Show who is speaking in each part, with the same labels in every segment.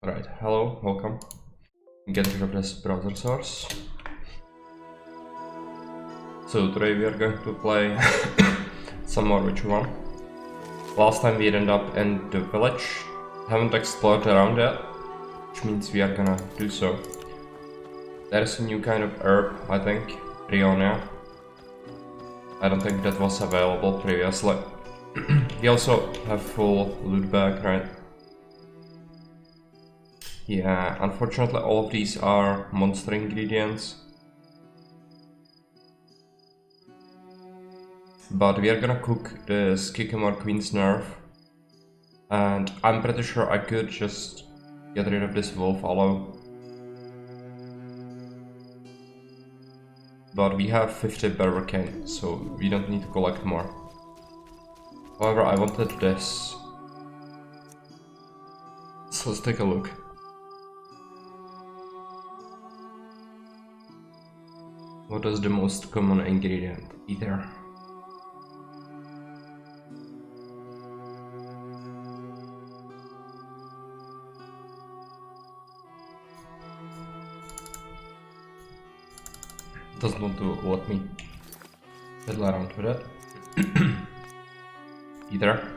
Speaker 1: Alright, hello, welcome. Get rid of this browser source. So today we are going to play some more Witcher 1. Last time we ended up in the village. Haven't explored around yet, which means we are gonna do so. There's a new kind of herb, I think, Brionia. I don't think that was available previously. We also have full loot bag, right? Yeah, unfortunately all of these are monster ingredients. But we are gonna cook the Skikimor Queen's Nerve. And I'm pretty sure I could just get rid of this wolf aloe. But we have 50 berbercane, so we don't need to collect more. However, I wanted this. So let's take a look. What is the most common ingredient? Ether. Doesn't want to let me fiddle around with it. Ether.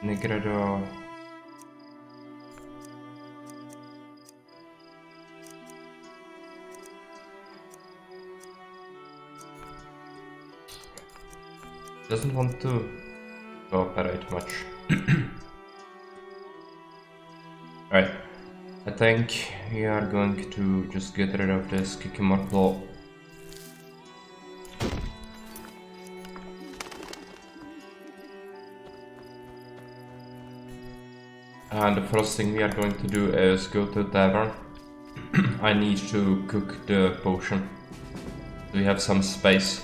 Speaker 1: Negredo. Doesn't want to cooperate much. Right. I think we are going to just get rid of this Skikimor claw. And the first thing we are going to do is go to the tavern. I need to cook the potion. We have some space.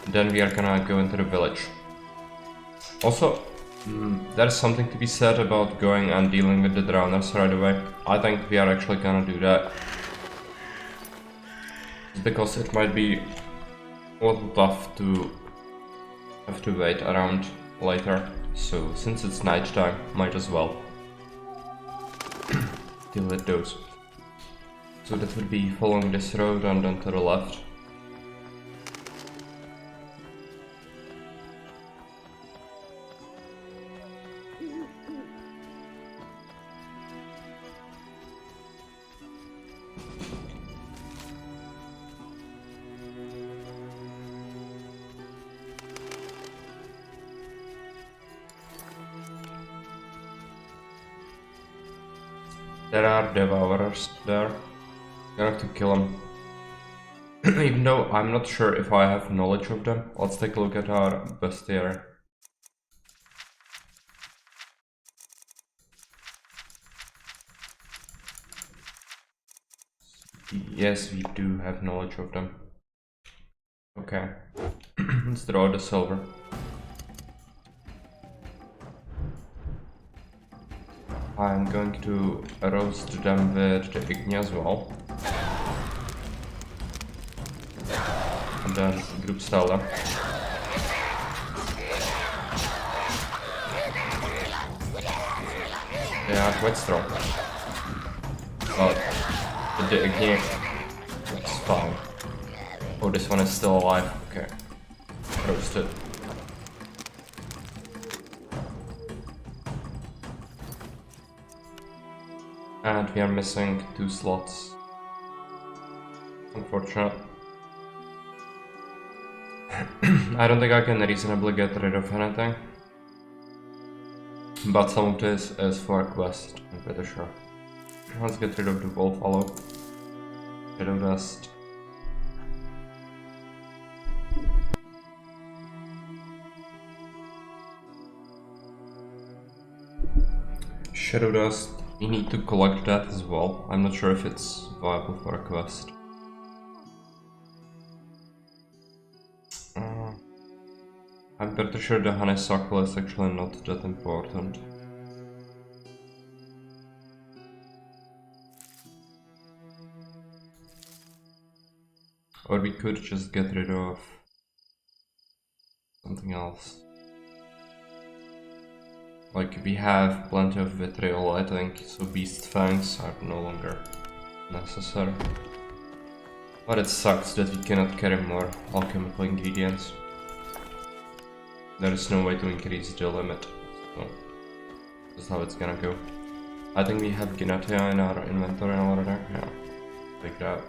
Speaker 1: Then we are gonna go into the village. Also, there's something to be said about going and dealing with the drowners right away. I think we are actually gonna do that. Because it might be a little tough to have to wait around later. So since it's nighttime, might as well deal with those. So that would be following this road and then to the left. There are devourers there. I'm gonna have to kill them. Even though I'm not sure if I have knowledge of them. Let's take a look at our bestiary. Yes, we do have knowledge of them. Okay. Let's draw the silver. I'm going to roast them with the Igni as well. And then group style them. They are quite strong. But with the Igni, it's fine. Oh, this one is still alive. Okay. Roasted. And we are missing 2 slots. Unfortunate. I don't think I can reasonably get rid of anything. But some of this is for a quest, I'm pretty sure. Let's get rid of the wolf aloe. Shadow dust. Shadow dust. We need to collect that as well. I'm not sure if it's viable for a quest. I'm pretty sure the honeysuckle is actually not that important. Or we could just get rid of something else. Like, we have plenty of vitriol, I think, so beast fangs are no longer necessary. But it sucks that we cannot carry more alchemical ingredients. There is no way to increase the limit, so that's how it's gonna go. I think we have Ginatia in our inventory already. Yeah, take that.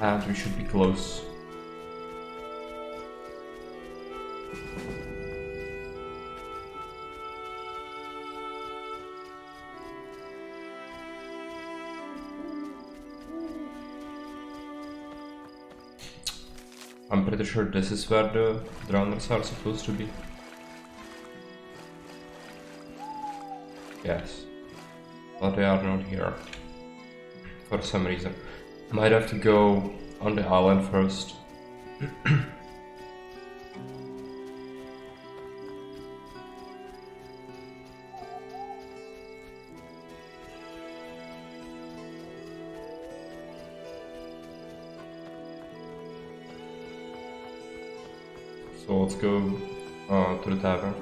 Speaker 1: And we should be close. I'm pretty sure this is where the drowners are supposed to be. Yes. But they are not here. For some reason. Might have to go on the island first. So let's go to the tavern.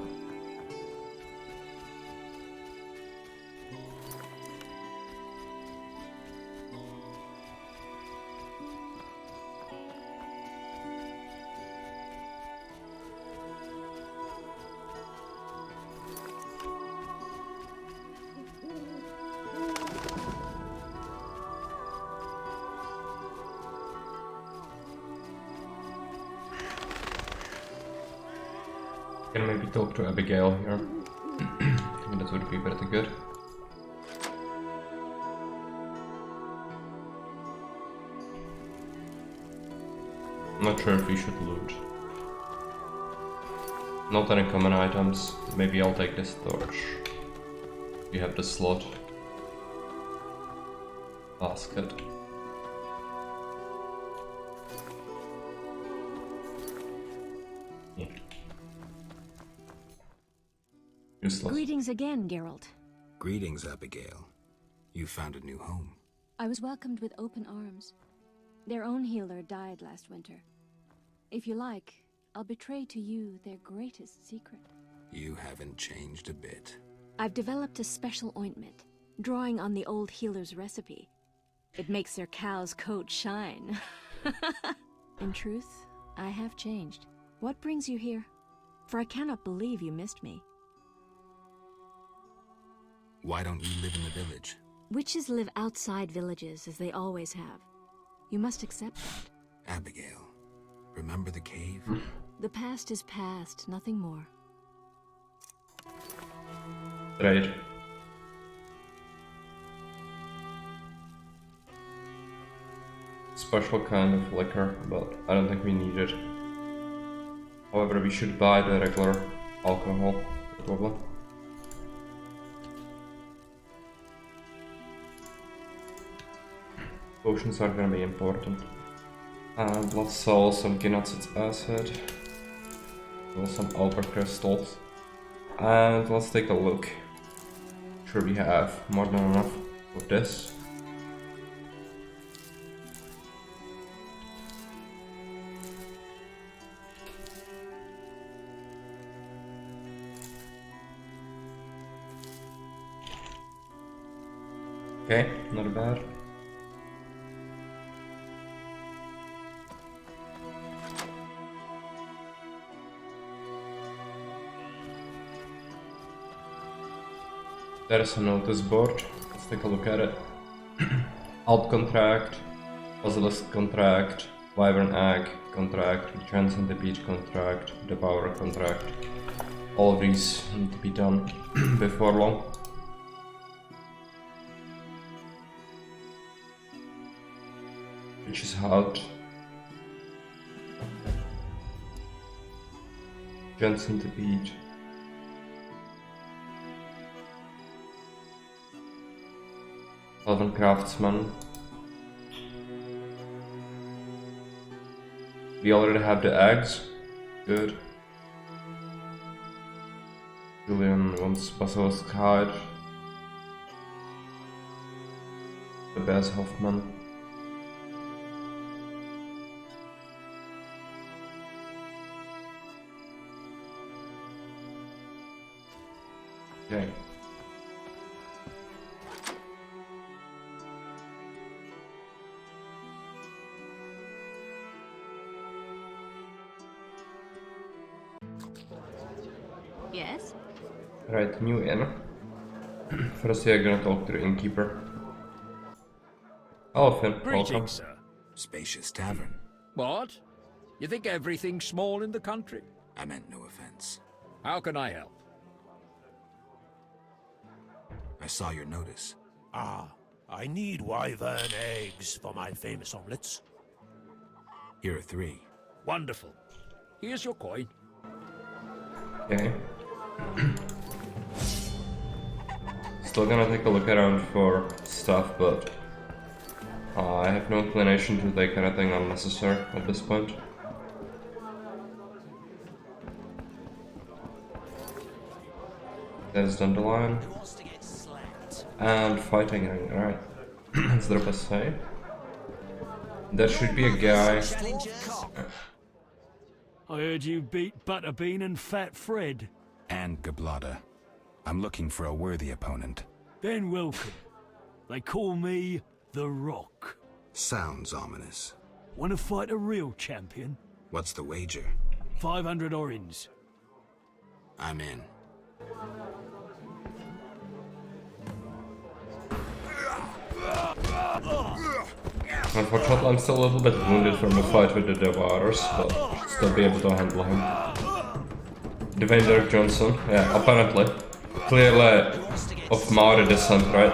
Speaker 1: Can maybe talk to Abigail here. I think that would be pretty good. I'm not sure if we should loot. Not any common items. Maybe I'll take this torch. We have the slot. Basket. Yeah. Useless.
Speaker 2: Greetings again, Geralt.
Speaker 3: Greetings, Abigail. You found a new home.
Speaker 2: I was welcomed with open arms. Their own healer died last winter. If you like, I'll betray to you their greatest secret.
Speaker 3: You haven't changed a bit.
Speaker 2: I've developed a special ointment, drawing on the old healer's recipe. It makes their cow's coat shine. In truth, I have changed. What brings you here? For I cannot believe you missed me.
Speaker 3: Why don't you live in the village?
Speaker 2: Witches live outside villages, as they always have. You must accept that.
Speaker 3: Abigail, remember the cave?
Speaker 2: The past is past, nothing more.
Speaker 1: Right. Special kind of liquor, but I don't think we need it. However, we should buy the regular alcohol, probably. Potions are gonna be important. And let's sell some Gnat's acid. Sell some alpha crystals. And let's take a look. Sure, we have more than enough for this. Okay, not bad. There's a notice board. Let's take a look at it. Alt contract, Basilisk contract, Wyvern egg contract, Transcend the Beach contract, Devourer contract. All of these need to be done before long. Which is out. Transcend the Beach. Elven Craftsman. We already have the eggs. Good. Julian wants Basilisk hide. The Baz Hoffman. Okay.
Speaker 2: Yes?
Speaker 1: Right, new inn. First we are gonna talk to the innkeeper. Oh, Finn, welcome.
Speaker 4: Greetings, sir.
Speaker 3: Spacious tavern.
Speaker 4: What? You think everything's small in the country?
Speaker 3: I meant no offense.
Speaker 4: How can I help?
Speaker 3: I saw your notice.
Speaker 5: Ah, I need wyvern eggs for my famous omelets.
Speaker 3: Here are 3.
Speaker 4: Wonderful. Here's your coin.
Speaker 1: Okay. Still gonna take a look around for stuff, but I have no inclination to take anything unnecessary at this point. There's Dandelion. And fighting ring, alright. Let's drop a save. There should be a guy.
Speaker 6: I heard you beat Butterbean and Fat Fred.
Speaker 3: And Gablada. I'm looking for a worthy opponent.
Speaker 6: Then welcome. They call me The Rock.
Speaker 3: Sounds ominous.
Speaker 6: Want to fight a real champion?
Speaker 3: What's the wager?
Speaker 6: 500 orins.
Speaker 3: I'm in.
Speaker 1: Unfortunately, I'm still a little bit wounded from the fight with the Devourers, but still be able to handle him. Dwayne Dirk Johnson, yeah, apparently. Clearly of Maori descent, right?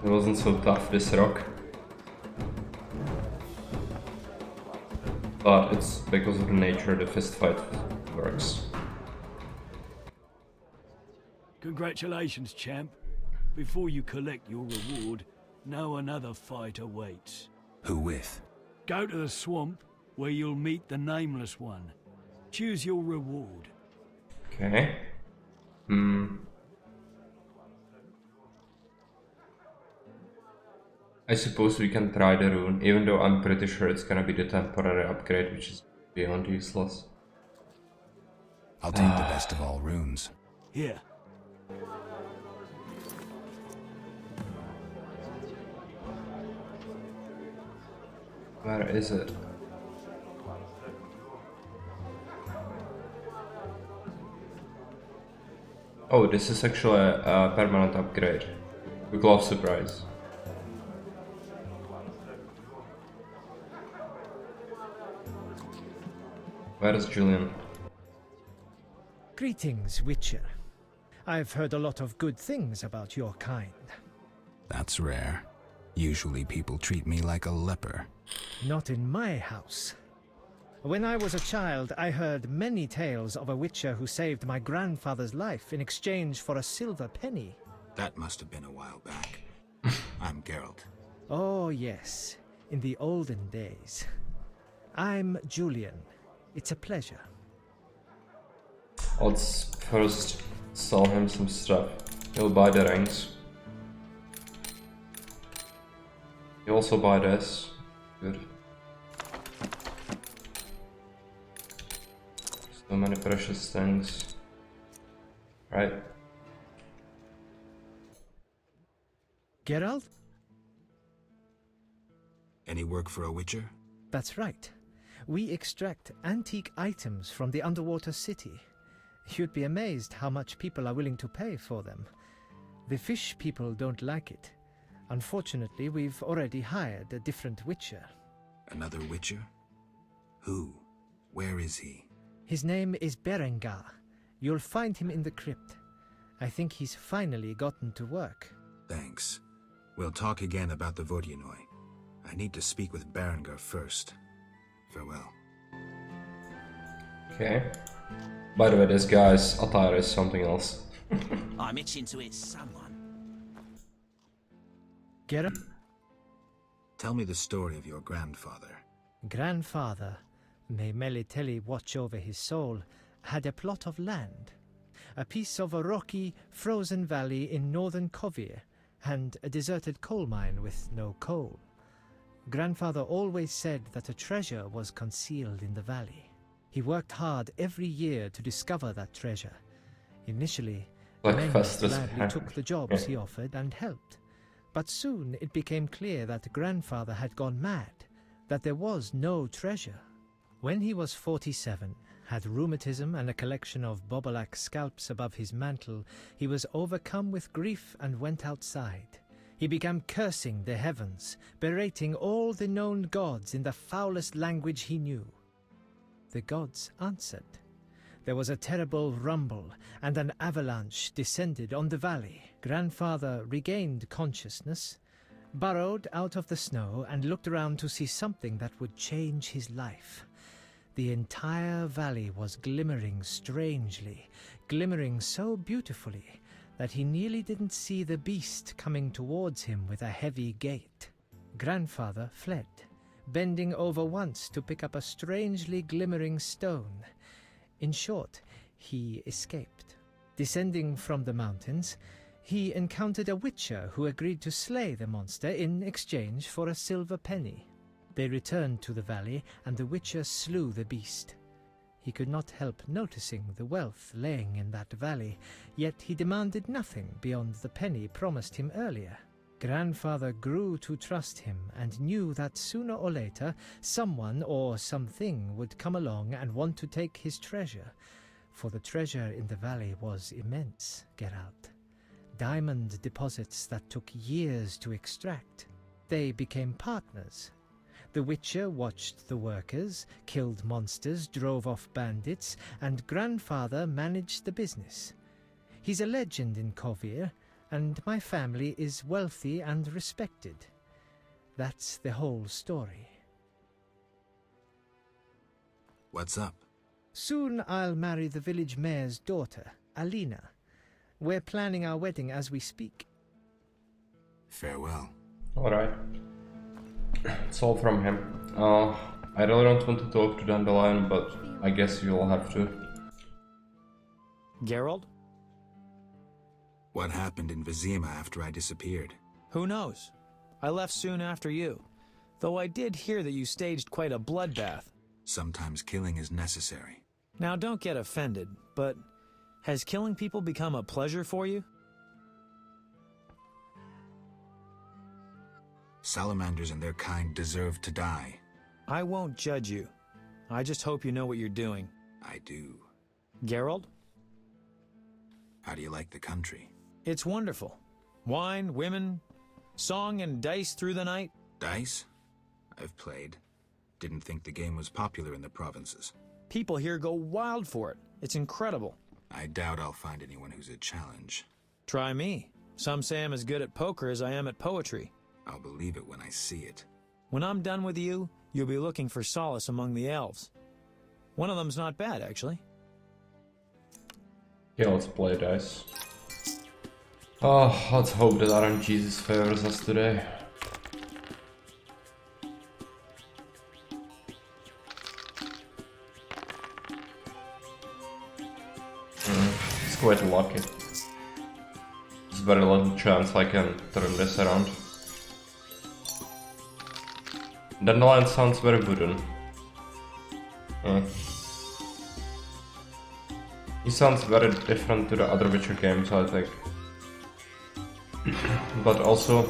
Speaker 1: It wasn't so tough, this rock. But it's because of the nature the fist fight works.
Speaker 6: Congratulations, champ. Before you collect your reward, know another fight awaits.
Speaker 3: Who with?
Speaker 6: Go to the swamp, where you'll meet the Nameless One. Choose your reward.
Speaker 1: Okay. I suppose we can try the rune, even though I'm pretty sure it's gonna be the temporary upgrade, which is beyond useless.
Speaker 3: I'll take the best of all runes.
Speaker 6: Here.
Speaker 1: Where is it? Oh, this is actually a permanent upgrade. The Glove Surprise. Where is Julian?
Speaker 7: Greetings, Witcher. I've heard a lot of good things about your kind.
Speaker 3: That's rare. Usually people treat me like a leper.
Speaker 7: Not in my house. When I was a child, I heard many tales of a Witcher who saved my grandfather's life in exchange for a silver penny.
Speaker 3: That must have been a while back. I'm Geralt.
Speaker 7: Oh, yes, in the olden days. I'm Julian. It's a pleasure.
Speaker 1: Let's first sell him some stuff. He'll buy the rings. He'll also buy this. Good. So many precious things. Right.
Speaker 7: Geralt?
Speaker 3: Any work for a witcher?
Speaker 7: That's right. We extract antique items from the underwater city. You'd be amazed how much people are willing to pay for them. The fish people don't like it. Unfortunately, we've already hired a different witcher.
Speaker 3: Another witcher? Who? Where is he?
Speaker 7: His name is Berengar. You'll find him in the crypt. I think he's finally gotten to work.
Speaker 3: Thanks. We'll talk again about the Vodyanoi. I need to speak with Berengar first. Farewell.
Speaker 1: Okay. By the way, this guy's attire is something else.
Speaker 8: I'm itching to hit someone.
Speaker 7: Geralt?
Speaker 3: Tell me the story of your grandfather.
Speaker 7: Grandfather, may Melitele watch over his soul, had a plot of land. A piece of a rocky, frozen valley in northern Kovir, and a deserted coal mine with no coal. Grandfather always said that a treasure was concealed in the valley. He worked hard every year to discover that treasure. Initially,
Speaker 1: Like
Speaker 7: men
Speaker 1: Festus.
Speaker 7: gladly took the jobs he offered and helped. But soon it became clear that Grandfather had gone mad, that there was no treasure. When he was 47, had rheumatism and a collection of Bobolak scalps above his mantle, he was overcome with grief and went outside. He began cursing the heavens, berating all the known gods in the foulest language he knew. The gods answered. There was a terrible rumble, and an avalanche descended on the valley. Grandfather regained consciousness, burrowed out of the snow, and looked around to see something that would change his life. The entire valley was glimmering strangely, glimmering so beautifully that he nearly didn't see the beast coming towards him with a heavy gait. Grandfather fled, bending over once to pick up a strangely glimmering stone. In short, he escaped. Descending from the mountains, he encountered a witcher who agreed to slay the monster in exchange for a silver penny. They returned to the valley, and the witcher slew the beast. He could not help noticing the wealth laying in that valley, yet he demanded nothing beyond the penny promised him earlier. Grandfather grew to trust him and knew that sooner or later someone or something would come along and want to take his treasure, for the treasure in the valley was immense, Geralt. Diamond deposits that took years to extract. They became partners. The Witcher watched the workers, killed monsters, drove off bandits, and Grandfather managed the business. He's a legend in Kovir, and my family is wealthy and respected. That's the whole story.
Speaker 3: What's up?
Speaker 7: Soon I'll marry the village mayor's daughter, Alina. We're planning our wedding as we speak.
Speaker 3: Farewell.
Speaker 1: Alright. It's all from him. I really don't want to talk to Dandelion, but I guess you'll have to.
Speaker 9: Geralt?
Speaker 3: What happened in Vizima after I disappeared?
Speaker 9: Who knows? I left soon after you. Though I did hear that you staged quite a bloodbath.
Speaker 3: Sometimes killing is necessary.
Speaker 9: Now don't get offended, but has killing people become a pleasure for you?
Speaker 3: Salamanders and their kind deserve to die.
Speaker 9: I won't judge you. I just hope you know what you're doing.
Speaker 3: I do.
Speaker 9: Geralt?
Speaker 3: How do you like the country?
Speaker 9: It's wonderful. Wine, women, song and dice through the night.
Speaker 3: Dice? I've played. Didn't think the game was popular in the provinces.
Speaker 9: People here go wild for it. It's incredible.
Speaker 3: I doubt I'll find anyone who's a challenge.
Speaker 9: Try me. Some say I'm as good at poker as I am at poetry.
Speaker 3: I'll believe it when I see it.
Speaker 9: When I'm done with you, you'll be looking for solace among the elves. One of them's not bad, actually.
Speaker 1: Yeah, let's play dice. Oh, let's hope that Aron Jesus favors us today. It's quite lucky. There's very little chance I can turn this around. Dandelion sounds very wooden. He sounds very different to the other Witcher games, I think. But also,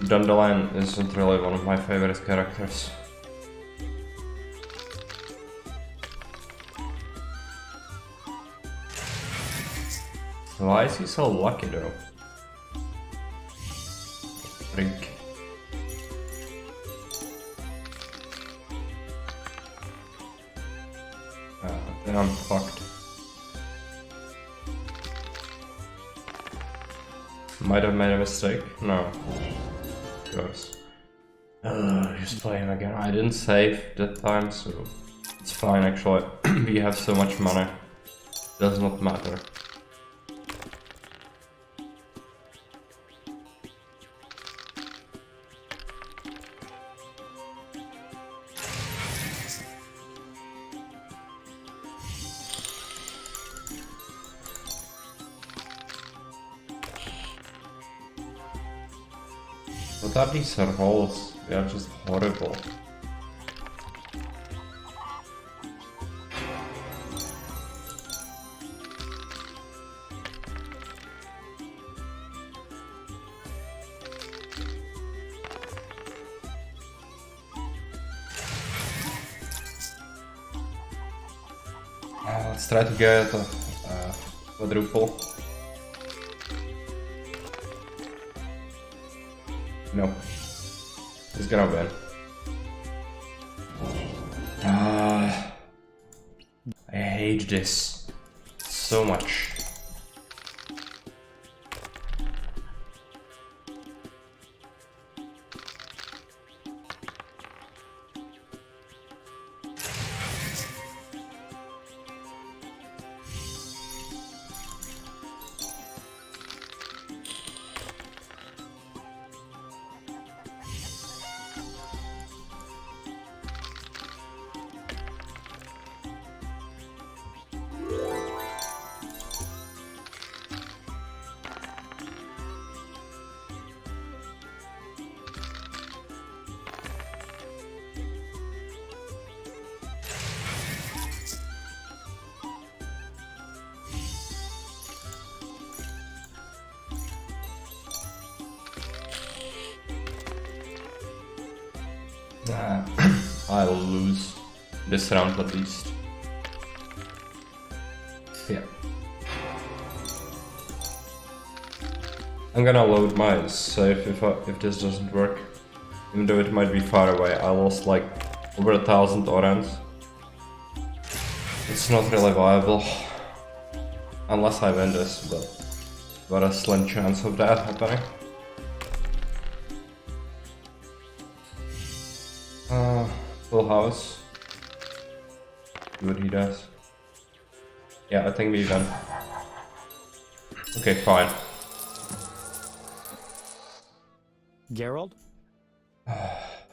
Speaker 1: Dandelion isn't really one of my favorite characters. Why is he so lucky though? Freak. Then I'm fucked. Might have made a mistake? No. Of course. He's playing again. I didn't save that time, so it's fine actually. We have so much money. Does not matter. What are these rolls? They are just horrible. Let's try to get a quadruple. No. He's gonna win. I hate this so much. I'll lose this round at least. Yeah. I'm gonna load my save if this doesn't work. Even though it might be far away, I lost like over 1,000 orans. It's not really viable. Unless I win this, but a slim chance of that happening. Full house. See what he does. Yeah, I think we win. Okay, fine.
Speaker 9: Geralt?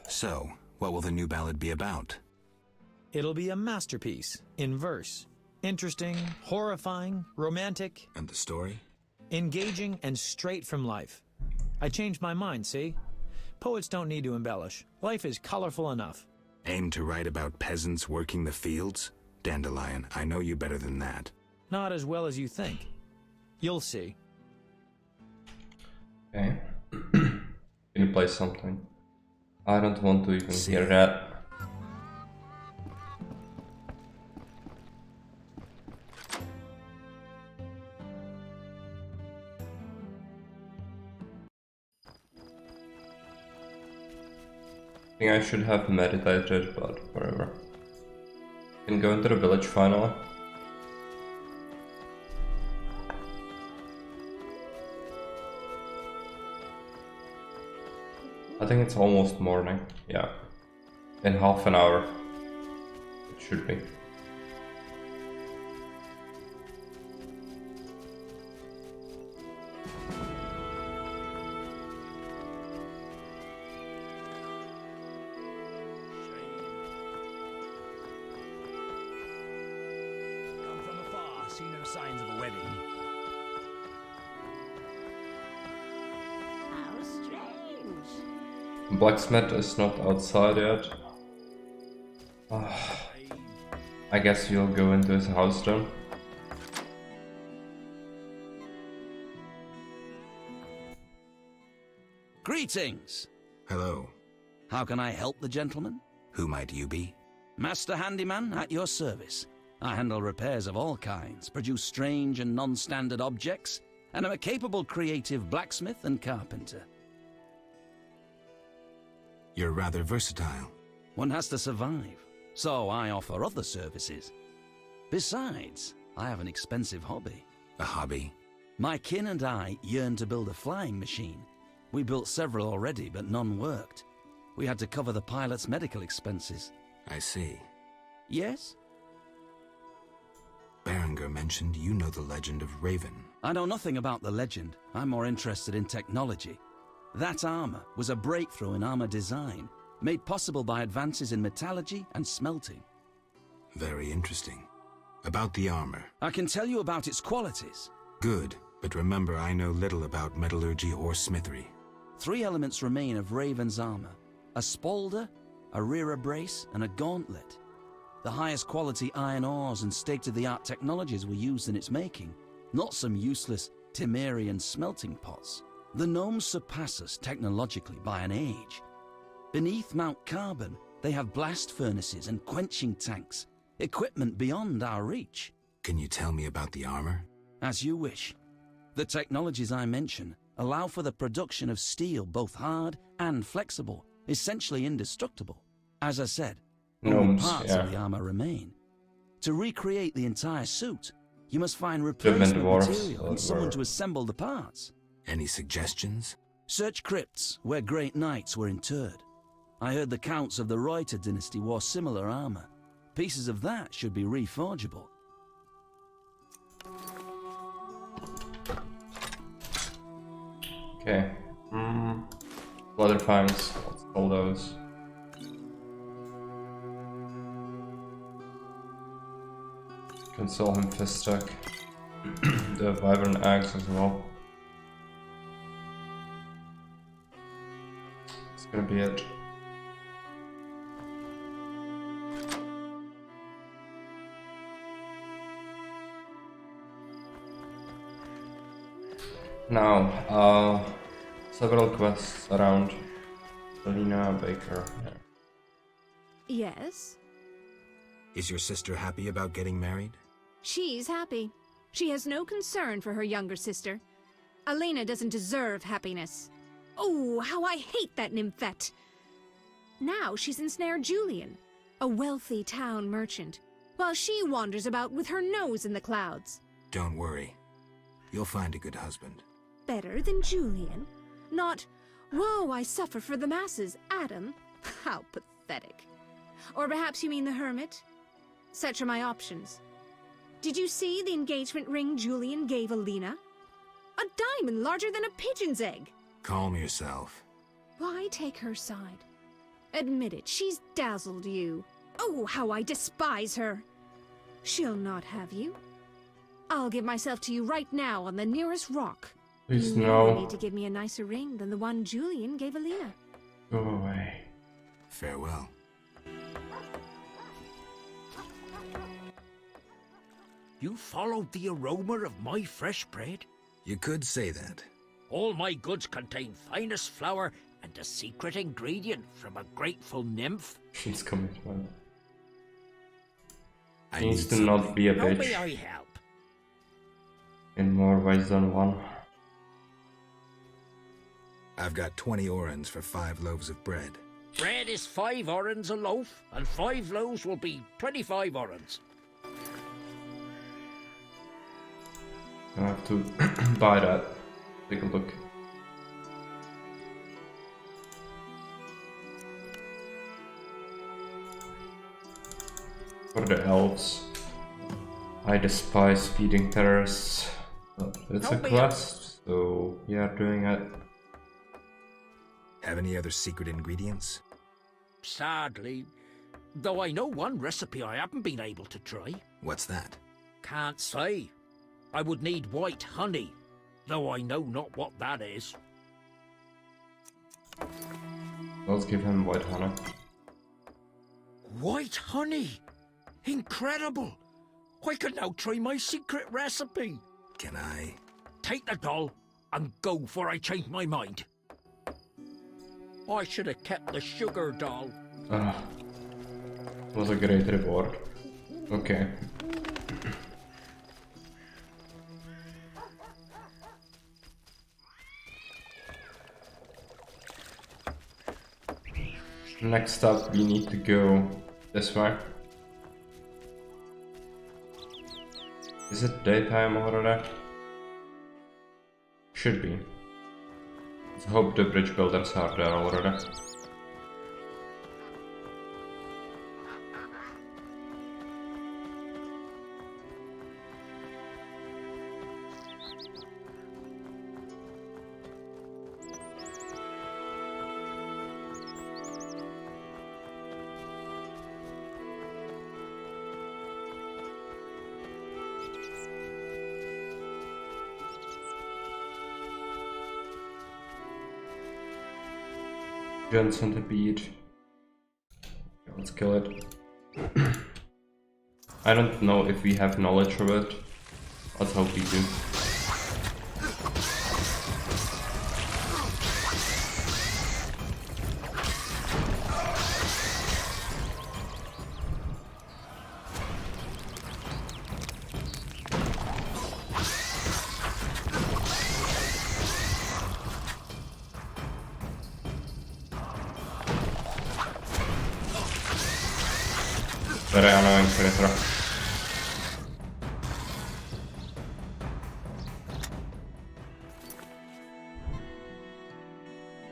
Speaker 3: So, what will the new ballad be about?
Speaker 9: It'll be a masterpiece, in verse. Interesting, horrifying, romantic.
Speaker 3: And the story?
Speaker 9: Engaging and straight from life. I changed my mind, see? Poets don't need to embellish. Life is colorful enough.
Speaker 3: Aim to write about peasants working the fields? Dandelion, I know you better than that.
Speaker 9: Not as well as you think. You'll see.
Speaker 1: Okay. Can you play something? I don't want to even hear that. I think I should have meditated, but whatever. Can go into the village finally. I think it's almost morning, yeah. In half an hour. It should be.
Speaker 5: See no signs of a wedding.
Speaker 10: How strange.
Speaker 1: Blacksmith is not outside yet. I guess you'll go into his house then.
Speaker 8: Greetings!
Speaker 3: Hello.
Speaker 8: How can I help the gentleman?
Speaker 3: Who might you be?
Speaker 8: Master Handyman at your service. I handle repairs of all kinds, produce strange and non-standard objects, and am a capable creative blacksmith and carpenter.
Speaker 3: You're rather versatile.
Speaker 8: One has to survive, so I offer other services. Besides, I have an expensive hobby.
Speaker 3: A hobby?
Speaker 8: My kin and I yearn to build a flying machine. We built several already, but none worked. We had to cover the pilot's medical expenses.
Speaker 3: I see.
Speaker 8: Yes?
Speaker 3: Berenger mentioned you know the legend of Raven.
Speaker 8: I know nothing about the legend. I'm more interested in technology. That armor was a breakthrough in armor design, made possible by advances in metallurgy and smelting.
Speaker 3: Very interesting. About the armor.
Speaker 8: I can tell you about its qualities.
Speaker 3: Good, but remember I know little about metallurgy or smithery.
Speaker 8: 3 elements remain of Raven's armor: a spalder, a rear brace, and a gauntlet. The highest quality iron ores and state-of-the-art technologies were used in its making, not some useless Temerian smelting pots. The gnomes surpass us technologically by an age. Beneath Mount Carbon, they have blast furnaces and quenching tanks, equipment beyond our reach.
Speaker 3: Can you tell me about the armor?
Speaker 8: As you wish. The technologies I mention allow for the production of steel both hard and flexible, essentially indestructible. As I said, only
Speaker 1: Gnomes,
Speaker 8: parts
Speaker 1: yeah.
Speaker 8: of the armor remain. To recreate the entire suit, you must find
Speaker 1: Different
Speaker 8: replacement
Speaker 1: dwarves
Speaker 8: material and someone
Speaker 1: or-
Speaker 8: to assemble the parts.
Speaker 3: Any suggestions?
Speaker 8: Search crypts where great knights were interred. I heard the counts of the Reuter dynasty wore similar armor. Pieces of that should be reforgeable.
Speaker 1: Okay. Leather fangs. Let's pull those. Can sell him Fistek. The Wyvern Axe as well. It's gonna be it. Now, several quests around Selena Baker. Yeah.
Speaker 11: Yes?
Speaker 3: Is your sister happy about getting married?
Speaker 11: She's happy. She has no concern for her younger sister. Elena doesn't deserve happiness. Oh, how I hate that nymphette! Now she's ensnared Julian, a wealthy town merchant, while she wanders about with her nose in the clouds.
Speaker 3: Don't worry. You'll find a good husband.
Speaker 11: Better than Julian? Not, woe, I suffer for the masses, Adam? How pathetic. Or perhaps you mean the hermit? Such are my options. Did you see the engagement ring Julian gave Alina? A diamond larger than a pigeon's egg.
Speaker 3: Calm yourself.
Speaker 11: Why take her side? Admit it, she's dazzled you. Oh, how I despise her. She'll not have you. I'll give myself to you right now on the nearest rock.
Speaker 1: Please
Speaker 11: you
Speaker 1: no.
Speaker 11: need to give me a nicer ring than the one Julian gave Alina.
Speaker 1: Go away.
Speaker 3: Farewell.
Speaker 5: You followed the aroma of my fresh bread?
Speaker 3: You could say that.
Speaker 5: All my goods contain finest flour and a secret ingredient from a grateful nymph.
Speaker 1: She's commitment.
Speaker 3: I
Speaker 1: Needs
Speaker 3: need
Speaker 1: to not
Speaker 3: something.
Speaker 1: be a
Speaker 5: How may
Speaker 1: bitch.
Speaker 5: I help?
Speaker 1: In more ways than one.
Speaker 3: I've got 20 orens for 5 loaves of bread.
Speaker 5: Bread is 5 orens a loaf, and 5 loaves will be 25 orens.
Speaker 1: I have to buy that. Take a look. For the elves. I despise feeding terrorists. But it's a
Speaker 5: Help me.
Speaker 1: quest, so yeah, doing it.
Speaker 3: Have any other secret ingredients?
Speaker 5: Sadly, though I know one recipe I haven't been able to try.
Speaker 3: What's that?
Speaker 5: Can't say. I would need white honey, though I know not what that is.
Speaker 1: Let's give him white honey.
Speaker 5: White honey! Incredible! I can now try my secret recipe.
Speaker 3: Can I?
Speaker 5: Take the doll and go before I change my mind. I should have kept the sugar doll.
Speaker 1: Ah, was a great reward. Okay. Next up, we need to go this way. Is it daytime already? Should be. Let's hope the bridge builders are there already. Giant centipede. Okay, let's kill it. I don't know if we have knowledge of it. Let's hope we do. Very annoying creature.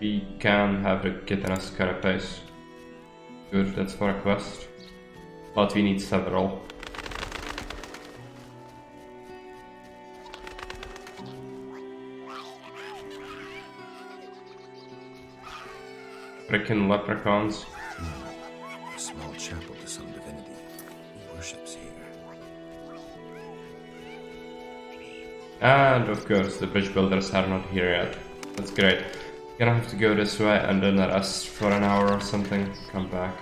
Speaker 1: We can have the Kittinas carapace. Good, that's for a quest. But we need several. Frickin' leprechauns.
Speaker 3: A small chapel to some divinity. He worships here.
Speaker 1: And of course, the bridge builders are not here yet. That's great. Gonna have to go this way and then rest for an hour or something. Come back.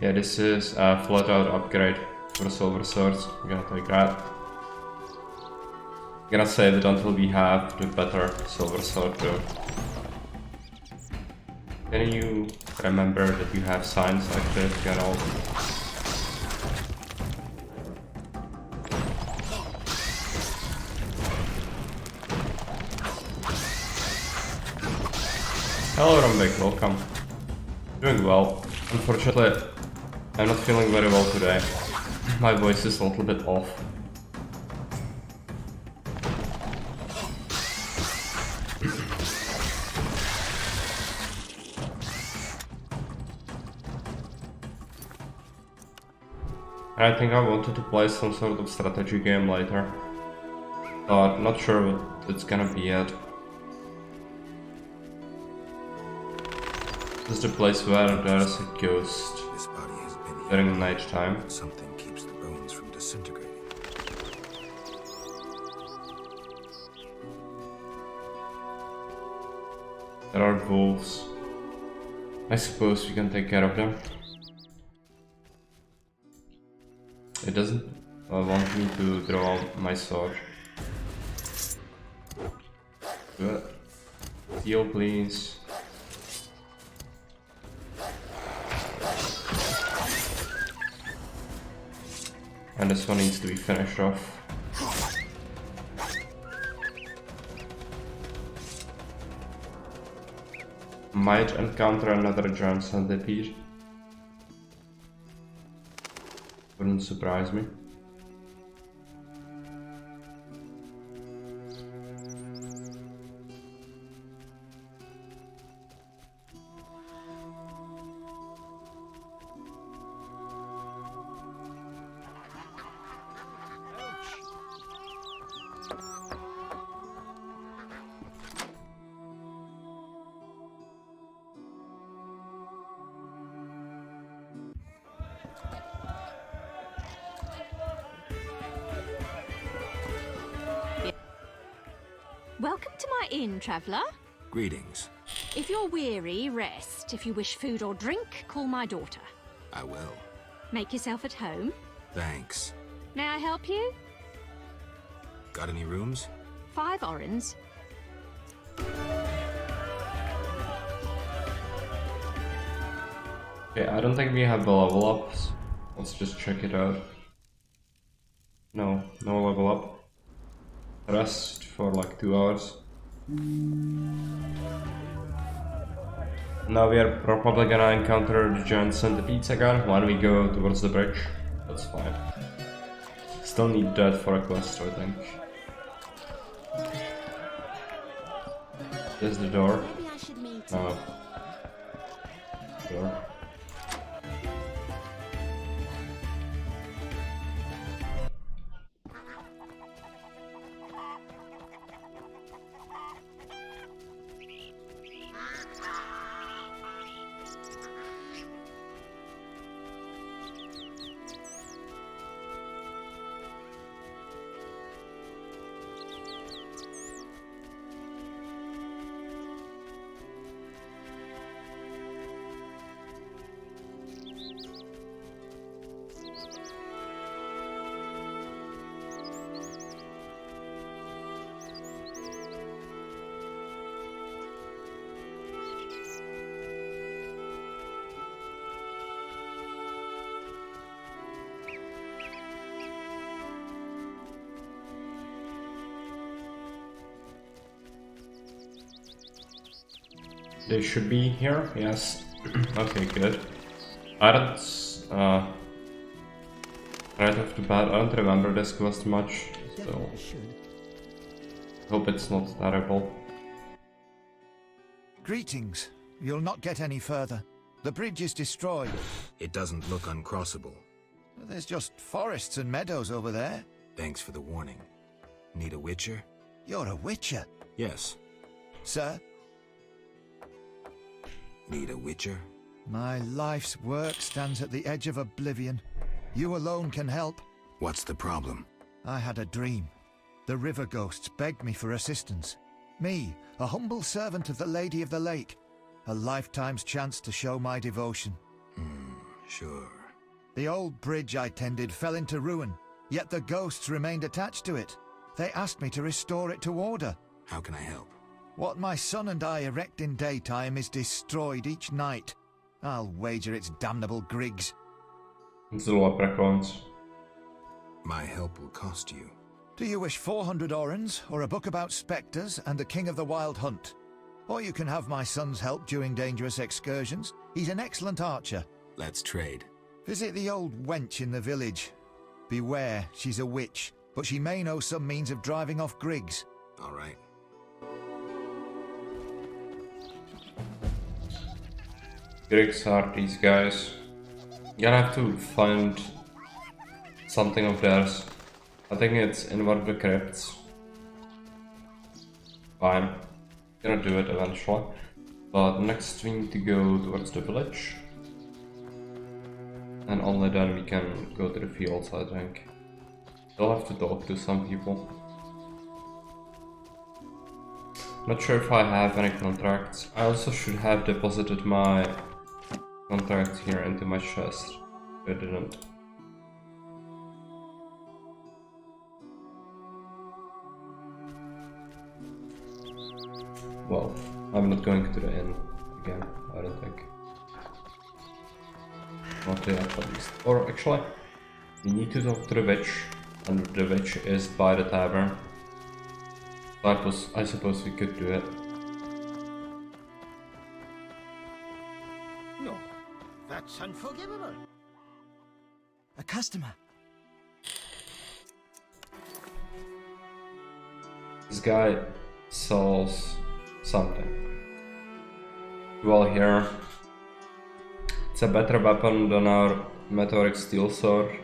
Speaker 1: Yeah, this is a flat out upgrade for the silver swords. I'm gonna take that. I'm gonna save it until we have the better silver sword too. Can you remember that you have signs active, Geralt? Hello Rombik, welcome. Doing well. Unfortunately, I'm not feeling very well today. My voice is a little bit off. I think I wanted to play some sort of strategy game later. But not sure what it's gonna be yet. This is the place where there's a ghost
Speaker 3: This body has been here.
Speaker 1: during night time.
Speaker 3: Something keeps the bones from disintegrating.
Speaker 1: There are wolves. I suppose we can take care of them. It doesn't want me to draw out my sword. Good. Heal, please. And this one needs to be finished off. Might encounter another giant centipede. Wouldn't surprise me.
Speaker 2: Welcome to my inn, traveller.
Speaker 3: Greetings.
Speaker 2: If you're weary, rest. If you wish food or drink, call my daughter.
Speaker 3: I will.
Speaker 2: Make yourself at home.
Speaker 3: Thanks.
Speaker 2: May I help you?
Speaker 3: Got any rooms?
Speaker 2: 5 orens.
Speaker 1: Okay, I don't think we have the level ups. Let's just check it out. No, no level up. Rest for like 2 hours. Now we are probably gonna encounter the giant centipedes again when we go towards the bridge. That's fine. Still need that for a quest, I think. There's the door.
Speaker 10: Maybe I should meet.
Speaker 1: No. Door. They should be here, yes. Okay, good. I don't right off the bat, I don't remember this quest much, so hope it's not terrible.
Speaker 12: Greetings. You'll not get any further. The bridge is destroyed.
Speaker 3: It doesn't look uncrossable.
Speaker 12: There's just forests and meadows over there.
Speaker 3: Thanks for the warning. Need a witcher?
Speaker 12: You're a witcher?
Speaker 3: Yes.
Speaker 12: Sir?
Speaker 3: Need a witcher?
Speaker 12: My life's work stands at the edge of oblivion. You alone can help.
Speaker 3: What's the problem?
Speaker 12: I had a dream. The river ghosts begged me for assistance. Me, a humble servant of the Lady of the Lake. A lifetime's chance to show my devotion.
Speaker 3: Sure.
Speaker 12: The old bridge I tended fell into ruin, yet the ghosts remained attached to it. They asked me to restore it to order.
Speaker 3: How can I help?
Speaker 12: What my son and I erect in daytime is destroyed each night. I'll wager it's damnable Griggs.
Speaker 1: It's the leprechauns.
Speaker 3: My help will cost you.
Speaker 12: Do you wish 400 orens, or a book about spectres and the king of the wild hunt? Or you can have my son's help during dangerous excursions. He's an excellent archer.
Speaker 3: Let's trade.
Speaker 12: Visit the old wench in the village. Beware, she's a witch, but she may know some means of driving off Griggs.
Speaker 3: All right.
Speaker 1: Griggs are these guys. Gonna have to find something of theirs. I think it's in one of the crypts. Fine. Gonna do it eventually. But next we need to go towards the village. And only then we can go to the fields, I think. Still have to talk to some people. Not sure if I have any contracts. I also should have deposited my contract here into my chest. I didn't. Well, I'm not going to the inn again, I don't think. Not yet, at least. Or actually, we need to talk to the witch, and the witch is by the tavern. I suppose we could do it.
Speaker 13: No, that's unforgivable.
Speaker 12: A customer.
Speaker 1: This guy sells something. Well, here it's a better weapon than our meteoric steel sword,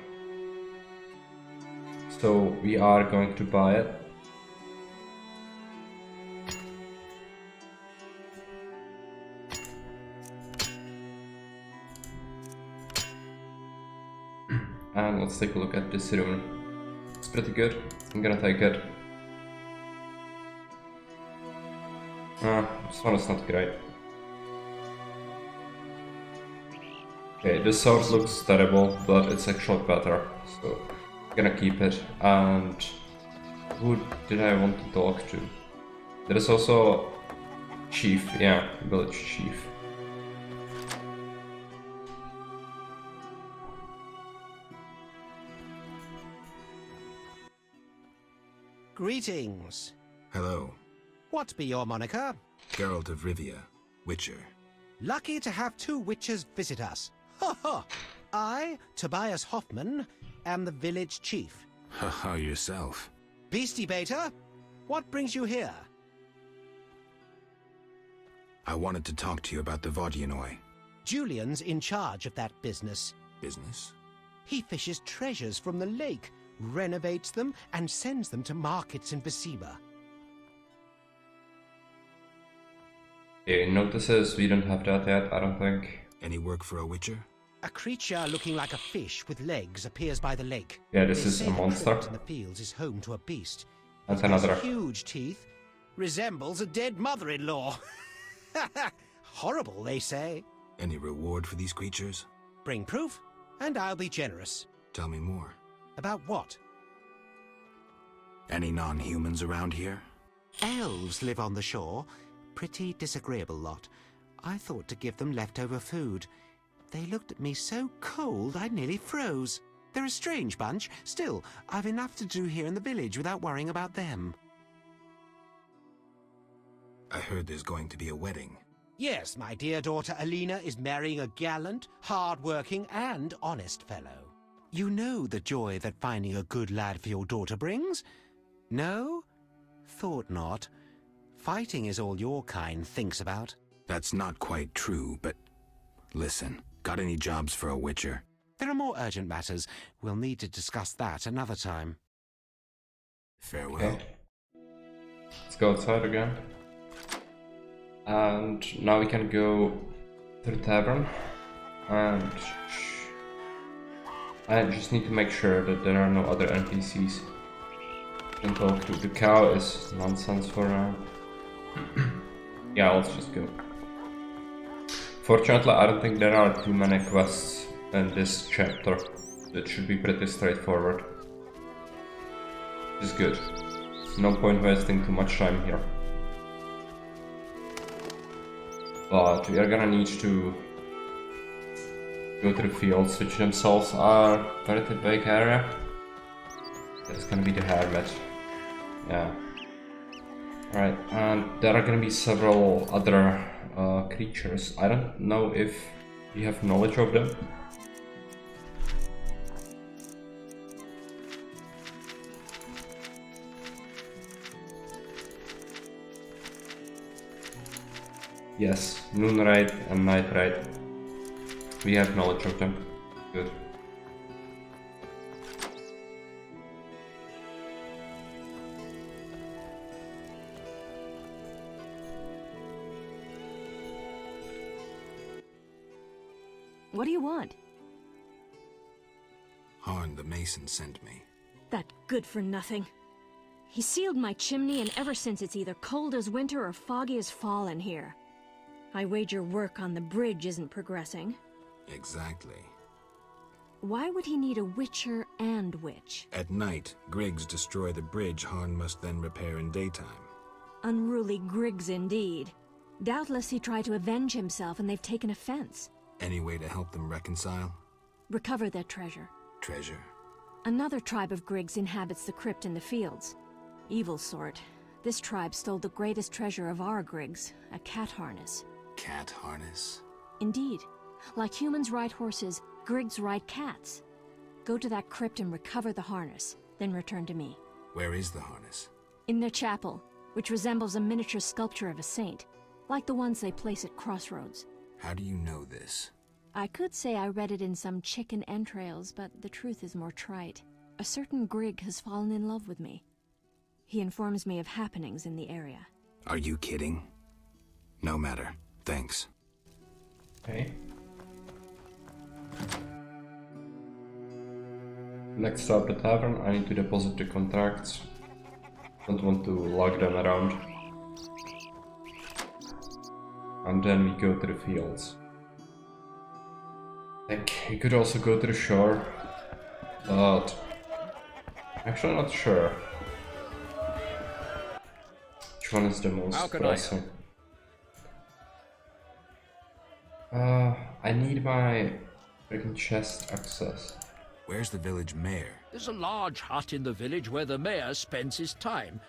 Speaker 1: so we are going to buy it. And let's take a look at this rune. It's pretty good. I'm gonna take it. This one is not great. Okay, this sword looks terrible, but it's actually better, so I'm gonna keep it. And who did I want to talk to? There is also chief, yeah, village chief.
Speaker 13: Greetings.
Speaker 3: Hello.
Speaker 13: What be your moniker?
Speaker 3: Geralt of Rivia, Witcher.
Speaker 13: Lucky to have two witches visit us. Ha ha! I, Tobias Hoffman, am the village chief.
Speaker 3: Haha, yourself.
Speaker 13: Beastie Beta, what brings you here?
Speaker 3: I wanted to talk to you about the Vodyanoi.
Speaker 13: Julian's in charge of that business.
Speaker 3: Business?
Speaker 13: He fishes treasures from the lake, renovates them, and sends them to markets in Basiba.
Speaker 1: Okay, notices we don't have that yet, I don't think.
Speaker 3: Any work for a witcher?
Speaker 13: A creature looking like a fish with legs appears by the lake.
Speaker 1: Yeah, this
Speaker 13: They
Speaker 1: is
Speaker 13: say
Speaker 1: a
Speaker 13: the
Speaker 1: monster.
Speaker 13: court in the fields is home to a beast.
Speaker 1: That's
Speaker 13: It has
Speaker 1: another.
Speaker 13: huge teeth. Resembles a dead mother-in-law. Horrible, they say.
Speaker 3: Any reward for these creatures?
Speaker 13: Bring proof, and I'll be generous.
Speaker 3: Tell me more.
Speaker 13: About what?
Speaker 3: Any non-humans around here?
Speaker 13: Elves live on the shore. Pretty disagreeable lot. I thought to give them leftover food. They looked at me so cold I nearly froze. They're a strange bunch. Still, I've enough to do here in the village without worrying about them.
Speaker 3: I heard there's going to be a wedding.
Speaker 13: Yes, my dear daughter Alina is marrying a gallant, hard-working, and honest fellow. You know the joy that finding a good lad for your daughter brings? No? Thought not. Fighting is all your kind thinks about.
Speaker 3: That's not quite true, but listen, got any jobs for a witcher?
Speaker 13: There are more urgent matters. We'll need to discuss that another time.
Speaker 3: Farewell.
Speaker 1: Okay. Let's go outside again. And now we can go to the tavern. And I just need to make sure that there are no other NPCs. Can talk to the cow is nonsense for now. Yeah, let's just go. Fortunately, I don't think there are too many quests in this chapter. It should be pretty straightforward. It's good. No point wasting too much time here. But we are gonna need to go to the fields, which themselves are a pretty big area. That's gonna be the hermit. Yeah. Alright, and there are gonna be several other creatures. I don't know if you have knowledge of them. Yes, Moonraid and Nightraid. We have knowledge of them. Good.
Speaker 2: What do you want?
Speaker 3: Harn the Mason sent me.
Speaker 2: That good-for-nothing. He sealed my chimney, and ever since it's either cold as winter or foggy as fall in here. I wager work on the bridge isn't progressing.
Speaker 3: Exactly.
Speaker 2: Why would he need a witcher and witch?
Speaker 3: At night, Griggs destroy the bridge Harn must then repair in daytime.
Speaker 2: Unruly Griggs indeed. Doubtless he tried to avenge himself and they've taken offense.
Speaker 3: Any way to help them reconcile?
Speaker 2: Recover their treasure.
Speaker 3: Treasure?
Speaker 2: Another tribe of Griggs inhabits the crypt in the fields. Evil sort. This tribe stole the greatest treasure of our Griggs, a cat harness.
Speaker 3: Cat harness?
Speaker 2: Indeed. Like humans ride horses, Griggs ride cats. Go to that crypt and recover the harness, then return to me.
Speaker 3: Where is the harness?
Speaker 2: In their chapel, which resembles a miniature sculpture of a saint, like the ones they place at crossroads.
Speaker 3: How do you know this?
Speaker 2: I could say I read it in some chicken entrails, but the truth is more trite. A certain Grig has fallen in love with me. He informs me of happenings in the area.
Speaker 3: Are you kidding? No matter. Thanks.
Speaker 1: Okay. Next up, the tavern. I need to deposit the contracts. Don't want to lug them around. And then we go to the fields. I think we could also go to the shore, but actually not sure which one is the most pressing. I need my freaking chest access.
Speaker 3: Where's the village mayor?
Speaker 5: There's a large hut in the village where the mayor spends his time,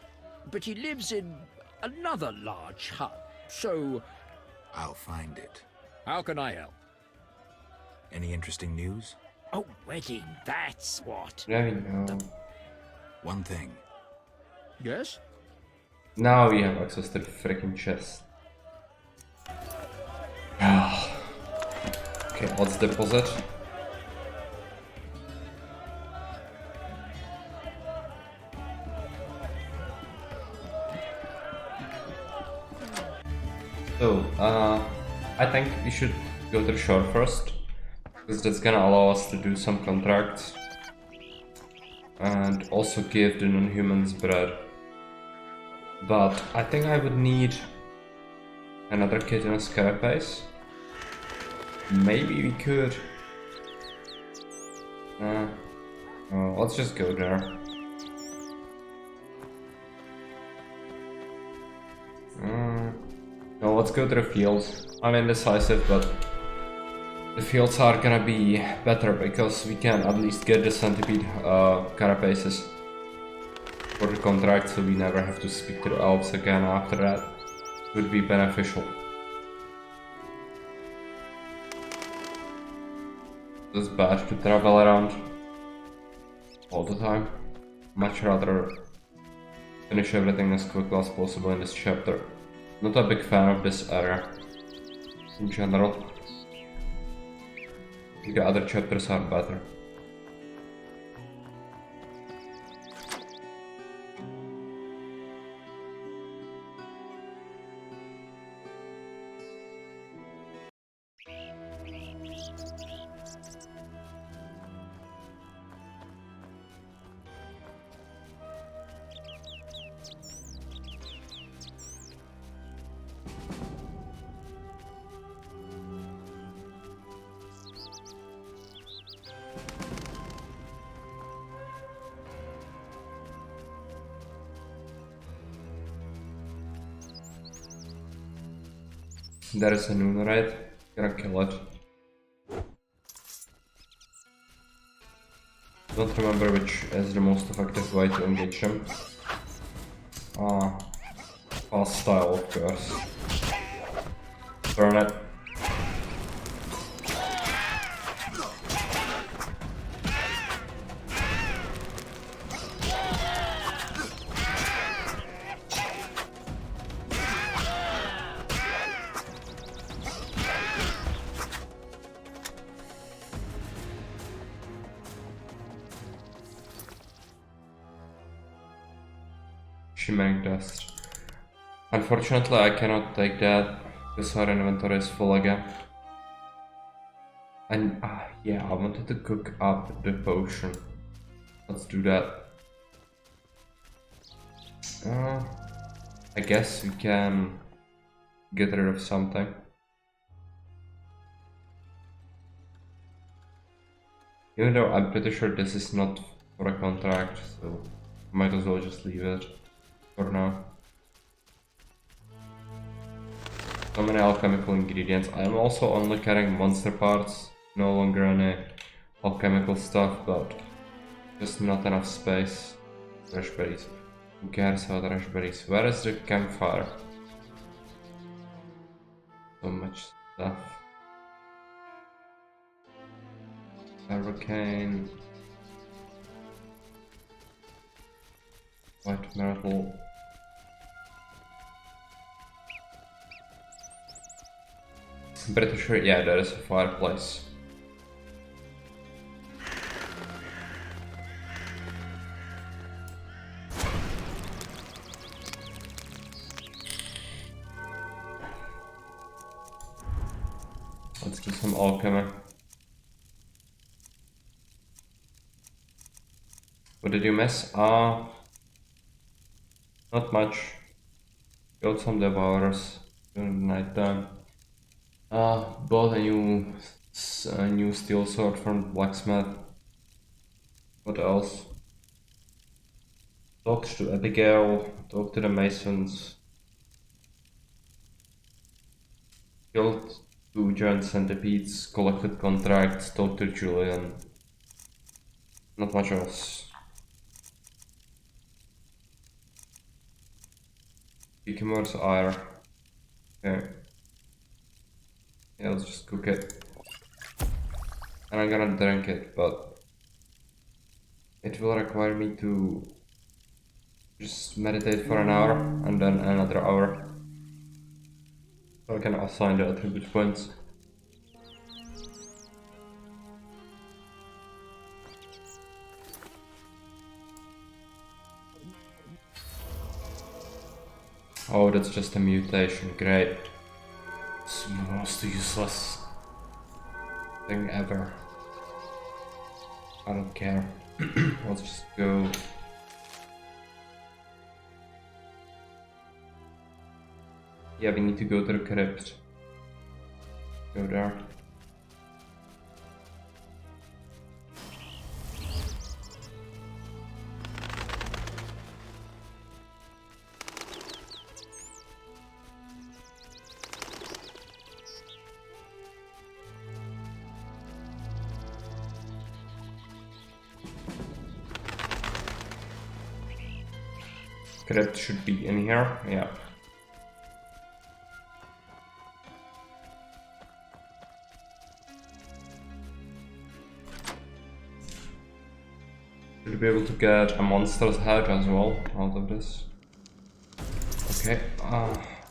Speaker 5: but he lives in another large hut, so...
Speaker 3: I'll find it.
Speaker 5: How can I help?
Speaker 3: Any interesting news?
Speaker 5: Oh, wedding, that's what.
Speaker 1: There we go.
Speaker 3: One thing.
Speaker 5: Yes?
Speaker 1: Now we have access to the freaking chest. Okay, let's deposit. So, I think we should go to the shore first, because that's gonna allow us to do some contracts and also give the non-humans bread. But I think I would need another kit and a carapace. Maybe we could. Let's just go there. No, let's go to the fields. I'm indecisive, but the fields are gonna be better because we can at least get the centipede carapaces for the contract, so we never have to speak to the elves again after that. Would be beneficial. just bad to travel around all the time. Much rather finish everything as quickly as possible in this chapter. Not a big fan of this area in general. I think the other chapters are better. There is a Noon raid. Gonna kill it. Don't remember which is the most effective way to engage him. Fast style, of course. Burn it. Shimmering dust. Unfortunately, I cannot take that because our inventory is full again. And yeah, I wanted to cook up the potion. Let's do that. I guess we can get rid of something. Even though I'm pretty sure this is not for a contract, so might as well just leave it for now. So many alchemical ingredients. I'm also only carrying monster parts, no longer any alchemical stuff, but just not enough space. Raspberries. Who cares about raspberries? Where is the campfire? So much stuff. Hurricane. White metal. I'm pretty sure, yeah, there is a fireplace. Let's do some alchemy. What did you miss? Not much. Got some devourers during the night time. Bought a new steel sword from the blacksmith. What else? Talked to Abigail, talked to the masons. Killed 2 giant centipedes, collected contracts, talked to Julian. Not much else. Sycamore's ire. Okay. Yeah, let's just cook it. And I'm gonna drink it, but it will require me to just meditate for an hour and then another hour. So I can assign the attribute points. Oh, that's just a mutation, great. It's the most useless thing ever. I don't care. Let's just go. Yeah, we need to go to the crypt. Go there. Crypt should be in here, yeah. Should be able to get a monster's head as well out of this. Okay,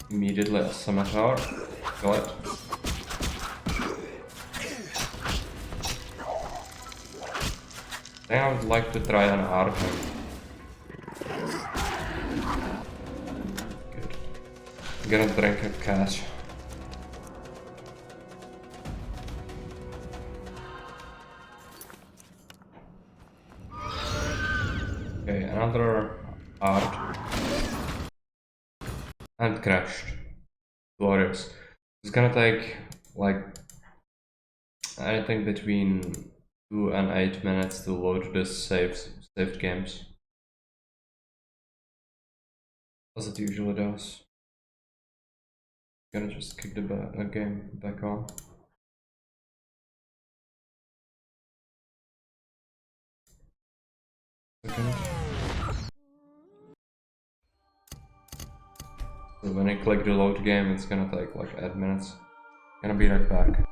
Speaker 1: immediately a scimitar. Got it. I think I would like to try an archer. Good. I'm gonna drink a cash. Okay, another art. And crashed. Glorious. It's gonna take like anything between 2 and 8 minutes to load this saved games. As it usually does. Gonna just kick the game back on. Second. So when I click the load game, it's gonna take like 8 minutes. Gonna be right back.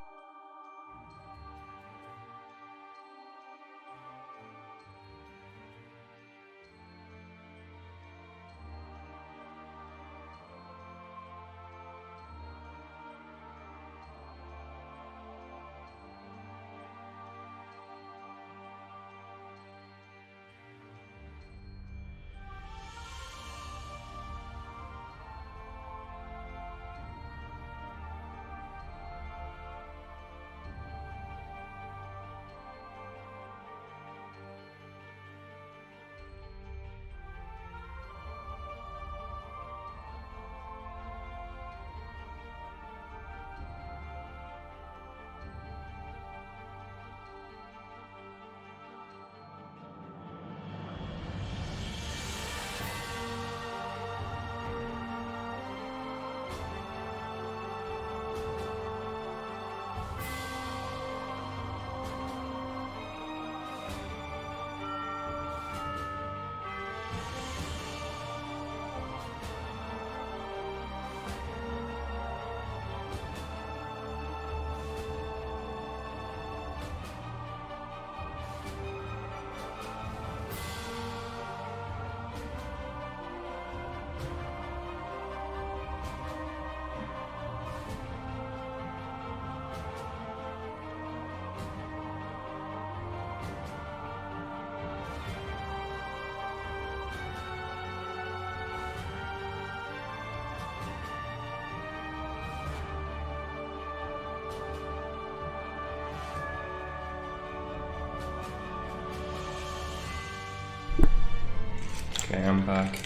Speaker 1: Okay, I'm back.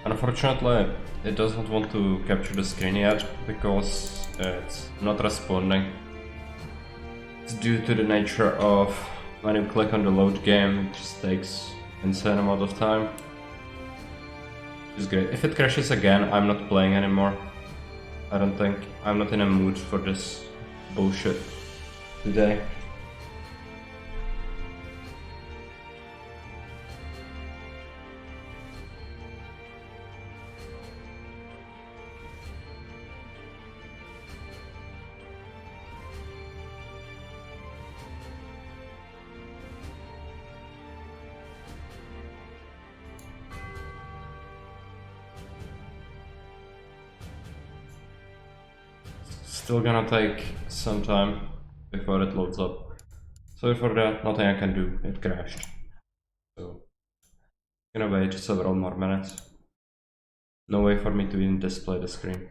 Speaker 1: Unfortunately, it doesn't want to capture the screen yet because it's not responding. It's due to the nature of when you click on the load game, it just takes insane amount of time. It's great. If it crashes again, I'm not playing anymore. I don't think. I'm not in a mood for this bullshit today. Still gonna take some time before it loads up. Sorry for that, nothing I can do, it crashed. So, gonna wait several more minutes. No way for me to even display the screen.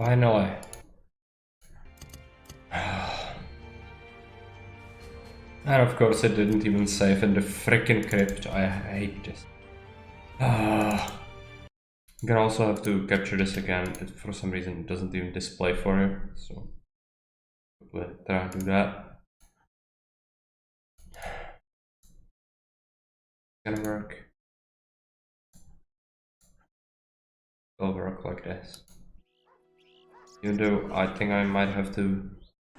Speaker 1: Finally. And of course it didn't even save in the freaking crypt. I hate this. I'm gonna also have to capture this again. It, for some reason it doesn't even display for you, so we'll try to do that. It's gonna work. It'll work like this. Even though I think I might have to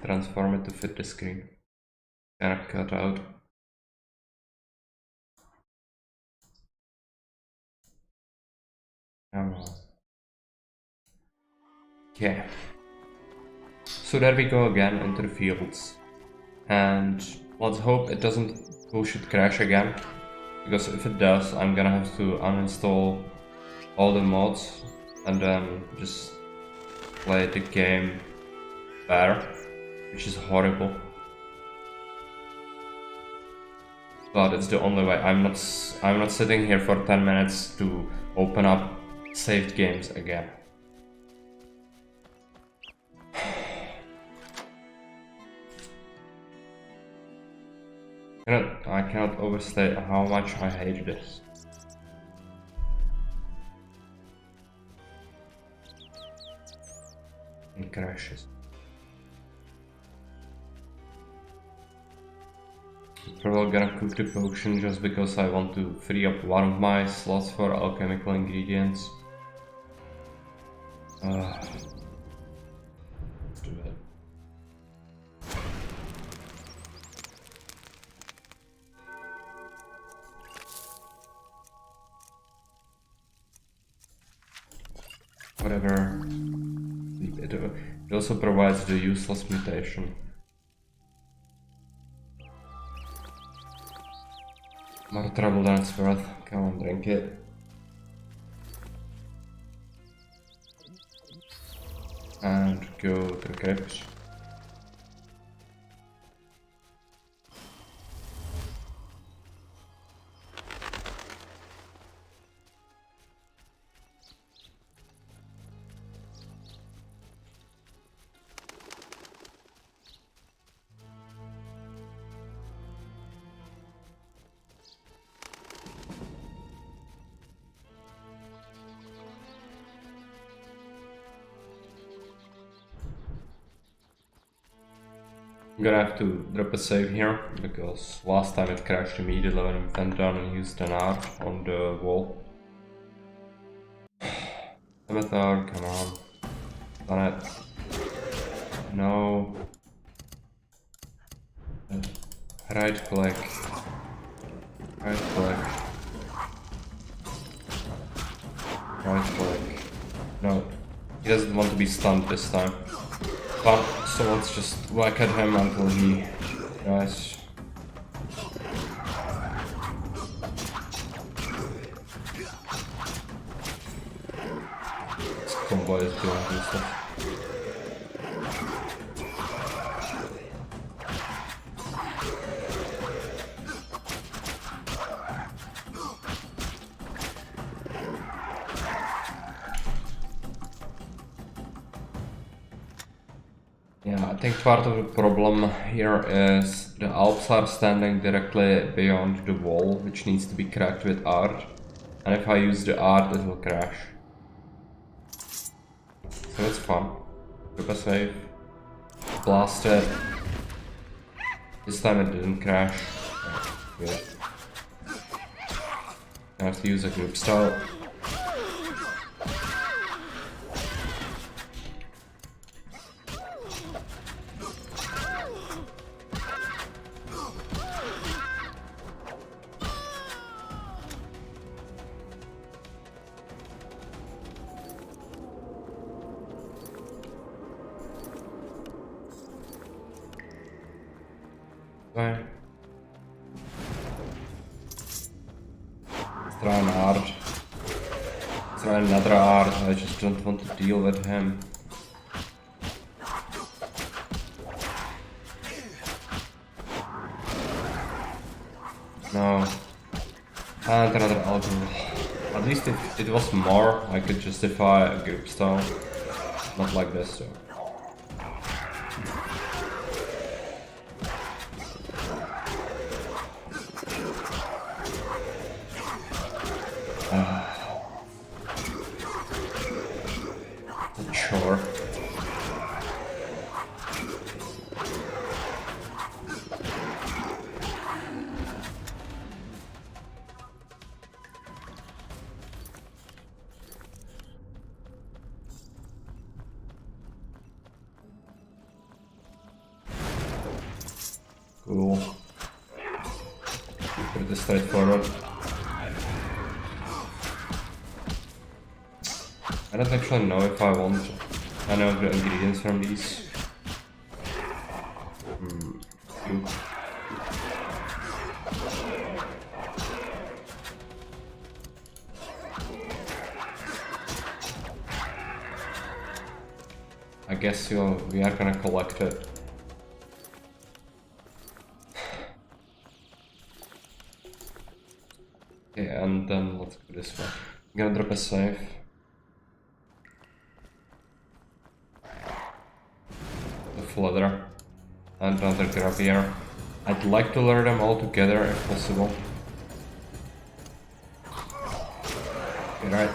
Speaker 1: transform it to fit the screen. Kinda cut out. Okay. So there we go again into the fields. And let's hope it should crash again. Because if it does, I'm gonna have to uninstall all the mods and then just play the game better, which is horrible. But it's the only way. I'm not sitting here for 10 minutes to open up saved games again. I cannot overstate how much I hate this. It crashes. I'm probably gonna cook the potion just because I want to free up one of my slots for alchemical ingredients. Let's do that. Whatever. It also provides the useless mutation. More trouble than it's worth. Come on, drink it. And go to the crypt. I'm gonna have to drop a save here, because last time it crashed immediately when we went down and used an art on the wall. Avatar, come on. Done it. No. Right click. Right click. Right click. No. He doesn't want to be stunned this time. But, so let's just whack at him until he dies. This combo is doing this stuff. Yeah, I think part of the problem here is the Alps are standing directly beyond the wall, which needs to be cracked with art. And if I use the art, it will crash. So it's fun. Grab a save. Blast it. This time it didn't crash. Good. I have to use a group style. Fine. Let's try an art. Let's try another art. I just don't want to deal with him. No. And another alcohol. At least if it was more, I could justify a group style. Not like this, so. Not sure. Cool. Pretty straightforward. I don't actually know if I want any of the ingredients from these. Few. I guess we are gonna collect it. Okay, and then let's go this way. I'm gonna drop a save. The flutter. And another gravier. I'd like to lure them all together if possible. Okay, right.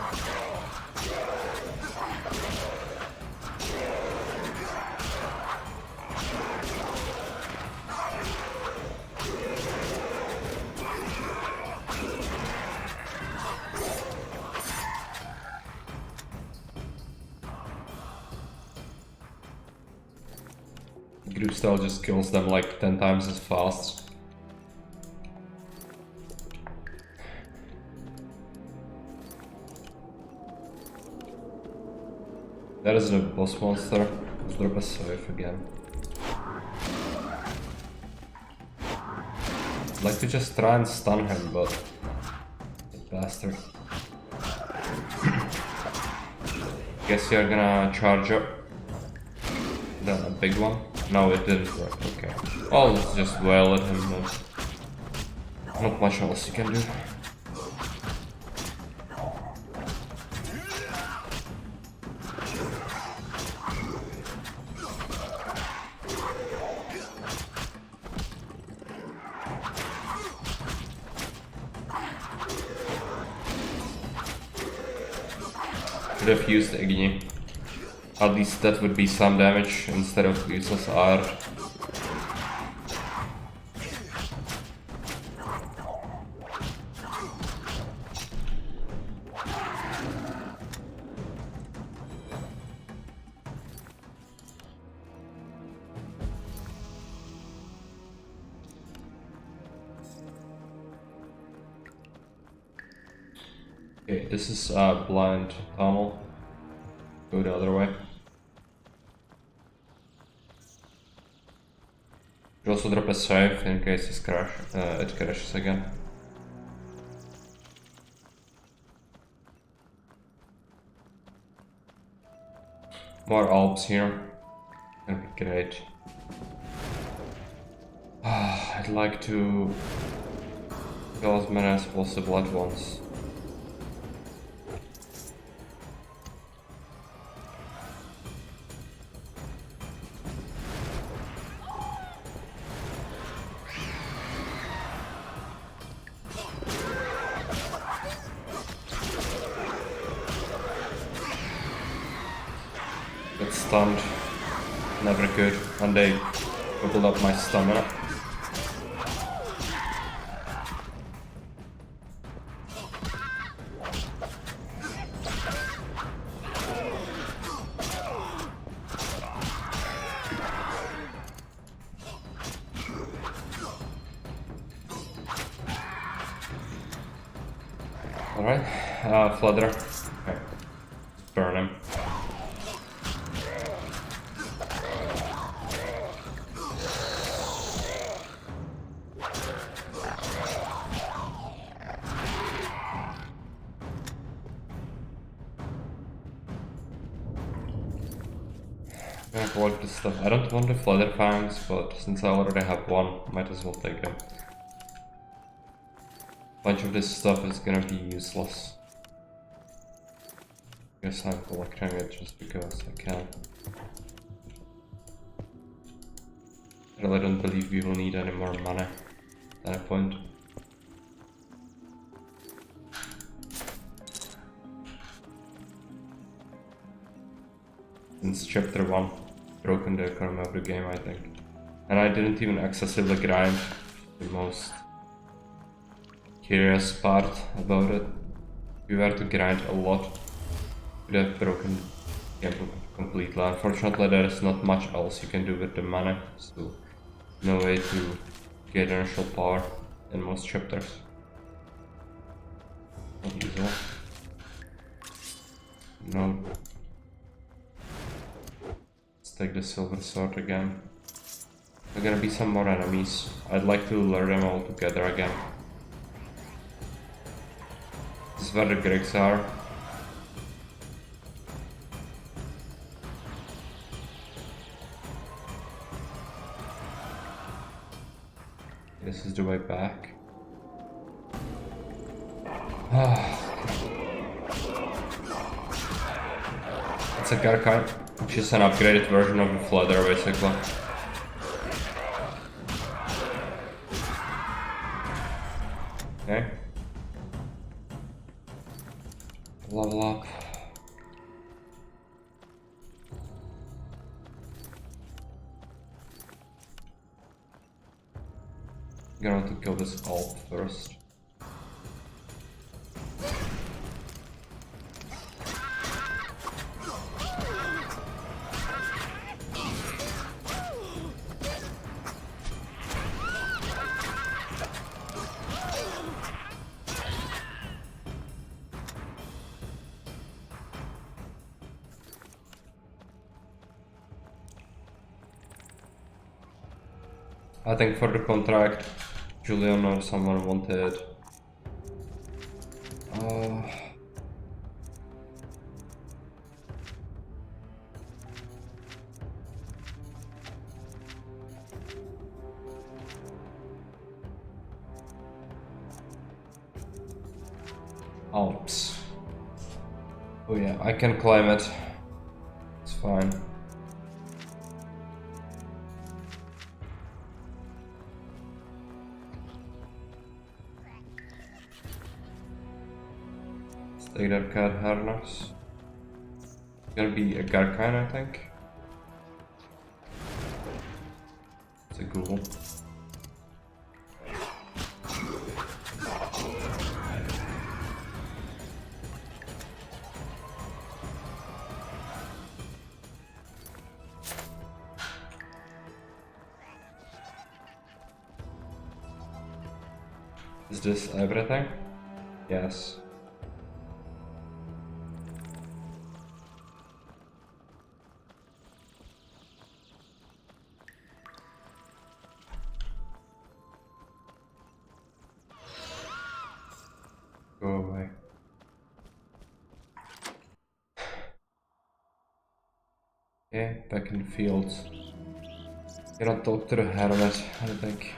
Speaker 1: Group style just kills them like 10 times as fast. That is the boss monster. Let's drop a save again. I'd like to just try and stun him, but that bastard. Guess you're gonna charge up. The big one? No, it didn't work. Okay. Oh, let's just wail at him. Not much else you can do. Could have used Igni. At least that would be some damage instead of useless R. Okay, this is a blind tunnel. Go the other way. Also drop a save in case it crashes again. More Alps here. That'd be great. I'd like to kill as many as possible at once. Get stunned. Never good. And they doubled up my stamina. Alright, Flutter. Okay. Burn him. I'm gonna collect this stuff. I don't want the Flutter Fangs, but since I already have one, might as well take them. Bunch of this stuff is gonna be useless. Guess I'm collecting it just because I can. I really don't believe we will need any more money at a point. Since chapter 1, broken the economy of the game, I think. And I didn't even excessively grind, the most curious part about it. If you were to grind a lot, you would have broken the game completely. Unfortunately, there is not much else you can do with the money, so no way to get initial power in most chapters. Not easily. No. Let's take the silver sword again. There are gonna be some more enemies. I'd like to lure them all together again. This is where the Greeks are. This is the way back. It's a Garkai, which is an upgraded version of the Flooder, basically. Okay. Level up. I'm gonna want to kill this alt first. I think for the contract, Julian or someone wanted Alps. Oh yeah, I can climb it. It's fine. Take that cat harness. It's gonna be a Garkine, I think. It's a ghoul. Is this everything? Yes. Go away. Okay, back in the fields. Gonna talk to the hermit, I think.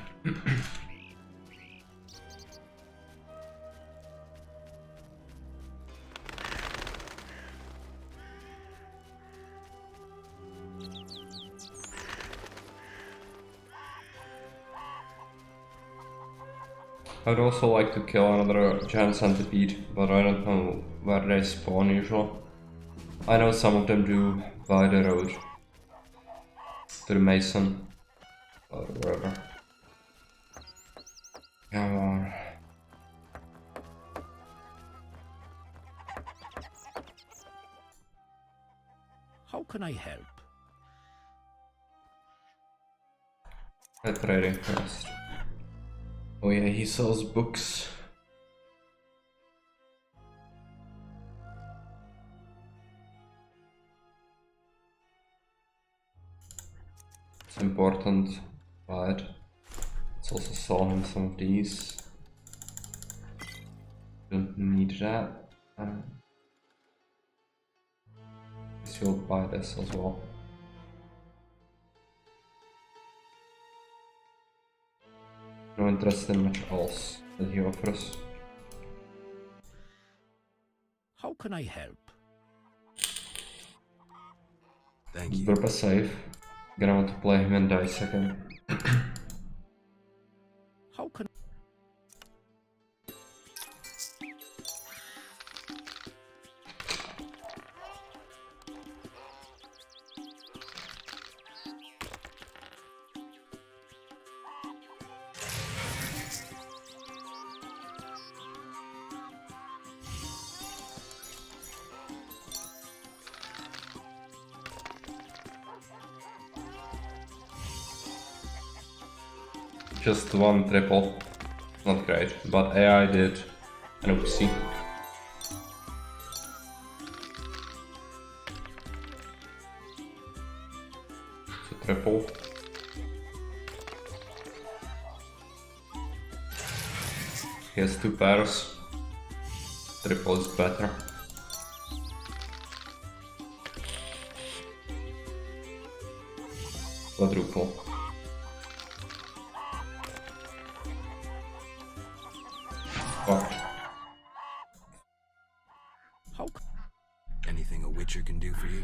Speaker 1: I'd also like to kill another giant centipede, but I don't know where they spawn usually. I know some of them do by the road to the Mason or wherever. Come on.
Speaker 5: How can I help?
Speaker 1: A trading first. Oh yeah, he sells books. It's important, but let's also sell him some of these. Don't need that. Guess you'll buy this as well. No interest in much else that he offers.
Speaker 5: How can I help?
Speaker 3: Thank you.
Speaker 1: Burpa safe. Gonna want to play him in dice again.
Speaker 5: How can...
Speaker 1: Just one triple. Not great, but AI did an oopsie. It's a triple. He has 2 pairs. Triple is better. Quadruple. Fuck.
Speaker 5: How...
Speaker 3: Anything a witcher can do for you?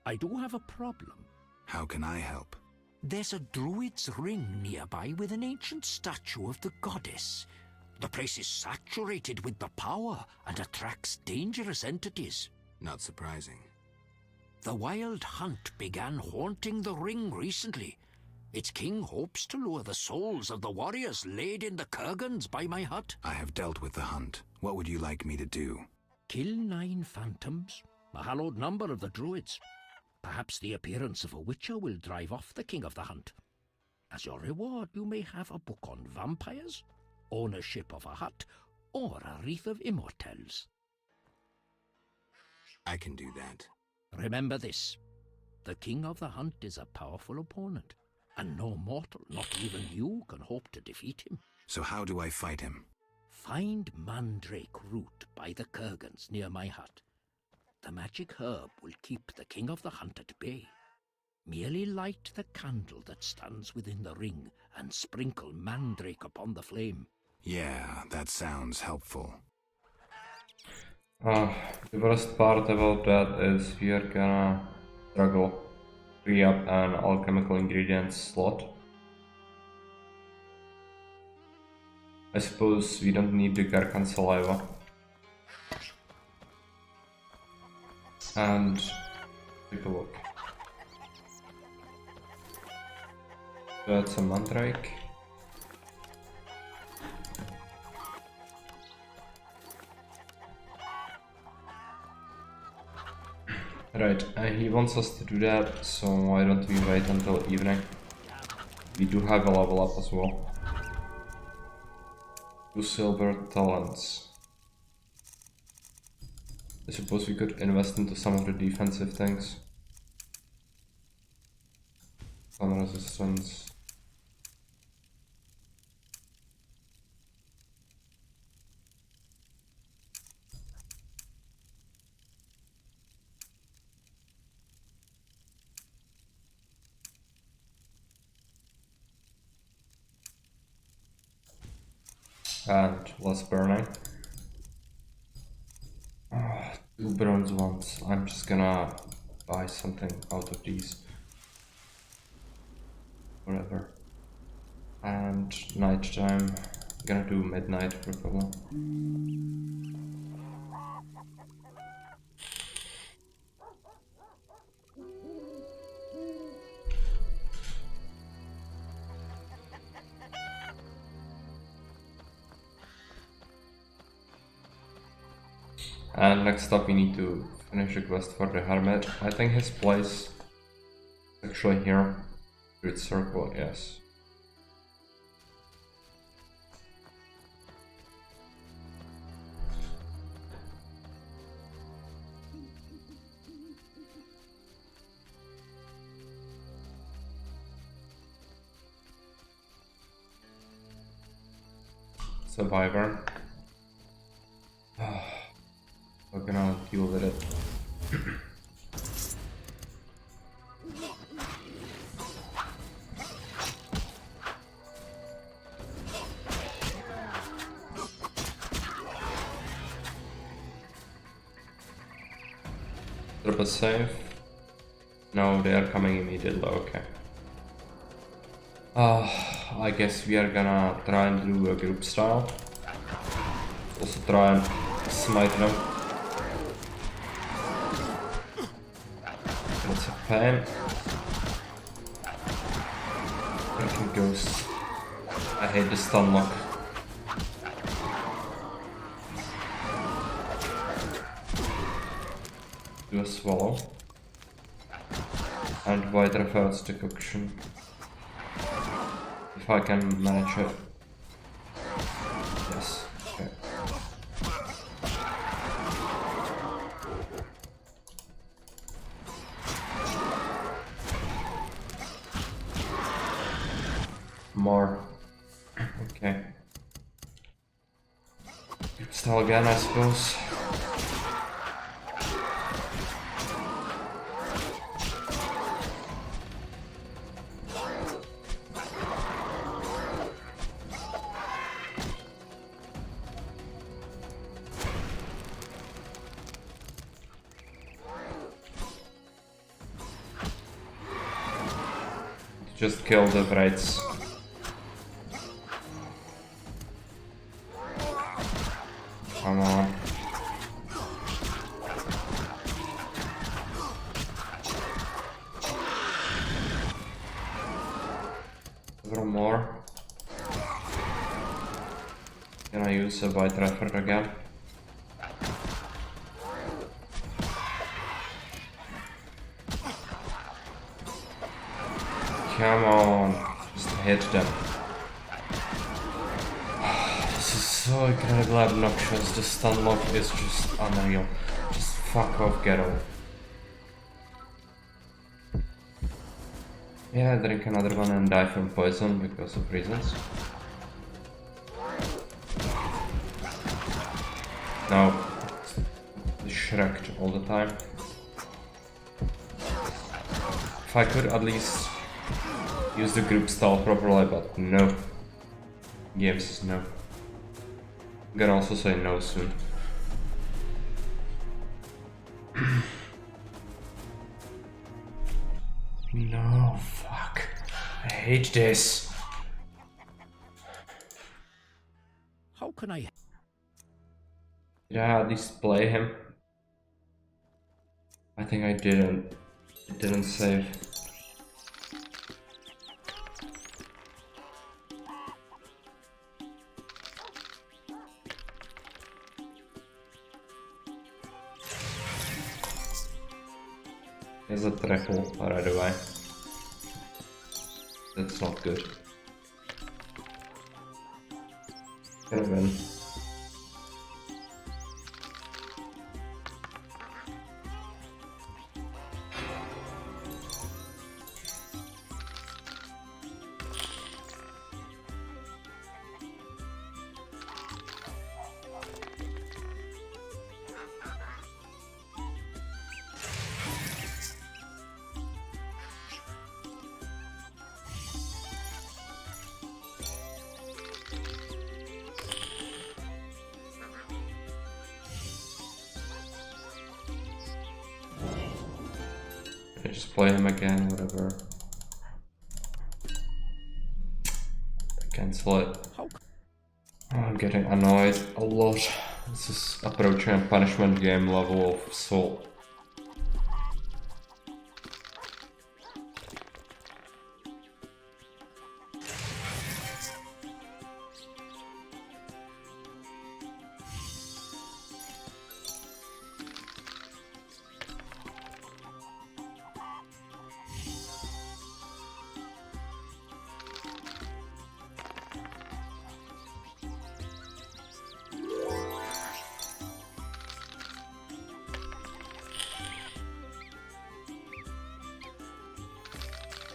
Speaker 5: I do have a problem.
Speaker 3: How can I help?
Speaker 13: There's a druid's ring nearby with an ancient statue of the goddess. The place is saturated with the power and attracts dangerous entities.
Speaker 3: Not surprising.
Speaker 13: The Wild Hunt began haunting the ring recently. Its king hopes to lure the souls of the warriors laid in the kurgans by my hut.
Speaker 3: I have dealt with the hunt. What would you like me to do?
Speaker 13: Kill 9 phantoms, a hallowed number of the druids. Perhaps the appearance of a witcher will drive off the king of the hunt. As your reward, you may have a book on vampires, ownership of a hut, or a wreath of immortelles.
Speaker 3: I can do that.
Speaker 13: Remember this. The king of the hunt is a powerful opponent, and no mortal, not even you, can hope to defeat him.
Speaker 3: So how do I fight him?
Speaker 13: Find mandrake root by the kurgans near my hut. The magic herb will keep the king of the hunt at bay. Merely light the candle that stands within the ring and sprinkle mandrake upon the flame.
Speaker 3: Yeah, that sounds helpful.
Speaker 1: The worst part about that is we are gonna struggle free up an alchemical ingredients slot. I suppose we don't need the Garkan saliva. And take a look. That's a mandrake. Right, he wants us to do that, so why don't we wait until evening? We do have a level up as well. 2 silver talents. I suppose we could invest into some of the defensive things. Sun resistance. And less burning. 2 bronze ones. I'm just gonna buy something out of these. Whatever. And night time. I'm gonna do midnight for problem. And next up we need to finish the quest for the Hermit. I think his place is actually here. Great Circle, yes. Survivor. We're gonna deal with it. Drop a save. No, they are coming immediately, okay. I guess we are gonna try and do a group style. Also try and smite them. That's a pain. Freaking ghosts. I hate the stun lock. Do a swallow. And white reverse decoction. If I can manage it. Yes. Okay. More. Okay. Style again, I suppose. Just kill the Wraiths. Come on. A little more. Can I use a white effort again? Come on, just hit them. This is so incredibly obnoxious. The stun lock is just unreal. Just fuck off, Ghetto. Yeah, drink another one and die from poison because of reasons. No, Shrek all the time. If I could at least use the group style properly, but no. Game says no. I'm gonna also say no soon. No, fuck. I hate this.
Speaker 5: How can I...
Speaker 1: Did I at least play him? I think I didn't. It didn't save. There's a triple right away. That's not good. Gonna win. Just play him again, whatever. Cancel it. Oh, I'm getting annoyed a lot. This is approaching a punishment game level of Soul.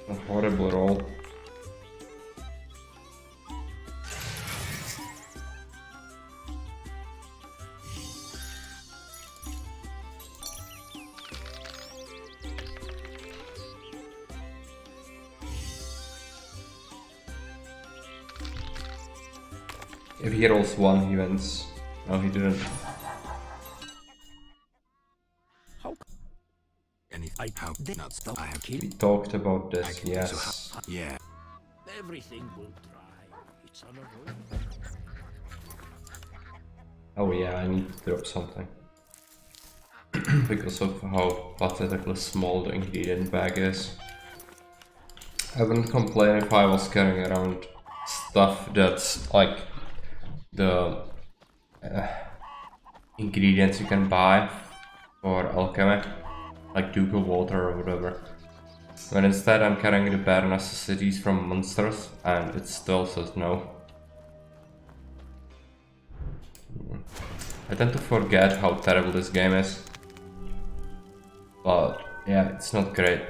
Speaker 1: A horrible roll. If he rolls one, he wins. No, he didn't.
Speaker 5: How
Speaker 1: We talked about this, yes.
Speaker 3: Yeah.
Speaker 5: Everything will dry. It's on a roll.
Speaker 1: Oh yeah, I need to drop something. Because of how pathetically small the ingredient bag is. I wouldn't complain if I was carrying around stuff that's like the ingredients you can buy for alchemy, like Ducal Water or whatever. But instead I'm carrying the bare necessities from monsters and it still says no. I tend to forget how terrible this game is. But yeah, it's not great.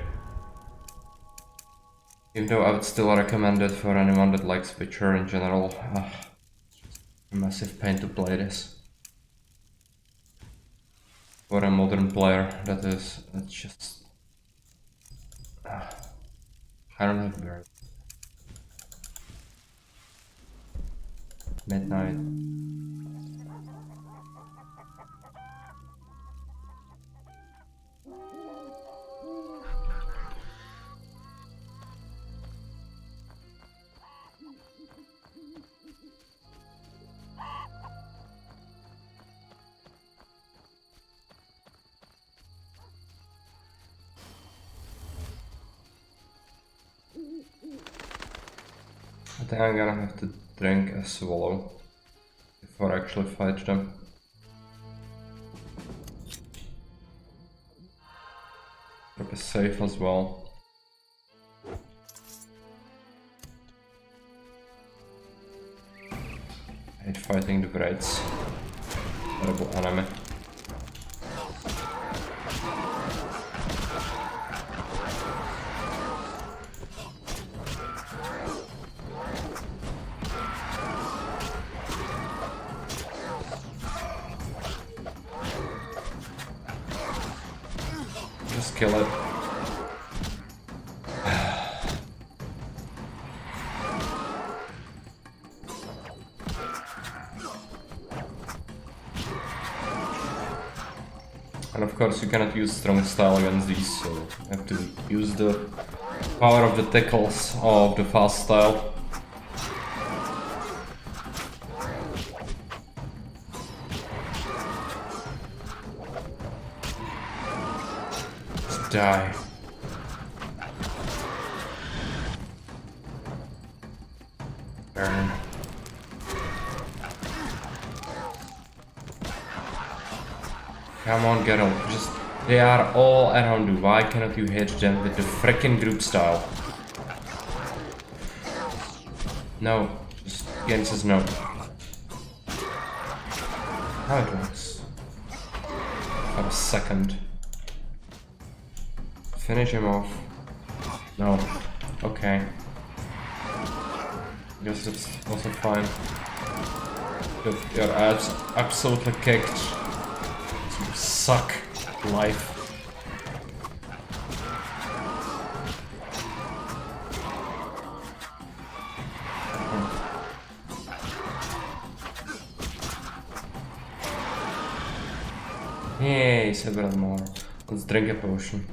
Speaker 1: Even though I would still recommend it for anyone that likes Witcher in general. It's a massive pain to play this. For a modern player, that's just... I don't have very... Midnight. I think I'm gonna have to drink a swallow before I actually fight them. Drop a save as well. I hate fighting the Wraiths. Terrible enemy. Just kill it. And of course you cannot use strong style against these, so you have to use the power of the tickles of the fast style. Just die. Burn. Come on, Geralt, just... They are all around you, why cannot you hit them with the frickin' group style? No, just again says no. How it works. For a second. Finish him off. No. Okay. Guess it's also fine. If your ass absolutely kicked. You suck life. Yay, several more. Let's drink a potion.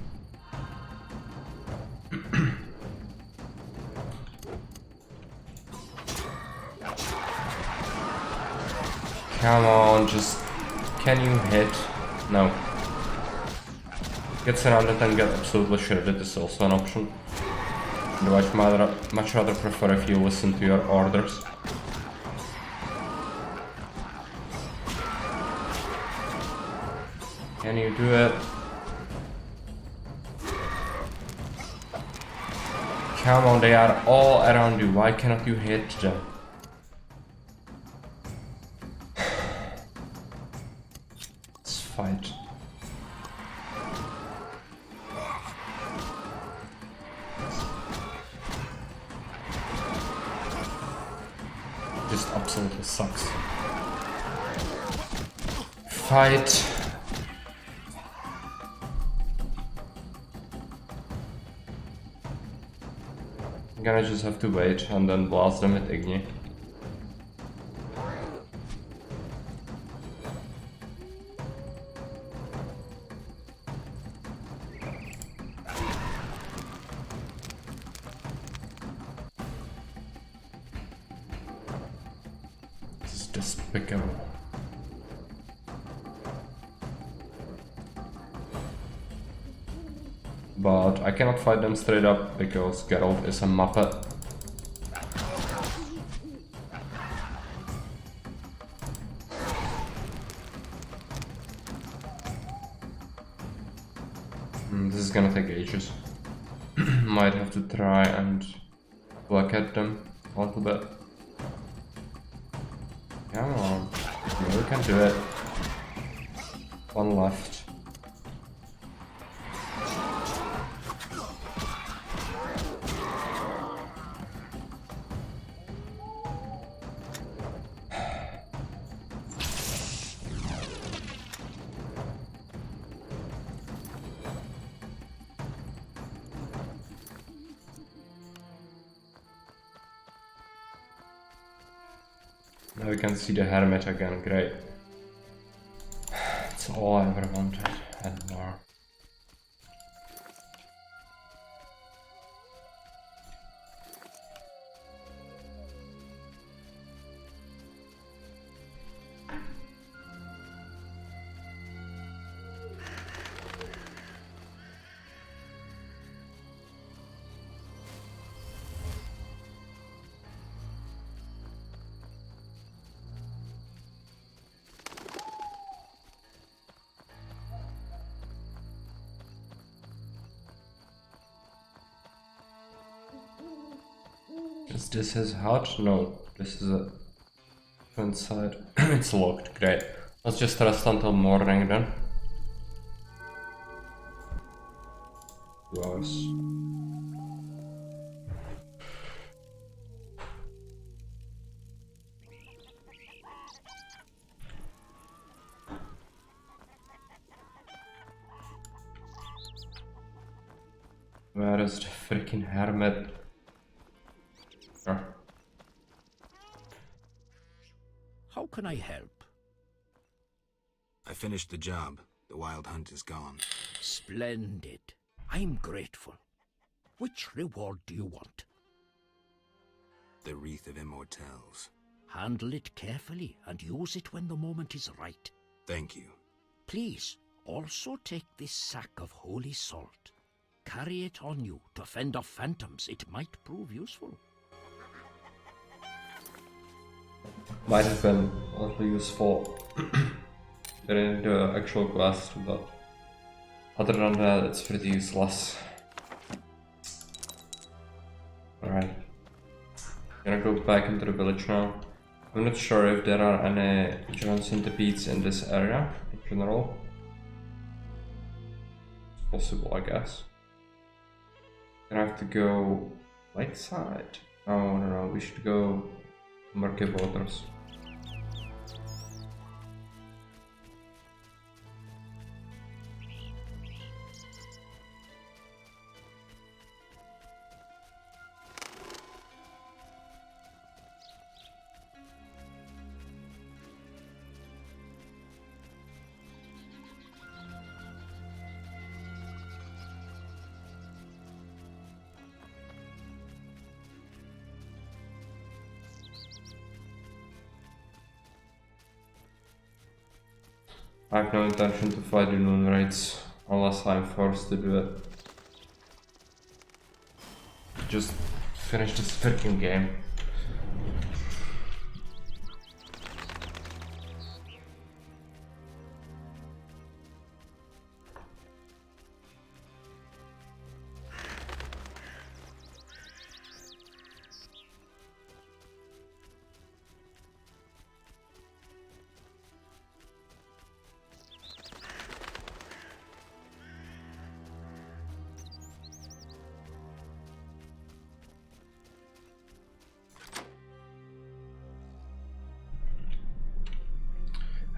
Speaker 1: Come on, just... Can you hit? No. Get surrounded and get absolutely shredded is also an option. Though I'd much rather prefer if you listen to your orders. Can you do it? Come on, they are all around you. Why cannot you hit them? Let's fight. Just absolutely sucks. Fight. I'm gonna just have to wait and then blast them with Igni. despicable. But I cannot fight them straight up because Geralt is a muppet. This is gonna take ages. Might have to try and look at them a little bit. Come on, you can do it. One left. Now we can see the hermit again, great. It's all I ever wanted and more. Is this his hut? No, this is a front side. It's locked, great. Let's just rest until morning then. 2 hours. Where is the freaking hermit?
Speaker 5: How can I help?
Speaker 3: I finished the job. The wild hunt is gone.
Speaker 5: Splendid. I'm grateful. Which reward do you want?
Speaker 3: The Wreath of Immortelles.
Speaker 5: Handle it carefully and use it when the moment is right.
Speaker 3: Thank you.
Speaker 5: Please, also take this sack of holy salt. Carry it on you to fend off phantoms. It might prove useful.
Speaker 1: Might have been a little useful during the actual quest, but other than that, it's pretty useless. Alright. Gonna go back into the village now. I'm not sure if there are any giant centipedes in this area in general. It's possible, I guess. Gonna have to go lakeside. Oh no, we should go Murky Waters. I have no intention to fight the Noon Raids unless I'm forced to do it. Just finish this freaking game.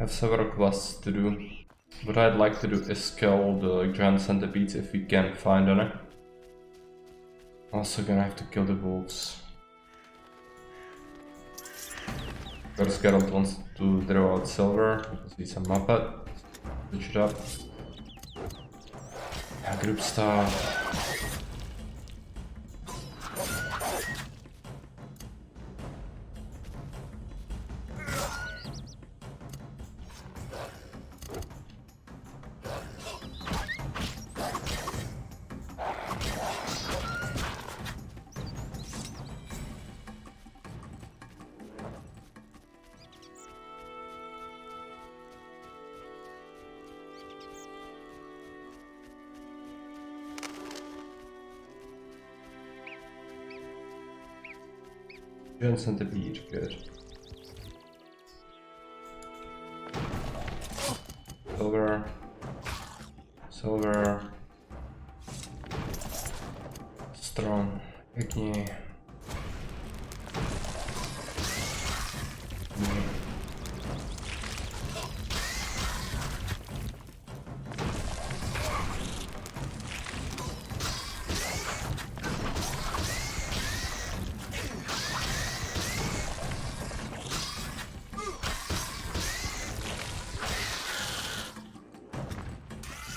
Speaker 1: Have several quests to do. What I'd like to do is kill the giant centipedes if we can find any. Also gonna have to kill the wolves. First Geralt wants to draw out silver because he's a muppet. Switch it up. Yeah, group stuff. Giant centipede, good. Silver. Silver. Strong. Pěkně.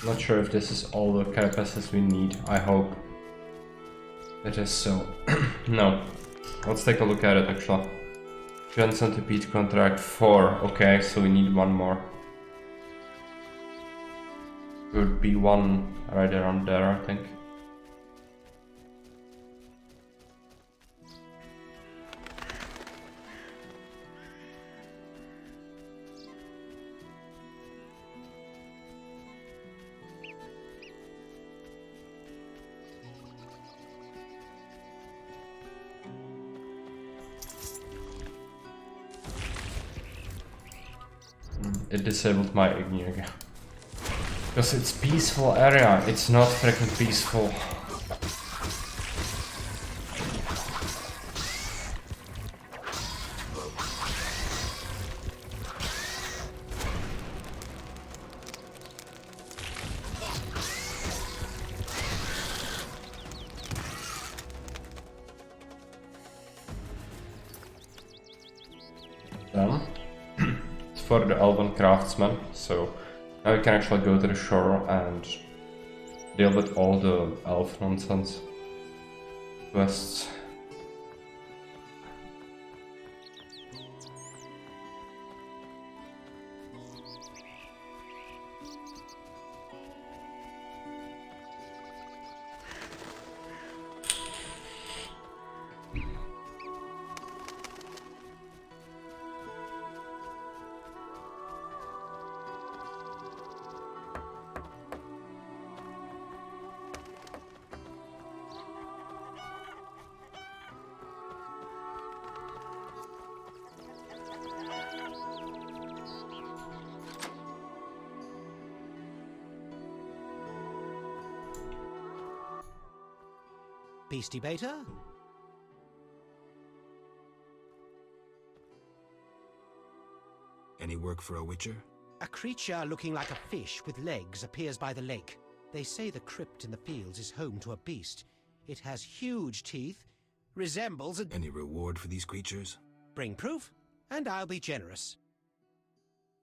Speaker 1: Not sure if this is all the carapaces we need. I hope it is so. No. Let's take a look at it actually. Giant centipede contract 4. Okay, so we need one more. Would be one right around there, I think. It disabled my Igni again. Because it's peaceful area, it's not freaking peaceful. Done. For the elven craftsman, so now we can actually go to the shore and deal with all the elf nonsense quests.
Speaker 13: Beastie Beta?
Speaker 3: Any work for a witcher?
Speaker 13: A creature looking like a fish with legs appears by the lake. They say the crypt in the fields is home to a beast. It has huge teeth, resembles a...
Speaker 3: Any reward for these creatures?
Speaker 13: Bring proof, and I'll be generous.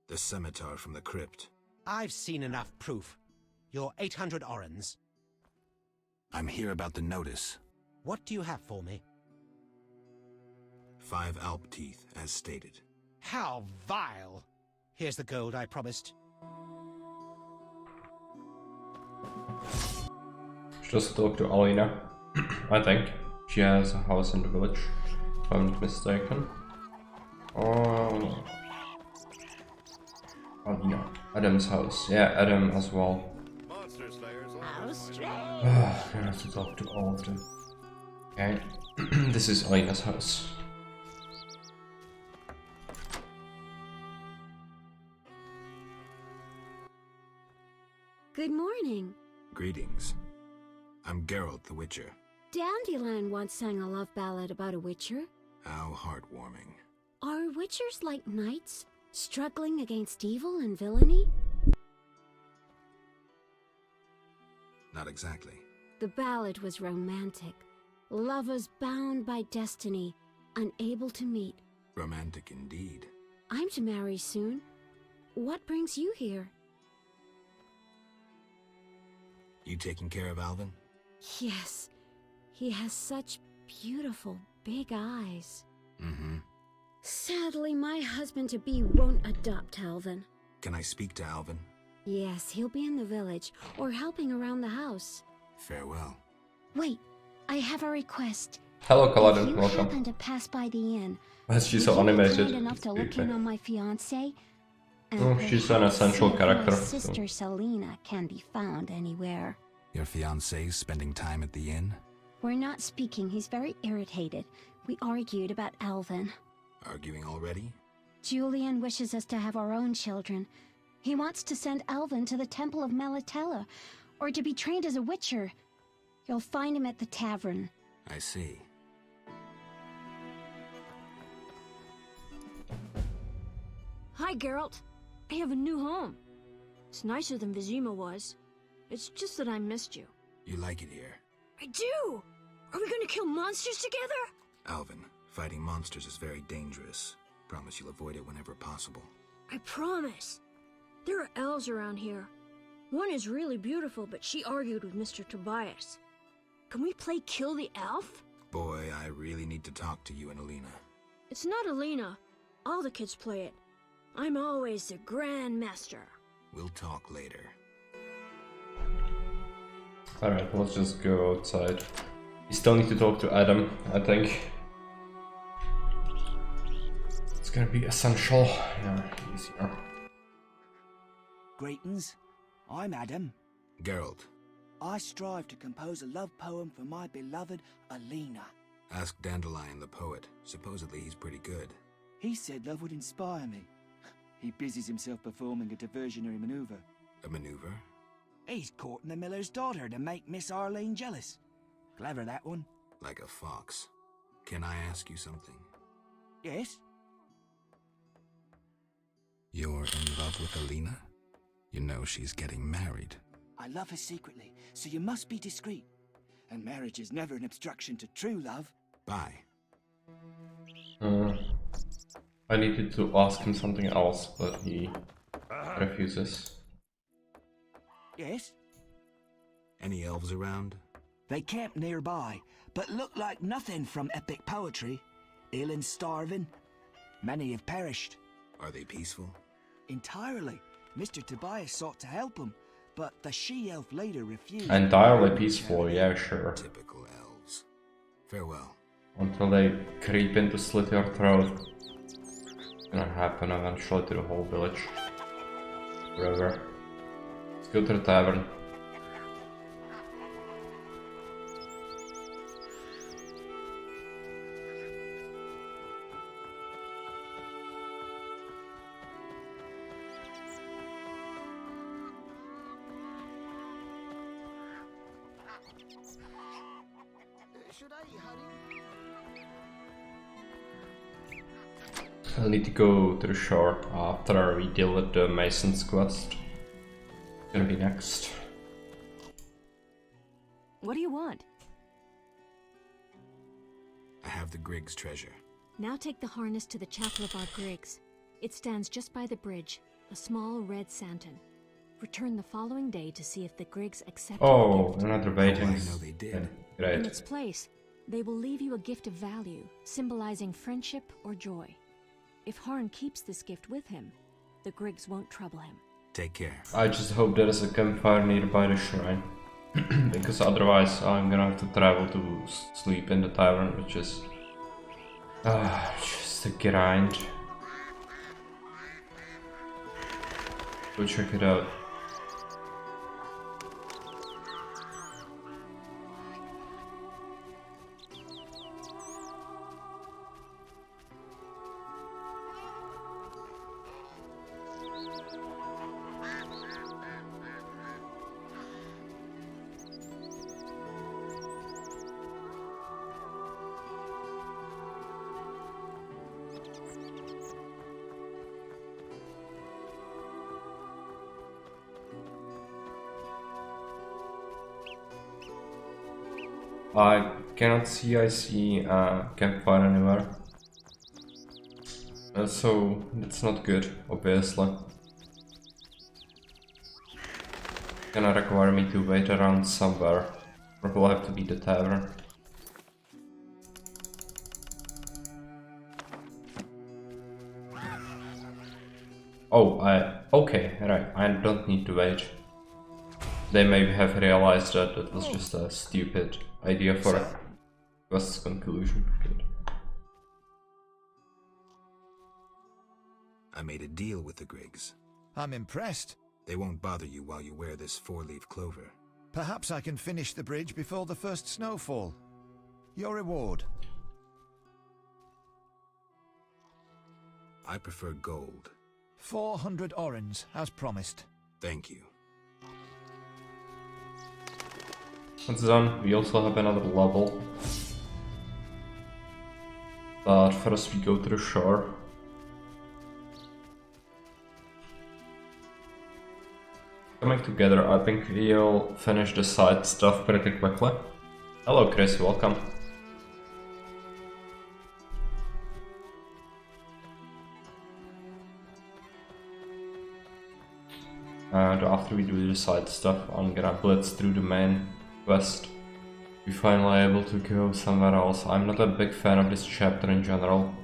Speaker 3: The scimitar from the crypt.
Speaker 13: I've seen enough proof. Your 800 orens.
Speaker 3: I'm here about the notice.
Speaker 13: What do you have for me?
Speaker 3: 5 alp teeth, as stated.
Speaker 13: How vile! Here's the gold I promised.
Speaker 1: Should also talk to Alina. I think. She has a house in the village, if I'm not mistaken. Oh. Alina. Adam's house. Yeah, Adam as well.
Speaker 10: How strange.
Speaker 1: I have to talk to all of them. Okay. This is Alina's house.
Speaker 14: Good morning.
Speaker 3: Greetings. I'm Geralt the Witcher.
Speaker 14: Dandelion once sang a love ballad about a witcher.
Speaker 3: How heartwarming.
Speaker 14: Are witchers like knights, struggling against evil and villainy?
Speaker 3: Not exactly.
Speaker 14: The ballad was romantic. Lovers bound by destiny, unable to meet.
Speaker 3: Romantic indeed.
Speaker 14: I'm to marry soon. What brings you here?
Speaker 3: You taking care of Alvin?
Speaker 14: Yes. He has such beautiful, big eyes.
Speaker 3: Mm-hmm.
Speaker 14: Sadly, my husband-to-be won't adopt Alvin.
Speaker 3: Can I speak to Alvin?
Speaker 14: Yes, he'll be in the village, or helping around the house.
Speaker 3: Farewell.
Speaker 14: Wait, I have a request.
Speaker 1: Hello, Kaladin.
Speaker 14: If you
Speaker 1: Welcome.
Speaker 14: happen to pass by the inn,
Speaker 1: She's
Speaker 14: would
Speaker 1: so
Speaker 14: you be
Speaker 1: animated.
Speaker 14: kind enough to look in on my fiancé? And
Speaker 1: Oh, she's an
Speaker 14: perhaps
Speaker 1: essential
Speaker 14: see if
Speaker 1: character,
Speaker 14: My
Speaker 1: so-
Speaker 14: sister Selena can be found anywhere.
Speaker 3: Your fiancé's spending time at the inn?
Speaker 14: We're not speaking. He's very irritated. We argued about Alvin.
Speaker 3: Arguing already?
Speaker 14: Julian wishes us to have our own children. He wants to send Alvin to the Temple of Melatella, or to be trained as a witcher. You'll find him at the tavern.
Speaker 3: I see.
Speaker 2: Hi, Geralt. I have a new home. It's nicer than Vizima was. It's just that I missed you.
Speaker 3: You like it here?
Speaker 2: I do! Are we gonna kill monsters together?
Speaker 3: Alvin, fighting monsters is very dangerous. Promise you'll avoid it whenever possible.
Speaker 2: I promise. There are elves around here. One is really beautiful, but she argued with Mr. Tobias. Can we play Kill the Elf?
Speaker 3: Boy, I really need to talk to you and Alina.
Speaker 2: It's not Alina. All the kids play it. I'm always the Grand Master.
Speaker 3: We'll talk later.
Speaker 1: Alright, let's just go outside. We still need to talk to Adam, I think. It's gonna be essential. Yeah, easier.
Speaker 15: Greetings. I'm Adam.
Speaker 3: Geralt.
Speaker 15: I strive to compose a love poem for my beloved Alina.
Speaker 3: Ask Dandelion the poet. Supposedly he's pretty good.
Speaker 15: He said love would inspire me. He busies himself performing a diversionary maneuver.
Speaker 3: A maneuver?
Speaker 15: He's courting the miller's daughter to make Miss Arlene jealous. Clever, that one.
Speaker 3: Like a fox. Can I ask you something?
Speaker 15: Yes?
Speaker 3: You're in love with Alina? You know she's getting married.
Speaker 15: I love her secretly, so you must be discreet. And marriage is never an obstruction to true love.
Speaker 3: Bye.
Speaker 1: I needed to ask him something else, but he refuses.
Speaker 15: Yes?
Speaker 3: Any elves around?
Speaker 15: They camp nearby, but look like nothing from epic poetry. Ill and starving. Many have perished.
Speaker 3: Are they peaceful?
Speaker 15: Entirely. Mr. Tobias sought to help him, but the she-elf later refused.
Speaker 1: Entirely peaceful, yeah, sure.
Speaker 3: Typical elves. Farewell.
Speaker 1: Until they creep in to slit your throat. It's gonna happen eventually to the whole village. Whatever. Let's go to the tavern. I'll need to go to the shore after we deal with the Mason's quest. It's gonna be next.
Speaker 2: What do you want?
Speaker 3: I have the Griggs treasure.
Speaker 2: Now take the harness to the Chapel of our Griggs. It stands just by the bridge, a small red santon. Return the following day to see if the Griggs accept
Speaker 1: Oh,
Speaker 2: the gift.
Speaker 1: another baiting.
Speaker 3: I know they did.
Speaker 1: Great.
Speaker 2: In its place, they will leave you a gift of value, symbolizing friendship or joy. If Harn keeps this gift with him, the Griggs won't trouble him.
Speaker 3: Take care.
Speaker 1: I just hope there is a campfire nearby the shrine. Because otherwise I'm gonna have to travel to sleep in the tavern, which is just a grind. Go check it out. I cannot see I see campfire anywhere. So that's not good, obviously. Gonna require me to wait around somewhere. Probably have to be the tavern. Oh, okay, right, I don't need to wait. They maybe have realized that it was just a stupid idea for a quest's conclusion. Good.
Speaker 3: I made a deal with the Griggs.
Speaker 12: I'm impressed.
Speaker 3: They won't bother you while you wear this four-leaf clover.
Speaker 12: Perhaps I can finish the bridge before the first snowfall. Your reward.
Speaker 3: I prefer gold.
Speaker 12: 400 orens, as promised.
Speaker 3: Thank you.
Speaker 1: Once done, we also have another level. But first we go to the shore. Coming together, I think we'll finish the side stuff pretty quickly. Hello Chris, welcome. And after we do the side stuff, I'm gonna blitz through the main quest. We're finally able to go somewhere else. I'm not a big fan of this chapter in general.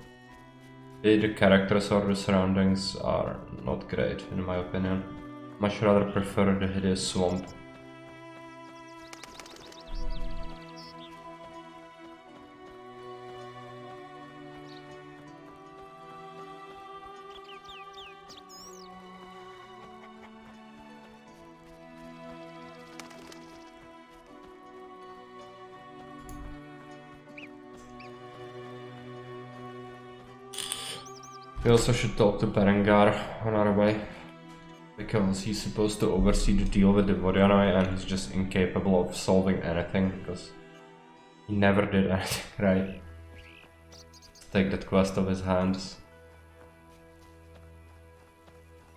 Speaker 1: The characters or the surroundings are not great, in my opinion. Much rather prefer the hideous swamp. We also should talk to Berengar on our way, because he's supposed to oversee the deal with the Vodianoi and he's just incapable of solving anything because he never did anything right. Take that quest off his hands.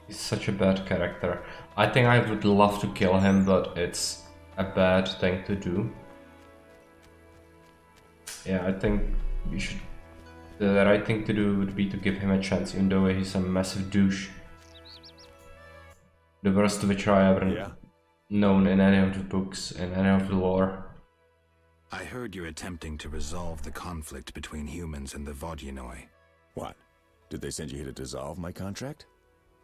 Speaker 1: He's such a bad character. I think I would love to kill him, but it's a bad thing to do. Yeah, I think we should... The right thing to do would be to give him a chance, even though he's a massive douche. The worst Witcher I ever known in any of the books, in any of the lore.
Speaker 3: I heard you're attempting to resolve the conflict between humans and the Vodianoi.
Speaker 16: What? Did they send you here to dissolve my contract?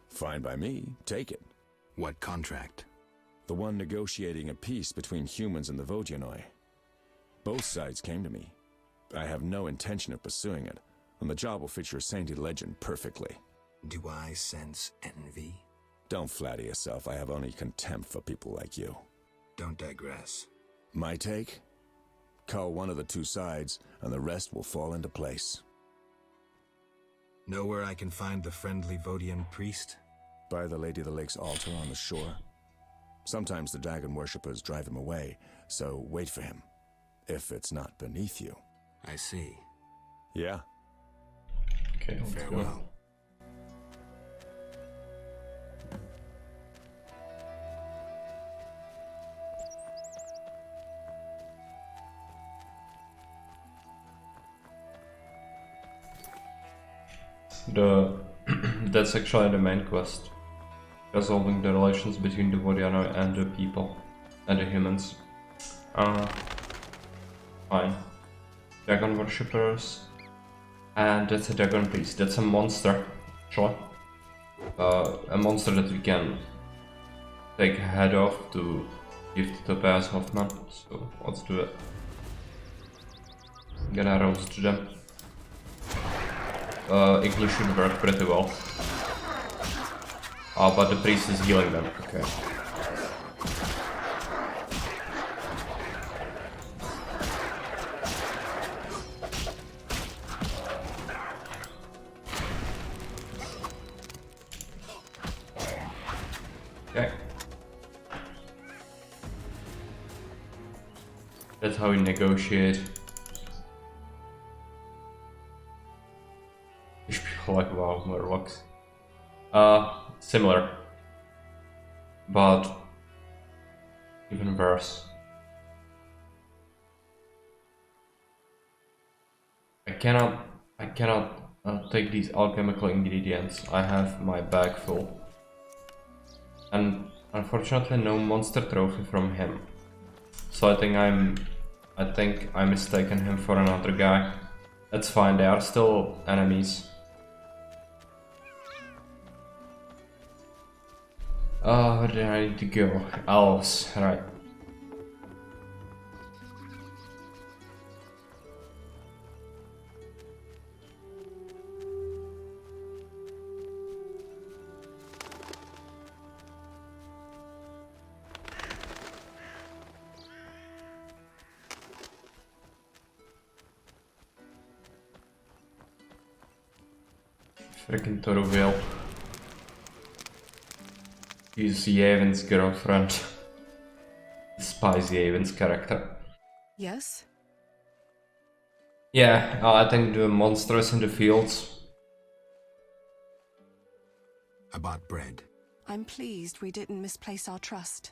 Speaker 16: Fine by me. Take it.
Speaker 3: What contract?
Speaker 16: The one negotiating a peace between humans and the Vodianoi. Both sides came to me. I have no intention of pursuing it, and the job will fit your saintly legend perfectly.
Speaker 3: Do I sense envy?
Speaker 16: Don't flatter yourself. I have only contempt for people like you.
Speaker 3: Don't digress.
Speaker 16: My take? Cull one of the two sides, and the rest will fall into place.
Speaker 3: Know where I can find the friendly Vodian priest?
Speaker 16: By the Lady of the Lake's altar on the shore. Sometimes the dragon worshippers drive him away, so wait for him. If it's not beneath you.
Speaker 3: I see.
Speaker 16: Yeah.
Speaker 1: Okay,
Speaker 3: farewell.
Speaker 1: That's actually the main quest. Resolving the relations between the Vodianoi and the people. And the humans. Fine. Dragon worshippers. And that's a dragon priest. That's a monster, actually. A monster that we can take a head off to give to Tobias Hoffman. So let's do it. Gonna roast them. English should work pretty well. But the priest is healing them. Okay. Okay. That's how we negotiate. These people like, wow, Murlocs. Similar. But even worse. I cannot take these alchemical ingredients. I have my bag full. And unfortunately no monster trophy from him. So I think I mistaken him for another guy. That's fine, they are still enemies. Where did I need to go? Elves, right. Freaking Toruville. He's Yevon's girlfriend. Despise Yevon's character.
Speaker 17: Yes?
Speaker 1: Yeah, I think the monsters in the fields.
Speaker 3: I bought bread.
Speaker 17: I'm pleased we didn't misplace our trust.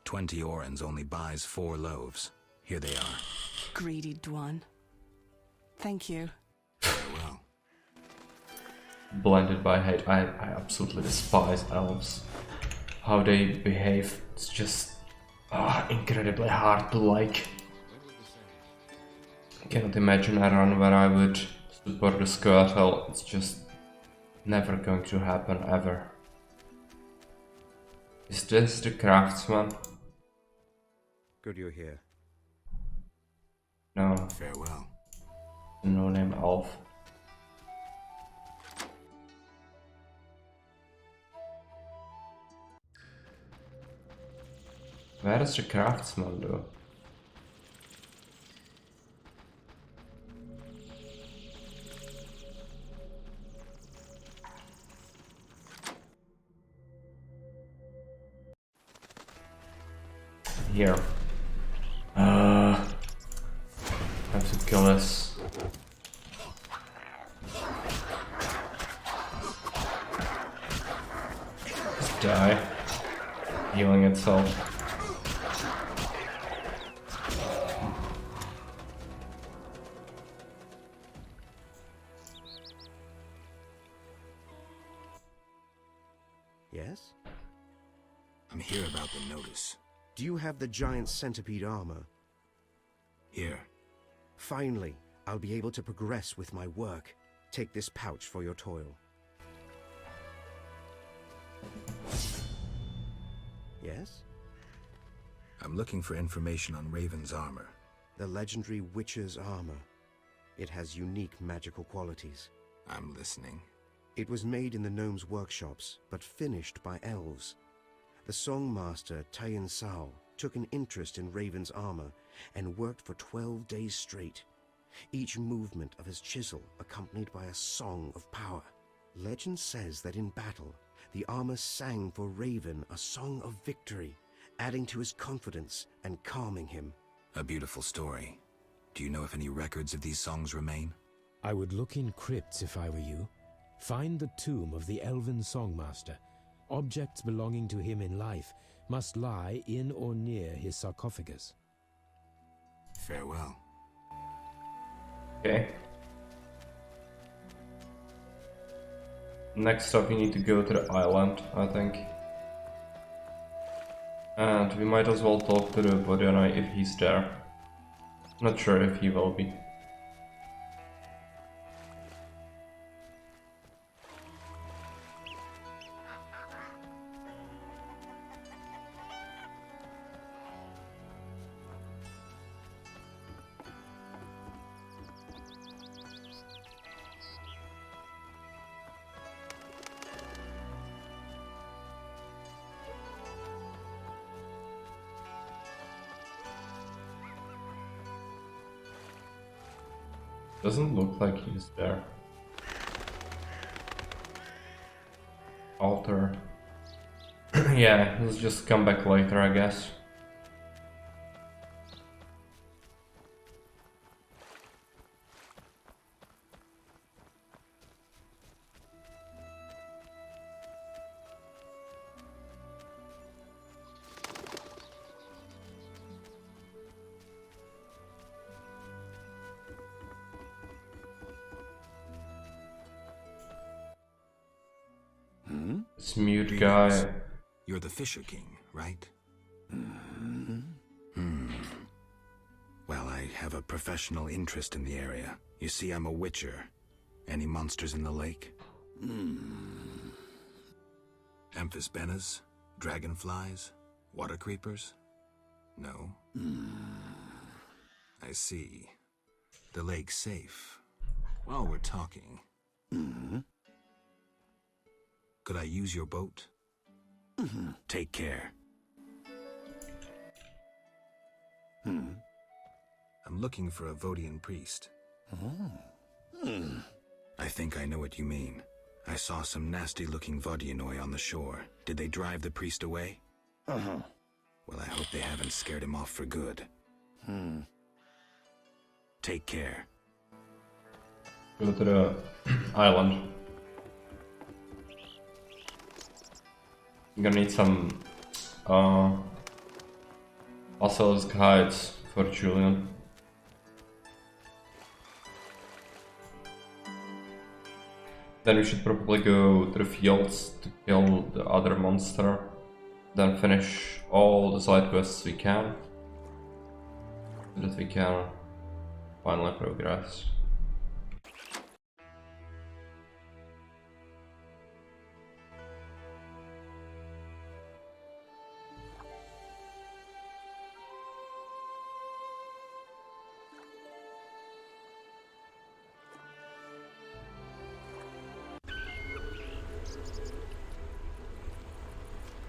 Speaker 3: $20 orens only buys 4 loaves. Here they are.
Speaker 17: Greedy Dwan. Thank you.
Speaker 3: Farewell.
Speaker 1: Blinded by hate. I absolutely despise elves. How they behave, it's just incredibly hard to like. I cannot imagine a run where I would support the Squirtle. It's just never going to happen ever. Is this the craftsman?
Speaker 18: Good you're here.
Speaker 1: No.
Speaker 3: Farewell.
Speaker 1: No name elf. Where is the craftsman though? Here. Have to kill this. Just die. Healing itself.
Speaker 18: Yes?
Speaker 3: I'm here about the notice.
Speaker 18: Do you have the giant centipede armor?
Speaker 3: Here.
Speaker 18: Finally, I'll be able to progress with my work. Take this pouch for your toil. Yes?
Speaker 3: I'm looking for information on Raven's armor.
Speaker 18: The legendary Witcher's armor. It has unique magical qualities.
Speaker 3: I'm listening.
Speaker 18: It was made in the gnomes' workshops, but finished by elves. The songmaster Tayan Sao took an interest in Raven's armor and worked for 12 days straight, each movement of his chisel accompanied by a song of power. Legend says that in battle, the armor sang for Raven a song of victory, adding to his confidence and calming him.
Speaker 3: A beautiful story. Do you know if any records of these songs remain?
Speaker 19: I would look in crypts if I were you. Find the tomb of the Elven Songmaster. Objects belonging to him in life must lie in or near his sarcophagus.
Speaker 3: Farewell.
Speaker 1: Okay. Next up we need to go to the island, I think. And we might as well talk to the Vodyanoi if he's there. Not sure if he will be. Doesn't look like he's there. Altar. Yeah, let's just come back later, I guess. This mute guy.
Speaker 3: You're the Fisher King, right? Well, I have a professional interest in the area. You see, I'm a witcher. Any monsters in the lake? Amphisbaenas? Dragonflies? Water creepers? No? I see. The lake's safe. While we're talking... Could I use your boat? Take care. A I'm looking for a Vodian priest. I think I know what you mean. I saw some nasty-looking Vodianoi on the shore. Did they drive the priest away? Well, I hope they haven't scared him off for good. Take care.
Speaker 1: Go to the island. I'm gonna need some basilisk hides for Julian. Then we should probably go to the fields to kill the other monster. Then finish all the side quests we can. So that we can finally progress.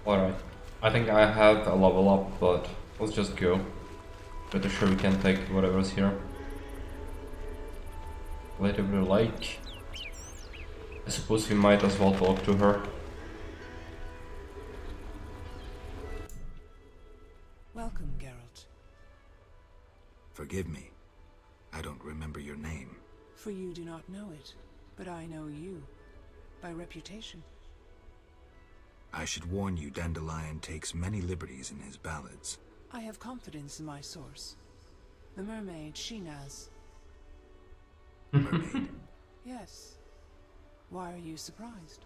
Speaker 1: Alright, I think I have a level up, but let's just go. Pretty sure we can take whatever's here. Lady of the Lake. I suppose we might as well talk to her.
Speaker 17: Welcome, Geralt.
Speaker 3: Forgive me. I don't remember your name.
Speaker 17: For you do not know it, but I know you. By reputation.
Speaker 3: I should warn you, Dandelion takes many liberties in his ballads.
Speaker 17: I have confidence in my source. The mermaid, Shinaz.
Speaker 3: Mermaid?
Speaker 17: Yes. Why are you surprised?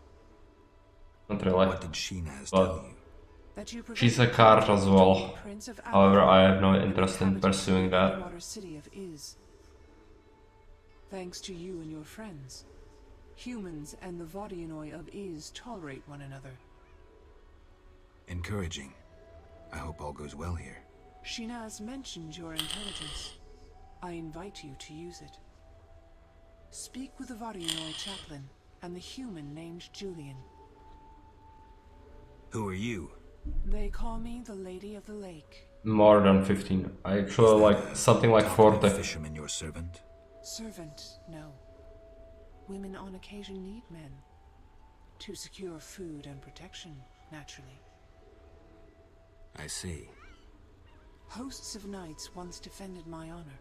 Speaker 1: Not really.
Speaker 3: What did Shinaz tell you?
Speaker 17: That you
Speaker 1: She's a card as well. However, I have no interest in pursuing that.
Speaker 17: Water city of Iz. Thanks to you and your friends, humans and the Vodianoi of Iz tolerate one another.
Speaker 3: Encouraging. I hope all goes well here.
Speaker 17: Shinaz mentioned your intelligence. I invite you to use it. Speak with the Vodianoi chaplain and the human named Julian.
Speaker 3: Who are you?
Speaker 17: They call me the Lady of the Lake.
Speaker 1: More than 15. I actually like something like 40.
Speaker 3: Fisherman your servant?
Speaker 17: Servant, no. Women on occasion need men. To secure food and protection, naturally.
Speaker 3: I see.
Speaker 17: Hosts of knights once defended my honor,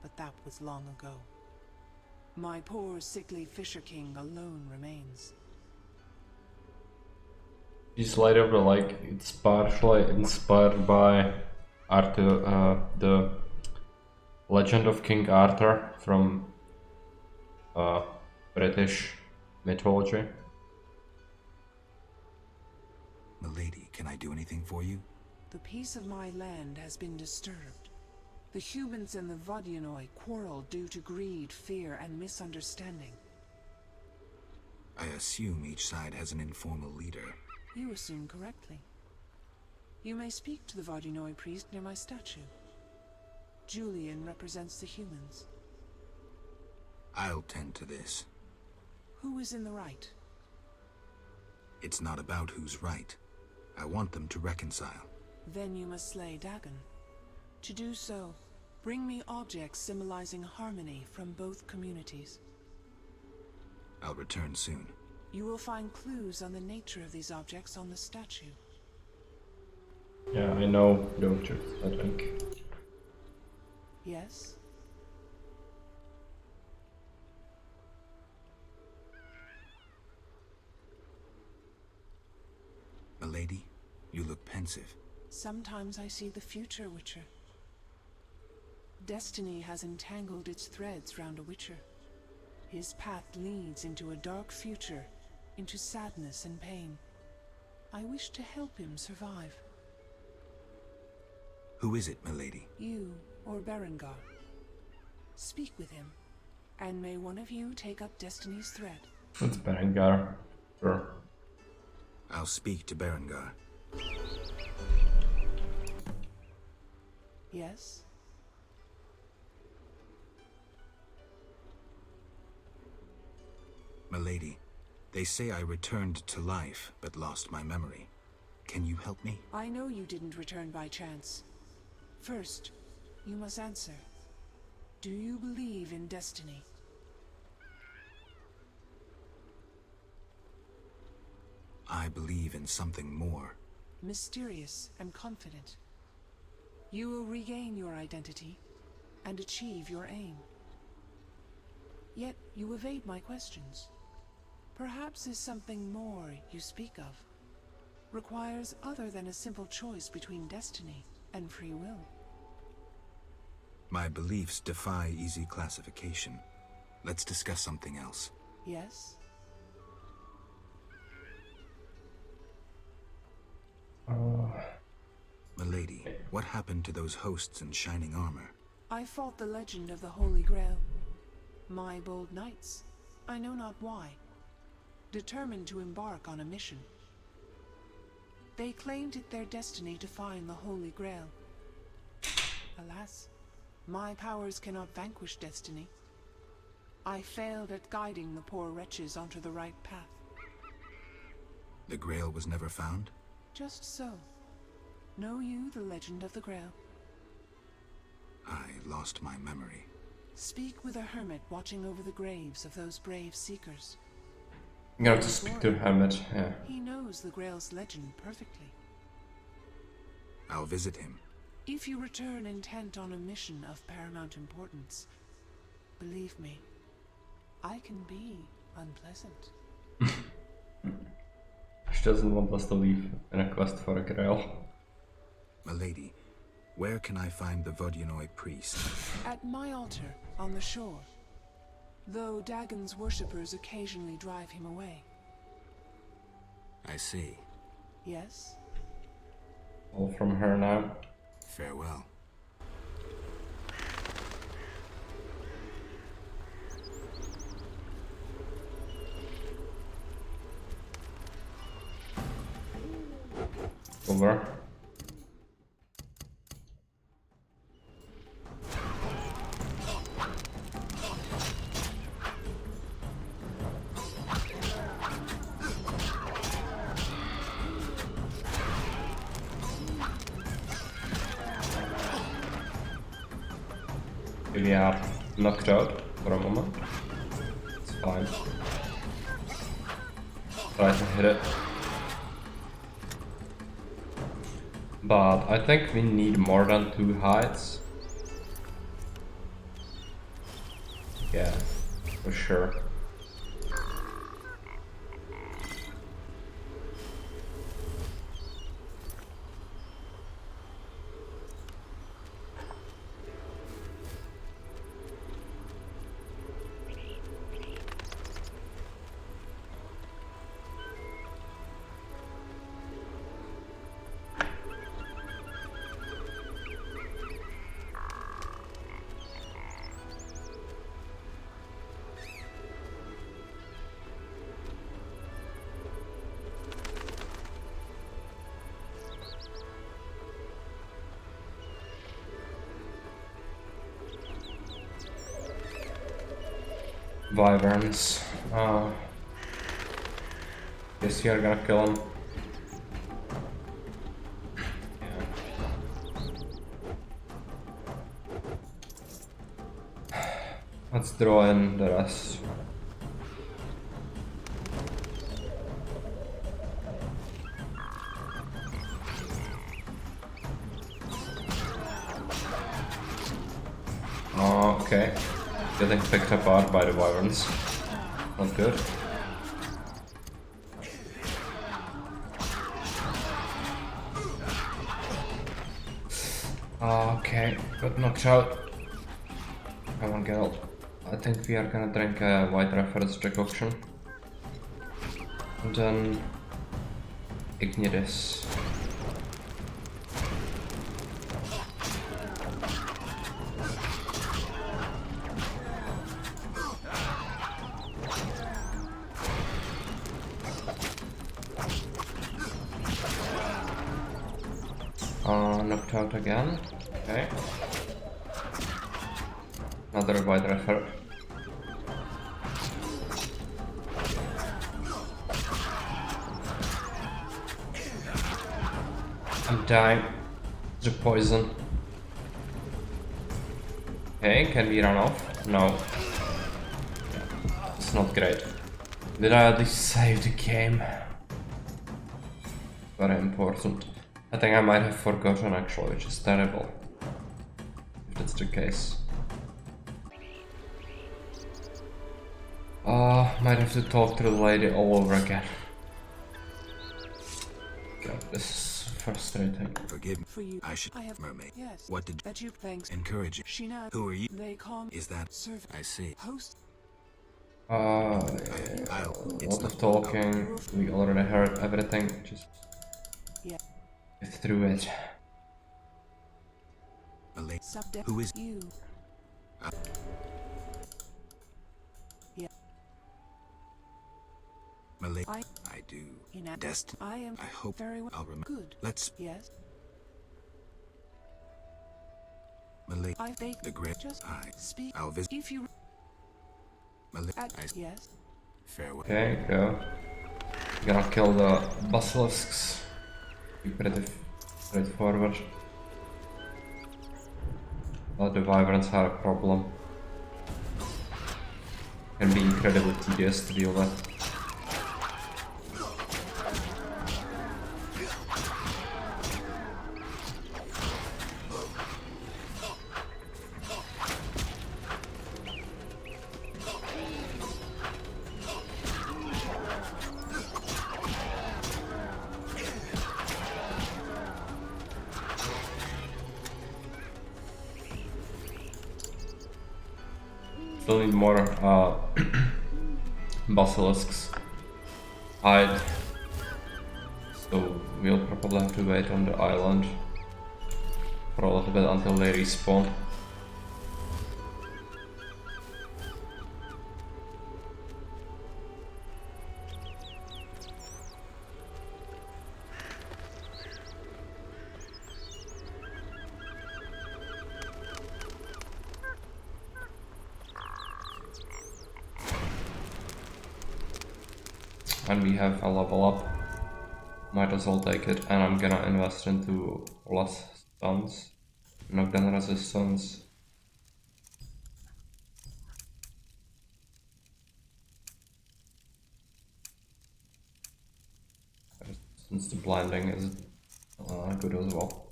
Speaker 17: but that was long ago. My poor, sickly Fisher King alone remains.
Speaker 1: This Lady of the Lake, it's partially inspired by Arthur, the Legend of King Arthur from British mythology.
Speaker 3: Milady, can I do anything for you?
Speaker 17: The peace of my land has been disturbed. The humans and the Vodianoi quarrel due to greed, fear, and misunderstanding.
Speaker 3: I assume each side has an informal leader.
Speaker 17: You assume correctly. You may speak to the Vodianoi priest near my statue. Julian represents the humans.
Speaker 3: I'll tend to this.
Speaker 17: Who is in the right?
Speaker 3: It's not about who's right. I want them to reconcile.
Speaker 17: Then you must slay Dagon. To do so, bring me objects symbolizing harmony from both communities.
Speaker 3: I'll return soon.
Speaker 17: You will find clues on the nature of these objects on the statue.
Speaker 1: Yeah, I know the object, I think.
Speaker 17: Yes?
Speaker 3: Milady, you look pensive.
Speaker 17: Sometimes I see the future, Witcher. Destiny has entangled its threads round a Witcher. His path leads into a dark future, into sadness and pain. I wish to help him survive.
Speaker 3: Who is it, milady?
Speaker 17: You or Berengar. Speak with him, and may one of you take up Destiny's thread.
Speaker 1: It's Berengar. Sure.
Speaker 3: I'll speak to Berengar.
Speaker 17: Yes?
Speaker 3: Milady, they say I returned to life, but lost my memory. Can you help me?
Speaker 17: I know you didn't return by chance. First, you must answer. Do you believe in destiny?
Speaker 3: I believe in something more.
Speaker 17: Mysterious and confident. You will regain your identity and achieve your aim. Yet you evade my questions. Perhaps there's something more you speak of. Requires other than a simple choice between destiny and free will.
Speaker 3: My beliefs defy easy classification. Let's discuss something else.
Speaker 17: Yes?
Speaker 3: Milady, what happened to those hosts in shining armor?
Speaker 17: I fought the legend of the Holy Grail. My bold knights, I know not why, determined to embark on a mission. They claimed it their destiny to find the Holy Grail. Alas, my powers cannot vanquish destiny. I failed at guiding the poor wretches onto the right path.
Speaker 3: The Grail was never found?
Speaker 17: Just so. Know you the legend of the Grail?
Speaker 3: I lost my memory.
Speaker 17: Speak with a hermit watching over the graves of those brave seekers.
Speaker 1: I'm gonna have to speak to Hermit, yeah.
Speaker 17: He knows the Grail's legend perfectly.
Speaker 3: I'll visit him.
Speaker 17: If you return intent on a mission of paramount importance, believe me, I can be unpleasant.
Speaker 1: She doesn't want us to leave in a quest for a Grail.
Speaker 3: Milady, where can I find the Vodyanoi priest?
Speaker 17: At my altar, on the shore. Though Dagon's worshippers occasionally drive him away.
Speaker 3: I see.
Speaker 17: Yes?
Speaker 1: All from her now.
Speaker 3: Farewell.
Speaker 1: Over. We are knocked out for a moment. It's fine. Try to hit it. But I think we need more than 2 hides. Yeah, for sure. Wyverns. Guess you're gonna kill him. Yeah. Let's draw in the rest. Okay. Getting picked apart by the Wyverns. Not good. Okay, got knocked out. Come on, Geralt. I think we are gonna drink a White Reference decoction. And then Ignitus. Knocked out again. Okay. Another White Refer. I'm dying. The poison. Okay, can we run off? No. It's not great. Did I at least save the game? Very important. I think I might have forgotten actually, which is terrible. If that's the case. Might have to talk to the lady all over again. God, this is frustrating.
Speaker 3: Forgive me.
Speaker 17: For you,
Speaker 3: I should.
Speaker 17: I have
Speaker 3: Mermaid.
Speaker 17: Yes.
Speaker 3: What did
Speaker 17: that you thanks
Speaker 3: encourage?
Speaker 17: Sheena.
Speaker 3: Who are you?
Speaker 17: They call me
Speaker 3: Is that
Speaker 17: servant.
Speaker 3: I see.
Speaker 17: Host.
Speaker 1: Yeah, a lot of talking. We already heard everything. Just get through it.
Speaker 17: Subject.
Speaker 3: Who is
Speaker 17: you?
Speaker 3: Malay?
Speaker 17: I
Speaker 3: do.
Speaker 17: Destiny. I am.
Speaker 3: I hope
Speaker 17: very well.
Speaker 3: I'll remember.
Speaker 17: Good.
Speaker 3: Let's.
Speaker 17: Yes.
Speaker 3: Malay.
Speaker 17: I think
Speaker 3: the great.
Speaker 17: Just
Speaker 3: I
Speaker 17: speak.
Speaker 3: I'll visit.
Speaker 17: If you.
Speaker 3: Malay.
Speaker 17: Yes.
Speaker 3: Farewell.
Speaker 1: Okay, go. Gonna kill the basilisks. Be pretty straightforward. But the wyverns are a problem. Can be incredibly tedious to deal with. Still need more basilisks. Hide. So we'll probably have to wait on the island for a little bit until they respawn. And we have a level up. Might as well take it, and I'm gonna invest into less stuns, knockdown resistance. Since the blinding is good as well.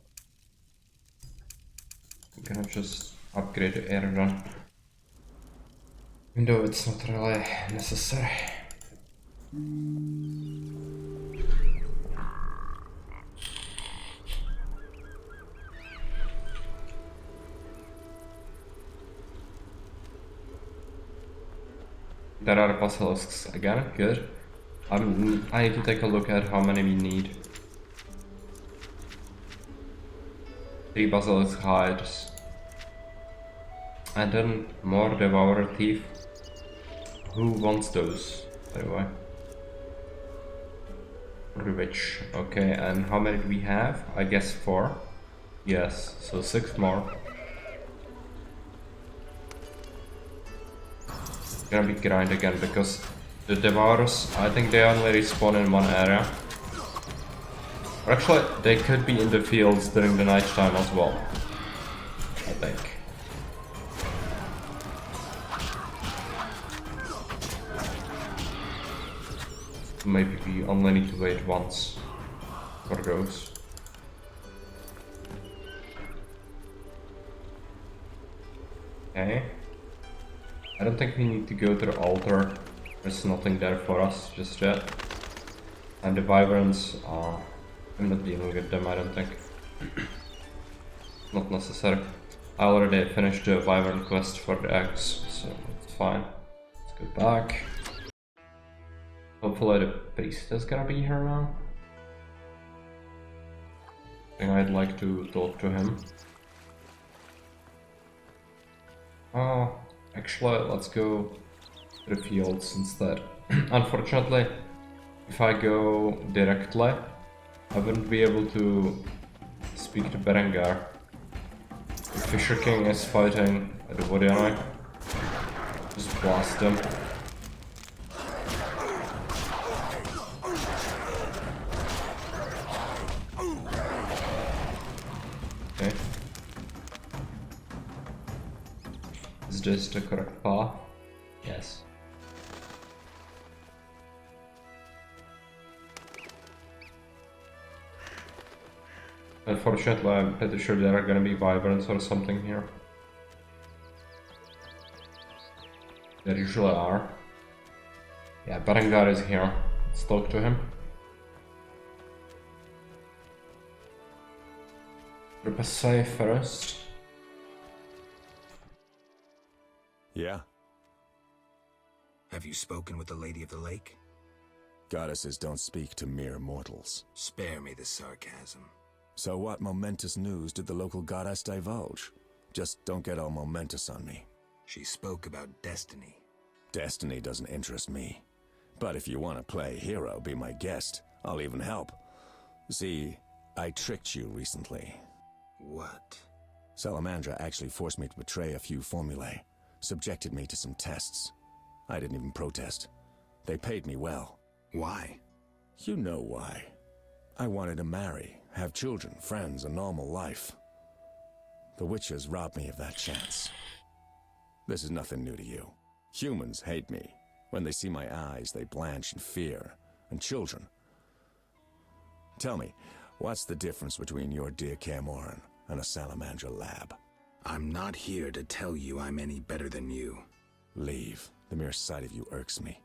Speaker 1: I'm gonna just upgrade the air gun. Even though it's not really necessary. There are basilisks again, good. I need to take a look at how many we need. 3 basilisk hides. And then more devourer thief. Who wants those, by the way? Rich. Okay, and how many do we have? I guess 4. Yes, so 6 more. Gonna be grind again because the devourers, I think they only respawn in one area. Or actually, they could be in the fields during the night time as well. I think. Maybe we only need to wait once for those. Okay. I don't think we need to go to the altar. There's nothing there for us just yet. And the wyverns, I'm not dealing with them, I don't think. Not necessary. I already finished the wyvern quest for the eggs, so it's fine. Let's go back. Hopefully the priest is gonna be here now. I think I'd like to talk to him. Oh, actually, let's go to the fields instead. Unfortunately, if I go directly, I wouldn't be able to speak to Berengar. The Fisher King is fighting the Vodianoi. Just blast him. Okay. Is this the correct path? Yes. Unfortunately, I'm pretty sure there are gonna be wyverns or something here. There usually are. Yeah, Berengar is here. Let's talk to him. Prepare safe first.
Speaker 16: Yeah?
Speaker 3: Have you spoken with the Lady of the Lake?
Speaker 16: Goddesses don't speak to mere mortals.
Speaker 3: Spare me the sarcasm.
Speaker 16: So what momentous news did the local goddess divulge? Just don't get all momentous on me.
Speaker 3: She spoke about destiny.
Speaker 16: Destiny doesn't interest me. But if you want to play hero, be my guest. I'll even help. See, I tricked you recently.
Speaker 3: What?
Speaker 16: Salamandra actually forced me to betray a few formulae. Subjected me to some tests. I didn't even protest. They paid me well.
Speaker 3: Why?
Speaker 16: You know why. I wanted to marry, have children, friends, a normal life. The Witchers robbed me of that chance. This is nothing new to you. Humans hate me. When they see my eyes, they blanch in fear. And children. Tell me, what's the difference between your dear Kaer Morhen and a Salamandra lab?
Speaker 3: I'm not here to tell you I'm any better than you.
Speaker 16: Leave. The mere sight of you irks me.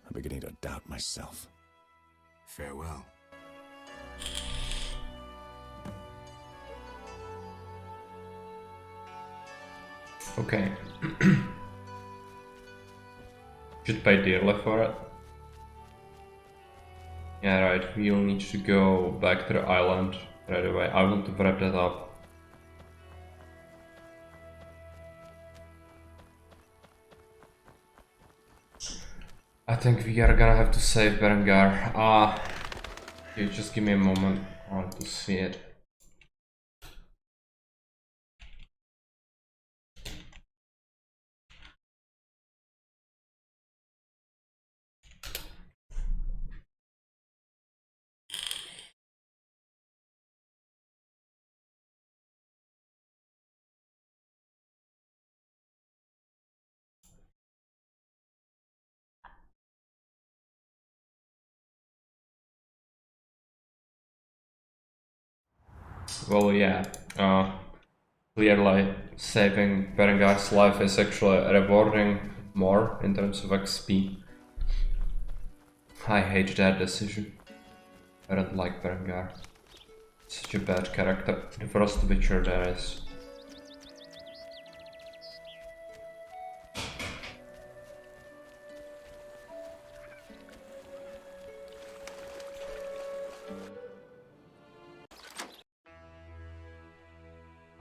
Speaker 16: I'm beginning to doubt myself.
Speaker 3: Farewell.
Speaker 1: Okay. Should pay dearly for it. Yeah, right, we'll need to go back to the island right away. I want to wrap that up. I think we are gonna have to save Berengar. Okay, just give me a moment. I want to see it. Well, yeah, clearly saving Berengar's life is actually rewarding more in terms of XP. I hate that decision. I don't like Berengar. Such a bad character. The first Witcher there is.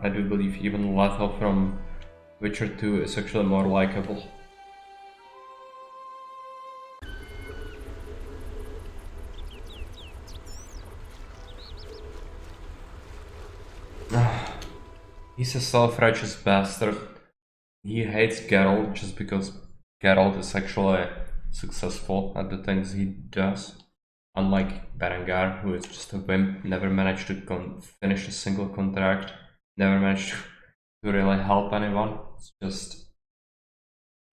Speaker 1: I do believe even Lethal from Witcher 2 is actually more likable. He's a self-righteous bastard. He hates Geralt just because Geralt is actually successful at the things he does. Unlike Berengar, who is just a wimp, never managed to finish a single contract. Never managed to really help anyone. It's just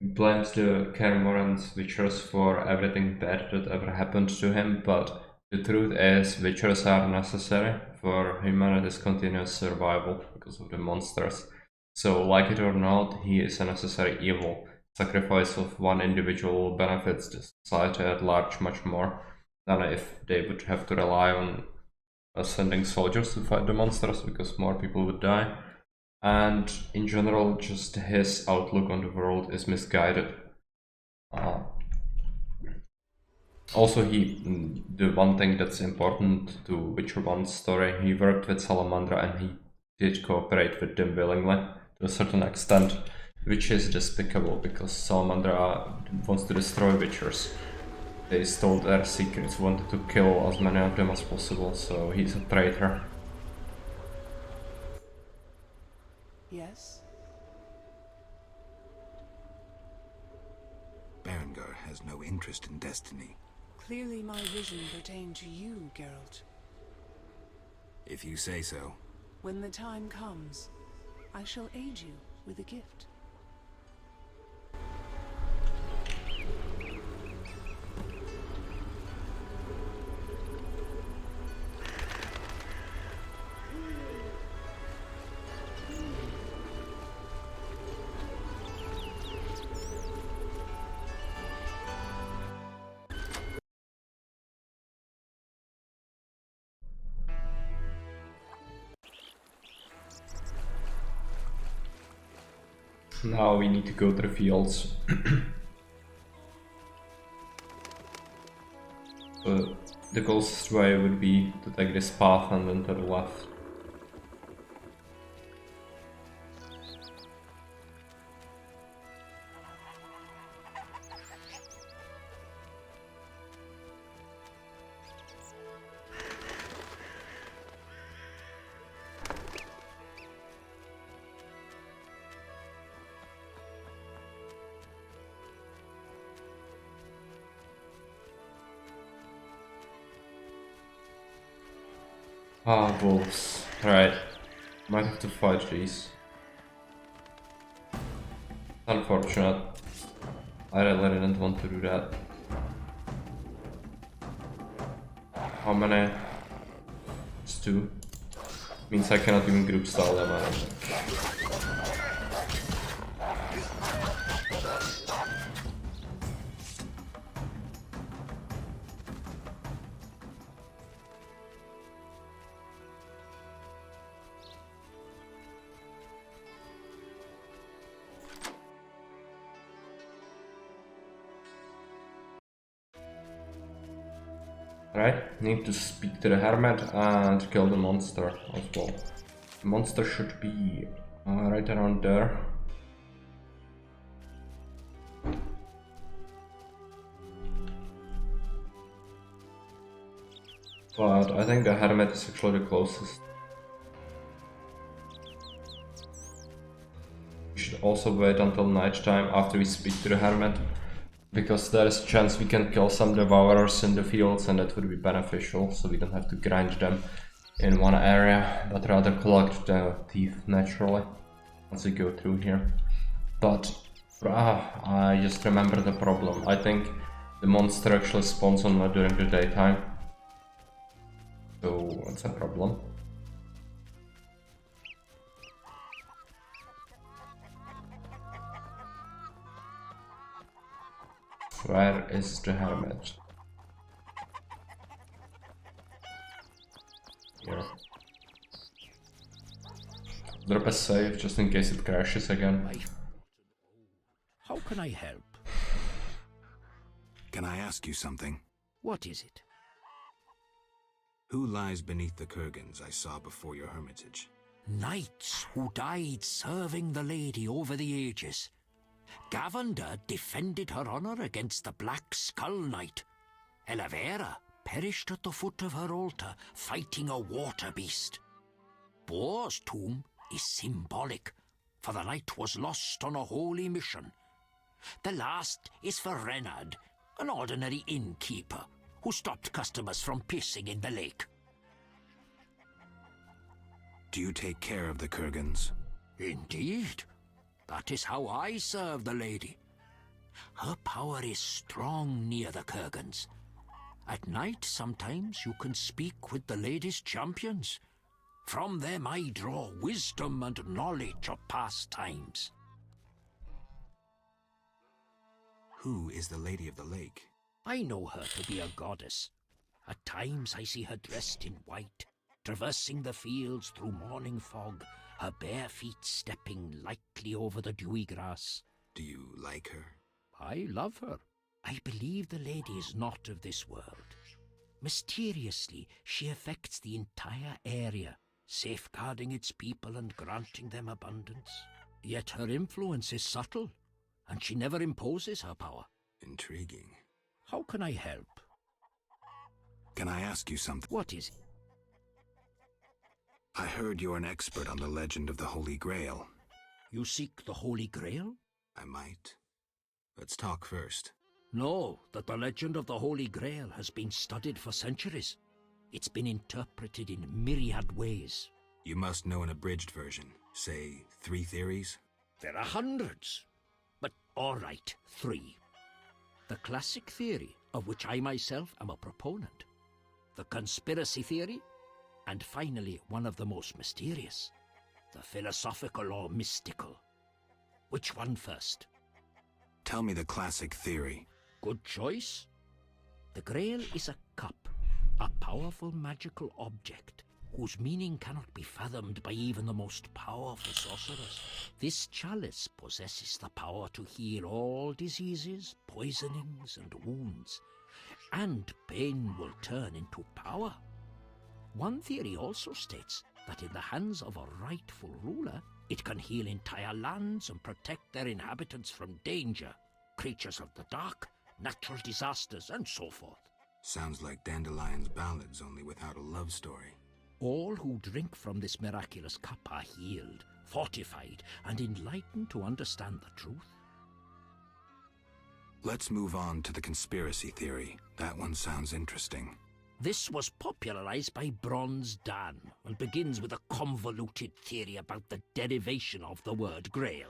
Speaker 1: blames the Kaer Morhen's Witchers for everything bad that ever happened to him, but the truth is Witchers are necessary for humanity's continuous survival because of the monsters. So like it or not, he is a necessary evil. Sacrifice of one individual benefits the society at large much more than if they would have to rely on sending soldiers to fight the monsters, because more people would die. And in general, just his outlook on the world is misguided. Also, the one thing that's important to Witcher 1's story, he worked with Salamandra and he did cooperate with them willingly to a certain extent, which is despicable because Salamandra wants to destroy Witchers. They stole their secrets, wanted to kill as many of them as possible, so he's a traitor.
Speaker 17: Yes?
Speaker 3: Berengar has no interest in destiny.
Speaker 17: Clearly my vision pertained to you, Geralt.
Speaker 3: If you say so.
Speaker 17: When the time comes, I shall aid you with a gift.
Speaker 1: Now we need to go to the fields. The closest way would be to take this path and then to the left. Ah, wolves. Alright. Might have to fight these. Unfortunate. I really didn't want to do that. How many? It's 2. Means I cannot even group style them, I don't think. Right, need to speak to the hermit and kill the monster as well. The monster should be right around there. But I think the hermit is actually the closest. We should also wait until nighttime after we speak to the hermit, because there is a chance we can kill some devourers in the fields, and that would be beneficial, so we don't have to grind them in one area, but rather collect the teeth naturally as we go through here. But I just remember the problem. I think the monster actually spawns only during the daytime, so that's a problem. Where is the hermit? Here. Drop a save just in case it crashes again.
Speaker 5: How can I help?
Speaker 3: Can I ask you something?
Speaker 5: What is it?
Speaker 3: Who lies beneath the kurgans I saw before your hermitage?
Speaker 5: Knights who died serving the lady over the ages. Gavender defended her honor against the Black Skull Knight. Elavera perished at the foot of her altar, fighting a water beast. Boar's tomb is symbolic, for the knight was lost on a holy mission. The last is for Renard, an ordinary innkeeper, who stopped customers from pissing in the lake.
Speaker 3: Do you take care of the kurgans?
Speaker 5: Indeed. That is how I serve the lady. Her power is strong near the kurgans. At night, sometimes you can speak with the lady's champions. From them I draw wisdom and knowledge of past times.
Speaker 3: Who is the Lady of the Lake?
Speaker 5: I know her to be a goddess. At times I see her dressed in white, traversing the fields through morning fog, her bare feet stepping lightly over the dewy grass.
Speaker 3: Do you like her?
Speaker 5: I love her. I believe the lady is not of this world. Mysteriously, she affects the entire area, safeguarding its people and granting them abundance. Yet her influence is subtle, and she never imposes her power.
Speaker 3: Intriguing.
Speaker 5: How can I help?
Speaker 3: Can I ask you something?
Speaker 5: What is it?
Speaker 3: I heard you're an expert on the legend of the Holy Grail.
Speaker 5: You seek the Holy Grail?
Speaker 3: I might. Let's talk first.
Speaker 5: Know that the legend of the Holy Grail has been studied for centuries. It's been interpreted in myriad ways.
Speaker 3: You must know an abridged version. Say, 3 theories?
Speaker 5: There are hundreds. But all right, 3. The classic theory, of which I myself am a proponent. The conspiracy theory. And finally, one of the most mysterious. The philosophical or mystical. Which one first?
Speaker 3: Tell me the classic theory.
Speaker 5: Good choice. The Grail is a cup, a powerful magical object, whose meaning cannot be fathomed by even the most powerful sorcerers. This chalice possesses the power to heal all diseases, poisonings, and wounds, and pain will turn into power. One theory also states that in the hands of a rightful ruler, it can heal entire lands and protect their inhabitants from danger, creatures of the dark, natural disasters, and so forth.
Speaker 3: Sounds like Dandelion's ballads, only without a love story.
Speaker 5: All who drink from this miraculous cup are healed, fortified, and enlightened to understand the truth.
Speaker 3: Let's move on to the conspiracy theory. That one sounds interesting.
Speaker 5: This was popularized by Bronze Dan and begins with a convoluted theory about the derivation of the word Grail.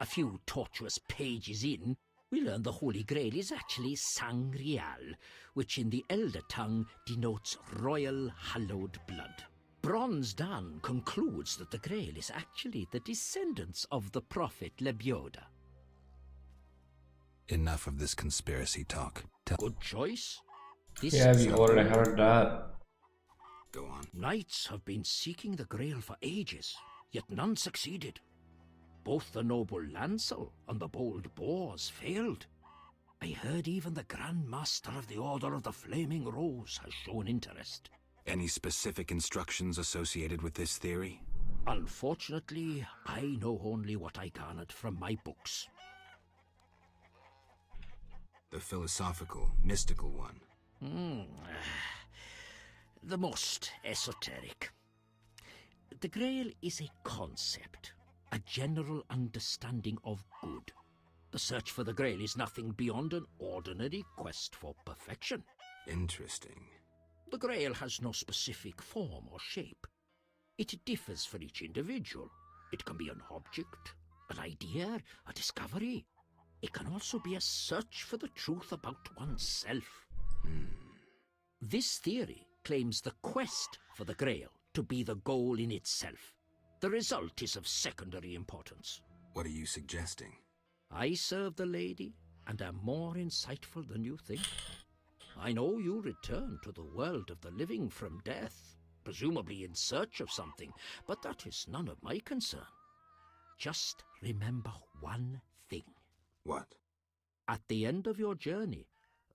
Speaker 5: A few tortuous pages in, we learn the Holy Grail is actually Sangreal, which in the Elder tongue denotes royal hallowed blood. Bronze Dan concludes that the Grail is actually the descendants of the prophet Lebioda.
Speaker 3: Enough of this conspiracy talk.
Speaker 5: Good choice. This
Speaker 1: Yeah, we already heard that.
Speaker 3: Go on.
Speaker 5: Knights have been seeking the Grail for ages, yet none succeeded. Both the noble Lancel and the bold Bors failed. I heard even the Grand Master of the Order of the Flaming Rose has shown interest.
Speaker 3: Any specific instructions associated with this theory?
Speaker 5: Unfortunately, I know only what I garnered from my books.
Speaker 3: The philosophical, mystical one.
Speaker 5: The most esoteric. The Grail is a concept, a general understanding of good. The search for the Grail is nothing beyond an ordinary quest for perfection.
Speaker 3: Interesting.
Speaker 5: The Grail has no specific form or shape. It differs for each individual. It can be an object, an idea, a discovery. It can also be a search for the truth about oneself. This theory claims the quest for the Grail to be the goal in itself. The result is of secondary importance.
Speaker 3: What are you suggesting?
Speaker 5: I serve the lady and am more insightful than you think. I know you return to the world of the living from death, presumably in search of something, but that is none of my concern. Just remember one thing.
Speaker 3: What?
Speaker 5: At the end of your journey,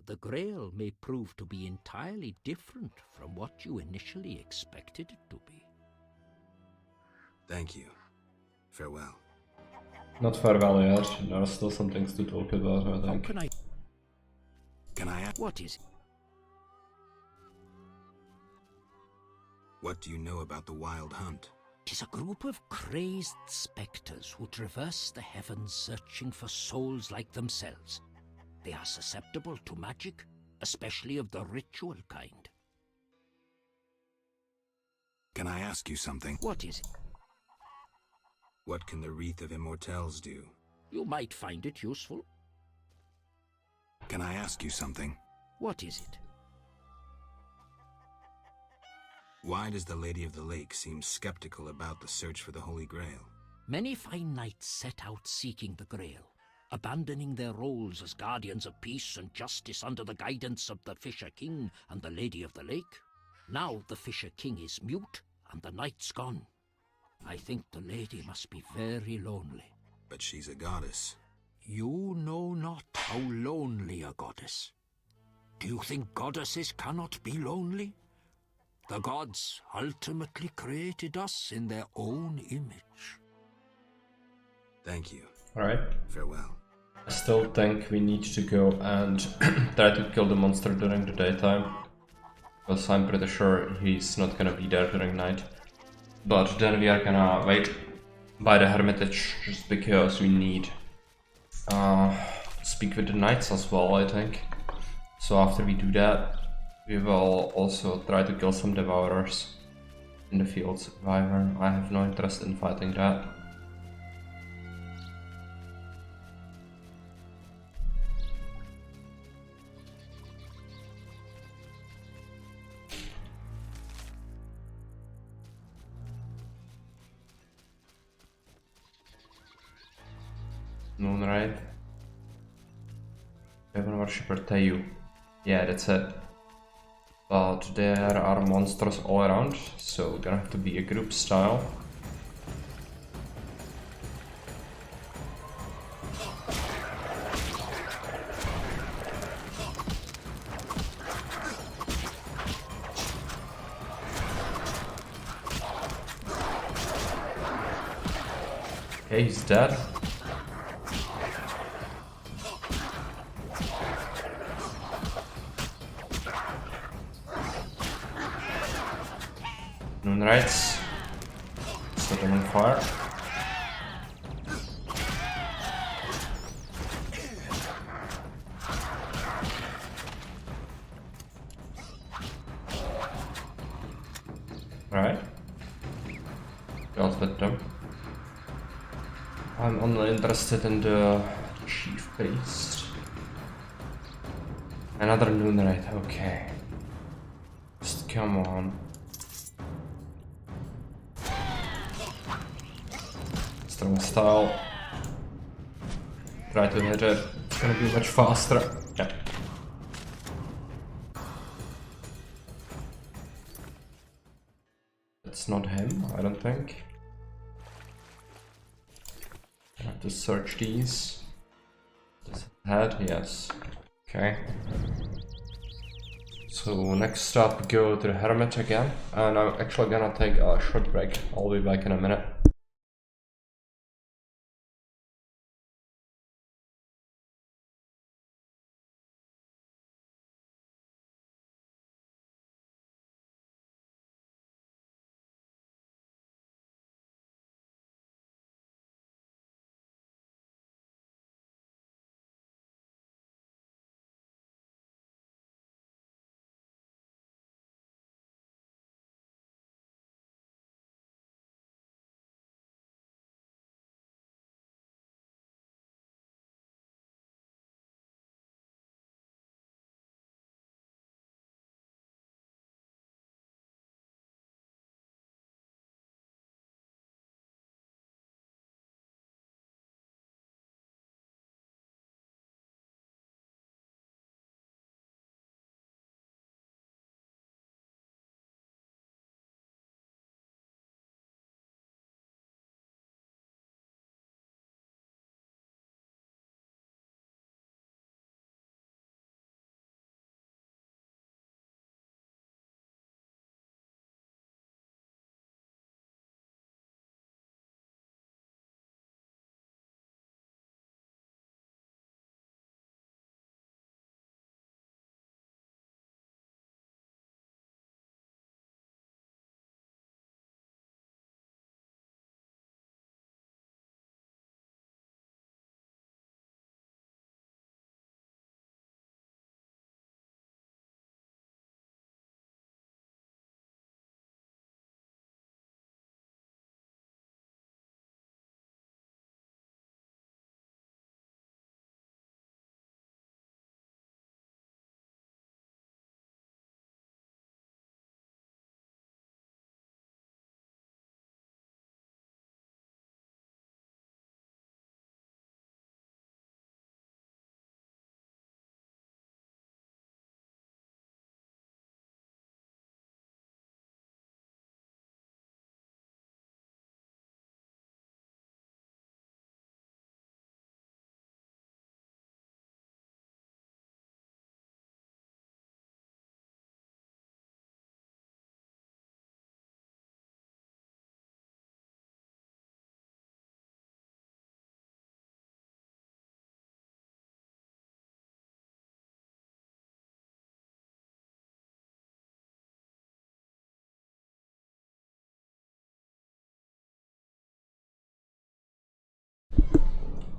Speaker 5: the Grail may prove to be entirely different from what you initially expected it to be.
Speaker 3: Thank you. Farewell.
Speaker 1: Not farewell yet. There are still some things to talk about, I think.
Speaker 3: Can I ask?
Speaker 5: What is it?
Speaker 3: What do you know about the Wild Hunt?
Speaker 5: It is a group of crazed spectres who traverse the heavens searching for souls like themselves. They are susceptible to magic, especially of the ritual kind.
Speaker 3: Can I ask you something?
Speaker 5: What is it?
Speaker 3: What can the Wreath of Immortelles do?
Speaker 5: You might find it useful.
Speaker 3: Can I ask you something?
Speaker 5: What is it?
Speaker 3: Why does the Lady of the Lake seem skeptical about the search for the Holy Grail?
Speaker 5: Many fine knights set out seeking the Grail, abandoning their roles as guardians of peace and justice under the guidance of the Fisher King and the Lady of the Lake. Now the Fisher King is mute and the knight's gone. I think the lady must be very lonely.
Speaker 3: But she's a goddess.
Speaker 5: You know not how lonely a goddess. Do you think goddesses cannot be lonely? The gods ultimately created us in their own image.
Speaker 3: Thank you.
Speaker 1: Alright.
Speaker 3: Farewell.
Speaker 1: I still think we need to go and try to kill the monster during the daytime. Because I'm pretty sure he's not gonna be there during night. But then we are gonna wait by the Hermitage just because we need speak with the knights as well, I think. So after we do that, we will also try to kill some Devourers in the field survivor. I have no interest in fighting that. Moonride. Heaven Worshipper Tayu. Yeah, that's it. But there are monsters all around, so gonna have to be a group style. Okay, he's dead. Moonrights. Set them on fire. Right. Dealt with them. I'm only interested in the chief priest. Another Moonright, okay. Just come on. Strong style. Try to hit it. It's gonna be much faster. Yeah. It's not him, I don't think. I have to search these. Does it head? Yes. Okay. So next up, go to the Hermit again. And I'm actually gonna take a short break. I'll be back in a minute.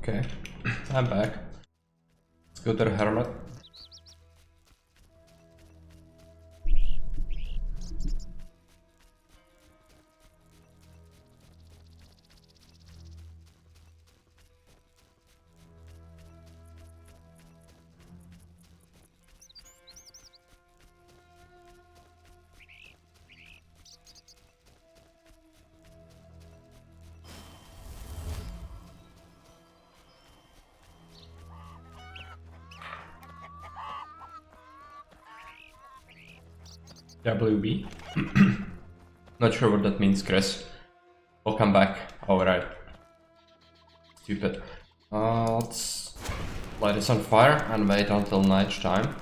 Speaker 1: Okay, I'm back. Let's go to the Hermit. WB. Not sure what that means, Chris. Welcome back. Alright. Stupid. Let's light this on fire and wait until night time.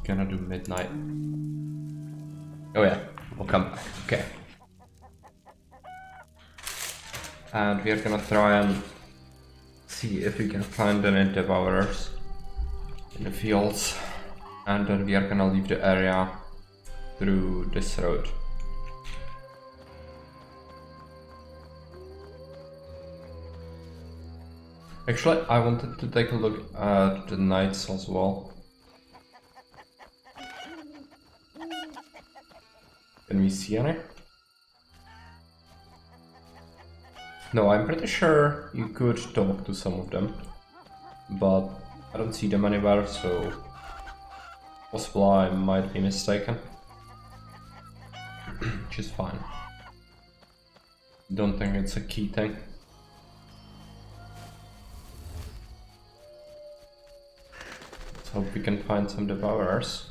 Speaker 1: Gonna do midnight. Oh yeah, we'll come back. Okay. And we're gonna try and see if we can find any devourers in the fields. And then we are gonna leave the area through this road. Actually, I wanted to take a look at the knights as well. Can we see any? No, I'm pretty sure you could talk to some of them, but I don't see them anywhere, so possible I might be mistaken. Which is fine. Don't think it's a key thing. Let's hope we can find some devourers.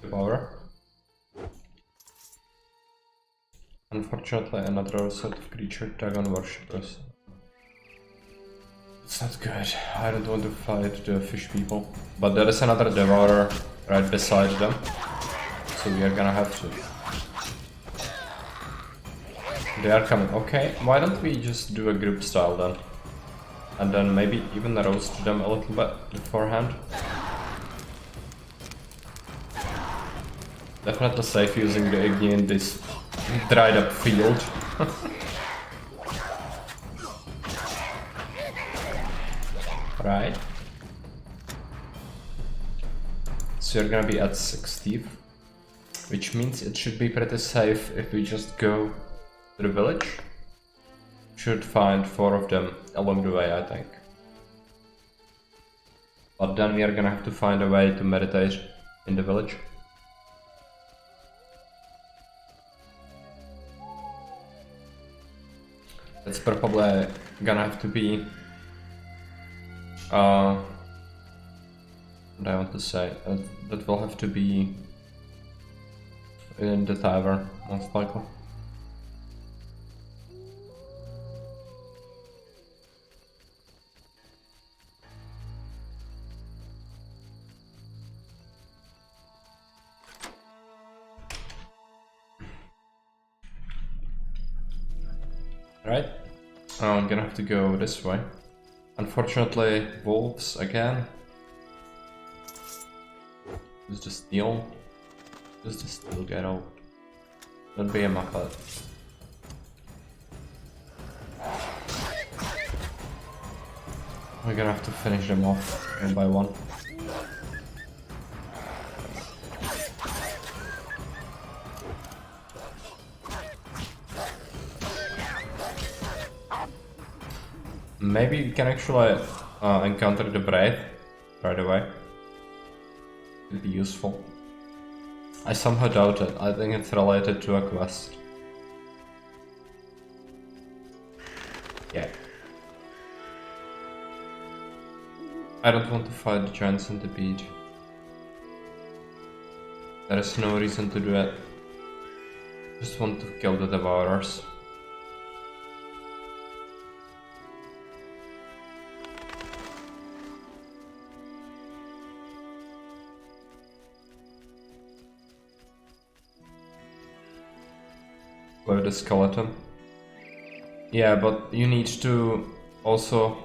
Speaker 1: Devourer. Unfortunately, another sort of creature, dragon worshippers. It's not good. I don't want to fight the fish people. But there is another devourer right beside them. So we are gonna have to. They are coming. Okay, why don't we just do a group style then? And then maybe even roast them a little bit beforehand. Definitely safe using the Igni in this dried up field. Right. So you're gonna be at 60, which means it should be pretty safe if we just go to the village. Should find 4 of them along the way, I think. But then we are gonna have to find a way to meditate in the village. It's probably gonna have to be what I want to say, that will have to be in the tavern, most likely. Right, I'm gonna have to go this way. Unfortunately, wolves again. Does the steel? Does the steel get out? Don't be a muppet. We're gonna have to finish them off one by one. Maybe we can actually encounter the Brave right away. It'd be useful. I somehow doubt it. I think it's related to a quest. Yeah. I don't want to fight the giant centipede. There is no reason to do it. Just want to kill the devourers. With the skeleton. Yeah, but you need to also...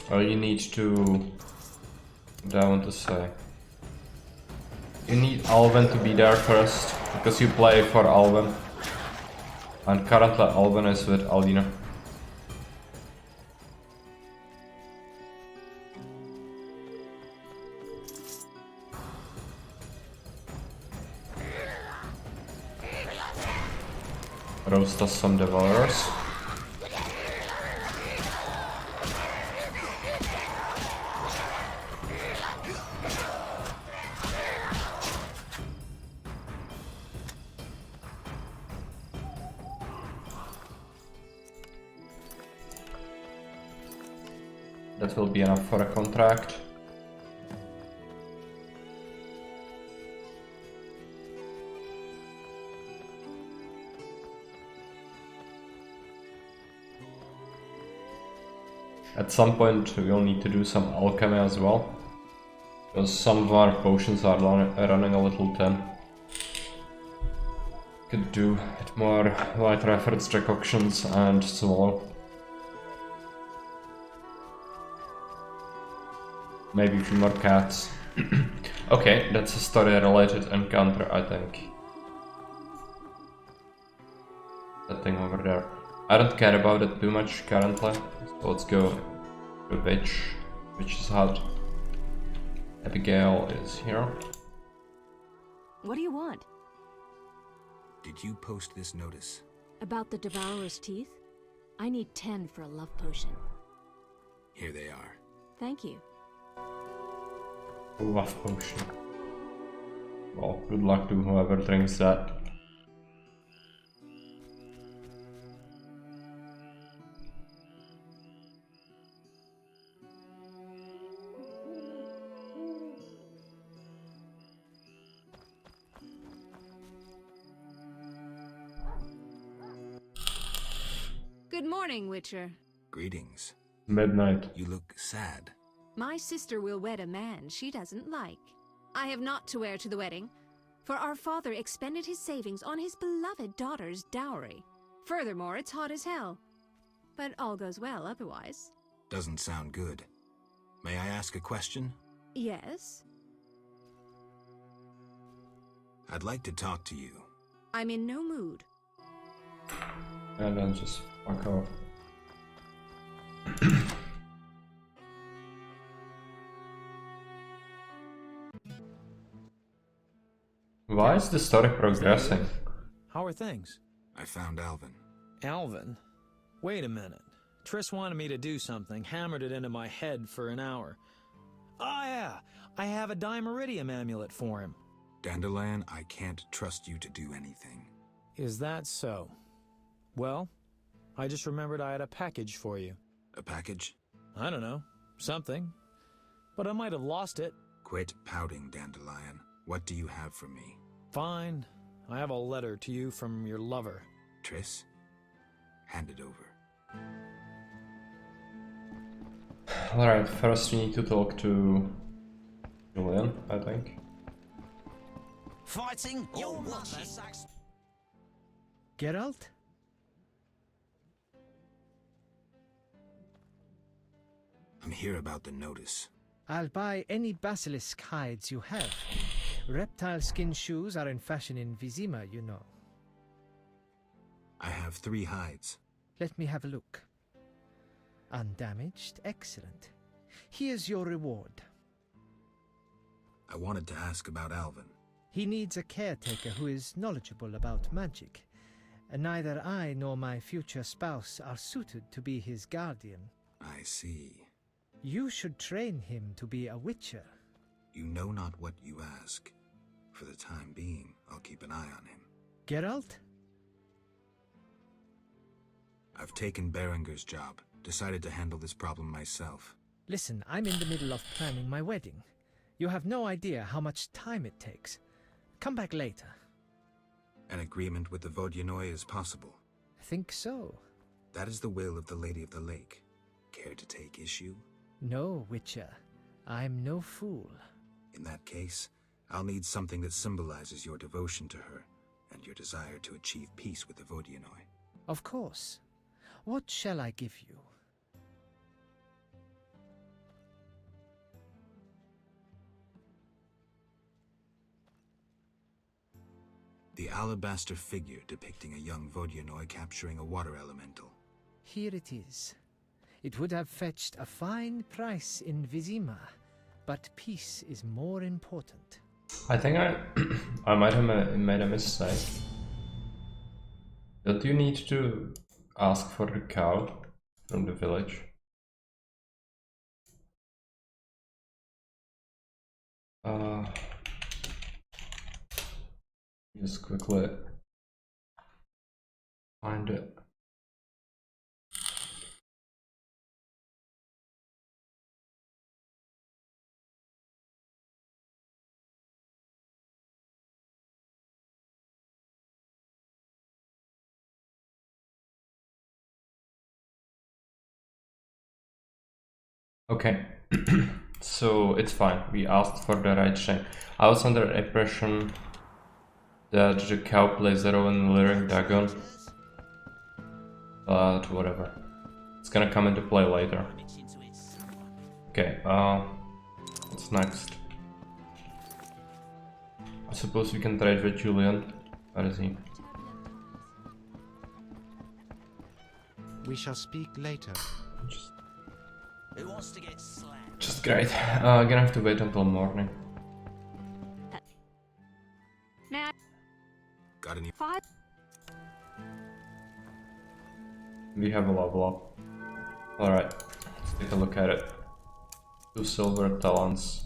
Speaker 1: Or you need to... What I want to say? You need Alvin to be there first, because you play for Alvin. And currently Alvin is with Alina. Roast us some devourers. That will be enough for a contract. At some point we'll need to do some alchemy as well, because some of our potions are running a little thin. Could do it more lighter efforts decoctions and so on. Maybe a few more cats. Okay, that's a story related encounter, I think. That thing over there. I don't care about it too much currently, so let's go to Witch's hut. Abigail is here.
Speaker 2: What do you want?
Speaker 3: Did you post this notice?
Speaker 2: About the Devourer's teeth? I need 10 for a love potion.
Speaker 3: Here they are.
Speaker 2: Thank you.
Speaker 1: Love potion. Well, good luck to whoever drinks that.
Speaker 11: Good morning, Witcher.
Speaker 3: Greetings.
Speaker 1: Midnight.
Speaker 3: You look sad.
Speaker 11: My sister will wed a man she doesn't like. I have naught to wear to the wedding, for our father expended his savings on his beloved daughter's dowry. Furthermore, it's hot as hell. But all goes well otherwise.
Speaker 3: Doesn't sound good. May I ask a question?
Speaker 11: Yes?
Speaker 3: I'd like to talk to you.
Speaker 11: I'm in no mood.
Speaker 1: And then just fuck off. Why is the story progressing?
Speaker 9: How are things?
Speaker 3: I found Alvin.
Speaker 9: Alvin? Wait a minute. Triss wanted me to do something, hammered it into my head for an hour. Oh yeah, I have a Dimeridium amulet for him.
Speaker 3: Dandelion, I can't trust you to do anything.
Speaker 9: Is that so? Well, I just remembered I had a package for you.
Speaker 3: A package?
Speaker 9: I don't know. Something. But I might have lost it.
Speaker 3: Quit pouting, Dandelion. What do you have for me?
Speaker 9: Fine. I have a letter to you from your lover.
Speaker 3: Triss? Hand it over.
Speaker 1: Alright, first we need to talk to Julian, I think.
Speaker 15: Fighting your mother.
Speaker 7: Geralt?
Speaker 3: I'm here about the notice.
Speaker 7: I'll buy any basilisk hides you have. Reptile skin shoes are in fashion in Vizima, you know.
Speaker 3: I have 3 hides.
Speaker 7: Let me have a look. Undamaged? Excellent. Here's your reward.
Speaker 3: I wanted to ask about Alvin.
Speaker 7: He needs a caretaker who is knowledgeable about magic. Neither I nor my future spouse are suited to be his guardian.
Speaker 3: I see.
Speaker 7: You should train him to be a witcher.
Speaker 3: You know not what you ask. For the time being, I'll keep an eye on him.
Speaker 7: Geralt?
Speaker 3: I've taken Berenger's job. Decided to handle this problem myself.
Speaker 7: Listen, I'm in the middle of planning my wedding. You have no idea how much time it takes. Come back later.
Speaker 3: An agreement with the Vodyanoi is possible.
Speaker 7: Think so?
Speaker 3: That is the will of the Lady of the Lake. Care to take issue?
Speaker 7: No, Witcher. I'm no fool.
Speaker 3: In that case, I'll need something that symbolizes your devotion to her and your desire to achieve peace with the Vodyanoi.
Speaker 7: Of course. What shall I give you?
Speaker 3: The alabaster figure depicting a young Vodyanoi capturing a water elemental.
Speaker 7: Here it is. It would have fetched a fine price in Vizima, but peace is more important.
Speaker 1: I think I might have made a mistake. Don't you need to ask for the cow from the village? Just quickly find it. Okay, so it's fine. We asked for the right thing. I was under the impression that the cow plays a role in luring Dagon, but whatever. It's gonna come into play later. Okay, what's next? I suppose we can trade with Julian. Where is he?
Speaker 18: We shall speak later.
Speaker 8: Who wants to get slapped?
Speaker 1: Just great. I'm gonna have to wait until morning.
Speaker 11: Now,
Speaker 3: Got any?
Speaker 11: 5.
Speaker 1: We have a level up. Alright, let's take a look at it. 2 silver talents.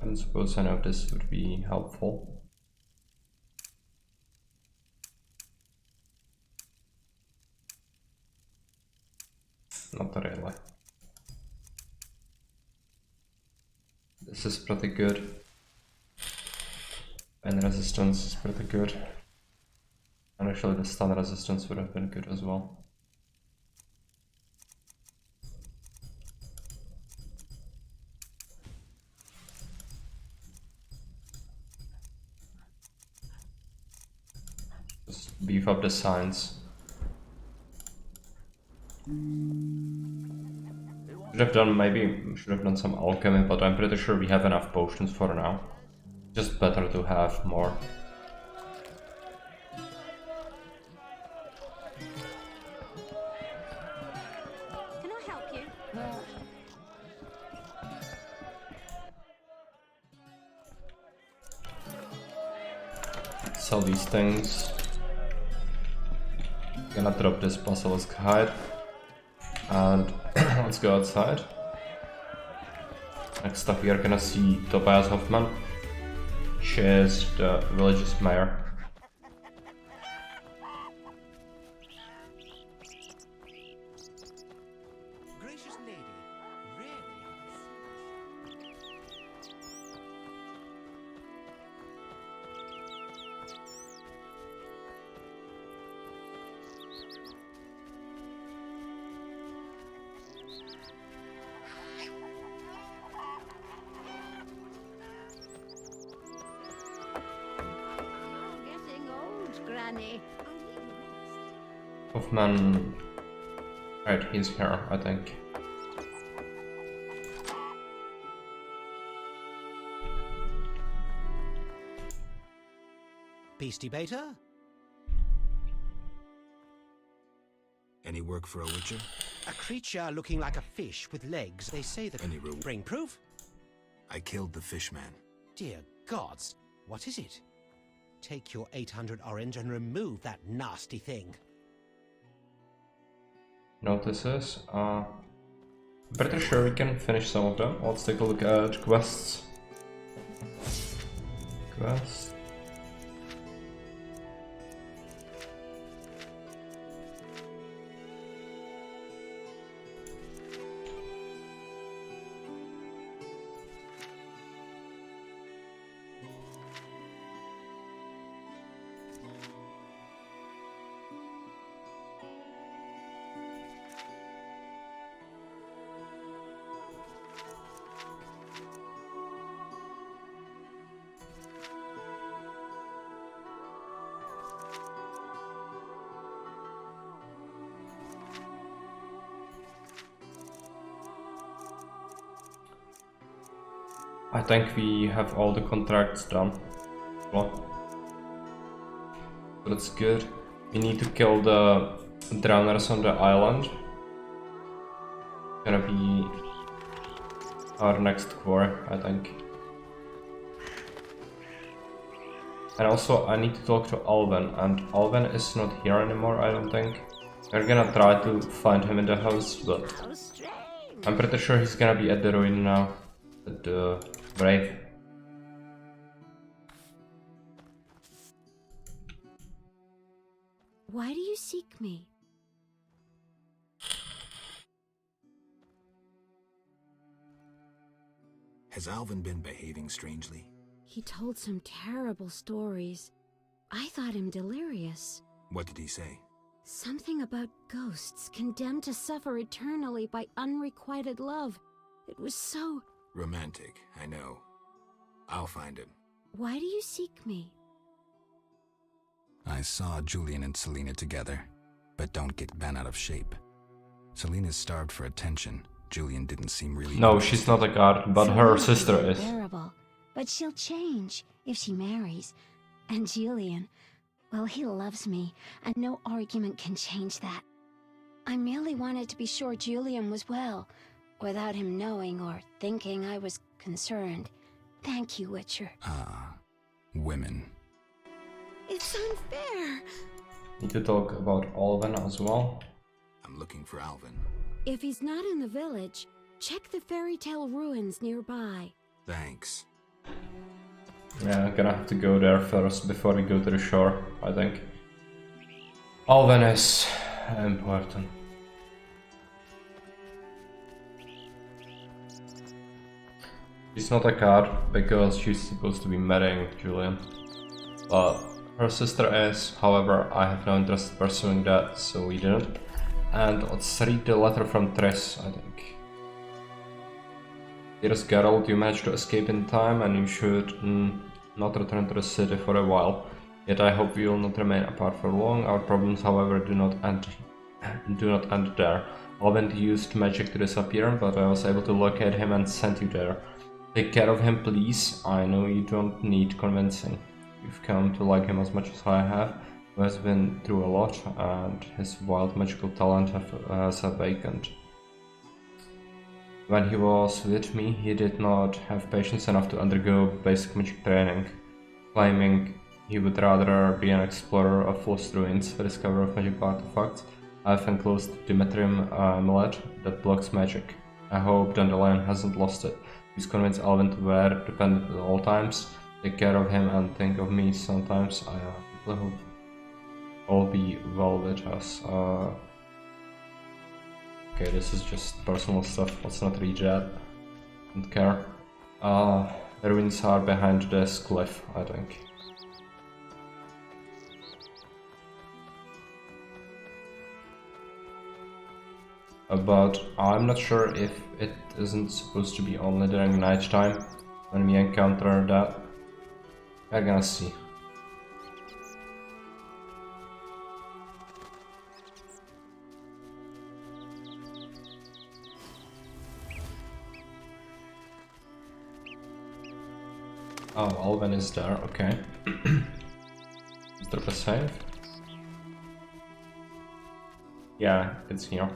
Speaker 1: I don't suppose any of this would be helpful. Not really. This is pretty good. And resistance is pretty good. And actually the stun resistance would have been good as well. Just beef up the science. Should have done some alchemy, but I'm pretty sure we have enough potions for now. Just better to have more.
Speaker 11: Can I help you?
Speaker 1: Sell these things. Gonna drop this basilisk hide. And let's go outside. Next up we are gonna see Tobias Hoffman. She is the village's mayor.
Speaker 13: Gracious lady, really?
Speaker 14: Getting old, Granny.
Speaker 1: Hoffman. Right, he's here, I think.
Speaker 13: Beastie Beta?
Speaker 3: Any work for a witcher?
Speaker 13: A creature looking like a fish with legs. They say that.
Speaker 3: Any reward?
Speaker 13: Bring proof?
Speaker 3: I killed the fishman.
Speaker 13: Dear gods, what is it? Take your 800 orange and remove that nasty thing.
Speaker 1: Notices. I'm pretty sure we can finish some of them. Let's take a look at quests. Quests. I think we have all the contracts done. Well, so that's good. We need to kill the drowners on the island. Gonna be our next core, I think. And also I need to talk to Alvin, and Alvin is not here anymore, I don't think. We're gonna try to find him in the house, but I'm pretty sure he's gonna be at the ruin now. At the Brave.
Speaker 14: Why do you seek me?
Speaker 3: Has Alvin been behaving strangely?
Speaker 14: He told some terrible stories. I thought him delirious.
Speaker 3: What did he say?
Speaker 14: Something about ghosts condemned to suffer eternally by unrequited love. It was so...
Speaker 3: Romantic, I know. I'll find him.
Speaker 14: Why do you seek me?
Speaker 3: I saw Julian and Selena together, but don't get bent out of shape. Selena's starved for attention. Julian didn't seem really...
Speaker 1: No, she's not a god, but her sister is.
Speaker 14: Unbearable, but she'll change if she marries. And Julian, well, he loves me, and no argument can change that. I merely wanted to be sure Julian was well, without him knowing or thinking I was concerned. Thank you, Witcher.
Speaker 3: Ah, women.
Speaker 14: It's unfair.
Speaker 1: Need to talk about Alvin as well.
Speaker 3: I'm looking for Alvin.
Speaker 14: If he's not in the village, check the fairy tale ruins nearby.
Speaker 3: Thanks.
Speaker 1: Yeah, I'm gonna have to go there first before we go to the shore, I think. Alvin is important. She's not a card because she's supposed to be marrying Julian. But her sister is, however, I have no interest in pursuing that, so we didn't. And let's read the letter from Triss, I think. Dearest Geralt, you managed to escape in time and you should not return to the city for a while. Yet I hope we will not remain apart for long. Our problems, however, do not end there. Alvin used magic to disappear, but I was able to locate him and send you there. Take care of him, please. I know you don't need convincing. You've come to like him as much as I have, who has been through a lot, and his wild magical talent has awakened. When he was with me, he did not have patience enough to undergo basic magic training, claiming he would rather be an explorer of lost ruins, a discoverer of magic artifacts. I've enclosed Dimetrium amulet that blocks magic. I hope Dandelion hasn't lost it. Please convince Alvin to wear dependent at all times. Take care of him and think of me sometimes. I hope all be well with us. Okay, this is just personal stuff. Let's not read that. Don't care. The ruins are behind this cliff, I think. But I'm not sure if it isn't supposed to be only during nighttime when we encounter that. We're gonna see. Oh, Alvin is there, okay. Drop a save. Yeah, it's here.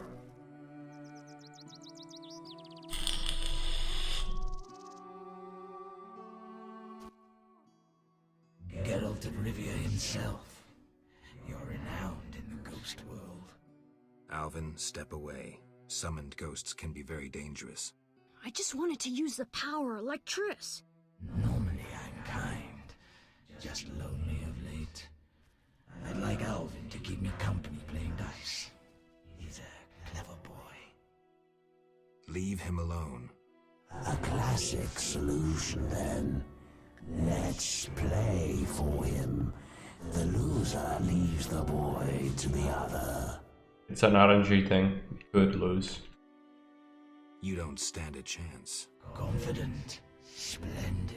Speaker 15: Geralt of Rivia himself. You're renowned in the ghost world.
Speaker 3: Alvin, step away. Summoned ghosts can be very dangerous.
Speaker 14: I just wanted to use the power like Triss.
Speaker 15: Normally I'm kind, just lonely of late. I'd like Alvin to keep me company playing dice. He's a clever boy.
Speaker 3: Leave him alone.
Speaker 15: A classic solution then. Let's play for him. The loser leaves the boy to the other.
Speaker 1: It's an RNG thing. We could lose.
Speaker 3: You don't stand a chance.
Speaker 15: Confident. Splendid.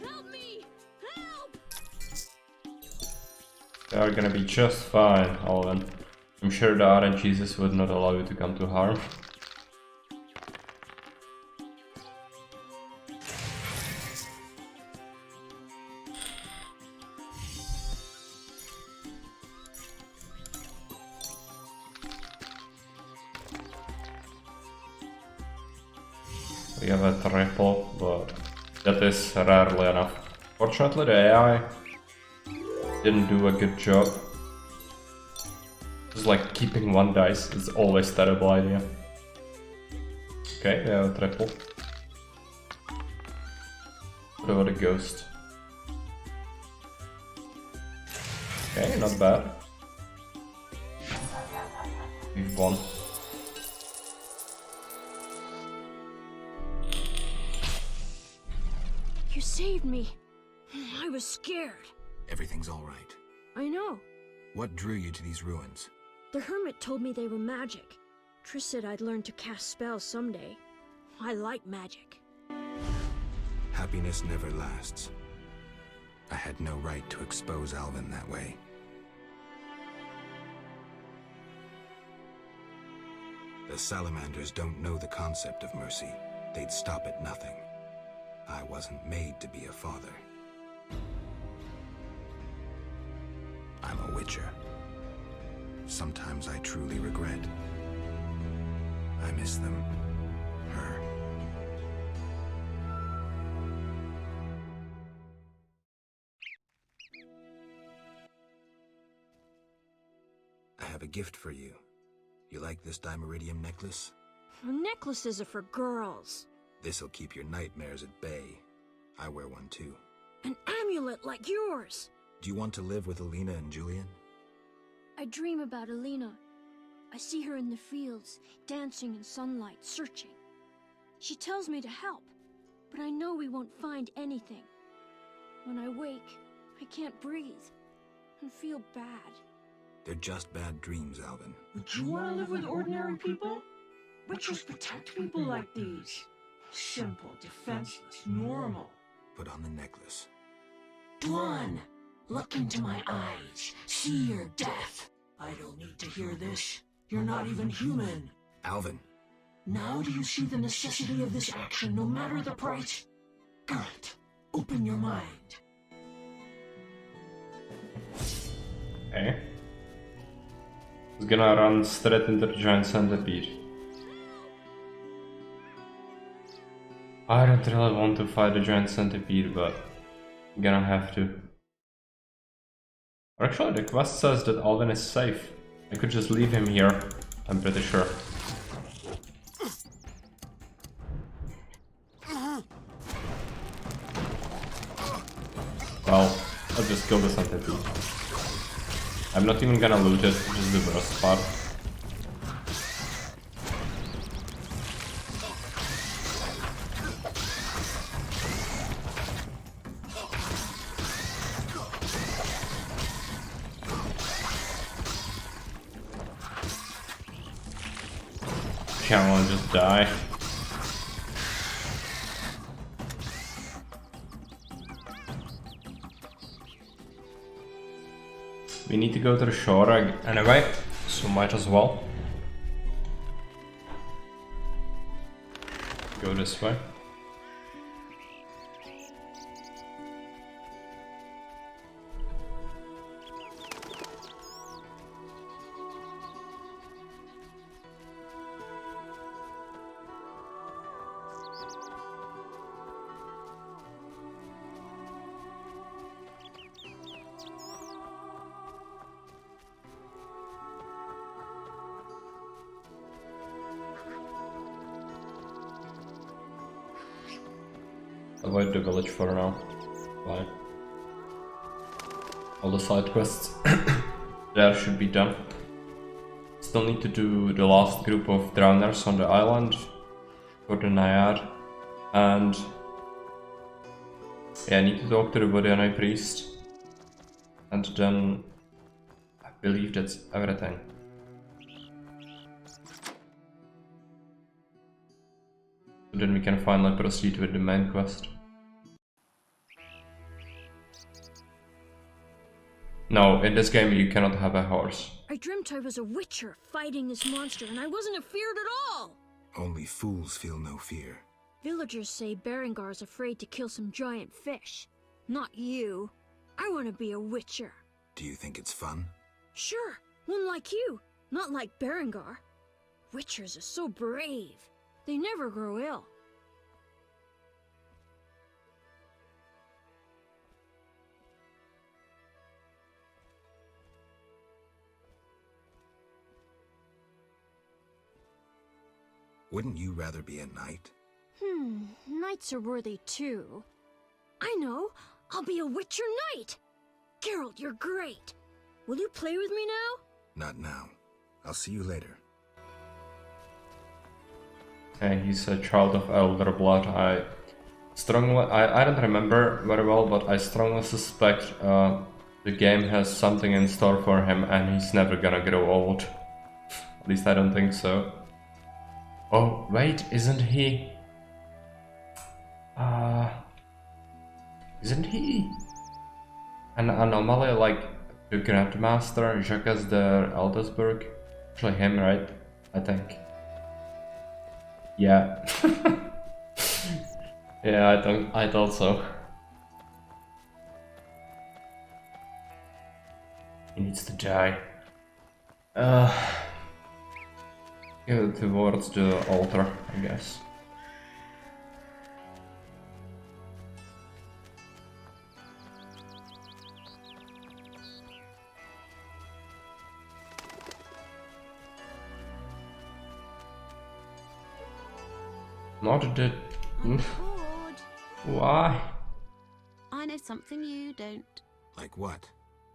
Speaker 14: Help me! Help!
Speaker 1: They are gonna be just fine, Alvin. I'm sure the RNGs would not allow you to come to harm. We have a triple, but that is rarely enough. Fortunately, the AI didn't do a good job. Just like keeping one dice is always a terrible idea. Okay, we have a triple. What about a ghost? Okay, not bad. We've won.
Speaker 14: You saved me. I was scared.
Speaker 3: Everything's all right.
Speaker 14: I know.
Speaker 3: What drew you to these ruins?
Speaker 20: The hermit told me they were magic. Triss said I'd learn to cast spells someday. I like magic.
Speaker 3: Happiness never lasts. I had no right to expose Alvin that way. The salamanders don't know the concept of mercy. They'd stop at nothing. I wasn't made to be a father. I'm a witcher. Sometimes I truly regret. I miss them. Her. I have a gift for you. You like this Dimeridium necklace?
Speaker 20: Necklaces are for girls.
Speaker 3: This'll keep your nightmares at bay. I wear one too.
Speaker 20: An amulet like yours.
Speaker 3: Do you want to live with Alina and Julian?
Speaker 20: I dream about Alina. I see her in the fields, dancing in sunlight, searching. She tells me to help, but I know we won't find anything. When I wake, I can't breathe and feel bad.
Speaker 3: They're just bad dreams, Alvin.
Speaker 21: Would you want to live with ordinary people? Witchers protect people like these. Simple, defenseless, normal.
Speaker 3: Put on the necklace.
Speaker 21: Dwan, look into my eyes. See your death. I don't need to hear this. You're not even human.
Speaker 3: Alvin.
Speaker 21: Now do you see the necessity of this action, no matter the price? Geralt, open your mind.
Speaker 1: Okay. He's gonna run straight into the giant centipede. I don't really want to fight the giant centipede, but I'm gonna have to. Or actually, the quest says that Alvin is safe. I could just leave him here, I'm pretty sure. Well, I'll just kill the centipede. I'm not even gonna loot it, which is the worst part. Can't want to just die. We need to go to the shore anyway, so might as well go this way. Avoid the village for now. Bye. All the side quests there should be done. Still need to do the last group of drowners on the island for the Naiad. And yeah, I need to talk to the Vodianoi priest. And then I believe that's everything. Then we can finally proceed with the main quest. No, in this game you cannot have a horse.
Speaker 20: I dreamt I was a witcher fighting this monster, and I wasn't afeared at all!
Speaker 3: Only fools feel no fear.
Speaker 20: Villagers say Berengar's afraid to kill some giant fish. Not you. I want to be a witcher.
Speaker 3: Do you think it's fun?
Speaker 20: Sure, one like you, not like Berengar. Witchers are so brave. They never grow ill.
Speaker 3: Wouldn't you rather be a knight?
Speaker 20: Knights are worthy too. I know, I'll be a Witcher Knight! Geralt, you're great! Will you play with me now?
Speaker 3: Not now. I'll see you later.
Speaker 1: Okay, he's a child of elder blood. I don't remember very well, but I strongly suspect the the game has something in store for him and he's never gonna grow old. At least I don't think so. Oh, wait, isn't he... Isn't he an anomaly like the Grandmaster, Jacques de Eldesburg? Actually him, right? I think. Yeah. Yeah, I thought so. He needs to die. Give it towards the altar, I guess. Not the... Why?
Speaker 4: I know something you don't.
Speaker 3: Like what?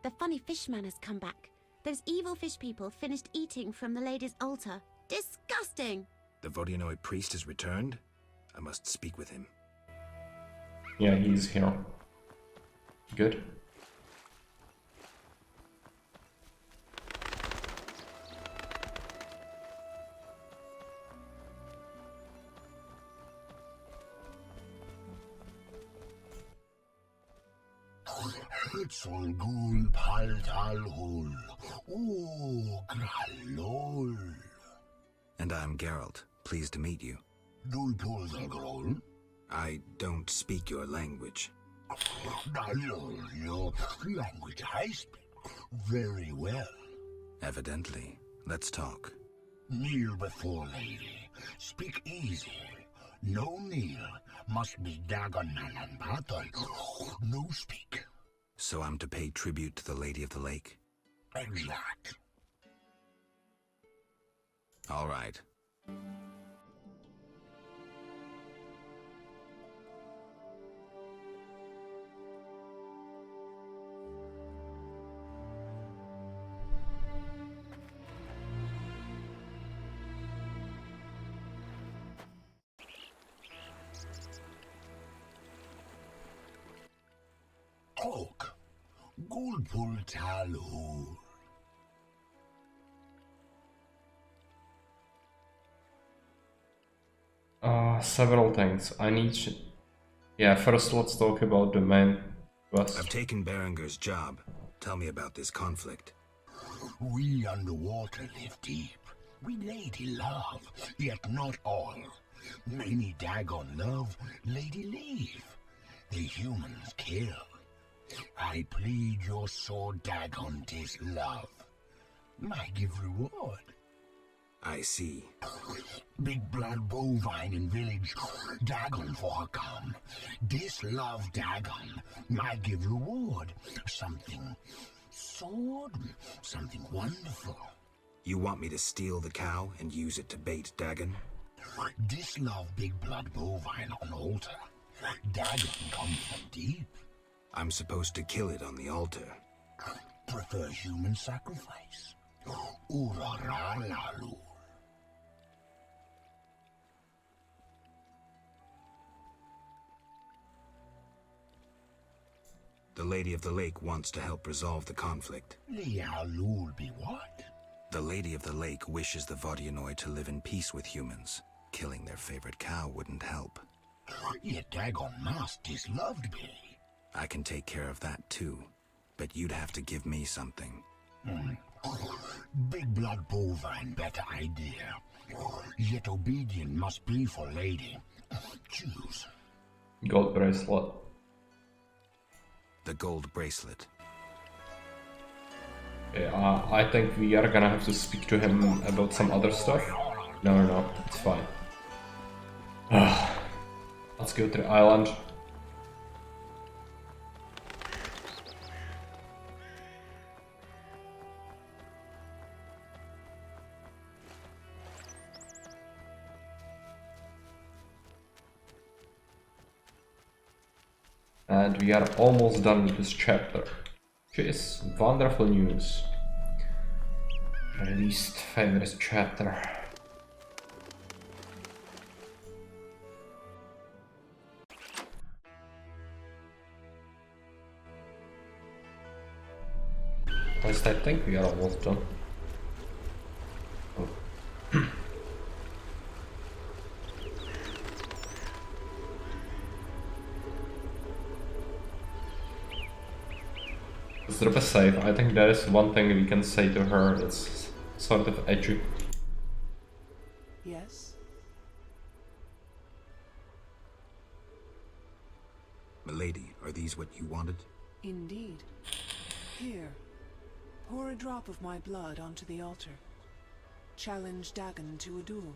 Speaker 4: The funny fishman has come back. Those evil fish people finished eating from the lady's altar. Disgusting!
Speaker 3: The Vodyanoi priest has returned? I must speak with him.
Speaker 1: Yeah, he's here. Good.
Speaker 15: Hitzol gul paltal hul. Oh, gralol.
Speaker 3: And I'm Geralt. Pleased to meet you.
Speaker 15: Dul polzagrol?
Speaker 3: I don't speak your language.
Speaker 15: Dalol, your language I speak very well.
Speaker 3: Evidently. Let's talk.
Speaker 15: Kneel before lady. Speak easy. No kneel. Must be Dagon Nalan Batal. No speak.
Speaker 3: So I'm to pay tribute to the Lady of the Lake?
Speaker 15: Exact.
Speaker 3: All right.
Speaker 15: Talk. Gulpul talhul.
Speaker 1: Several things. I need to... Yeah, first let's talk about the main quest.
Speaker 3: I've taken Berenger's job. Tell me about this conflict.
Speaker 15: We underwater live deep. We lady love, yet not all. Many Dagon love, lady leave. The humans kill. I plead your sword, Dagon, 'tis love. I give reward.
Speaker 3: I see.
Speaker 15: Big blood bovine in village, Dagon for her come. This love, Dagon, I give reward. Something sword, something wonderful.
Speaker 3: You want me to steal the cow and use it to bait Dagon?
Speaker 15: This love big blood bovine on altar. Dagon come from deep.
Speaker 3: I'm supposed to kill it on the altar.
Speaker 15: Prefer human sacrifice. Uraralalu.
Speaker 3: The Lady of the Lake wants to help resolve the conflict.
Speaker 15: Lialul be what?
Speaker 3: The Lady of the Lake wishes the Vodyanoi to live in peace with humans. Killing their favorite cow wouldn't help.
Speaker 15: Yet Dagon must is loved be.
Speaker 3: I can take care of that too, but you'd have to give me something.
Speaker 15: Big blood bovine, better idea. Yet obedient must be for lady. Choose.
Speaker 1: Gold bracelet.
Speaker 3: The gold bracelet.
Speaker 1: Yeah, I think we are gonna have to speak to him about some other stuff. No, it's fine. Let's go to the island. And we are almost done with this chapter, which is wonderful news. My least favorite chapter. quest, I think we are almost done. Oh. Let's drop a save. I think that is one thing we can say to her. It's sort of edgy.
Speaker 17: Yes?
Speaker 3: Milady, are these what you wanted?
Speaker 17: Indeed. Here, pour a drop of my blood onto the altar. Challenge Dagon to a duel.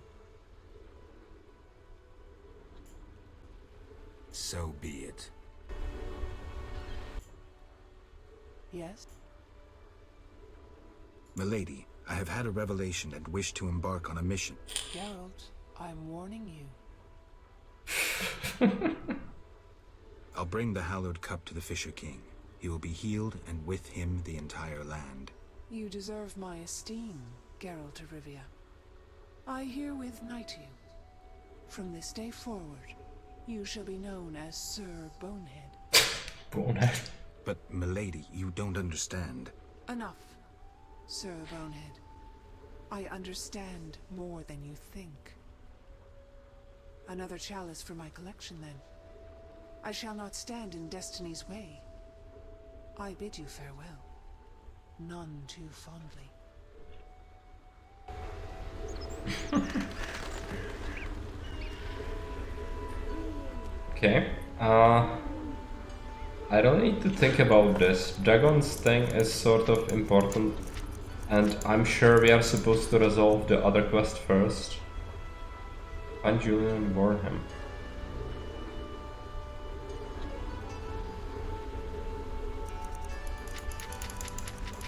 Speaker 3: So be it.
Speaker 17: Yes?
Speaker 3: Milady, I have had a revelation and wish to embark on a mission.
Speaker 17: Geralt, I'm warning you.
Speaker 3: I'll bring the hallowed cup to the Fisher King. He will be healed, and with him the entire land.
Speaker 17: You deserve my esteem, Geralt of Rivia. I herewith knight you. From this day forward, you shall be known as Sir Bonehead.
Speaker 1: Bonehead.
Speaker 3: But, milady, you don't understand.
Speaker 17: Enough, Sir Bonehead. I understand more than you think. Another chalice for my collection, then. I shall not stand in destiny's way. I bid you farewell. None too fondly.
Speaker 1: Okay. I don't need to think about this. Dagon's thing is sort of important, and I'm sure we are supposed to resolve the other quest first. Find Julian and warn him.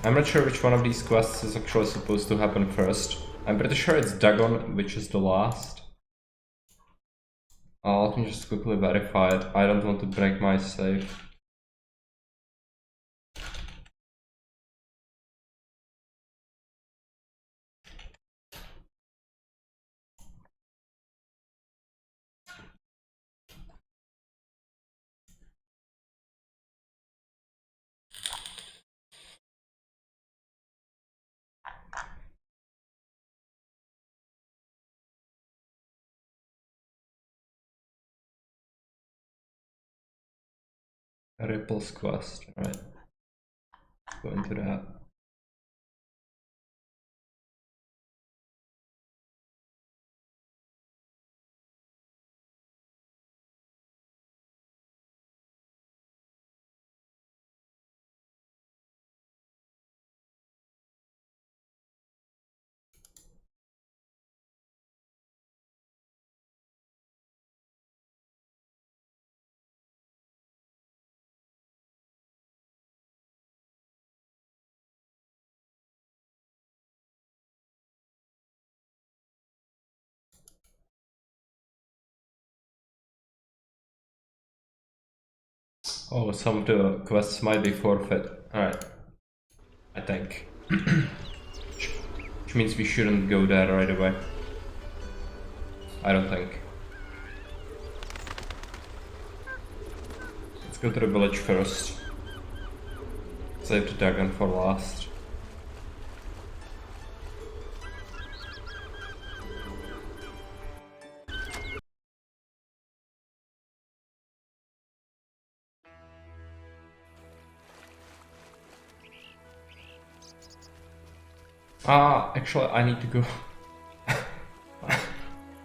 Speaker 1: I'm not sure which one of these quests is actually supposed to happen first. I'm pretty sure it's Dagon, which is the last. Let me just quickly verify it. I don't want to break my save. Ripple's quest, right? Go into that. Oh, some of the quests might be forfeit. Alright. I think. Which means we shouldn't go there right away. I don't think. Let's go to the village first. Save the Dagon for last. Actually, I need to go.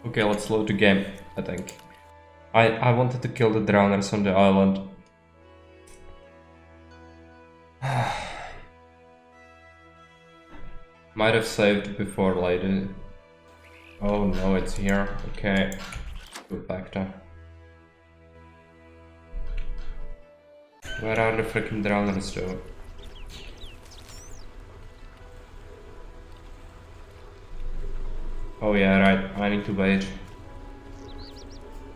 Speaker 1: Okay, let's load the game, I think. I wanted to kill the drowners on the island. Might have saved before later. Oh no, it's here. Okay. Go back there. Where are the freaking drowners though? Oh yeah, right, I need to wait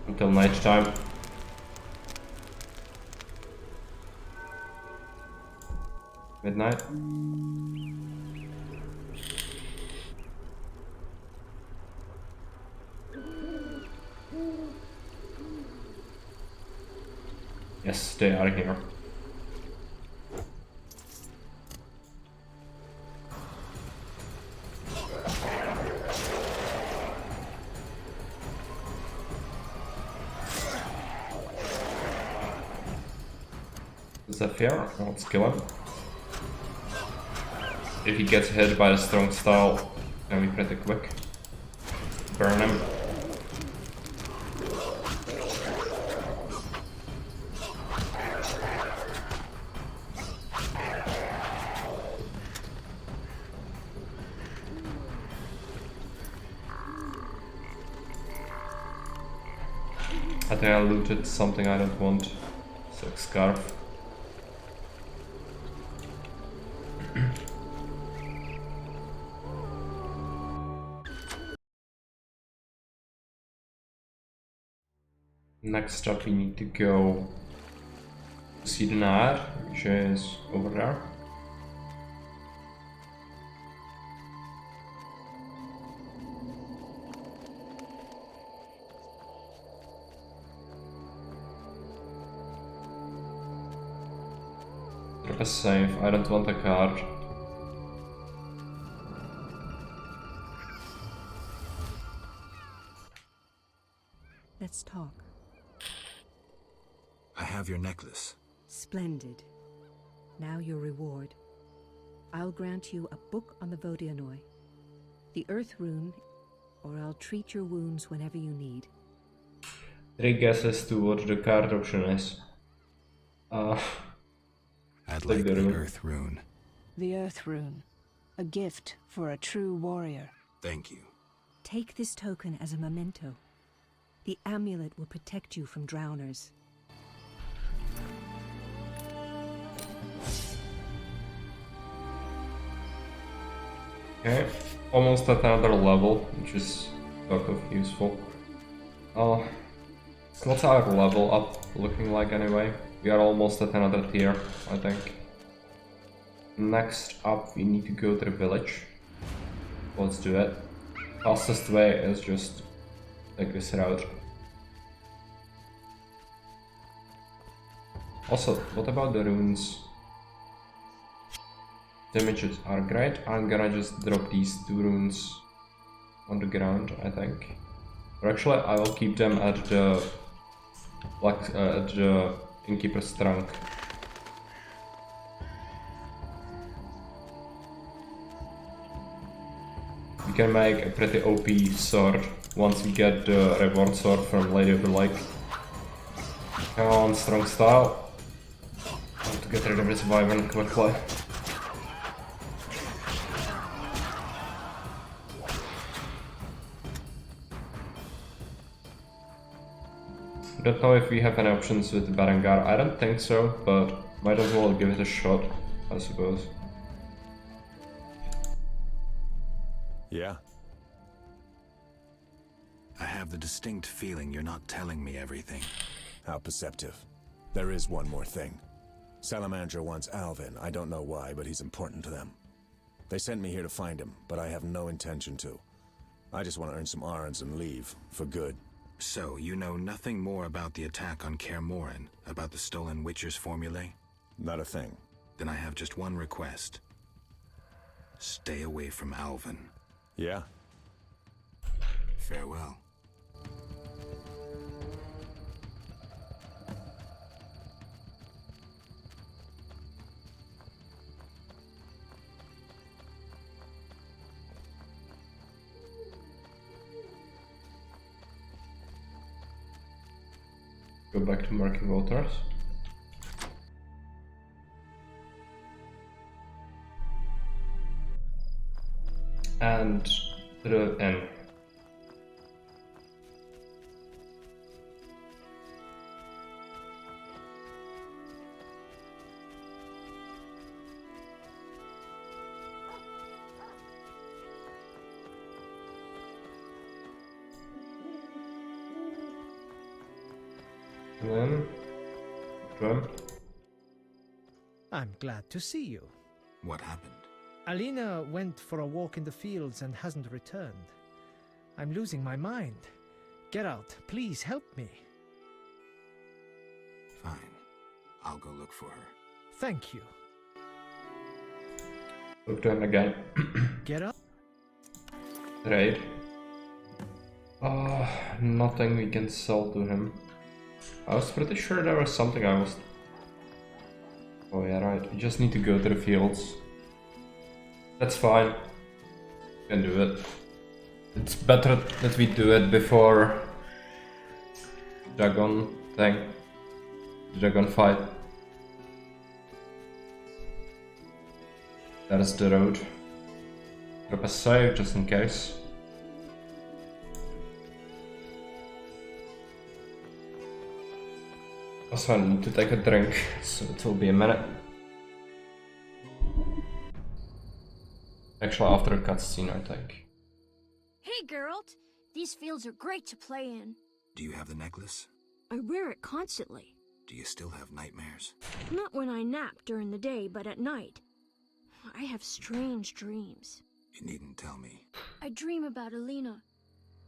Speaker 1: until night time. Midnight. Yes, they are here. Zephyr, let's kill him. If he gets hit by the strong style, can be pretty quick. Burn him. I think I looted something I don't want. Silk scarf. Next up we need to go see the Naar, which is over there. Drop a save, I don't want a card.
Speaker 6: Let's talk.
Speaker 3: I have your necklace.
Speaker 6: Splendid. Now your reward. I'll grant you a book on the Vodianoi, the Earth Rune, or I'll treat your wounds whenever you need.
Speaker 1: 3 guesses to what the card option is.
Speaker 3: I'd like the Earth Rune.
Speaker 6: The Earth Rune. A gift for a true warrior.
Speaker 3: Thank you.
Speaker 6: Take this token as a memento. The amulet will protect you from drowners.
Speaker 1: Okay, almost at another level, which is sort of useful. What's our level up looking like anyway? We are almost at another tier, I think. Next up, we need to go to the village. Let's do it. Fastest way is just take this route. Also, what about the runes? The images are great. I'm gonna just drop these 2 runes on the ground, I think. Or actually, I will keep them at the innkeeper's trunk. We can make a pretty OP sword once we get the reward sword from Lady of the Lake. Come on, strong style. I have to get rid of this wyvern quickly. I don't know if we have any options with Berengar. I don't think so, but might as well give it a shot, I suppose.
Speaker 16: Yeah?
Speaker 3: I have the distinct feeling you're not telling me everything.
Speaker 16: How perceptive. There is one more thing. Salamandra wants Alvin. I don't know why, but he's important to them. They sent me here to find him, but I have no intention to. I just want to earn some Arons and leave, for good.
Speaker 3: So, you know nothing more about the attack on Kaer Morhen, about the stolen Witcher's formulae?
Speaker 16: Not a thing.
Speaker 3: Then I have just one request. Stay away from Alvin.
Speaker 16: Yeah?
Speaker 3: Farewell.
Speaker 1: Go back to Murky Waters. And to the inn. And then, Drum.
Speaker 7: I'm glad to see you.
Speaker 3: What happened?
Speaker 7: Alina went for a walk in the fields and hasn't returned. I'm losing my mind. Geralt, please help me.
Speaker 3: Fine. I'll go look for her.
Speaker 7: Thank you.
Speaker 1: Look to him again.
Speaker 7: Geralt?
Speaker 1: Trade. Nothing we can sell to him. I was pretty sure there was something I was Oh yeah, right. We just need to go to the fields. That's fine. Can do it. It's better that we do it before dragon thing. Dragon fight. There's the road. Drop a save just in case. Also, I need to take a drink, so it will be a minute. Actually, after a cutscene, I think.
Speaker 20: Hey, Geralt! These fields are great to play in.
Speaker 3: Do you have the necklace?
Speaker 20: I wear it constantly.
Speaker 3: Do you still have nightmares?
Speaker 20: Not when I nap during the day, but at night. I have strange dreams.
Speaker 3: You needn't tell me.
Speaker 20: I dream about Alina.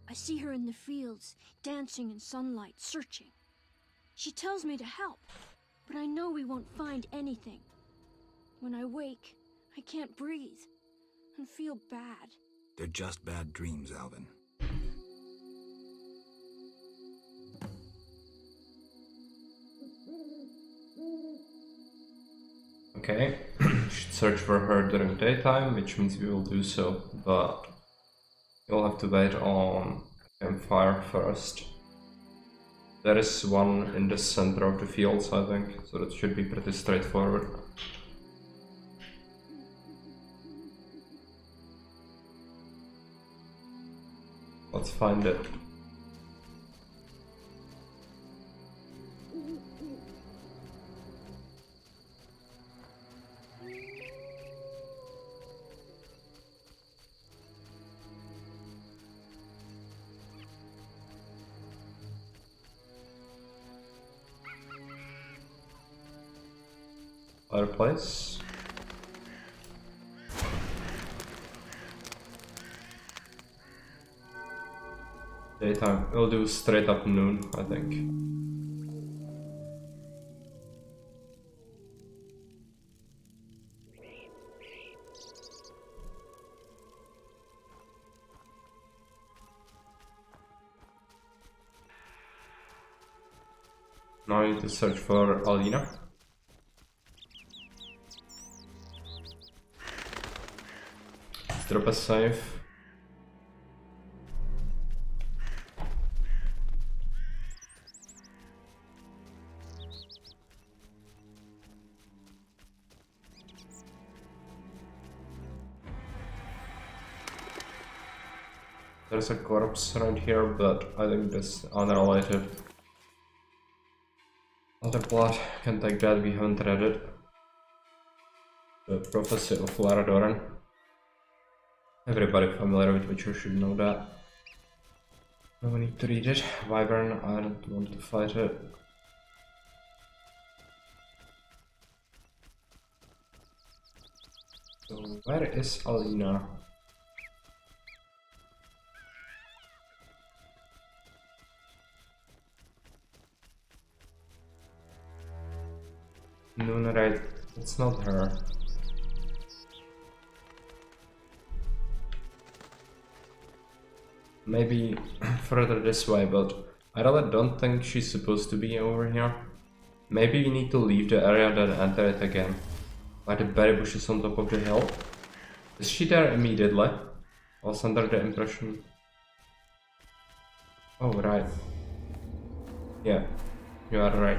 Speaker 20: I see her in the fields, dancing in sunlight, searching. She tells me to help, but I know we won't find anything. When I wake, I can't breathe and feel bad.
Speaker 3: They're just bad dreams, Alvin.
Speaker 1: Okay, should search for her during daytime, which means we will do so, but you'll have to wait on campfire first. There is one in the center of the fields, I think, so that should be pretty straightforward. Let's find it. Fireplace. Daytime. We'll do straight up noon, I think. Now I need to search for Alina. Drop a save. There's a corpse right here, but I think this unrelated. Other plot can take that, we haven't read it. The Prophecy of Lara Doran. Everybody familiar with Witcher should know that. No need to read it. Wyvern, I don't want to fight it. So where is Alina? No, no, right. It's not her. Maybe further this way, but I really don't think she's supposed to be over here. Maybe we need to leave the area then enter it again. By the berry bushes on top of the hill. Is she there immediately? I was under the impression. Oh, right. Yeah, you are right.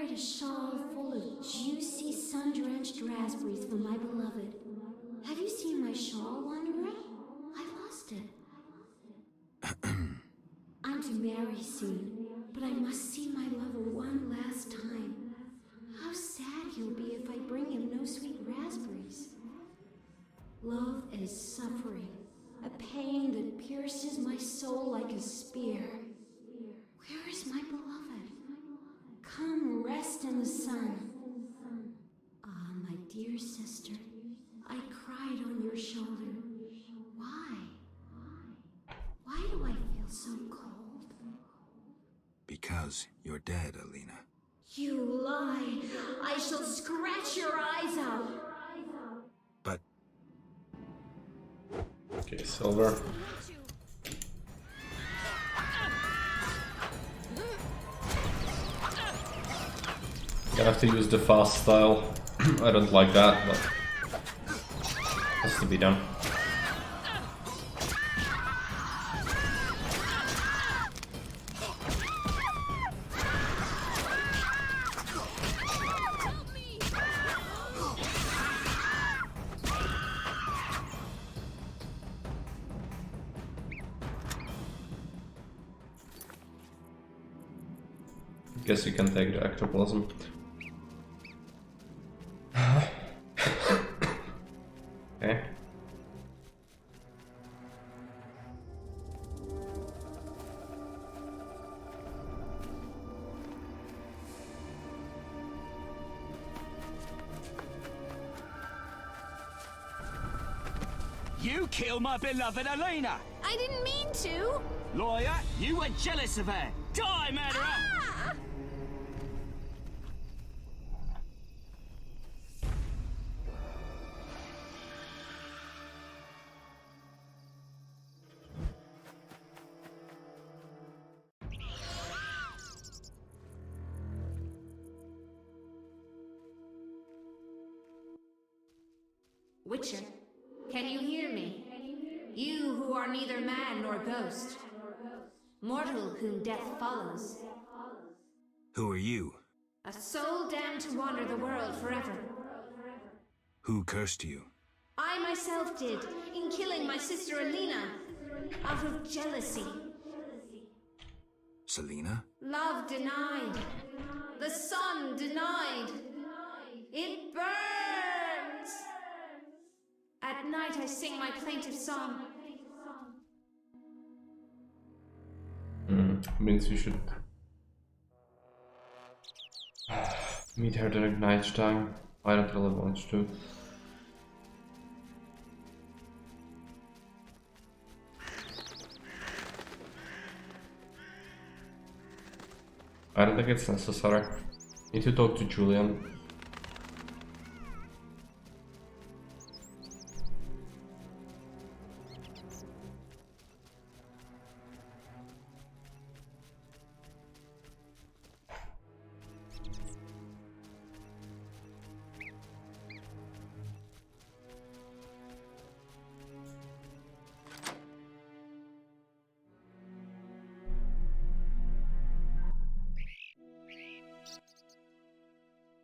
Speaker 14: A shawl full of juicy, sun-drenched raspberries for my beloved. Have you seen my shawl, Wanderer? I lost it. I'm to marry soon, but I must see my lover one last time. How sad he'll be if I bring him no sweet raspberries. Love is suffering, a pain that pierces my soul like a spear. Where is my beloved? Come rest in the sun. dear sister, I cried on your shoulder. Why? Why do I feel so cold?
Speaker 3: Because you're dead, Alina.
Speaker 14: You lie! I shall scratch your eyes out!
Speaker 3: But...
Speaker 1: Okay, Silver. Gonna have to use the fast style. I don't like that, but has to be done. Guess you can take the ectoplasm. Okay.
Speaker 10: You killed my beloved Alina!
Speaker 11: I didn't mean to!
Speaker 10: Lawyer, you were jealous of her! Die, murderer!
Speaker 11: Ah!
Speaker 22: Witcher, can you hear me? You who are neither man nor ghost. Mortal whom death follows.
Speaker 3: Who are you?
Speaker 22: A soul damned to wander the world forever.
Speaker 3: Who cursed you?
Speaker 22: I myself did, in killing my sister Alina. Out of jealousy.
Speaker 3: Selena?
Speaker 22: Love denied. The sun denied. It burns! At night I sing my plaintive song.
Speaker 1: Means we should meet her during night time. I don't really want to. I don't think it's necessary. Need to talk to Julian.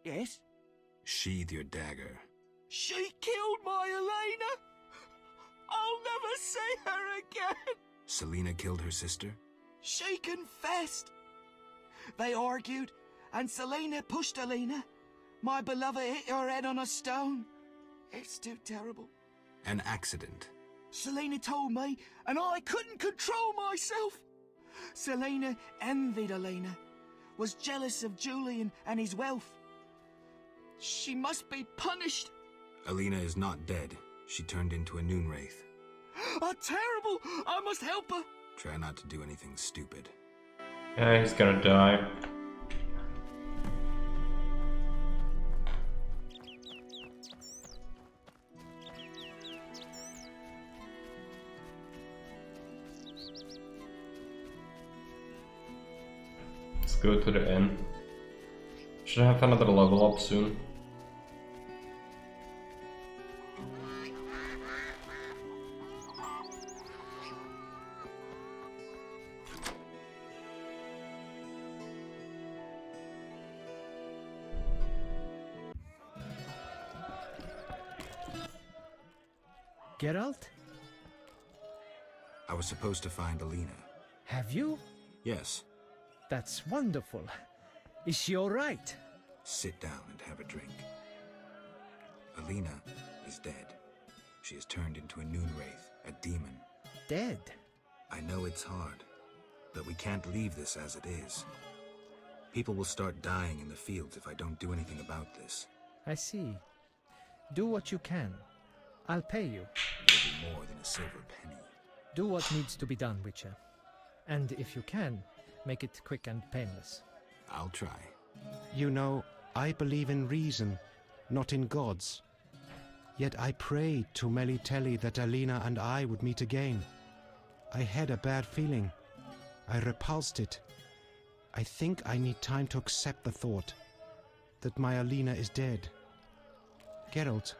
Speaker 10: Yes?
Speaker 3: Sheathe your dagger.
Speaker 10: She killed my Elena! I'll never see her again!
Speaker 3: Selena killed her sister?
Speaker 10: She confessed! They argued, and Selena pushed Elena. My beloved hit her head on a stone. It's too terrible.
Speaker 3: An accident.
Speaker 10: Selena told me, and I couldn't control myself. Selena envied Elena, was jealous of Julian and his wealth. She must be punished.
Speaker 3: Alina is not dead. She turned into a noon wraith.
Speaker 10: Terrible! I must help her.
Speaker 3: Try not to do anything stupid.
Speaker 1: Yeah, he's gonna die. Let's go to the inn. Should have another level up soon.
Speaker 7: Geralt?
Speaker 3: I was supposed to find Alina.
Speaker 7: Have you?
Speaker 3: Yes.
Speaker 7: That's wonderful. Is she all right?
Speaker 3: Sit down and have a drink. Alina is dead. She has turned into a noon wraith, a demon.
Speaker 7: Dead?
Speaker 3: I know it's hard, but we can't leave this as it is. People will start dying in the fields if I don't do anything about this.
Speaker 7: I see. Do what you can. I'll pay you.
Speaker 3: It'll be more than a silver penny.
Speaker 7: Do what needs to be done, Witcher. And if you can, make it quick and painless.
Speaker 3: I'll try.
Speaker 18: You know, I believe in reason, not in gods. Yet I prayed to Melitele that Alina and I would meet again. I had a bad feeling. I repulsed it. I think I need time to accept the thought that my Alina is dead. Geralt,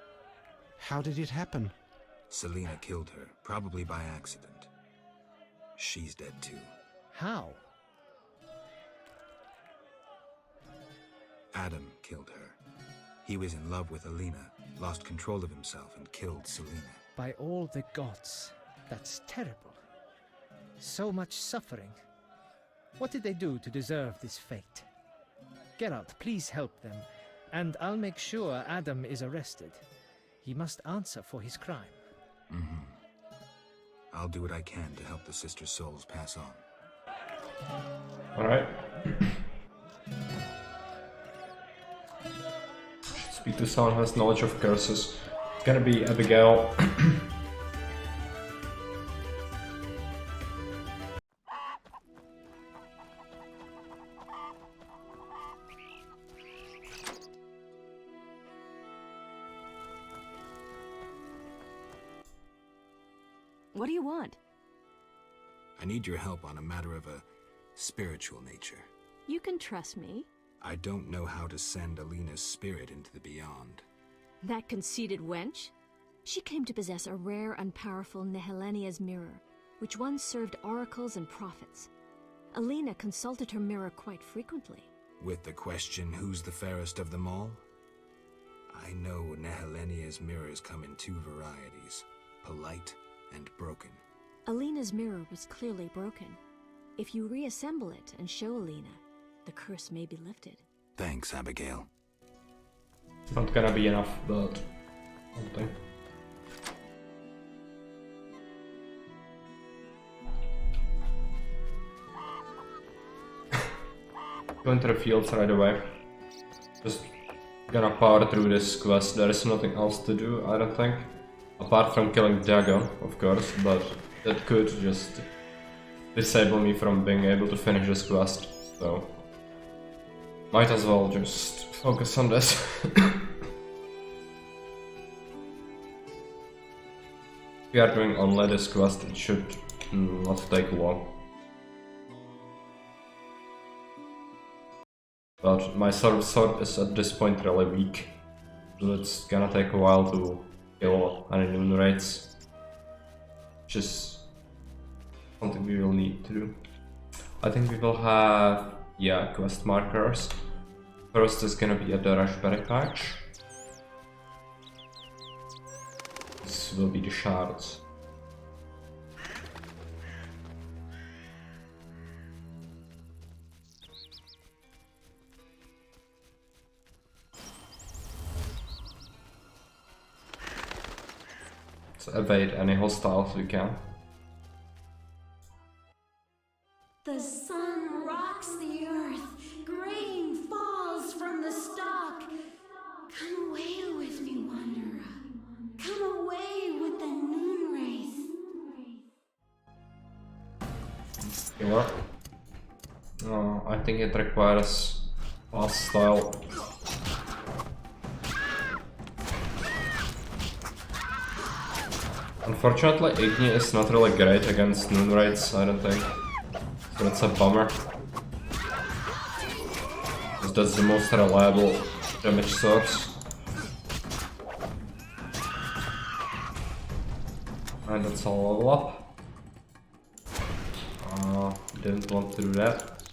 Speaker 18: how did it happen?
Speaker 3: Selena killed her, probably by accident. She's dead too.
Speaker 7: How?
Speaker 3: Adam killed her. He was in love with Alina, lost control of himself, and killed Selena.
Speaker 7: By all the gods, that's terrible. So much suffering. What did they do to deserve this fate? Geralt, please help them, and I'll make sure Adam is arrested. He must answer for his crime.
Speaker 3: Mm-hmm. I'll do what I can to help the sister souls pass on.
Speaker 1: Alright. Speak to someone who has knowledge of curses. It's gonna be Abigail.
Speaker 2: What do you want?
Speaker 3: I need your help on a matter of a spiritual nature.
Speaker 2: You can trust me.
Speaker 3: I don't know how to send Alina's spirit into the beyond.
Speaker 2: That conceited wench? She claimed to possess a rare and powerful Nehelenia's mirror, which once served oracles and prophets. Alina consulted her mirror quite frequently.
Speaker 3: With the question, who's the fairest of them all? I know Nehelenia's mirrors come in two varieties, polite and broken.
Speaker 2: Alina's mirror was clearly broken. If you reassemble it and show Alina, the curse may be lifted.
Speaker 3: Thanks, Abigail.
Speaker 1: It's not gonna be enough, but something. Go into the fields right away. Just gonna power through this quest. There is nothing else to do, I don't think. Apart from killing Dagon, of course, but that could just disable me from being able to finish this quest, so might as well just focus on this. If we are doing only this quest, it should not take long. But my sword is at this point really weak, so it's gonna take a while to kill any noon raids, which is something we will need to do. I think we will have, yeah, quest markers. First is gonna be at the Raspberry Patch. This will be the shards. So evade any hostiles we can.
Speaker 21: The sun rocks the earth, grain falls from the stalk. Come away with me, wanderer. Come away with the moon rays.
Speaker 1: Killer. No, I think it requires fast style. Unfortunately, Igni is not really great against noon raids, I don't think. So that's a bummer. Because that's the most reliable damage source. And that's a level up. Didn't want to do that.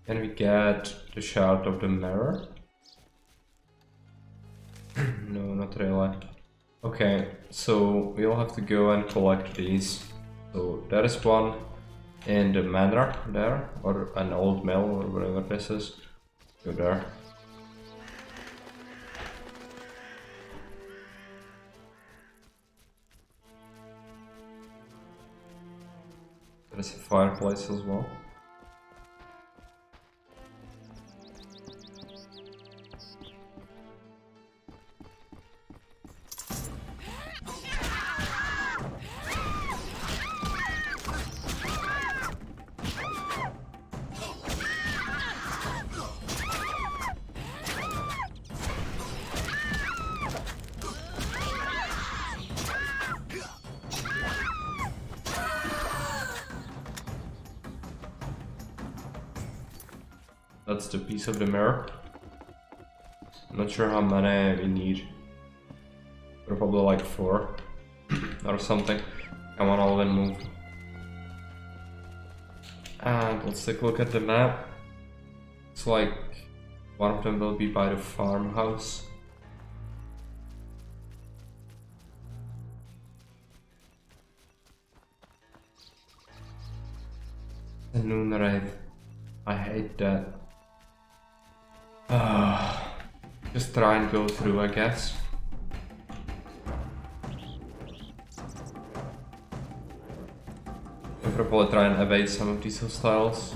Speaker 1: Can we get the shard of the mirror? No, not really. Okay, so we'll have to go and collect these. So there is one in the manor there, or an old mill, or whatever this is. Go there. There's a fireplace as well. That's the piece of the mirror. I'm not sure how many we need. Probably like 4 or something. Come on, Alvin, move. And let's take a look at the map. It's like one of them will be by the farmhouse. The noon raid. I hate that. Just try and go through, I guess. I'll probably try and evade some of these hostiles.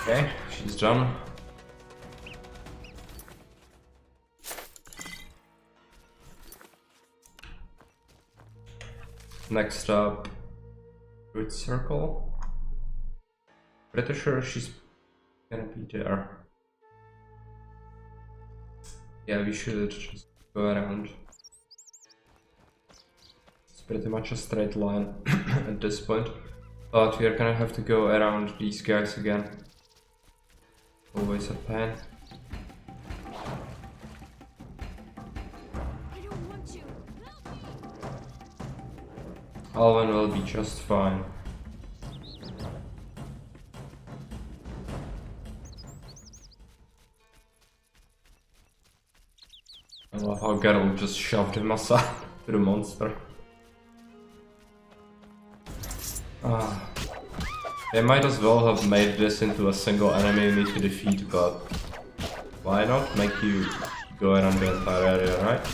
Speaker 1: Okay, she's done. Next up, Root Circle. Pretty sure she's gonna be there. Yeah, we should just go around. It's pretty much a straight line at this point. But we are gonna have to go around these guys again. Always a pain. Alvin will be just fine. I love how Geralt just shoved him aside to the monster. They might as well have made this into a single enemy you need to defeat, but why not make you go around the entire area, right?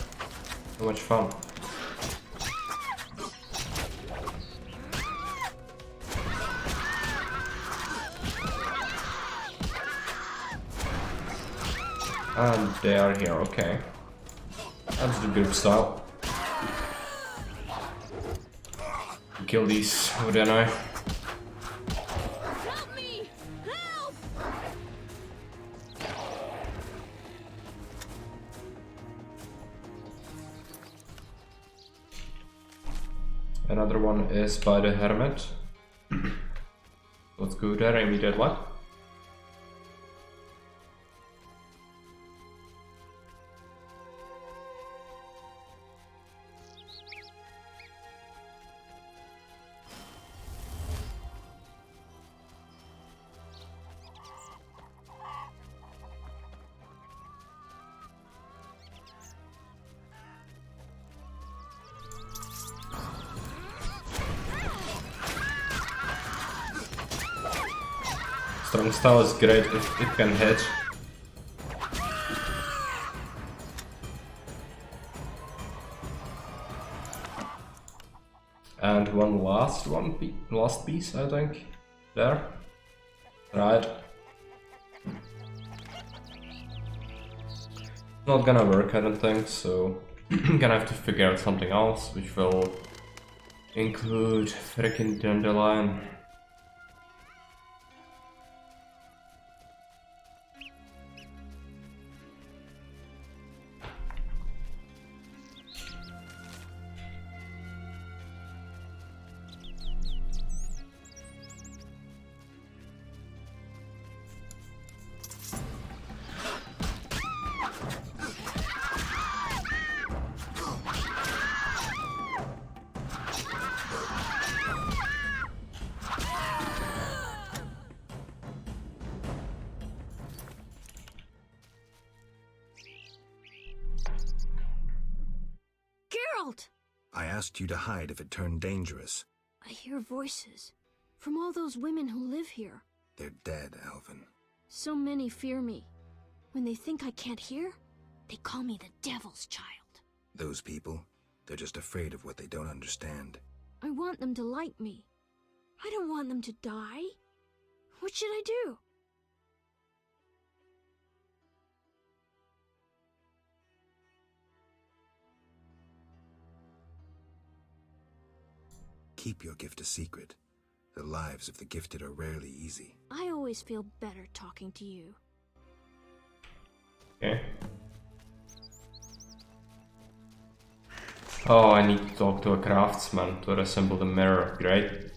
Speaker 1: So much fun. And they are here, okay. That's the group style. Kill these with a knife. Another one is by the Hermit. Let's go there immediately. Strong style is great if it can hit. And last piece, I think. There. Right. Not gonna work, I don't think, so gonna have to figure out something else, which will include freaking Dandelion.
Speaker 3: I asked you to hide if it turned dangerous.
Speaker 20: I hear voices from all those women who live here.
Speaker 3: They're dead, Alvin.
Speaker 20: So many fear me. When they think I can't hear, they call me the Devil's Child.
Speaker 3: Those people? They're just afraid of what they don't understand.
Speaker 20: I want them to like me. I don't want them to die. What should I do?
Speaker 3: Keep your gift a secret. The lives of the gifted are rarely easy.
Speaker 20: I always feel better talking to you.
Speaker 1: Okay. Oh, I need to talk to a craftsman to assemble the mirror. Great.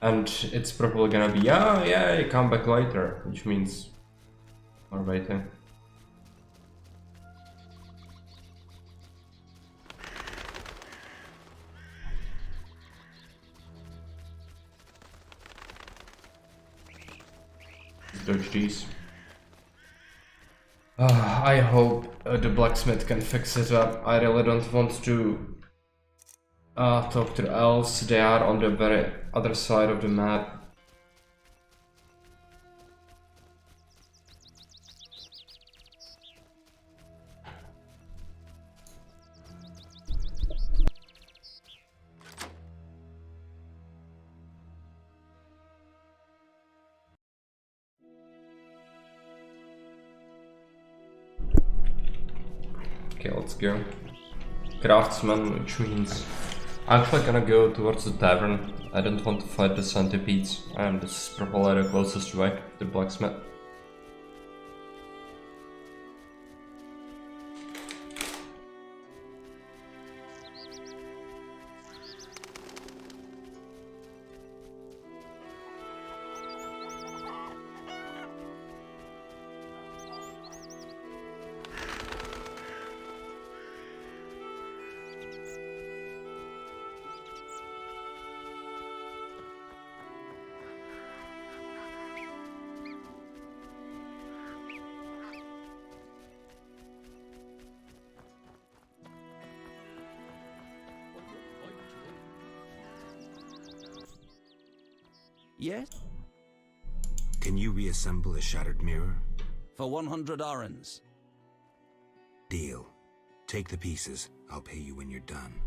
Speaker 1: And it's probably gonna be, yeah, you come back later, which means more waiting. Dodge these. I hope the blacksmith can fix it up. I really don't want to talk to the elves. They are on the very other side of the map. Okay, let's go. Craftsman, which means I'm actually gonna go towards the tavern. I don't want to fight the centipedes, and this is probably the closest way, the blacksmith.
Speaker 8: Yes?
Speaker 3: Can you reassemble a shattered mirror?
Speaker 8: For 100 orens.
Speaker 3: Deal. Take the pieces. I'll pay you when you're done.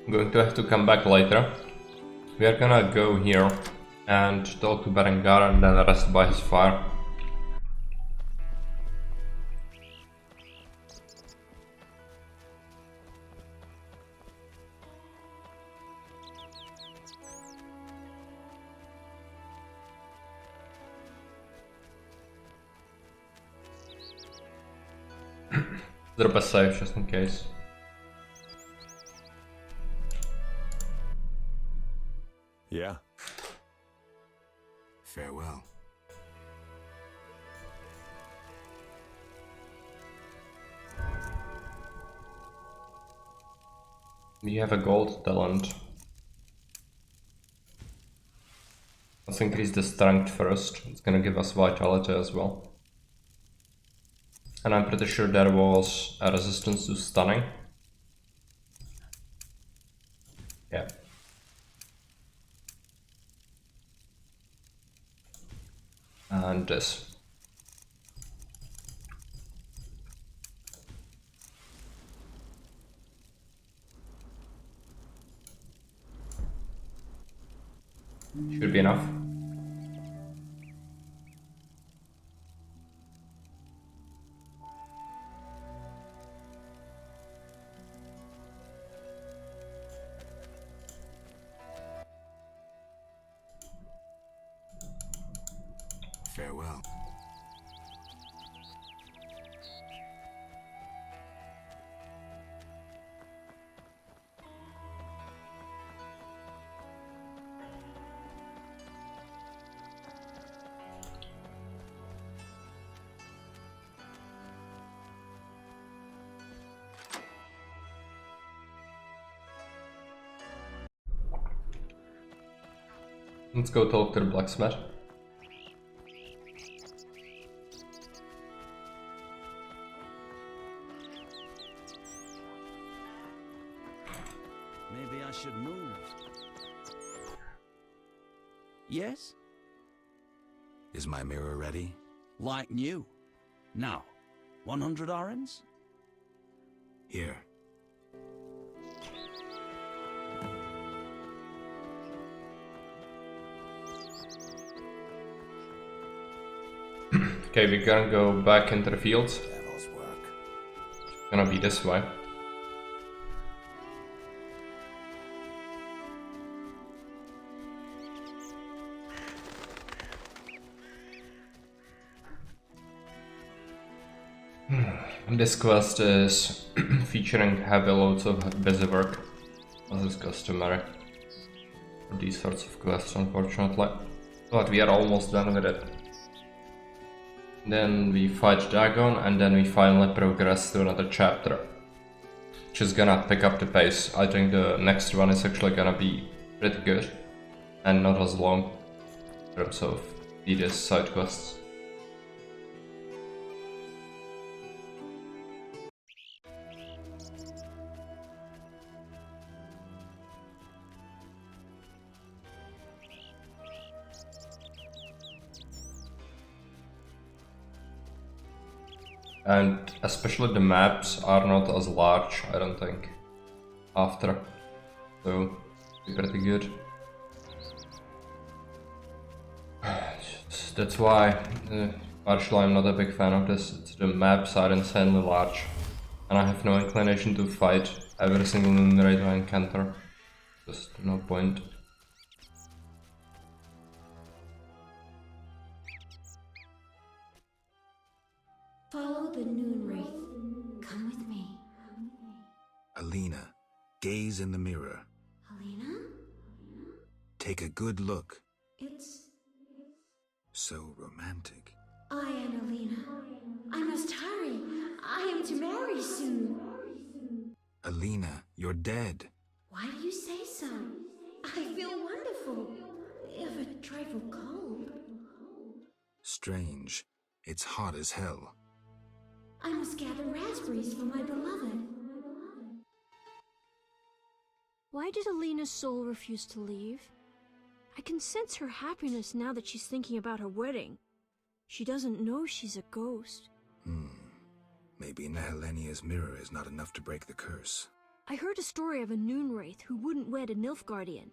Speaker 1: I'm going to have to come back later. We are gonna go here and talk to Berengar and then rest by his fire. Drop a save just in case.
Speaker 16: Yeah.
Speaker 3: Farewell.
Speaker 1: We have a gold talent. Let's increase the strength first. It's gonna give us vitality as well. And I'm pretty sure there was a resistance to stunning. Yeah. And this. Should be enough.
Speaker 3: Farewell.
Speaker 1: Let's go talk to the blacksmith.
Speaker 8: Maybe I should move. Yes?
Speaker 3: Is my mirror ready?
Speaker 8: Like new. Now, 100 orens?
Speaker 3: Here.
Speaker 1: Okay, we're gonna go back into the fields.
Speaker 3: Devil's work.
Speaker 1: It's gonna be this way. This quest is featuring heavy loads of busy work, as is customary for these sorts of quests, unfortunately. But we are almost done with it. Then we fight Dagon, and then we finally progress to another chapter, which is gonna pick up the pace. I think the next one is actually gonna be pretty good, and not as long in terms of tedious side quests. And especially the maps are not as large, I don't think, after, so pretty good. That's why partially I'm not a big fan of this. The maps are insanely large, and I have no inclination to fight every single Moon Wraith I encounter. Just no point.
Speaker 21: Follow the Noon Wraith. Come with me.
Speaker 3: Alina, gaze in the mirror.
Speaker 21: Alina?
Speaker 3: Take a good look.
Speaker 21: It's...
Speaker 3: So romantic.
Speaker 21: I am Alina. I must hurry. I am to marry soon.
Speaker 3: Alina, you're dead.
Speaker 21: Why do you say so? I feel wonderful. If a trifle cold.
Speaker 3: Strange. It's hot as hell.
Speaker 21: I must gather raspberries for my beloved. Why did Alina's soul refuse to leave? I can sense her happiness now that she's thinking about her wedding. She doesn't know she's a ghost.
Speaker 3: Maybe Nehelenia's mirror is not enough to break the curse.
Speaker 21: I heard a story of a Noon Wraith who wouldn't wed a Nilfgaardian,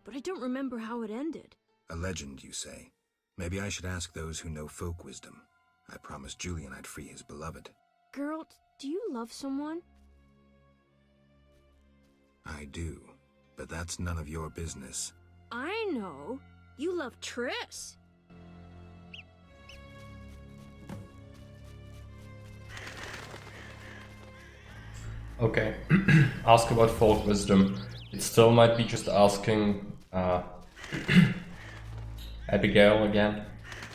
Speaker 21: but I don't remember how it ended.
Speaker 3: A legend, you say? Maybe I should ask those who know folk wisdom. I promised Julian I'd free his beloved.
Speaker 21: Geralt, do you love someone?
Speaker 3: I do, but that's none of your business.
Speaker 21: I know. You love Triss.
Speaker 1: Okay, ask about folk wisdom. It still might be just asking Abigail again.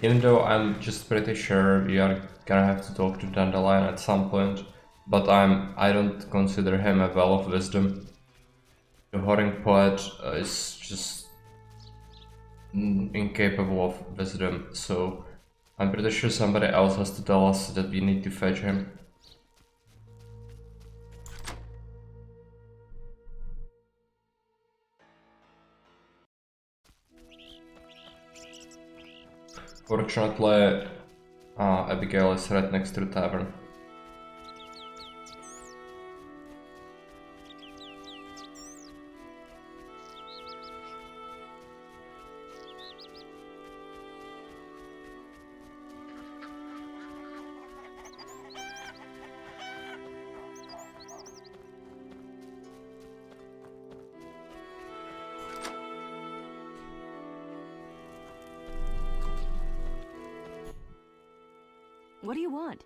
Speaker 1: Even though I'm just pretty sure we are gonna have to talk to Dandelion at some point, but I don't consider him a well of wisdom. The Whoring Poet is just incapable of wisdom, so I'm pretty sure somebody else has to tell us that we need to fetch him. Fortunately, Abigail is right next to the tavern.
Speaker 2: What do you want?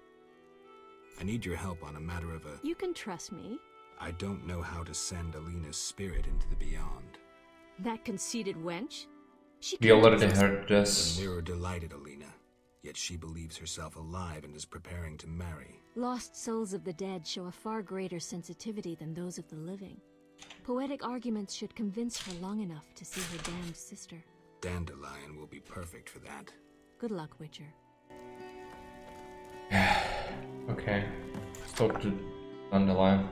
Speaker 3: I need your help on a matter of a...
Speaker 2: You can trust me.
Speaker 3: I don't know how to send Alina's spirit into the beyond.
Speaker 2: That conceited wench? She
Speaker 1: We
Speaker 2: can't
Speaker 1: already
Speaker 2: exist.
Speaker 1: heard this.
Speaker 3: The mirror delighted Alina, yet she believes herself alive and is preparing to marry.
Speaker 2: Lost souls of the dead show a far greater sensitivity than those of the living. Poetic arguments should convince her long enough to see her damned sister.
Speaker 3: Dandelion will be perfect for that.
Speaker 2: Good luck, Witcher.
Speaker 1: Okay, let's talk to Dandelion.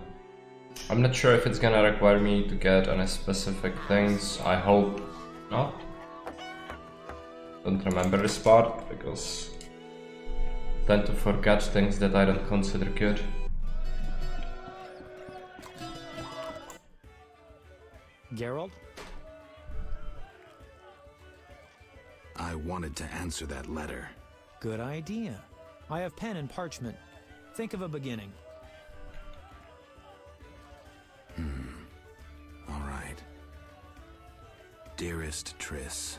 Speaker 1: I'm not sure if it's gonna require me to get any specific things. I hope not. Don't remember this part because I tend to forget things that I don't consider good.
Speaker 9: Geralt?
Speaker 3: I wanted to answer that letter.
Speaker 9: Good idea. I have pen and parchment. Think of a beginning.
Speaker 3: All right. Dearest Triss.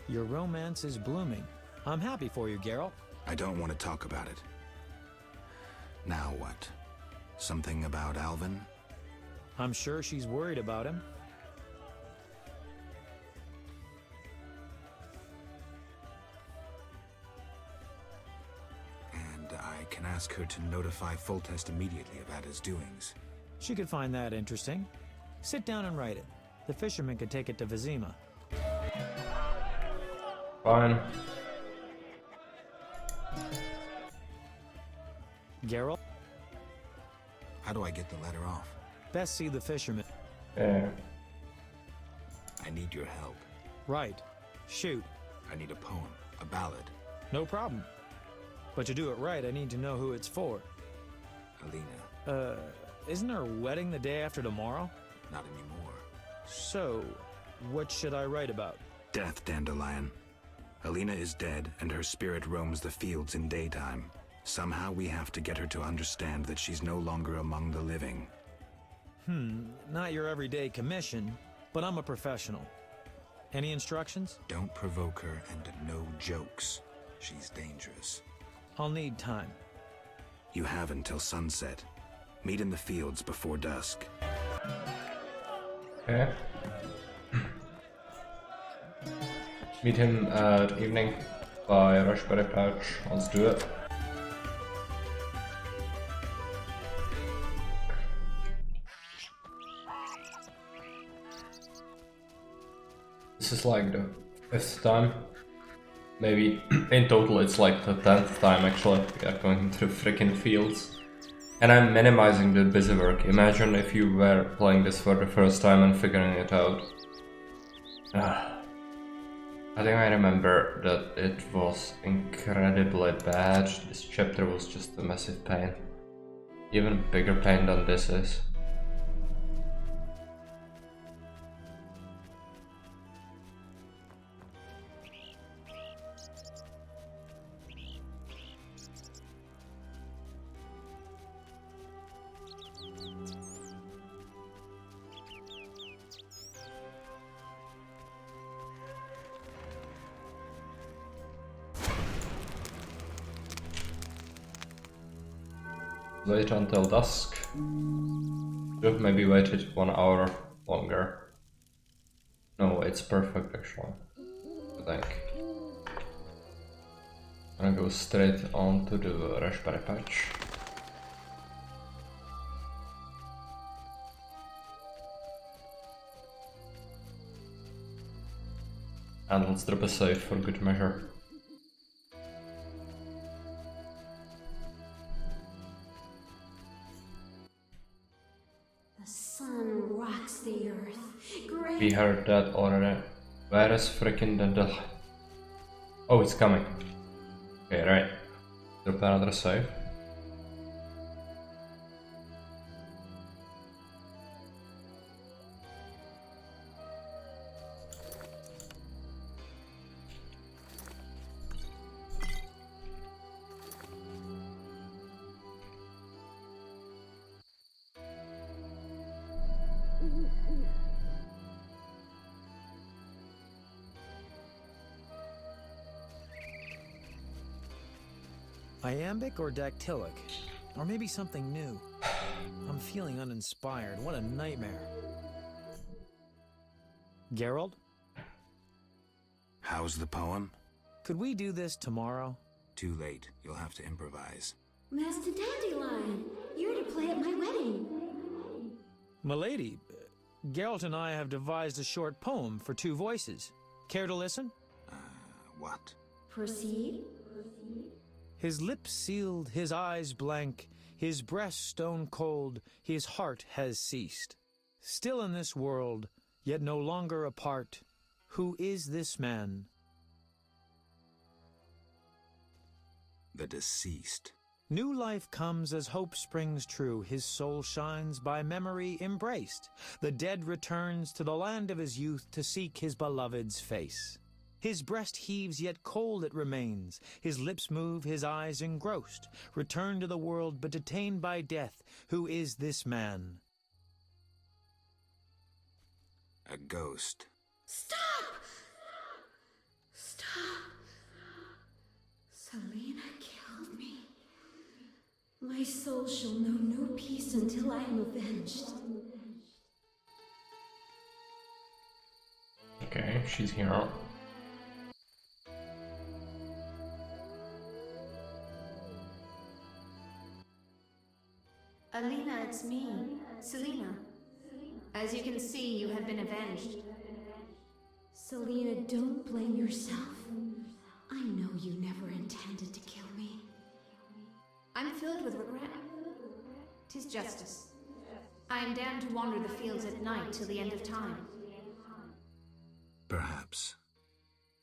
Speaker 9: Your romance is blooming. I'm happy for you, Geralt.
Speaker 3: I don't want to talk about it. Now what? Something about Alvin?
Speaker 9: I'm sure she's worried about him.
Speaker 3: And I can ask her to notify Foltest immediately about his doings.
Speaker 9: She could find that interesting. Sit down and write it. The fisherman could take it to Vizima.
Speaker 1: Fine.
Speaker 9: Geralt?
Speaker 3: How do I get the letter off?
Speaker 9: Best see the fisherman.
Speaker 1: Yeah.
Speaker 3: I need your help.
Speaker 9: Right. Shoot.
Speaker 3: I need a poem, a ballad.
Speaker 9: No problem. But to do it right, I need to know who it's for.
Speaker 3: Alina.
Speaker 9: Isn't her wedding the day after tomorrow?
Speaker 3: Not anymore.
Speaker 9: So, what should I write about?
Speaker 3: Death, Dandelion. Alina is dead, and her spirit roams the fields in daytime. Somehow we have to get her to understand that she's no longer among the living.
Speaker 9: Not your everyday commission, but I'm a professional. Any instructions?
Speaker 3: Don't provoke her, and no jokes. She's dangerous.
Speaker 9: I'll need time.
Speaker 3: You have until sunset. Meet in the fields before dusk.
Speaker 1: Okay. Meet him at evening by Raspberry Patch. Let's do it. This is like the 5th time. Maybe in total it's like the 10th time actually we are going into the freaking fields. And I'm minimizing the busy work. Imagine if you were playing this for the first time and figuring it out. I think I remember that it was incredibly bad. This chapter was just a massive pain. Even bigger pain than this is. Wait until dusk. Should have maybe waited 1 hour longer. No, it's perfect actually. I think. I'm gonna go straight on to the Raspberry Patch. And let's drop a save for good measure.
Speaker 21: The earth. Great.
Speaker 1: We heard that already. Where is freaking the... Oh, it's coming. Okay, right. Drop another save.
Speaker 9: Iambic or dactylic? Or maybe something new? I'm feeling uninspired. What a nightmare. Geralt?
Speaker 3: How's the poem?
Speaker 9: Could we do this tomorrow?
Speaker 3: Too late. You'll have to improvise.
Speaker 21: Master Dandelion, you're to play at my wedding.
Speaker 9: Milady, Geralt and I have devised a short poem for 2 voices. Care to listen?
Speaker 3: What?
Speaker 21: Proceed.
Speaker 9: His lips sealed, his eyes blank, his breast stone cold, his heart has ceased. Still in this world, yet no longer apart, who is this man?
Speaker 3: The deceased.
Speaker 9: New life comes as hope springs true. His soul shines by memory embraced. The dead returns to the land of his youth to seek his beloved's face. His breast heaves, yet cold it remains. His lips move, his eyes engrossed. Return to the world, but detained by death. Who is this man?
Speaker 3: A ghost.
Speaker 21: Stop! Stop! Selena killed me. My soul shall know no peace until I am avenged.
Speaker 1: Okay, she's here.
Speaker 22: Alina, it's me, Selena. As you can see, you have been avenged.
Speaker 21: Selena, don't blame yourself. I know you never intended to kill me.
Speaker 22: I'm filled with regret. 'Tis justice. I am damned to wander the fields at night till the end of time.
Speaker 3: Perhaps.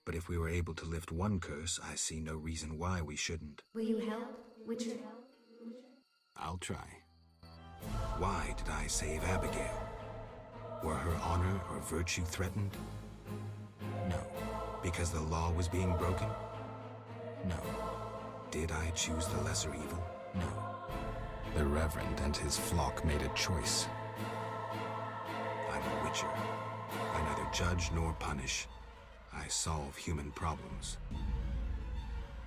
Speaker 3: But if we were able to lift one curse, I see no reason why we shouldn't.
Speaker 22: Will you help, Witcher?
Speaker 3: I'll try. Why did I save Abigail? Were her honor or virtue threatened? No. Because the law was being broken? No. Did I choose the lesser evil? No. The Reverend and his flock made a choice. I'm a witcher. I neither judge nor punish. I solve human problems.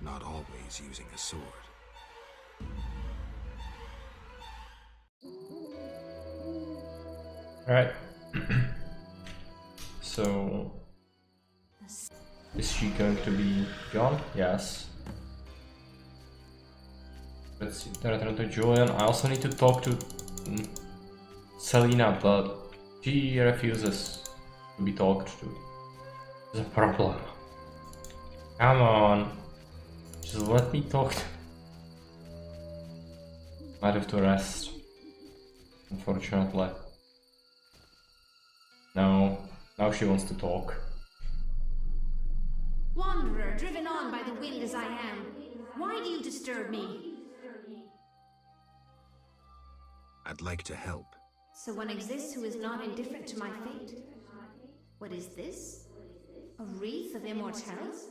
Speaker 3: Not always using a sword.
Speaker 1: Alright. So... is she going to be gone? Yes. Let's see, return to Julian. I also need to talk to Selena, but she refuses to be talked to. There's a problem. Come on. Just let me talk to... Might have to rest. Unfortunately. No. Now she wants to talk.
Speaker 22: Wanderer, driven on by the wind as I am, why do you disturb me?
Speaker 3: I'd like to help.
Speaker 22: So one exists who is not indifferent to my fate. What is this? A wreath of immortelles?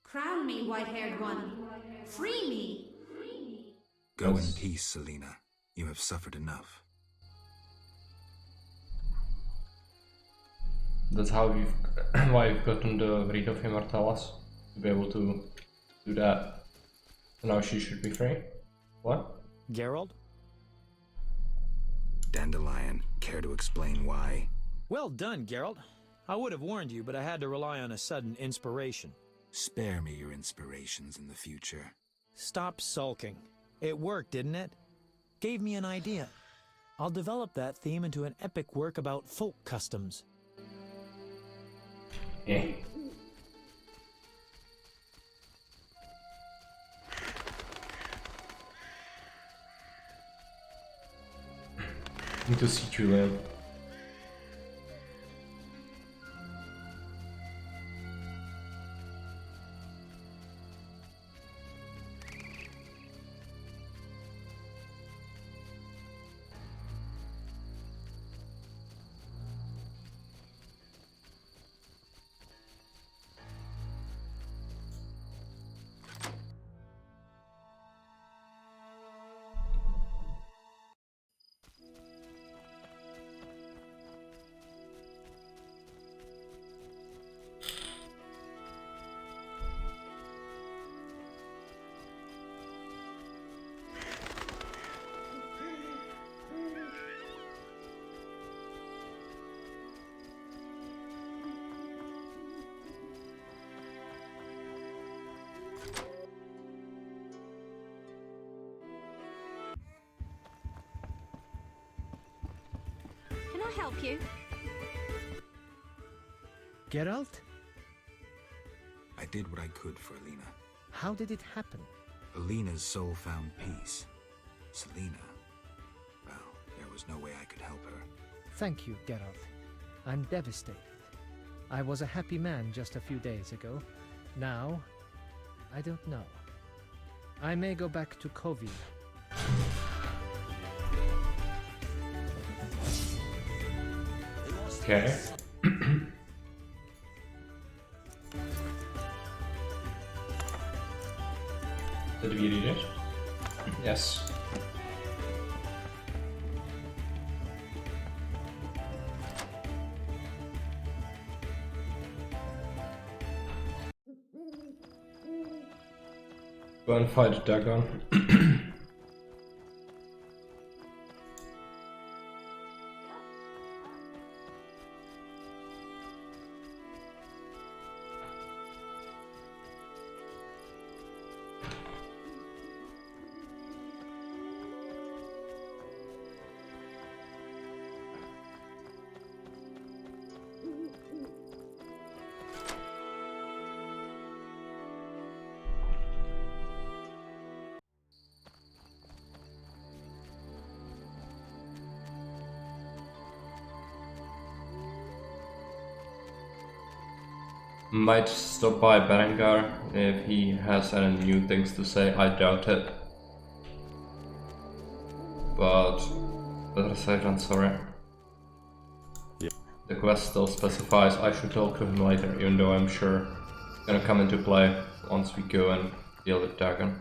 Speaker 22: Crown me, white-haired one. Free me!
Speaker 3: Go in peace, Selena. You have suffered enough.
Speaker 1: That's how we've why we've gotten the Wreath of Immortelles, to be able to do that. So now she should be free. What?
Speaker 9: Geralt?
Speaker 3: Dandelion, care to explain why?
Speaker 9: Well done, Geralt. I would have warned you, but I had to rely on a sudden inspiration.
Speaker 3: Spare me your inspirations in the future.
Speaker 9: Stop sulking. It worked, didn't it? Gave me an idea. I'll develop that theme into an epic work about folk customs.
Speaker 1: Yeah. Need to see Julian.
Speaker 2: Can I help you?
Speaker 7: Geralt?
Speaker 3: I did what I could for Alina.
Speaker 7: How did it happen?
Speaker 3: Alina's soul found peace. Selena. Well, there was no way I could help her.
Speaker 7: Thank you, Geralt. I'm devastated. I was a happy man just a few days ago. Now, I don't know. I may go back to Kovir.
Speaker 1: Okay. Did we read it? Yes. Go and fight Dagon. Might stop by Berengar if he has any new things to say. I doubt it. But better safe than sorry.
Speaker 16: Yeah.
Speaker 1: The quest still specifies I should talk to him later, even though I'm sure it's gonna come into play once we go and deal with Dagon.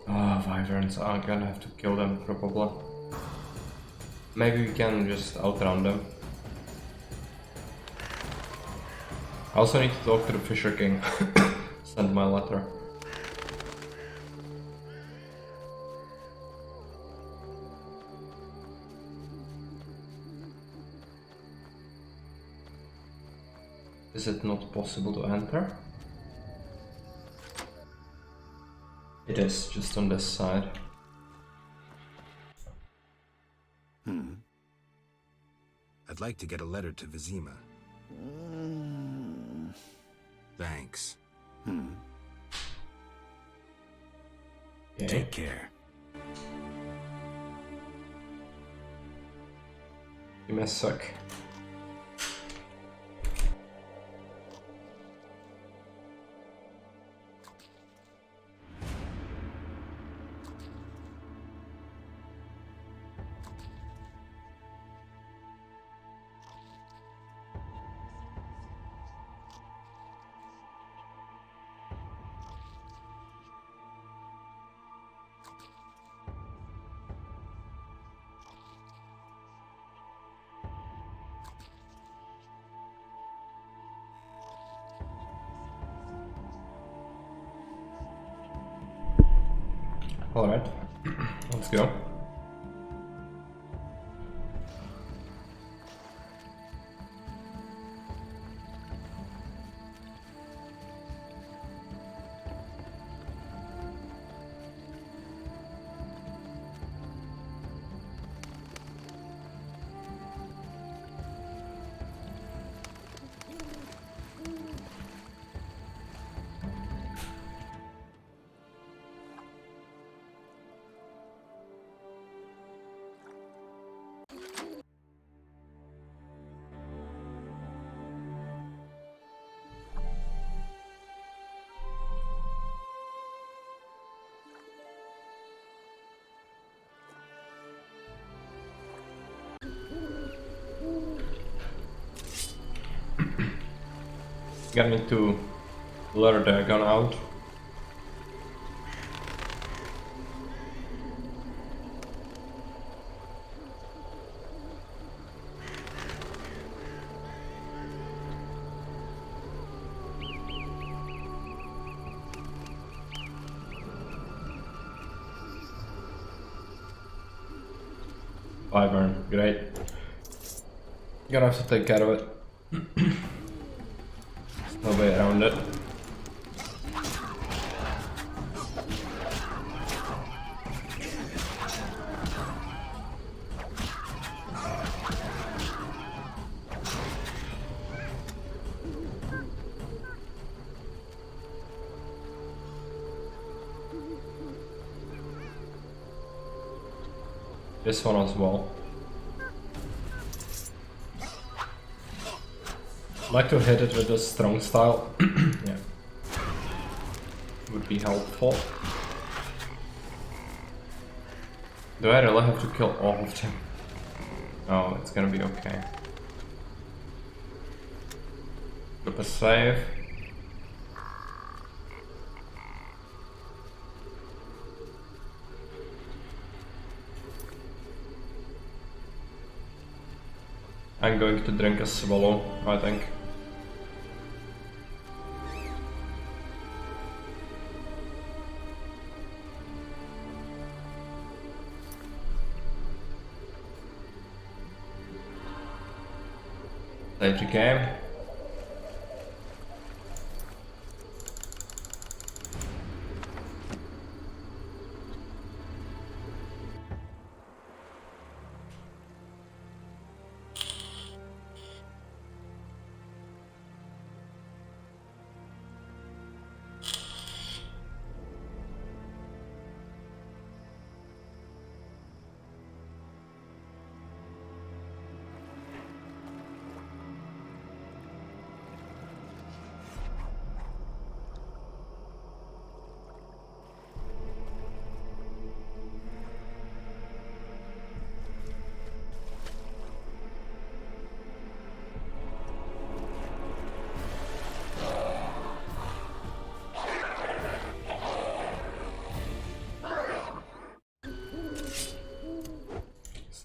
Speaker 1: Wyverns, I'm gonna have to kill them probably. Maybe we can just outrun them. I also need to talk to the Fisher King. Send my letter. Is it not possible to enter? It is, just on this side.
Speaker 3: I'd like to get a letter to Vizima. Thanks.
Speaker 1: Okay.
Speaker 3: Take care.
Speaker 1: Give me a sec. Alright, let's go. Got me to lure the gun out. Wyvern, great. Gonna have to take care of it. No way around it. This one as well. I'd like to hit it with a strong style. Yeah. Would be helpful. Do I really have to kill all of them? Oh, it's gonna be okay. Flip a save. I'm going to drink a swallow, I think. Save the game.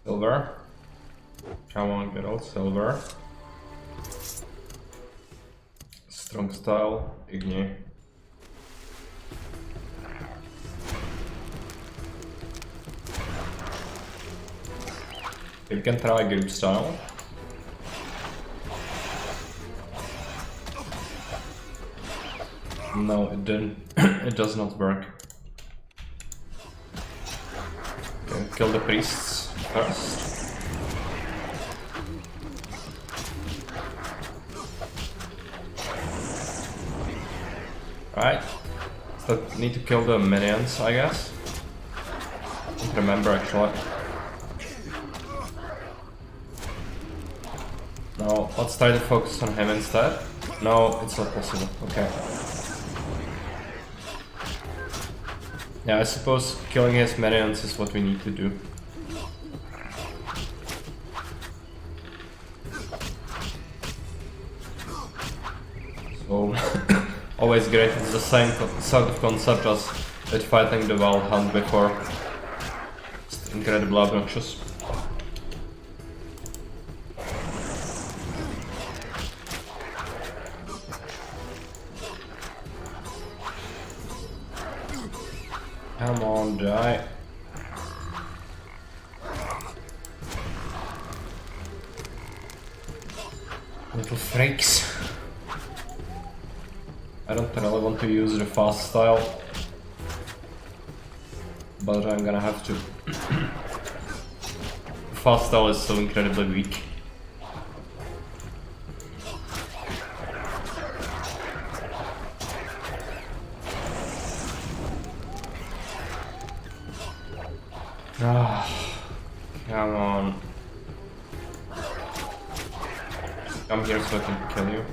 Speaker 1: Silver. Come on, good old silver. Strong style, Igni. We can try group style. No, it didn't. It does not work. Okay, kill the priests first. Right. So need to kill the minions, I guess. I don't remember actually. No, let's try to focus on him instead. No, it's not possible. Okay. Yeah, I suppose killing his minions is what we need to do. So, always great. It's the same sort of concept as with fighting the Wild Hunt before. It's incredibly obnoxious. Come on, die. Little freaks. I don't really want to use the fast style, but I'm gonna have to. Fast style is so incredibly weak. Ah, come on. Come here so I can kill you.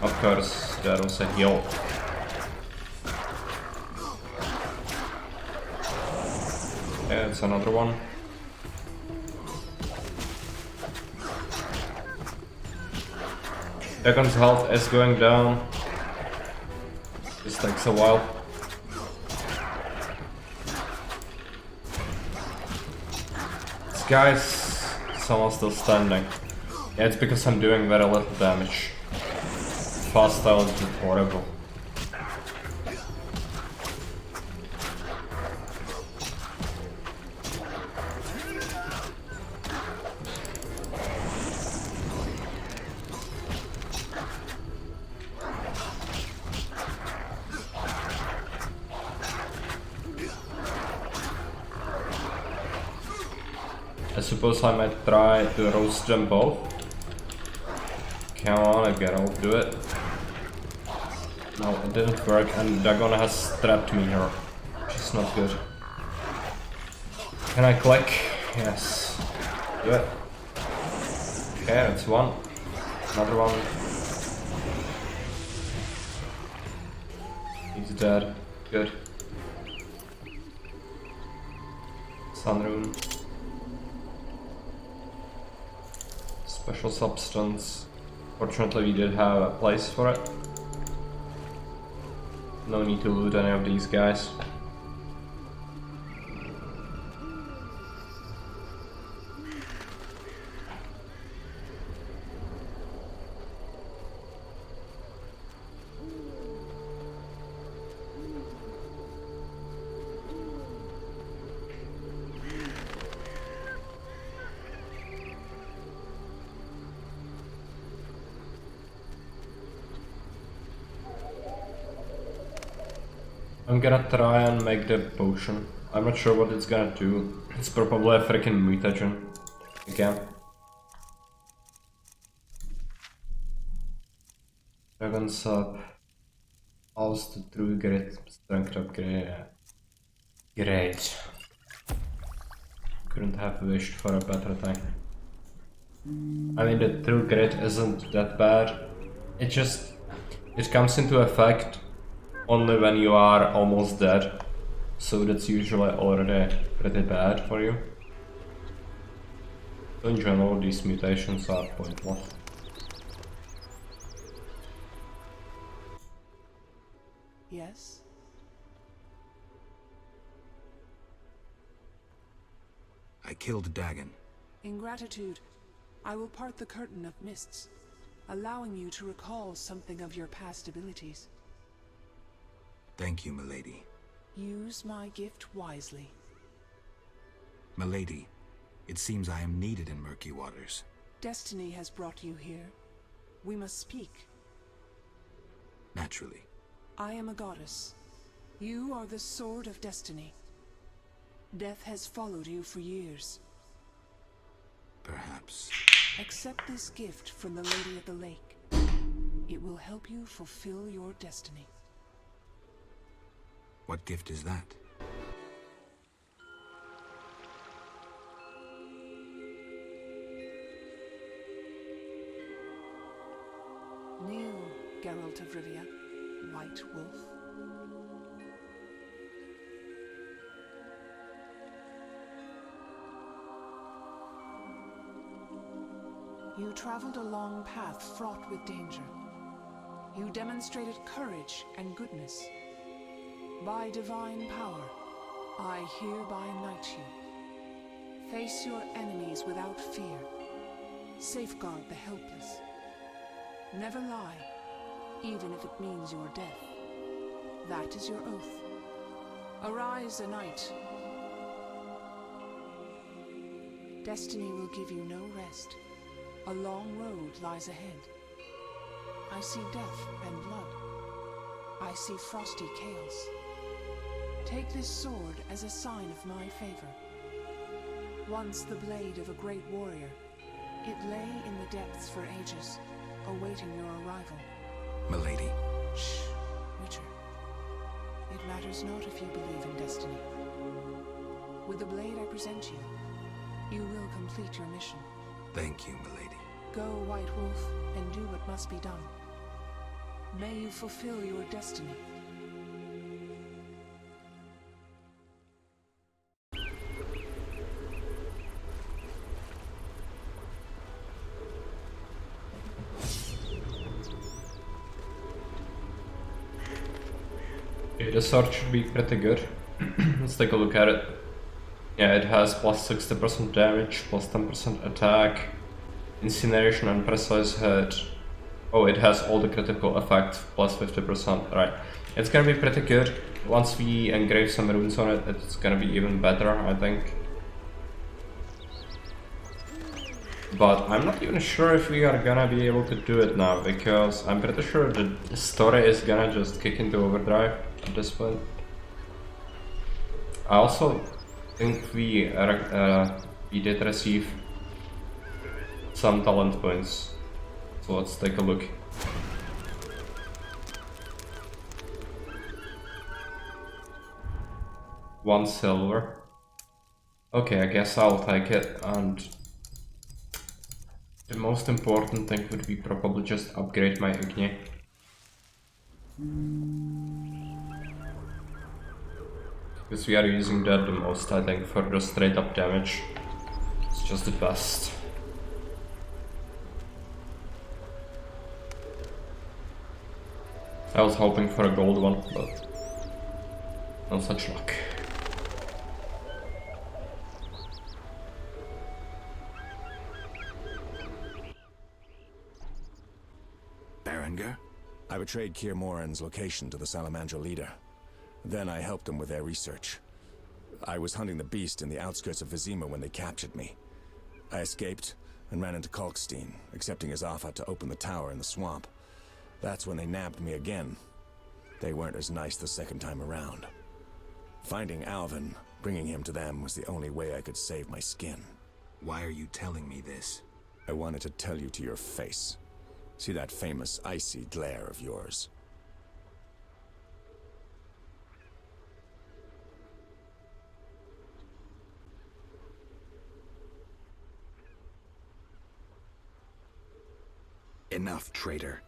Speaker 1: Of course, that was a heal. Yeah, it's another one. Dragon's health is going down. This takes a while. This guy's someone still standing. Yeah, it's because I'm doing very little damage. Fast style is just horrible. I suppose I might try to roast them both. Come on, again, I'll do it. No, it didn't work, and Dagona has trapped me here. She's that's not good. Can I click? Yes. Do it. Okay, that's one. Another one. He's dead. Good. Sun rune. Special substance. Fortunately, we did have a place for it. No need to loot any of these guys. I'm gonna try and make the potion. I'm not sure what it's gonna do. It's probably a freaking mutagen. Again. Dragon's up. Also the true grit strength upgrade. Great. Couldn't have wished for a better thing. I mean, the true grit isn't that bad. It comes into effect only when you are almost dead, so that's usually already pretty bad for you. So in general, these mutations are pointless.
Speaker 17: Yes?
Speaker 3: I killed Dagon.
Speaker 17: In gratitude, I will part the curtain of mists, allowing you to recall something of your past abilities.
Speaker 3: Thank you, milady.
Speaker 17: Use my gift wisely.
Speaker 3: Milady, it seems I am needed in murky waters.
Speaker 17: Destiny has brought you here. We must speak.
Speaker 3: Naturally.
Speaker 17: I am a goddess. You are the sword of destiny. Death has followed you for years.
Speaker 3: Perhaps.
Speaker 17: Accept this gift from the Lady of the Lake. It will help you fulfill your destiny.
Speaker 3: What gift is that?
Speaker 17: Kneel, Geralt of Rivia, White Wolf. You traveled a long path fraught with danger. You demonstrated courage and goodness. By divine power, I hereby knight you. Face your enemies without fear. Safeguard the helpless. Never lie, even if it means your death. That is your oath. Arise a knight. Destiny will give you no rest. A long road lies ahead. I see death and blood. I see frosty chaos. Take this sword as a sign of my favor. Once the blade of a great warrior, it lay in the depths for ages, awaiting your arrival.
Speaker 3: Milady.
Speaker 17: Shh, Witcher. It matters not if you believe in destiny. With the blade I present you, you will complete your mission.
Speaker 3: Thank you, milady.
Speaker 17: Go, White Wolf, and do what must be done. May you fulfill your destiny.
Speaker 1: Okay, the sword should be pretty good. Let's take a look at it. Yeah, it has plus 60% damage, plus 10% attack, incineration and precise hit. Oh, it has all the critical effects, plus 50%, right. It's gonna be pretty good. Once we engrave some runes on it, it's gonna be even better, I think. But I'm not even sure if we are gonna be able to do it now, because I'm pretty sure the story is gonna just kick into overdrive at this point. I also think we did receive some talent points. So let's take a look. 1 silver. Okay, I guess I'll take it, and the most important thing would be probably just upgrade my Igni. Because we are using that the most, I think, for the straight up damage. It's just the best. I was hoping for a gold one, but no such luck.
Speaker 3: Berenger?
Speaker 16: I betrayed Kier Moran's location to the Salamandra leader. Then I helped them with their research. I was hunting the beast in the outskirts of Vizima when they captured me. I escaped and ran into Kalkstein, accepting his offer to open the tower in the swamp. That's when they nabbed me again. They weren't as nice the second time around. Finding Alvin, bringing him to them, was the only way I could save my skin.
Speaker 3: Why are you telling me this?
Speaker 16: I wanted to tell you to your face. See that famous icy glare of yours?
Speaker 3: Enough, traitor.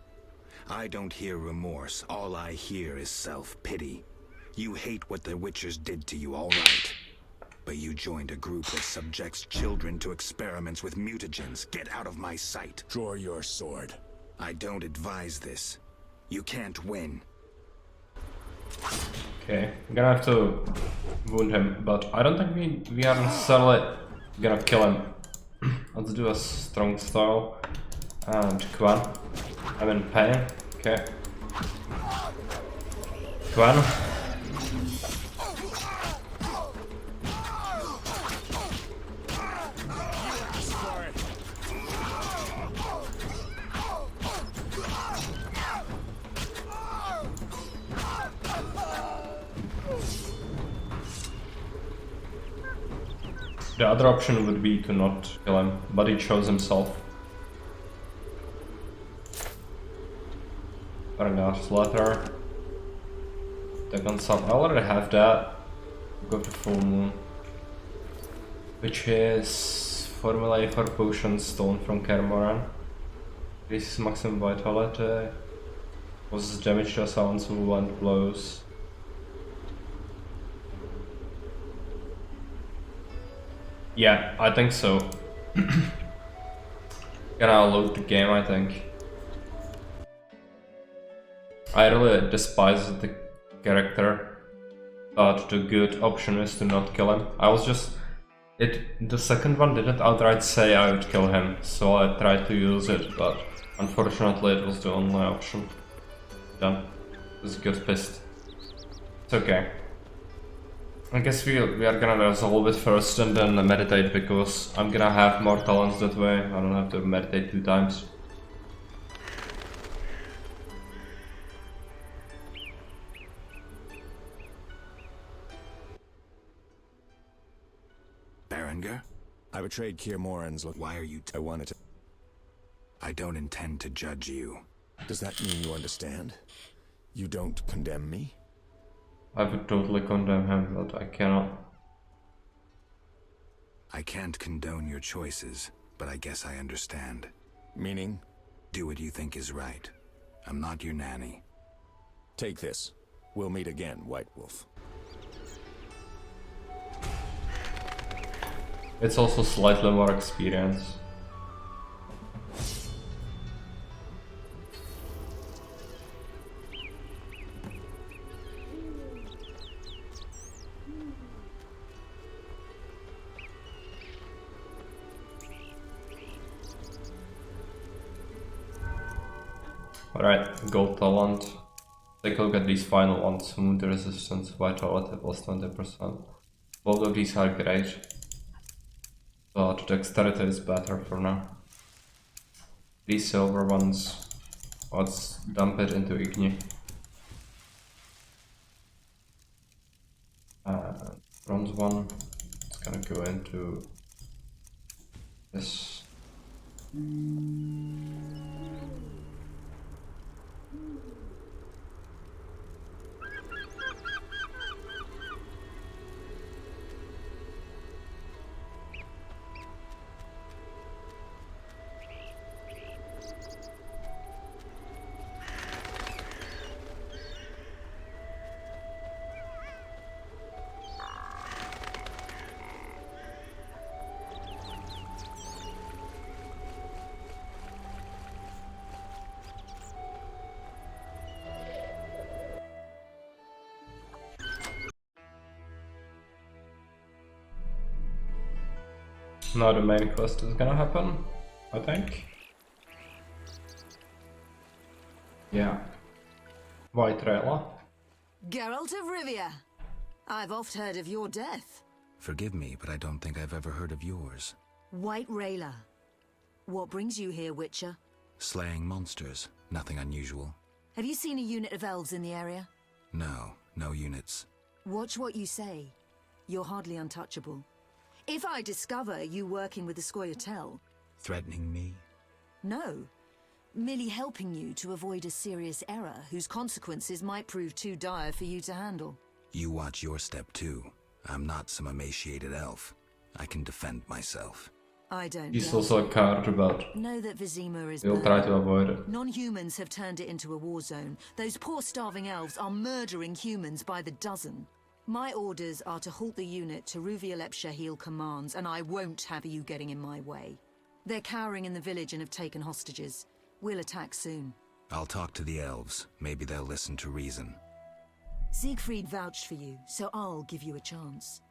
Speaker 3: I don't hear remorse. All I hear is self-pity. You hate what the Witchers did to you, all right. But you joined a group that subjects children to experiments with mutagens. Get out of my sight.
Speaker 16: Draw your sword.
Speaker 3: I don't advise this. You can't win.
Speaker 1: Okay, I'm gonna have to wound him, but I don't think we are necessarily gonna kill him. Let's do a strong style. And Quan, I'm in pain. Okay. Quan. The other option would be to not kill him, but he chose himself. Paragraph letter. Take on some. I already have that. Go to full moon. Which is formulae for potion stone from Kermoran. This is maximum vitality. Causes damage to assailants who want blows. Yeah, I think so. Gonna load the game, I think. I really despise the character, but the good option is to not kill him. I was just... the second one didn't outright say I would kill him, so I tried to use it, but unfortunately it was the only option. Done. This good pissed. It's okay. I guess we are gonna resolve it first and then meditate, because I'm gonna have more talents that way. I don't have to meditate 2 times.
Speaker 3: Berenger?
Speaker 16: I betrayed Kier Moran's look.
Speaker 3: Why are you
Speaker 16: I wanted to...
Speaker 3: I don't intend to judge you.
Speaker 16: Does that mean you understand? You don't condemn me?
Speaker 1: I would totally condemn him, but I cannot.
Speaker 3: I can't condone your choices, but I guess I understand.
Speaker 16: Meaning?
Speaker 3: Do what you think is right. I'm not your nanny.
Speaker 16: Take this. We'll meet again, White Wolf.
Speaker 1: It's also slightly more experience. Alright, gold talent. Take a look at these final ones. Smooth resistance, vitality plus 20%. Both of these are great, but dexterity is better for now. These silver ones, let's dump it into Igni. Bronze one, it's gonna go into this. Now the main quest is gonna happen, I think. Yeah. White Rayla.
Speaker 12: Geralt of Rivia, I've oft heard of your death.
Speaker 3: Forgive me, but I don't think I've ever heard of yours.
Speaker 12: White Rayla. What brings you here, Witcher?
Speaker 3: Slaying monsters, nothing unusual.
Speaker 12: Have you seen a unit of elves in the area?
Speaker 3: No, no units.
Speaker 12: Watch what you say. You're hardly untouchable. If I discover you working with the Scoia'tael...
Speaker 3: Threatening me?
Speaker 12: No. Merely helping you to avoid a serious error whose consequences might prove too dire for you to handle.
Speaker 3: You watch your step too. I'm not some emaciated elf. I can defend myself.
Speaker 12: I don't
Speaker 1: He's
Speaker 12: doubt
Speaker 1: also a coward, but
Speaker 12: know that Vizima is
Speaker 1: he'll
Speaker 12: burned.
Speaker 1: try to avoid it.
Speaker 12: Non-humans have turned it into a war zone. Those poor starving elves are murdering humans by the dozen. My orders are to halt the unit Teruviel ep Shahil commands, and I won't have you getting in my way. They're cowering in the village and have taken hostages. We'll attack soon.
Speaker 3: I'll talk to the elves. Maybe they'll listen to reason.
Speaker 12: Siegfried vouched for you, so I'll give you a chance.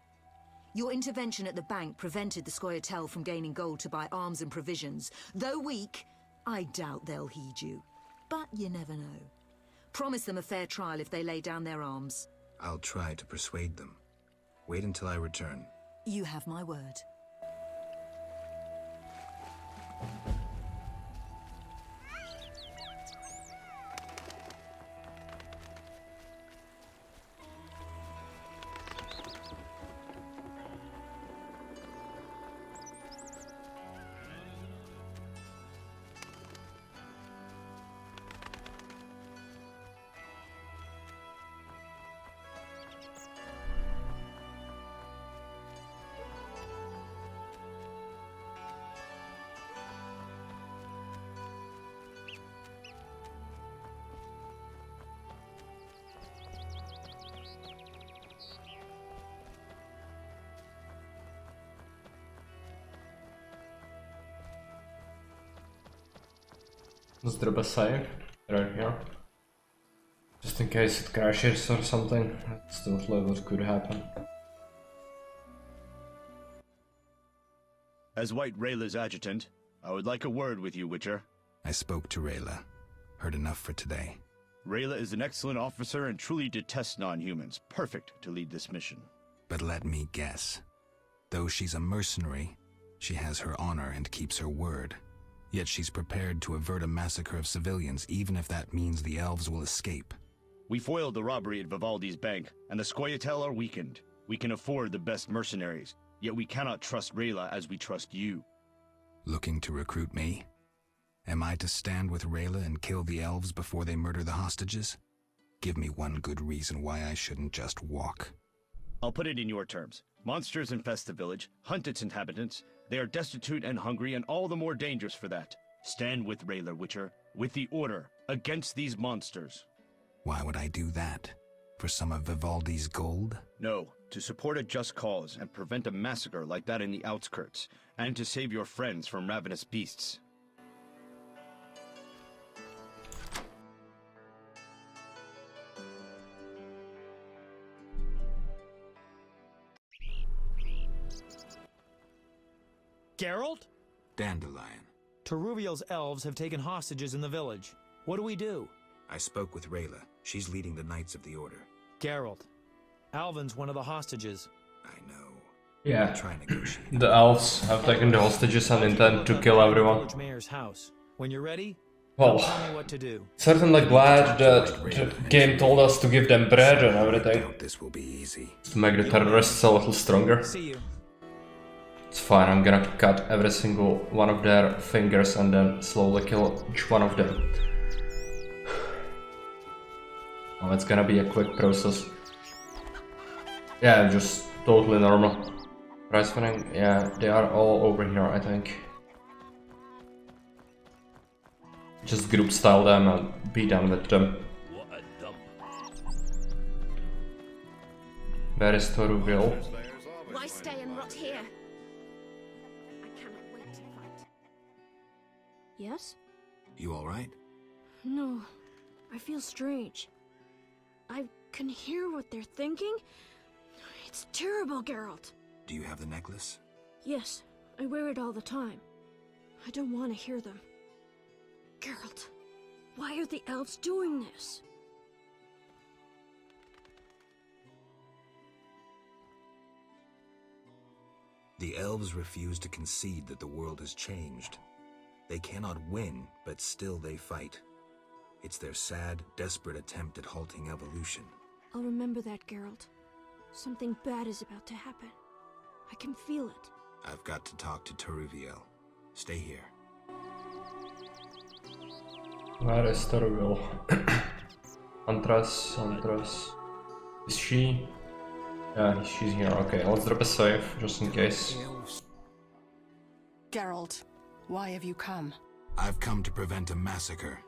Speaker 12: Your intervention at the bank prevented the Scoia'tael from gaining gold to buy arms and provisions. Though weak, I doubt they'll heed you. But you never know. Promise them a fair trial if they lay down their arms.
Speaker 3: I'll try to persuade them. Wait until I return.
Speaker 12: You have my word.
Speaker 1: Let's drop a save right here. Just in case it crashes or something. That's totally what could happen.
Speaker 19: As White Rayla's adjutant, I would like a word with you, Witcher.
Speaker 3: I spoke to Rayla. Heard enough for today.
Speaker 19: Rayla is an excellent officer and truly detests non-humans. Perfect to lead this mission.
Speaker 3: But let me guess. Though she's a mercenary, she has her honor and keeps her word. Yet she's prepared to avert a massacre of civilians, even if that means the elves will escape.
Speaker 19: We foiled the robbery at Vivaldi's bank, and the Scoia'tael are weakened. We can afford the best mercenaries, yet we cannot trust Rayla as we trust you.
Speaker 3: Looking to recruit me? Am I to stand with Rayla and kill the elves before they murder the hostages? Give me one good reason why I shouldn't just walk.
Speaker 19: I'll put it in your terms. Monsters infest the village, hunt its inhabitants. They are destitute and hungry, and all the more dangerous for that. Stand with Rayla, Witcher, with the Order, against these monsters.
Speaker 3: Why would I do that? For some of Vivaldi's gold?
Speaker 19: No, to support a just cause and prevent a massacre like that in the outskirts, and to save your friends from ravenous beasts.
Speaker 9: Geralt?
Speaker 3: Dandelion.
Speaker 9: Teruviel's elves have taken hostages in the village. What do we do?
Speaker 3: I spoke with Rayla. She's leading the Knights of the Order.
Speaker 9: Geralt. Alvin's one of the hostages.
Speaker 3: I know.
Speaker 1: Yeah.
Speaker 3: I'll try negotiate.
Speaker 1: The elves have taken the hostages and intend to kill everyone.
Speaker 9: Village mayor's house. When you're ready,
Speaker 1: Well,
Speaker 9: tell me what to do.
Speaker 1: certainly glad that the game told us to give them bread and everything.
Speaker 3: This will be easy.
Speaker 1: To make the terrorists a little stronger.
Speaker 9: See you.
Speaker 1: It's fine, I'm gonna cut every single one of their fingers and then slowly kill each one of them. Oh, it's gonna be a quick process. Yeah, just totally normal. Price winning, yeah, they are all over here, I think. Just group style them and be done with them. Where is Teruviel?
Speaker 4: Why stay and rot here? I cannot wait to fight.
Speaker 20: Yes?
Speaker 3: You alright?
Speaker 20: No, I feel strange. I can hear what they're thinking. It's terrible, Geralt.
Speaker 3: Do you have the necklace?
Speaker 20: Yes, I wear it all the time. I don't want to hear them. Geralt, why are the elves doing this?
Speaker 3: The elves refuse to concede that the world has changed. They cannot win, but still they fight. It's their sad, desperate attempt at halting evolution.
Speaker 20: I'll remember that, Geralt. Something bad is about to happen. I can feel it.
Speaker 3: I've got to talk to Taruviel. Stay here.
Speaker 1: Where is Taruviel? Antras. Is she? Yeah, she's here. Okay, let's drop a save, just in case.
Speaker 5: Geralt, why have you come?
Speaker 3: I've come to prevent a massacre.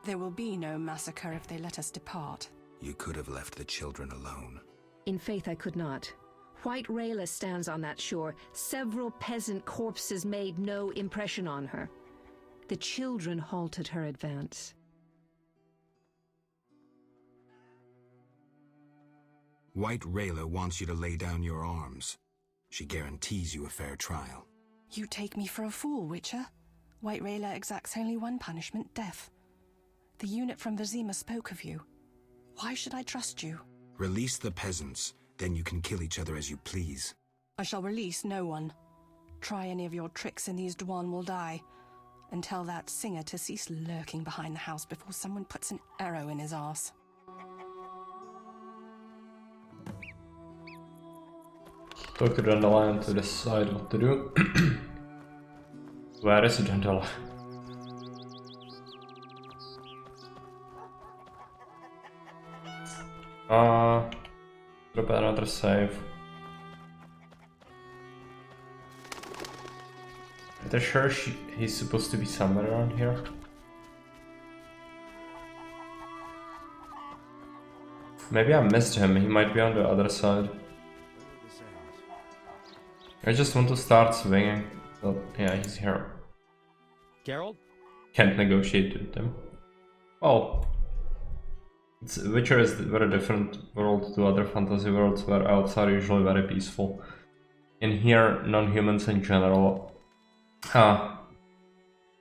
Speaker 5: There will be no massacre if they let us depart.
Speaker 3: You could have left the children alone.
Speaker 6: In faith I could not. White Rayla stands on that shore. Several peasant corpses made no impression on her. The children halted her advance.
Speaker 3: White Rayla wants you to lay down your arms. She guarantees you a fair trial.
Speaker 5: You take me for a fool, Witcher. White Rayla exacts only one punishment, death. The unit from Vizima spoke of you. Why should I trust you?
Speaker 3: Release the peasants, then you can kill each other as you please.
Speaker 5: I shall release no one. Try any of your tricks and these Dwan will die. And tell that singer to cease lurking behind the house before someone puts an arrow in his arse.
Speaker 1: Talk to Dandelion to decide what to do. Where is Dandelion? Drop another save. Pretty sure he's supposed to be somewhere around here. Maybe I missed him, he might be on the other side. I just want to start swinging. Oh, yeah, he's here.
Speaker 9: Geralt?
Speaker 1: Can't negotiate with him. Well, Witcher is a very different world to other fantasy worlds where elves are usually very peaceful. In here, non-humans in general.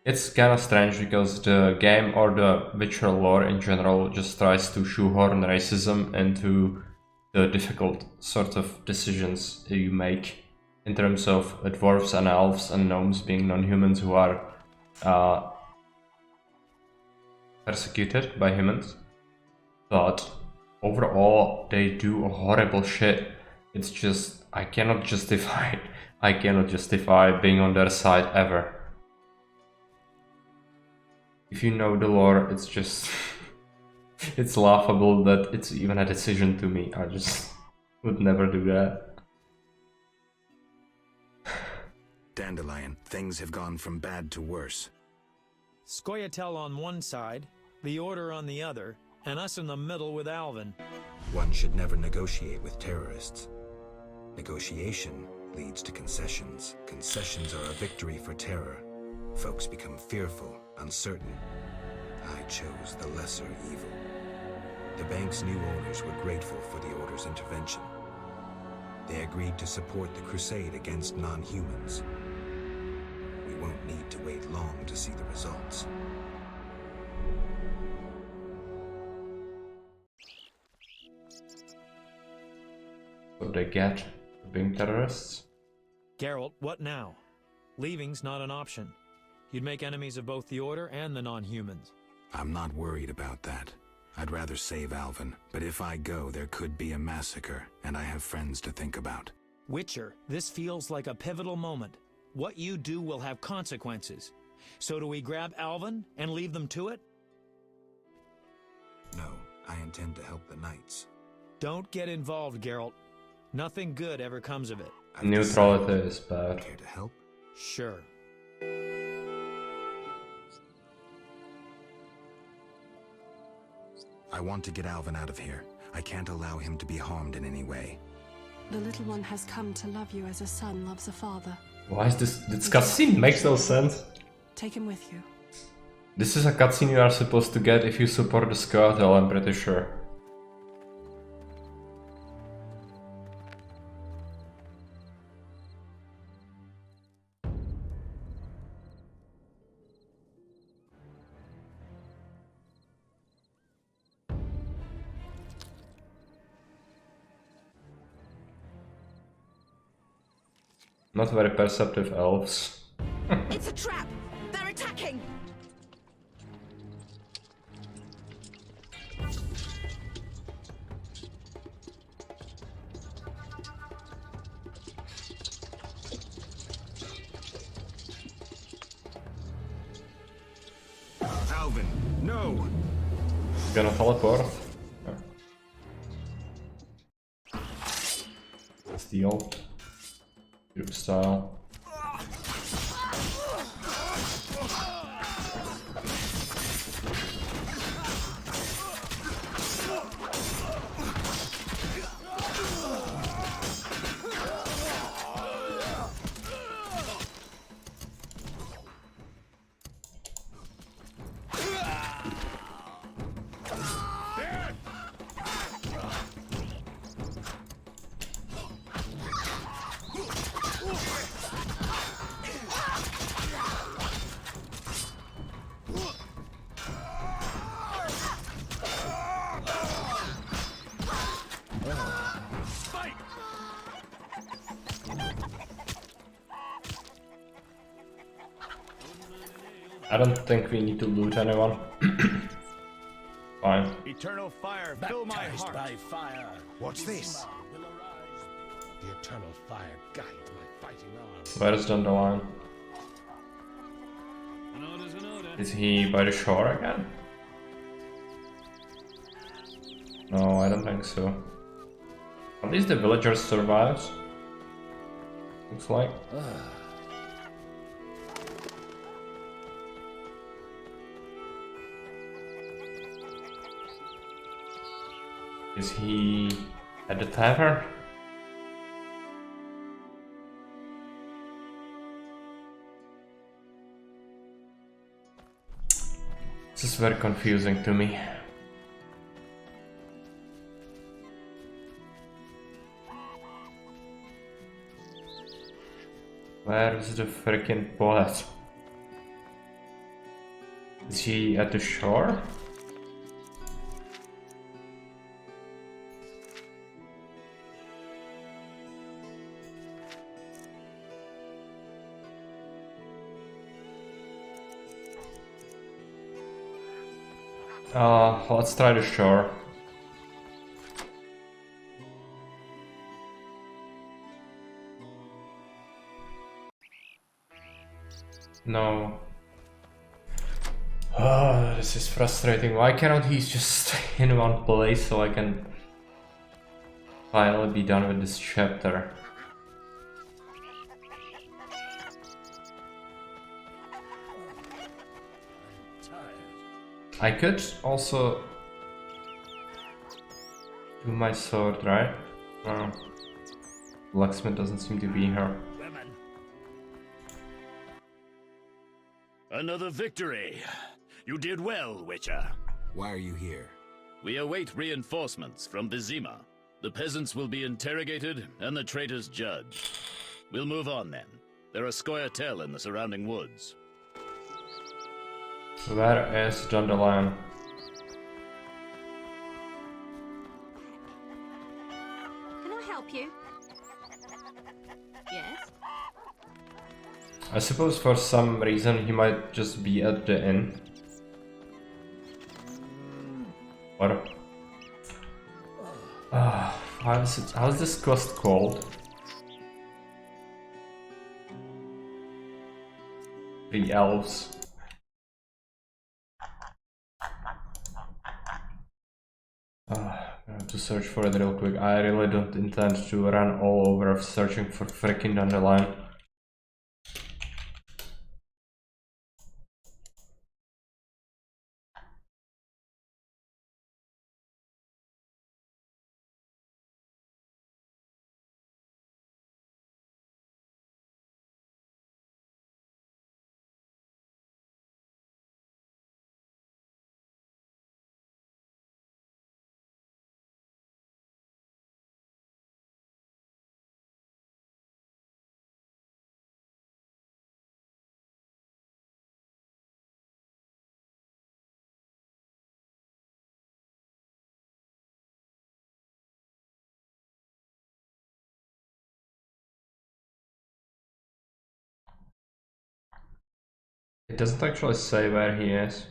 Speaker 1: It's kinda strange because the game or the Witcher lore in general just tries to shoehorn racism into the difficult sort of decisions you make. In terms of dwarves and elves and gnomes being non-humans who are persecuted by humans. But overall, they do horrible shit. It's just, I cannot justify being on their side ever. If you know the lore, it's just, it's laughable that it's even a decision to me. I just would never do that.
Speaker 3: Dandelion, things have gone from bad to worse.
Speaker 9: Scoia'tael on one side, the Order on the other, and us in the middle with Alvin.
Speaker 3: One should never negotiate with terrorists. Negotiation leads to concessions. Concessions are a victory for terror. Folks become fearful, uncertain. I chose the lesser evil. The bank's new owners were grateful for the Order's intervention. They agreed to support the crusade against non-humans. We won't need to wait long to see the results.
Speaker 1: What they get for being terrorists?
Speaker 9: Geralt, what now? Leaving's not an option. You'd make enemies of both the Order and the non-humans.
Speaker 3: I'm not worried about that. I'd rather save Alvin, but if I go, there could be a massacre, and I have friends to think about.
Speaker 9: Witcher, this feels like a pivotal moment. What you do will have consequences. So do we grab Alvin and leave them to it?
Speaker 3: No, I intend to help the knights.
Speaker 9: Don't get involved, Geralt. Nothing good ever comes of it.
Speaker 1: Neutrality is bad.
Speaker 3: Care to help?
Speaker 9: Sure.
Speaker 3: I want to get Alvin out of here. I can't allow him to be harmed in any way.
Speaker 5: The little one has come to love you as a son loves a father.
Speaker 1: Why is this cutscene? Makes no sense.
Speaker 5: Take him with you.
Speaker 1: This is a cutscene you are supposed to get if you support the Scoia'tael, I'm pretty sure. Not very perceptive elves.
Speaker 4: It's a trap! They're attacking!
Speaker 3: Alvin, no!
Speaker 1: Gonna teleport. It's the old group style. I don't think we need to loot anyone. Fine.
Speaker 19: Eternal fire, fill my heart.
Speaker 13: By fire.
Speaker 3: What's this?
Speaker 13: The eternal fire guide my fighting arm.
Speaker 1: Where is Dandelion? Is he by the shore again? No, I don't think so. At least the villagers survives. Looks like. Is he at the tavern? This is very confusing to me. Where is the freaking bullet? Is he at the shore? Let's try the shore. No. Oh, this is frustrating. Why cannot he just stay in one place so I can finally be done with this chapter? I could also do my sword, right? No. Blacksmith doesn't seem to be here.
Speaker 15: Another victory. You did well, Witcher.
Speaker 3: Why are you here?
Speaker 15: We await reinforcements from Vizima. The peasants will be interrogated and the traitors judged. We'll move on then. There are Scoia'tael in the surrounding woods.
Speaker 1: Where is Dandelion?
Speaker 11: Can I help you? Yes?
Speaker 1: I suppose for some reason he might just be at the inn. What? How's this quest called? 3 elves. I have to search for it real quick. I really don't intend to run all over searching for freaking Dandelion. It doesn't actually say where he is.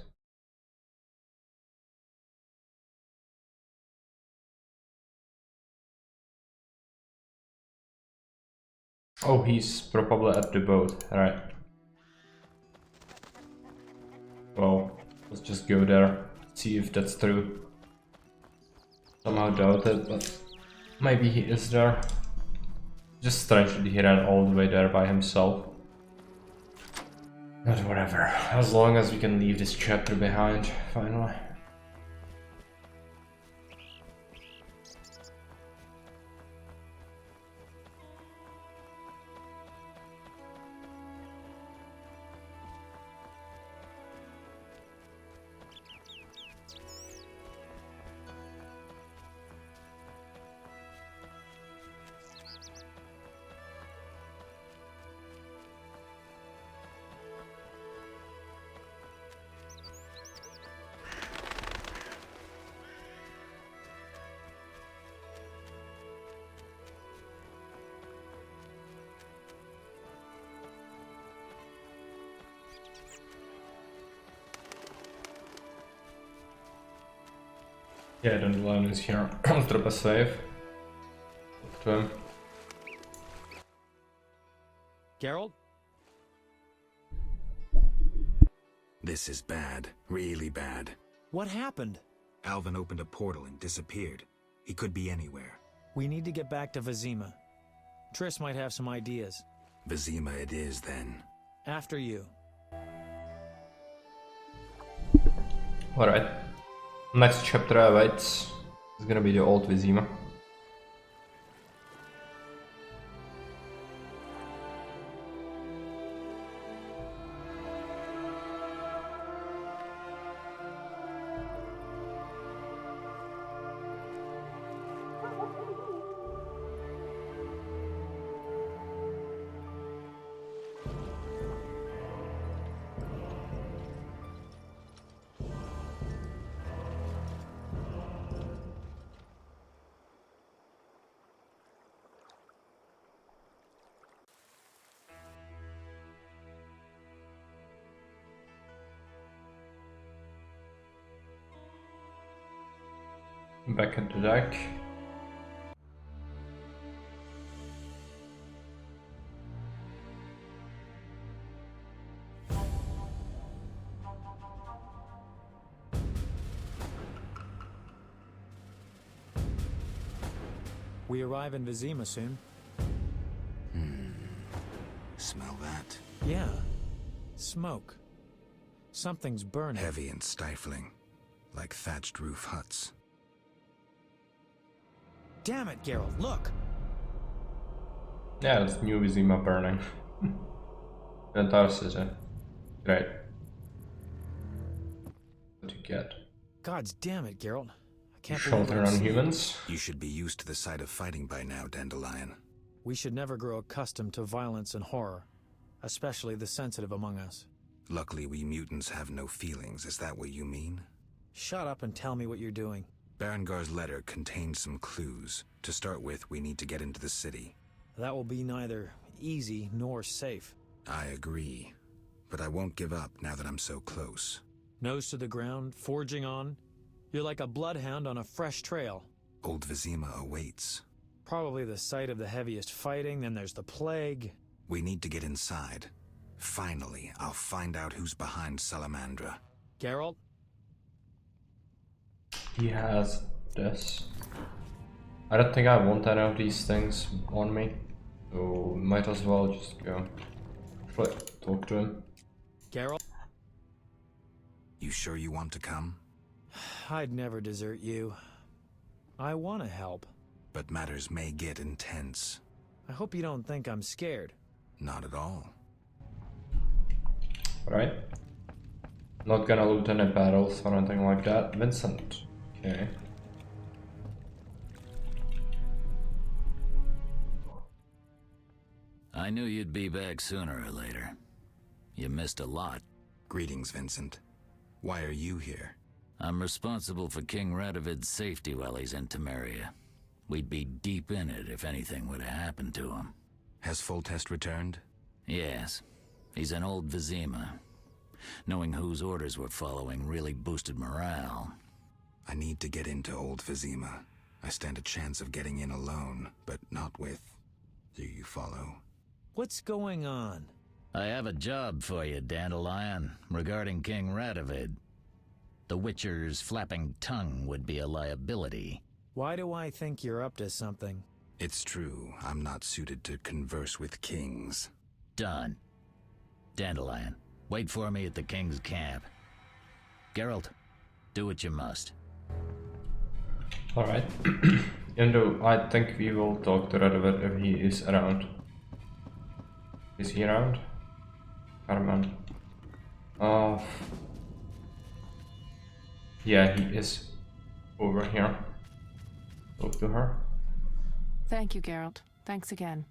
Speaker 1: Oh, he's probably at the boat, right. Well, let's just go there, see if that's true. Somehow doubt it, but maybe he is there. Just strange that he ran all the way there by himself. But whatever, as long as we can leave this chapter behind, finally. Yeah, Dandelion is here. Let's drop a save. Talk to him.
Speaker 9: Geralt?
Speaker 3: This is bad. Really bad.
Speaker 9: What happened?
Speaker 3: Alvin opened a portal and disappeared. He could be anywhere.
Speaker 9: We need to get back to Vizima. Triss might have some ideas.
Speaker 3: Vizima it is, then.
Speaker 9: After you.
Speaker 1: Alright. Next chapter awaits. It's gonna be the old Vizima. Back at the deck.
Speaker 9: We arrive in Vizima soon.
Speaker 3: Smell that?
Speaker 9: Yeah. Smoke. Something's burning.
Speaker 3: Heavy and stifling. Like thatched roof huts.
Speaker 9: Damn it, Geralt, look!
Speaker 1: Yeah, it's new Vizima burning. The entire city. Great. What do you get?
Speaker 9: Gods damn it, Geralt. I can't believe
Speaker 1: Shelter on humans.
Speaker 3: You should be used to the sight of fighting by now, Dandelion.
Speaker 9: We should never grow accustomed to violence and horror, especially the sensitive among us.
Speaker 3: Luckily, we mutants have no feelings. Is that what you mean?
Speaker 9: Shut up and tell me what you're doing.
Speaker 3: Berengar's letter contains some clues. To start with, we need to get into the city.
Speaker 9: That will be neither easy nor safe.
Speaker 3: I agree. But I won't give up now that I'm so close.
Speaker 9: Nose to the ground, forging on. You're like a bloodhound on a fresh trail.
Speaker 3: Old Vizima awaits.
Speaker 9: Probably the site of the heaviest fighting, then there's the plague.
Speaker 3: We need to get inside. Finally, I'll find out who's behind Salamandra.
Speaker 9: Geralt?
Speaker 1: He has this. I don't think I want any of these things on me, so might as well just go. Talk to him.
Speaker 9: Geralt?
Speaker 3: You sure you want to come?
Speaker 9: I'd never desert you. I want to help.
Speaker 3: But matters may get intense.
Speaker 9: I hope you don't think I'm scared.
Speaker 3: Not at all.
Speaker 1: Right. Not gonna loot any battles or anything like that. Vincent. Okay.
Speaker 10: I knew you'd be back sooner or later. You missed a lot.
Speaker 3: Greetings, Vincent. Why are you here?
Speaker 10: I'm responsible for King Radovid's safety while he's in Temeria. We'd be deep in it if anything would have happened to him.
Speaker 3: Has Foltest returned?
Speaker 10: Yes. He's in Old Vizima. Knowing whose orders we're following really boosted morale.
Speaker 3: I need to get into Old Vizima. I stand a chance of getting in alone, but not with... Do you follow?
Speaker 9: What's going on?
Speaker 10: I have a job for you, Dandelion, regarding King Radovid. The Witcher's flapping tongue would be a liability.
Speaker 9: Why do I think you're up to something?
Speaker 3: It's true. I'm not suited to converse with kings.
Speaker 10: Done. Dandelion, wait for me at the King's camp. Geralt, do what you must.
Speaker 1: Alright. Yendo, I think we will talk to Radovid if he is around. Is he around? Carmen. Yeah, he is over here. Talk to her.
Speaker 5: Thank you, Geralt. Thanks again.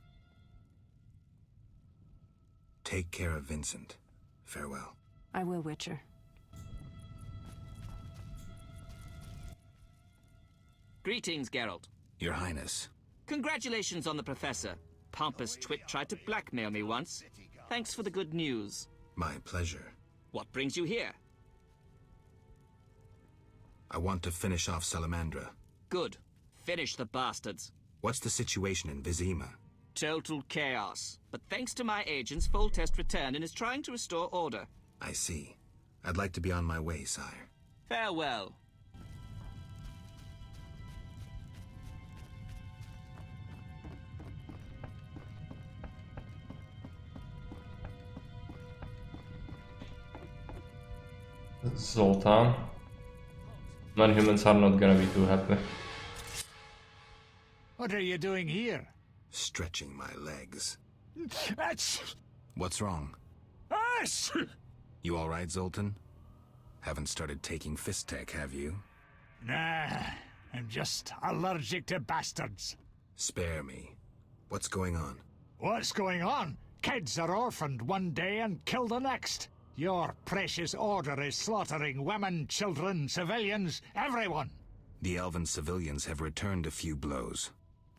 Speaker 3: Take care of Vincent. Farewell.
Speaker 5: I will, Witcher.
Speaker 14: Greetings, Geralt.
Speaker 3: Your Highness.
Speaker 14: Congratulations on the Professor. Pompous twit tried to blackmail me once. Thanks for the good news.
Speaker 3: My pleasure.
Speaker 14: What brings you here?
Speaker 3: I want to finish off Salamandra.
Speaker 14: Good. Finish the bastards.
Speaker 3: What's the situation in Vizima?
Speaker 14: Total chaos. But thanks to my agents, Foltest returned and is trying to restore order.
Speaker 3: I see. I'd like to be on my way, sire.
Speaker 14: Farewell.
Speaker 1: Zoltan. Non-humans are not gonna be too happy.
Speaker 18: What are you doing here?
Speaker 3: Stretching my legs. What's wrong? You alright, Zoltan? Haven't started taking fist tech, have you?
Speaker 18: Nah, I'm just allergic to bastards.
Speaker 3: Spare me. What's going on?
Speaker 18: What's going on? Kids are orphaned one day and killed the next. Your precious order is slaughtering women, children, civilians, everyone.
Speaker 3: The elven civilians have returned a few blows.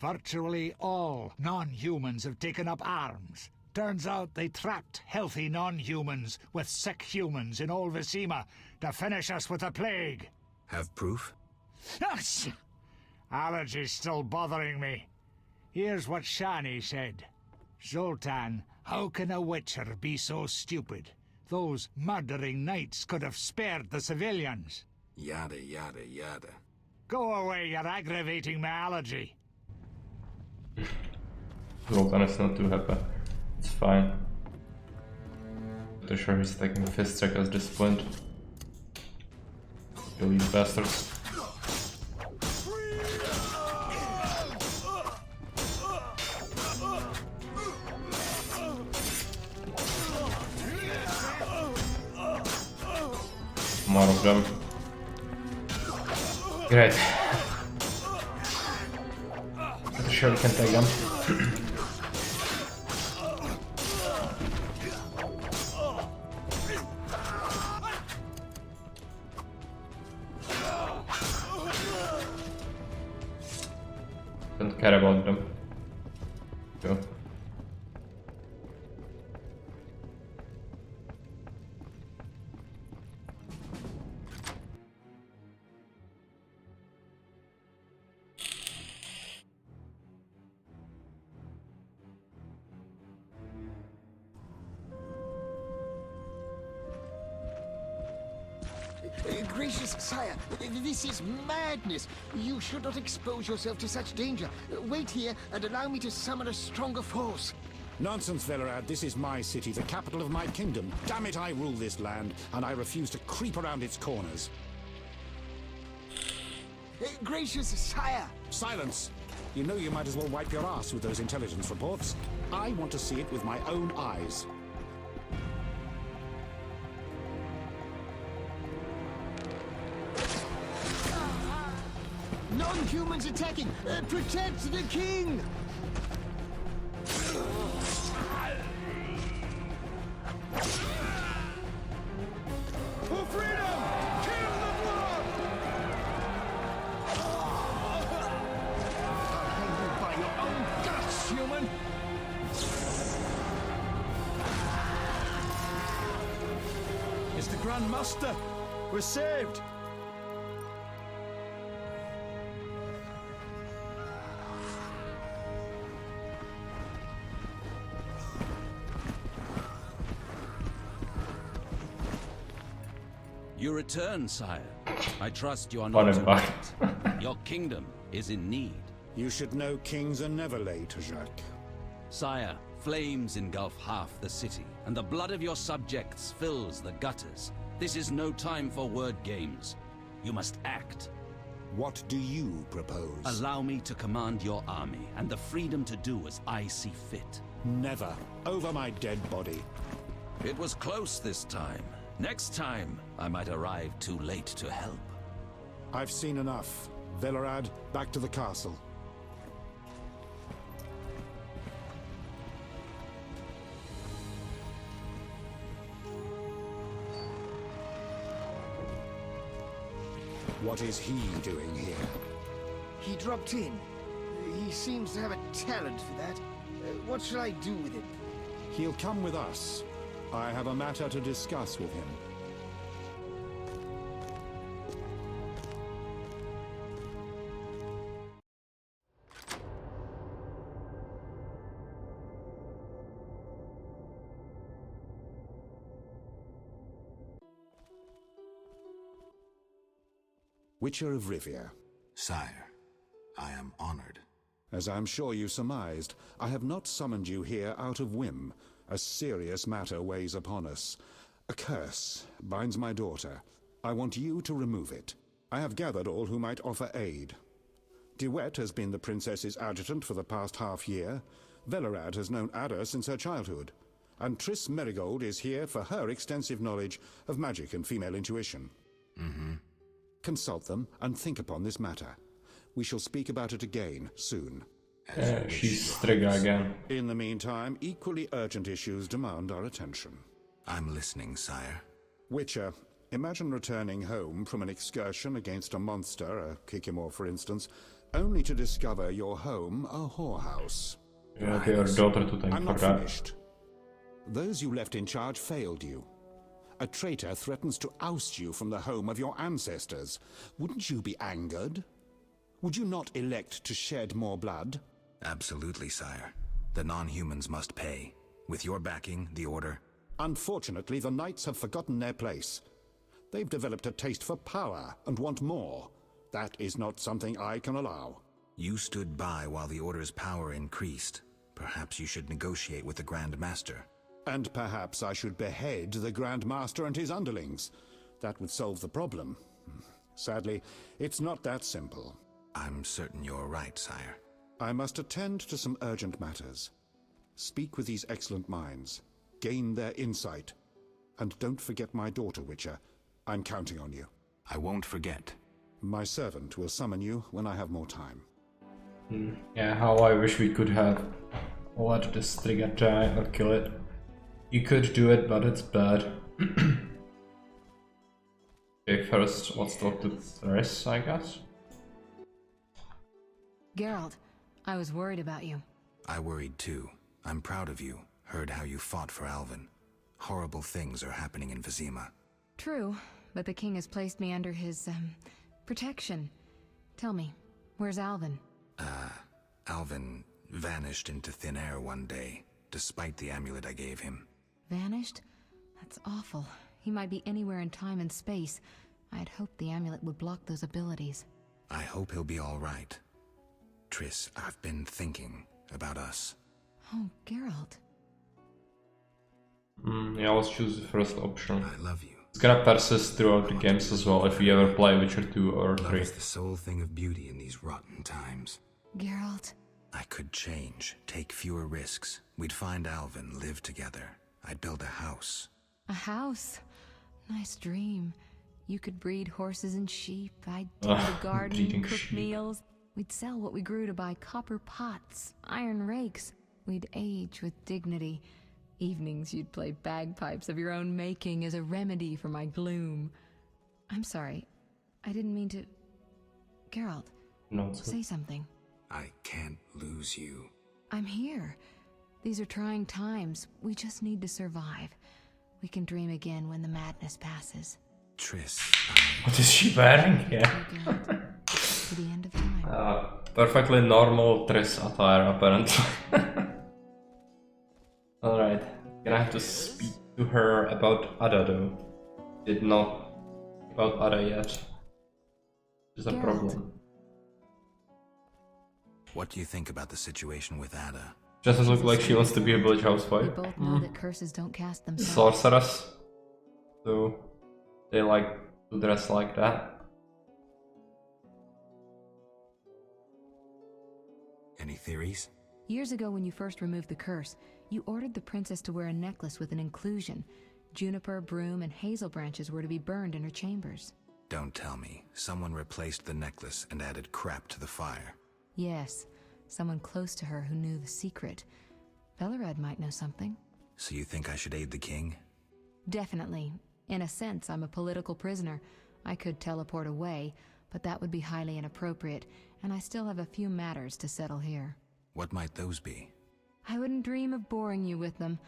Speaker 18: Virtually all non-humans have taken up arms. Turns out they trapped healthy non-humans with sick humans in Old Vizima to finish us with the plague.
Speaker 3: Have proof?
Speaker 18: Allergy's still bothering me. Here's what Shani said. Zoltan, how can a Witcher be so stupid? Those murdering knights could have spared the civilians.
Speaker 3: Yada, yada, yada.
Speaker 18: Go away, you're aggravating my allergy.
Speaker 1: Zoltan is not too happy. It's fine. Pretty sure he's taking fist check as this point. Kill these bastards. More of them. Great. Pretty sure we can take them. Don't care about them. Go.
Speaker 23: Gracious sire, this is madness. You should not expose yourself to such danger. Wait here and allow me to summon a stronger force.
Speaker 13: Nonsense, Velerad. This is my city, the capital of my kingdom. Damn it, I rule this land, and I refuse to creep around its corners.
Speaker 23: Gracious sire!
Speaker 13: Silence! You know you might as well wipe your ass with those intelligence reports. I want to see it with my own eyes.
Speaker 23: Non-humans attacking! Protect the king! For freedom! Kill the blood! I'll hang you by your own guts, human!
Speaker 13: Grand Master! We're saved!
Speaker 8: You return, sire. I trust you are
Speaker 1: What
Speaker 8: not
Speaker 1: a
Speaker 8: too
Speaker 1: bug.
Speaker 8: late. Your kingdom is in need.
Speaker 13: You should know kings are never late, Jacques.
Speaker 8: Sire, flames engulf half the city, and the blood of your subjects fills the gutters. This is no time for word games. You must act.
Speaker 13: What do you propose?
Speaker 8: Allow me to command your army, and the freedom to do as I see fit.
Speaker 13: Never. Over my dead body.
Speaker 8: It was close this time. Next time, I might arrive too late to help.
Speaker 13: I've seen enough. Velerad, back to the castle. What is he doing here?
Speaker 23: He dropped in. He seems to have a talent for that. What shall I do with him?
Speaker 13: He'll come with us. I have a matter to discuss with him. Witcher of Rivia.
Speaker 3: Sire, I am honored.
Speaker 13: As I'm sure you surmised, I have not summoned you here out of whim. A serious matter weighs upon us. A curse binds my daughter. I want you to remove it. I have gathered all who might offer aid. De Wet has been the princess's adjutant for the past half-year. Velerad has known Ada since her childhood. And Triss Merigold is here for her extensive knowledge of magic and female intuition. Consult them and think upon this matter. We shall speak about it again soon.
Speaker 1: She's Striga again.
Speaker 13: In the meantime, equally urgent issues demand our attention.
Speaker 3: I'm listening, sire.
Speaker 13: Witcher, imagine returning home from an excursion against a monster, a Kikimor for instance, only to discover your home a whorehouse.
Speaker 1: Your daughter tutaj
Speaker 13: I'm not
Speaker 1: forgot.
Speaker 13: finished. Those you left in charge failed you. A traitor threatens to oust you from the home of your ancestors. Wouldn't you be angered? Would you not elect to shed more blood?
Speaker 3: Absolutely, sire. The non-humans must pay. With your backing, the Order...
Speaker 13: Unfortunately, the Knights have forgotten their place. They've developed a taste for power and want more. That is not something I can allow.
Speaker 3: You stood by while the Order's power increased. Perhaps you should negotiate with the Grand Master.
Speaker 13: And perhaps I should behead the Grand Master and his underlings. That would solve the problem. Sadly, it's not that simple.
Speaker 3: I'm certain you're right, sire.
Speaker 13: I must attend to some urgent matters. Speak with these excellent minds. Gain their insight. And don't forget my daughter, Witcher. I'm counting on you.
Speaker 3: I won't forget.
Speaker 13: My servant will summon you when I have more time.
Speaker 1: Yeah, how I wish we could have let the Striga die or kill it. You could do it, but it's bad. Okay, first let's talk to Triss, I guess.
Speaker 21: Geralt, I was worried about you.
Speaker 3: I worried too. I'm proud of you. Heard how you fought for Alvin. Horrible things are happening in Vizima.
Speaker 21: True, but the king has placed me under his, protection. Tell me, where's Alvin?
Speaker 3: Alvin vanished into thin air one day, despite the amulet I gave him.
Speaker 21: Vanished? That's awful. He might be anywhere in time and space. I had hoped the amulet would block those abilities.
Speaker 3: I hope he'll be all right. Triss, I've been thinking about us.
Speaker 21: Oh, Geralt.
Speaker 1: Yeah, let's choose the first option.
Speaker 3: I love you.
Speaker 1: It's gonna persist throughout the games as well if we ever play Witcher 2 or 3.
Speaker 3: Love is the sole thing of beauty in these rotten times.
Speaker 21: Geralt.
Speaker 3: I could change, take fewer risks. We'd find Alvin, live together. I'd build a house.
Speaker 21: A house? Nice dream. You could breed horses and sheep. I'd tend the garden, cook
Speaker 1: sheep.
Speaker 21: meals. We'd sell what we grew to buy copper pots, iron rakes. We'd age with dignity. Evenings you'd play bagpipes of your own making as a remedy for my gloom. I'm sorry. I didn't mean to... Geralt, say something.
Speaker 3: I can't lose you.
Speaker 21: I'm here. These are trying times. We just need to survive. We can dream again when the madness passes.
Speaker 3: Triss.
Speaker 1: What is she wearing here?
Speaker 21: To the end of time.
Speaker 1: Perfectly normal Triss attire, apparently. Alright, gonna have to speak to her about Ada though. Did not about Ada yet. Is a
Speaker 21: Geralt.
Speaker 1: problem.
Speaker 3: What do you think about the situation with Ada?
Speaker 1: Doesn't look like she wants to be a village
Speaker 21: We
Speaker 1: housewife.
Speaker 21: both know that curses don't cast themselves.
Speaker 1: Sorceress. So they like to dress like that.
Speaker 3: Any theories?
Speaker 21: Years ago, when you first removed the curse, you ordered the princess to wear a necklace with an inclusion. Juniper, broom, and hazel branches were to be burned in her chambers.
Speaker 3: Don't tell me. Someone replaced the necklace and added crap to the fire.
Speaker 21: Yes, someone close to her who knew the secret. Velerad might know something.
Speaker 3: So you think I should aid the king?
Speaker 21: Definitely. In a sense, I'm a political prisoner. I could teleport away, but that would be highly inappropriate, and I still have a few matters to settle here.
Speaker 3: What might those be?
Speaker 21: I wouldn't dream of boring you with them.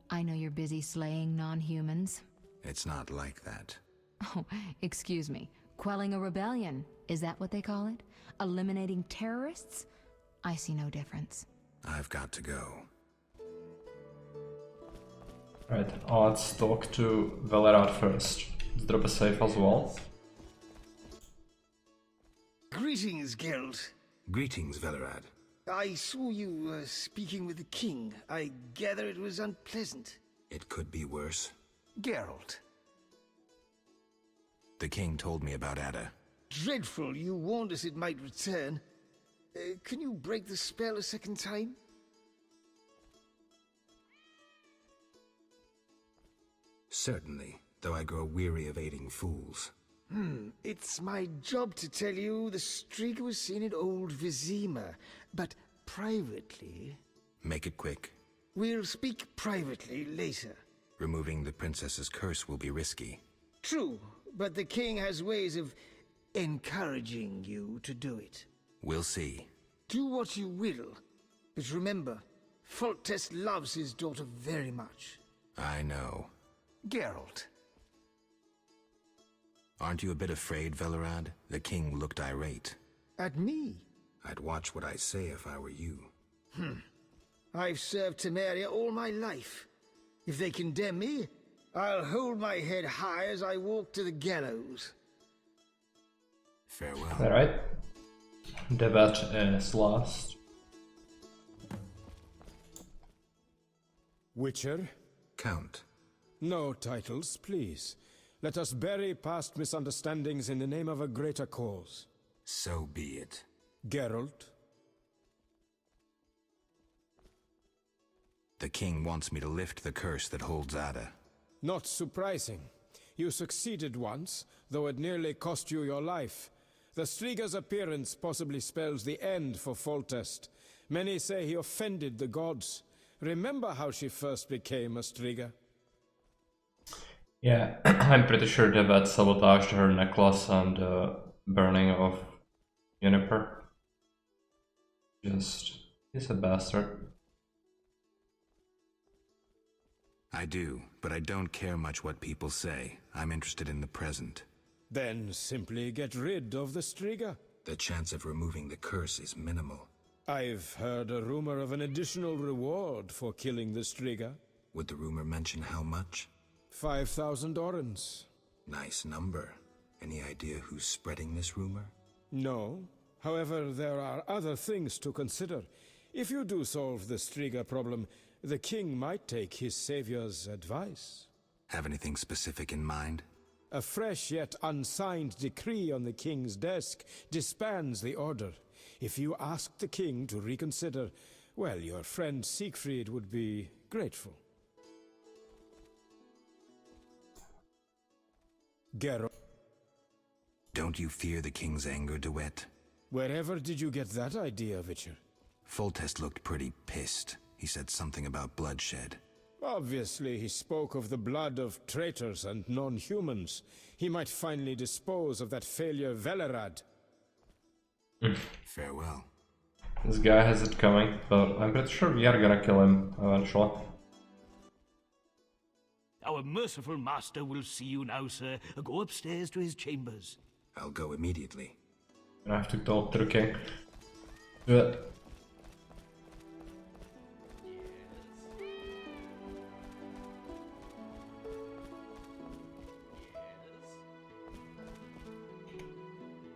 Speaker 21: I know you're busy slaying non-humans.
Speaker 3: It's not like that.
Speaker 21: Oh, excuse me. Quelling a rebellion, is that what they call it? Eliminating terrorists? I see no difference.
Speaker 3: I've got to go.
Speaker 1: Right, let's talk to Velerad first. Let's drop a save as well.
Speaker 23: Greetings, Geralt.
Speaker 3: Greetings, Velerad.
Speaker 23: I saw you speaking with the king. I gather it was unpleasant.
Speaker 3: It could be worse.
Speaker 23: Geralt.
Speaker 3: The king told me about Ada.
Speaker 23: Dreadful, you warned us it might return. Can you break the spell a second time?
Speaker 3: Certainly, though I grow weary of aiding fools.
Speaker 23: It's my job to tell you the streaker was seen in Old Vizima, but privately.
Speaker 3: Make it quick.
Speaker 23: We'll speak privately later.
Speaker 3: Removing the princess's curse will be risky.
Speaker 23: True, but the king has ways of encouraging you to do it.
Speaker 3: We'll see.
Speaker 23: Do what you will, but remember, Foltest loves his daughter very much.
Speaker 3: I know.
Speaker 23: Geralt.
Speaker 3: Aren't you a bit afraid, Velerad? The king looked irate.
Speaker 23: At me?
Speaker 3: I'd watch what I say if I were you.
Speaker 23: I've served Temeria all my life. If they condemn me, I'll hold my head high as I walk to the gallows.
Speaker 3: Farewell.
Speaker 1: Alright. Debate is last.
Speaker 2: Witcher?
Speaker 3: Count.
Speaker 2: No titles, please. Let us bury past misunderstandings in the name of a greater cause.
Speaker 3: So be it.
Speaker 2: Geralt?
Speaker 3: The king wants me to lift the curse that holds Ada.
Speaker 2: Not surprising. You succeeded once, though it nearly cost you your life. The Striga's appearance possibly spells the end for Foltest. Many say he offended the gods. Remember how she first became a Striga?
Speaker 1: Yeah, I'm pretty sure Devet sabotaged her necklace and burning of Juniper. He's a bastard.
Speaker 3: I do, but I don't care much what people say. I'm interested in the present.
Speaker 2: Then simply get rid of the Striga.
Speaker 3: The chance of removing the curse is minimal.
Speaker 2: I've heard a rumor of an additional reward for killing the Striga.
Speaker 3: Would the rumor mention how much?
Speaker 2: 5,000 orens.
Speaker 3: Nice number. Any idea who's spreading this rumor?
Speaker 2: No. However, there are other things to consider. If you do solve the Striga problem, the king might take his savior's advice.
Speaker 3: Have anything specific in mind?
Speaker 2: A fresh yet unsigned decree on the king's desk disbands the order. If you ask the king to reconsider, well, your friend Siegfried would be grateful. Geralt.
Speaker 3: Don't you fear the king's anger, DeWitt?
Speaker 2: Wherever did you get that idea, Witcher?
Speaker 3: Foltest looked pretty pissed. He said something about bloodshed.
Speaker 2: Obviously, he spoke of the blood of traitors and non-humans. He might finally dispose of that failure Velerad.
Speaker 3: Farewell.
Speaker 1: This guy has it coming, but I'm pretty sure we are gonna kill him eventually.
Speaker 7: Our merciful master will see you now, sir. Go upstairs to his chambers.
Speaker 3: I'll go immediately.
Speaker 1: I have to talk to the king. Do it.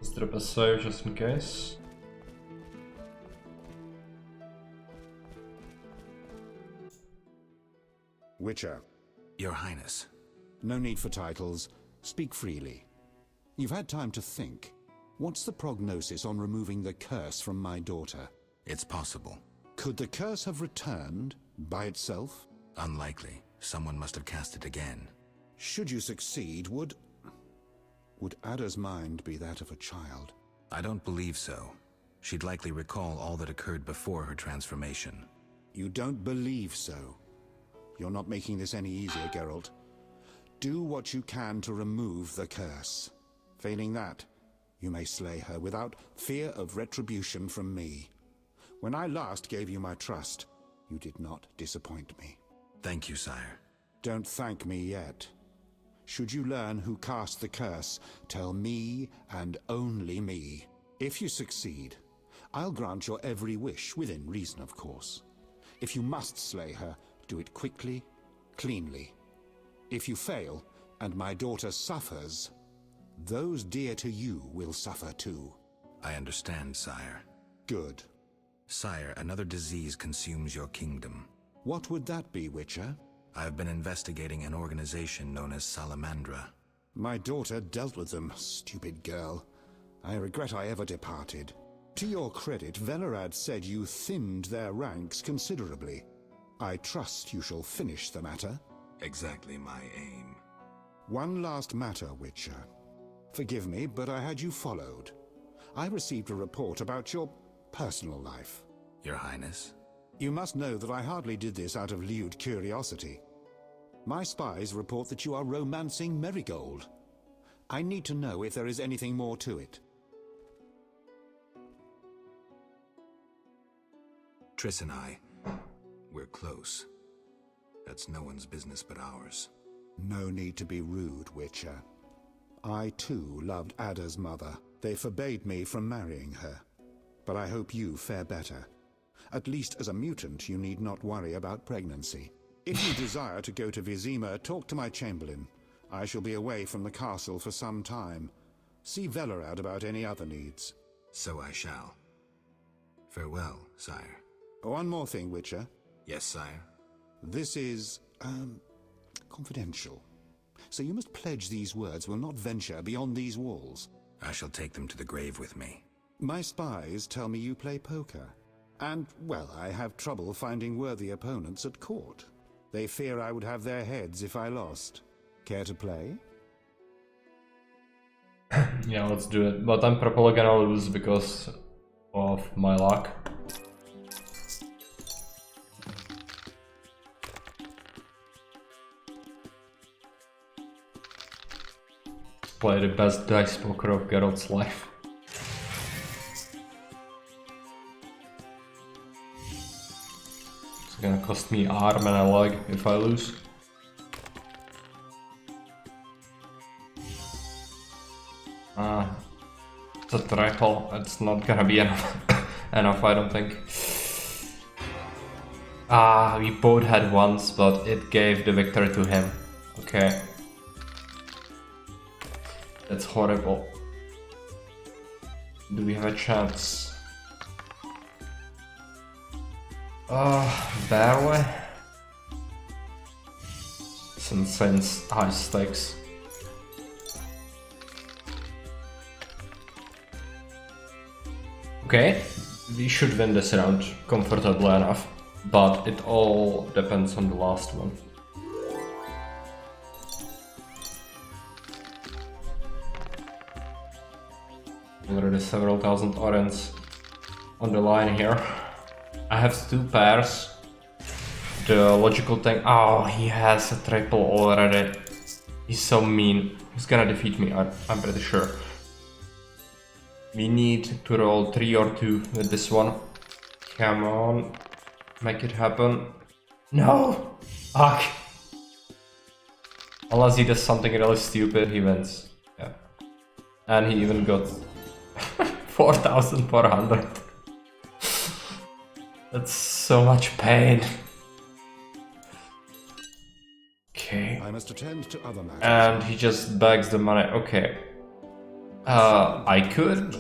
Speaker 1: Let's drop a save just in case.
Speaker 13: Witcher.
Speaker 3: Your Highness.
Speaker 13: No need for titles. Speak freely. You've had time to think. What's the prognosis on removing the curse from my daughter?
Speaker 3: It's possible.
Speaker 13: Could the curse have returned by itself?
Speaker 3: Unlikely. Someone must have cast it again.
Speaker 13: Should you succeed, would Ada's mind be that of a child?
Speaker 3: I don't believe so. She'd likely recall all that occurred before her transformation.
Speaker 13: You don't believe so? You're not making this any easier, Geralt. Do what you can to remove the curse. Failing that, you may slay her without fear of retribution from me. When I last gave you my trust, you did not disappoint me.
Speaker 3: Thank you, sire.
Speaker 13: Don't thank me yet. Should you learn who cast the curse, tell me and only me. If you succeed, I'll grant your every wish, within reason, of course. If you must slay her, do it quickly, cleanly. If you fail, and my daughter suffers, those dear to you will suffer too.
Speaker 3: I understand, sire.
Speaker 13: Good.
Speaker 3: Sire, another disease consumes your kingdom.
Speaker 13: What would that be, Witcher?
Speaker 3: I've been investigating an organization known as Salamandra.
Speaker 13: My daughter dealt with them, stupid girl. I regret I ever departed. To your credit, Velerad said you thinned their ranks considerably. I trust you shall finish the matter.
Speaker 3: Exactly my aim.
Speaker 13: One last matter, Witcher. Forgive me, but I had you followed. I received a report about your personal life.
Speaker 3: Your Highness?
Speaker 13: You must know that I hardly did this out of lewd curiosity. My spies report that you are romancing Marigold. I need to know if there is anything more to it.
Speaker 3: Triss and I, we're close. That's no one's business but ours.
Speaker 13: No need to be rude, Witcher. I too loved Ada's mother. They forbade me from marrying her. But I hope you fare better. At least as a mutant, you need not worry about pregnancy. If you desire to go to Vizima, talk to my chamberlain. I shall be away from the castle for some time. See Velerad about any other needs.
Speaker 3: So I shall. Farewell, sire.
Speaker 13: One more thing, Witcher.
Speaker 3: Yes, sire.
Speaker 13: This is, confidential. So you must pledge these words will not venture beyond these walls.
Speaker 3: I shall take them to the grave with me.
Speaker 13: My spies tell me you play poker. And, well, I have trouble finding worthy opponents at court. They fear I would have their heads if I lost. Care to play?
Speaker 1: Yeah, let's do it. But I'm probably gonna lose because of my luck. Play the best dice poker of Geralt's life. It's gonna cost me arm and a leg if I lose. It's a triple. It's not gonna be enough. Enough, I don't think. We both had once, but it gave the victory to him. Okay. That's horrible. Do we have a chance? Barely. It's insane high stakes. Okay, we should win this round comfortably enough, but it all depends on the last one. Already several thousand audience on the line here. I have two pairs. The logical thing. Oh, he has a triple already. He's so mean. He's gonna defeat me, I'm pretty sure. We need to roll 3 or 2 with this one. Come on. Make it happen. No! Fuck! Unless he does something really stupid, he wins. Yeah. And he even got 4,400. That's so much pain. Okay.
Speaker 13: I must attend to other matters.
Speaker 1: And he just begs the money. Okay. I could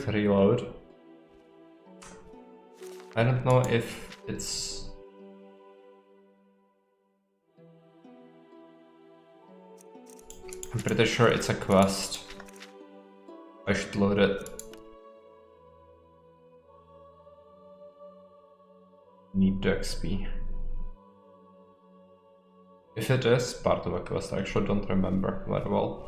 Speaker 1: reload. I don't know if it's... I'm pretty sure it's a quest. I should load it. Need the XP. If it is part of a quest, I actually don't remember very well.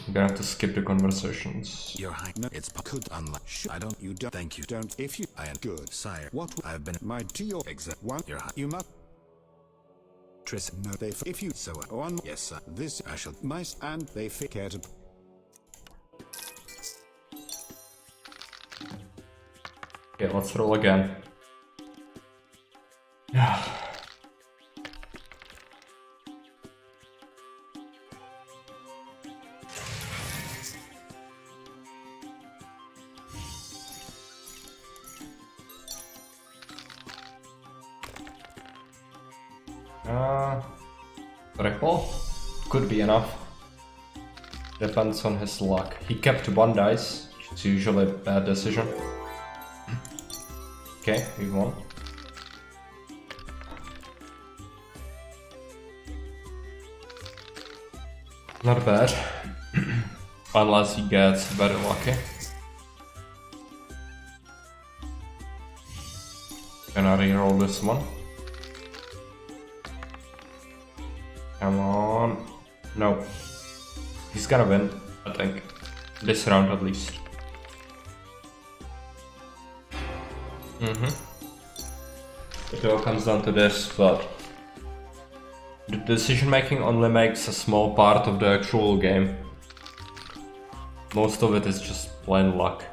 Speaker 1: I'm gonna have to skip the conversations.
Speaker 3: Your Highness, no, it's could unlock. I don't. You don't. Thank you. Don't. If you. I am good, sire. What I've been. My to your exact one. Your Highness. You must. Tris. No, they. If you so on. Yes, sir. This I shall. Mice and they care to.
Speaker 1: Okay, let's roll again. Yeah. Triple? Could be enough. Depends on his luck. He kept one dice, it's usually a bad decision. Okay, we won. Not bad. Unless he gets very lucky. Gonna reroll this one. Come on. No. He's gonna win, I think. This round at least. It all comes down to this, but the decision making only makes a small part of the actual game. Most of it is just plain luck.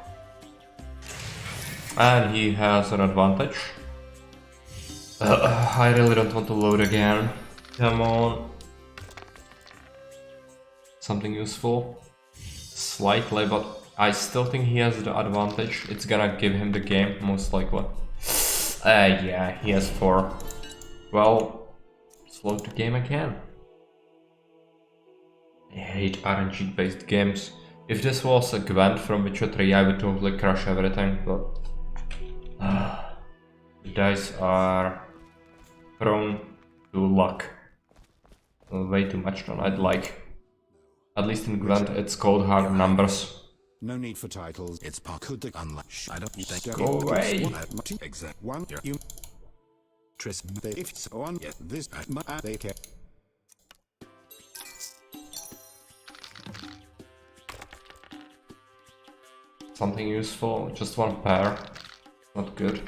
Speaker 1: And he has an advantage. I really don't want to load again. Come on. Something useful. Slightly, but I still think he has the advantage. It's gonna give him the game, most likely. Yeah, he has 4. Well, let's load the game again. I hate RNG based games. If this was a Gwent from Witcher 3, I would totally crush everything, but... the dice are prone to luck. Way too much than I'd like. At least in Gwent, it's called hard numbers.
Speaker 13: No need for titles. It's part could unlock. I don't think.
Speaker 1: Go away.
Speaker 13: Exact one. You. Tris. If so on. Yes. This. They care.
Speaker 1: Something useful. Just one pair. Not good.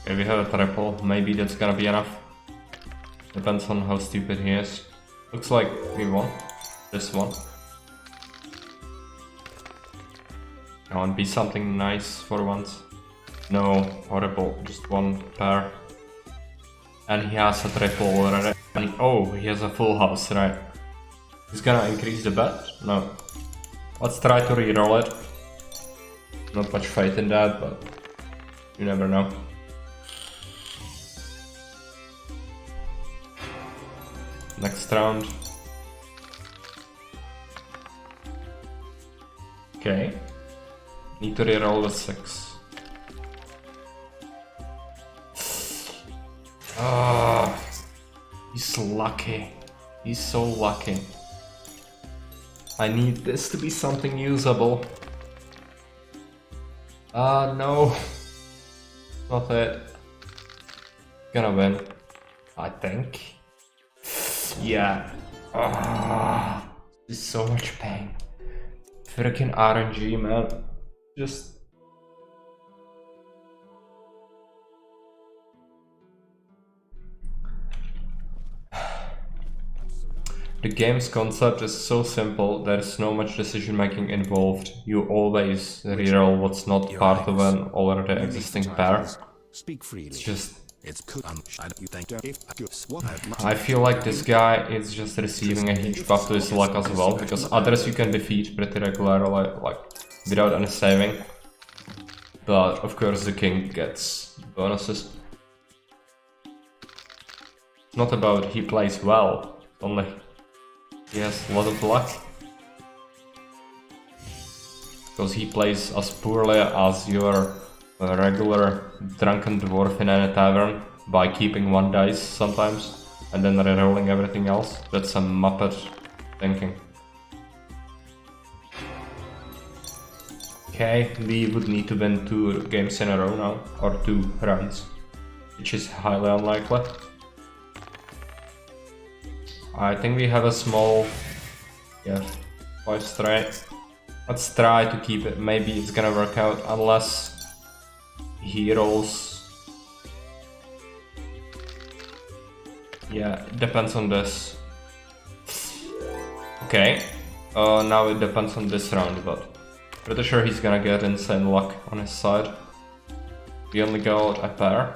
Speaker 1: Okay, we have a triple, maybe that's gonna be enough. Depends on how stupid he is. Looks like we won this one. Come on, be something nice for once. No, horrible, just one pair. And he has a triple already. And oh, he has a full house, right? He's gonna increase the bet? No. Let's try to reroll it. Not much faith in that, but you never know. Next round. Okay. Need to reroll with 6. Ah, he's lucky. He's so lucky. I need this to be something usable. Ah, no. Not it. Gonna win, I think. Yeah. Ah, this is so much pain. Freaking RNG, man. Just The game's concept is so simple, there's no much decision making involved. You always reroll what's not part of an already existing pair.
Speaker 13: Speak freely.
Speaker 1: It's just...
Speaker 13: I
Speaker 1: I feel like this guy is just receiving a huge buff to his luck as well, because others you can defeat pretty regularly, like without any saving. But of course the king gets bonuses. It's not about he plays well, only he has a lot of luck. Because he plays as poorly as your regular drunken dwarf in any tavern by keeping one dice sometimes and then rerolling everything else. That's some Muppet thinking. Okay, we would need to win 2 games in a row now, or 2 rounds, which is highly unlikely. I think we have a small, 5 straight. Let's try to keep it, maybe it's gonna work out, unless he rolls. Yeah, it depends on this. Okay, now it depends on this round, but pretty sure he's gonna get insane luck on his side. We only got a pair.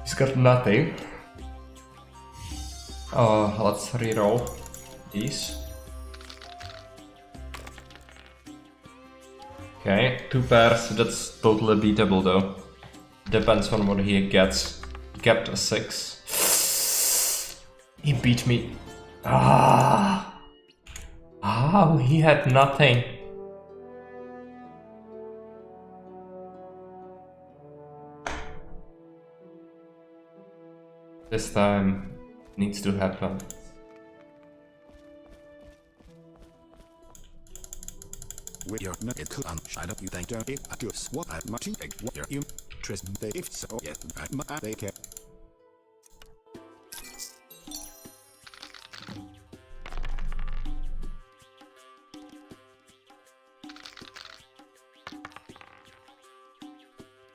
Speaker 1: He's got nothing. Let's reroll these. Okay, 2 pairs, that's totally beatable though. Depends on what he gets. He kept a 6. He beat me. He had nothing. This time needs to happen.
Speaker 13: With your nugget shine up, you think don't if I just what I might take what you Tristan they if so yes I they care.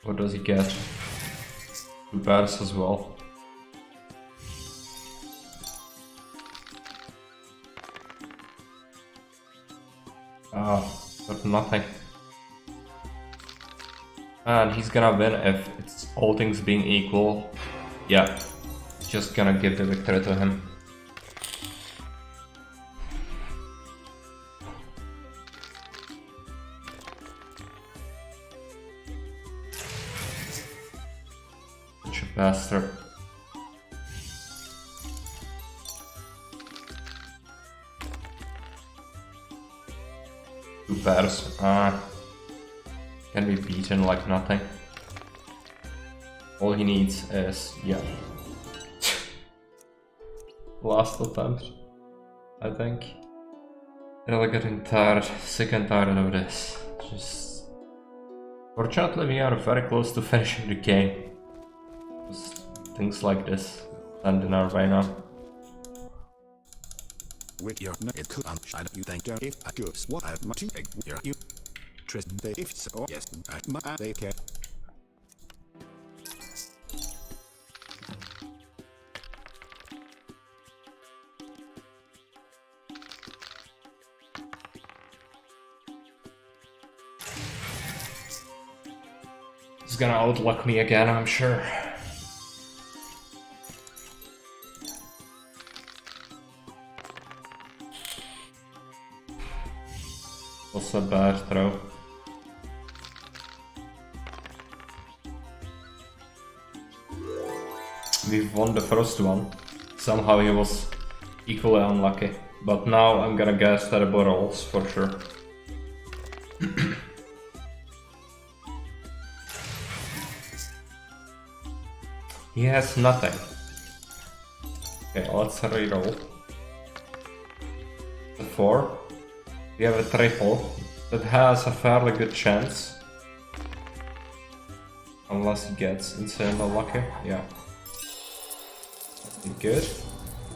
Speaker 1: What does he get? 2 pairs as well. But nothing. And he's gonna win if it's all things being equal. Yeah, it's just gonna give the victory to him. Such a bastard. Pairs can be beaten like nothing. All he needs is last attempt, I think. Really getting tired, sick and tired of this. Just fortunately we are very close to finishing the game. Just things like this stand in our way now.
Speaker 13: With your nugget shine up, you think don't if I just what I might take what you Tristan they if so yes I they care.
Speaker 1: He's gonna outluck me again, I'm sure. Was a bad throw. We've won the first one. Somehow he was equally unlucky. But now I'm gonna guess terrible rolls for sure. He has nothing. Okay, let's reroll. The 4. We have a triple that has a fairly good chance. Unless he gets insanely lucky. Yeah. Good.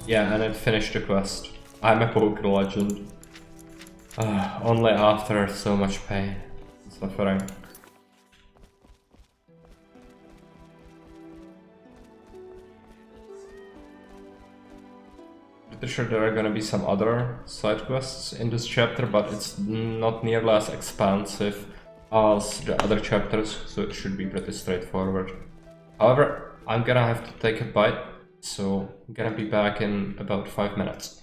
Speaker 1: Yeah, and it finished the quest. I'm a poker legend. Only after so much pain and suffering. Pretty sure there are gonna be some other side quests in this chapter, but it's not nearly as expansive as the other chapters, so it should be pretty straightforward. However, I'm gonna have to take a bite, so I'm gonna be back in about 5 minutes.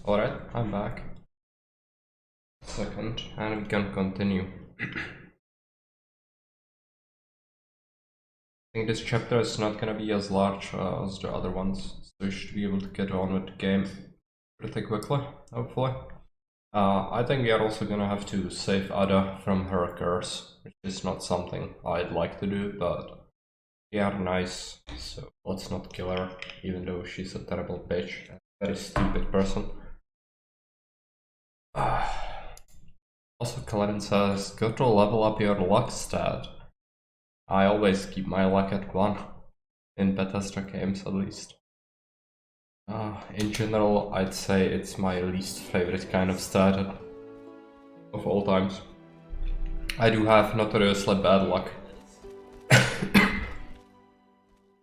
Speaker 1: Alright, I'm back. Second, and we can continue. I think this chapter is not gonna be as large as the other ones, so you should be able to get on with the game pretty quickly, hopefully. I think we are also gonna have to save Ada from her curse, which is not something I'd like to do, but we are nice, so let's not kill her, even though she's a terrible bitch and a very stupid person. Also, Kaladin says, go to level up your luck stat. I always keep my luck at 1, in Bethesda games at least. In general, I'd say it's my least favorite kind of stat of all times. I do have notoriously bad luck.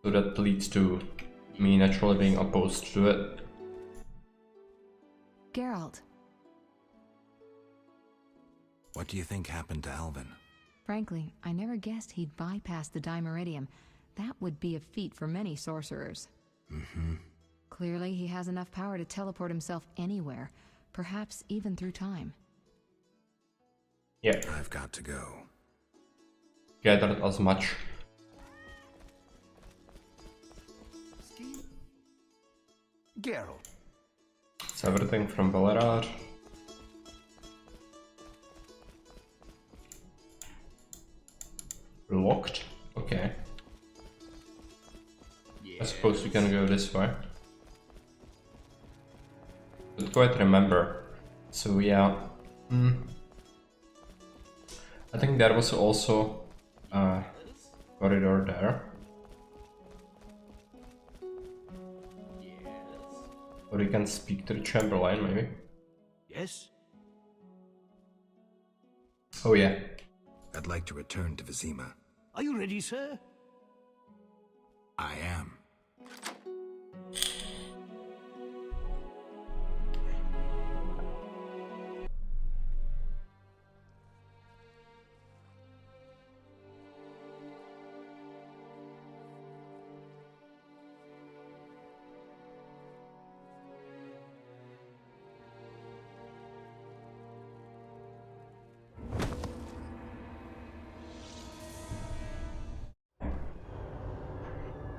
Speaker 1: So that leads to me naturally being opposed to it.
Speaker 21: Geralt.
Speaker 3: What do you think happened to Alvin?
Speaker 21: Frankly, I never guessed he'd bypass the Dimeridium. That would be a feat for many sorcerers.
Speaker 3: Mm-hmm.
Speaker 21: Clearly, he has enough power to teleport himself anywhere, perhaps even through time.
Speaker 1: Yeah.
Speaker 3: I've got to go.
Speaker 1: Gathered as much.
Speaker 16: Geralt.
Speaker 1: It's everything from Valerad. Locked? Okay. I suppose we can go this way. But quite remember. So yeah. I think there was also a corridor there. Or you can speak to the Chamberlain, maybe.
Speaker 7: Yes?
Speaker 1: Oh yeah.
Speaker 3: I'd like to return to Vizima.
Speaker 7: Are you ready, sir?
Speaker 3: I am.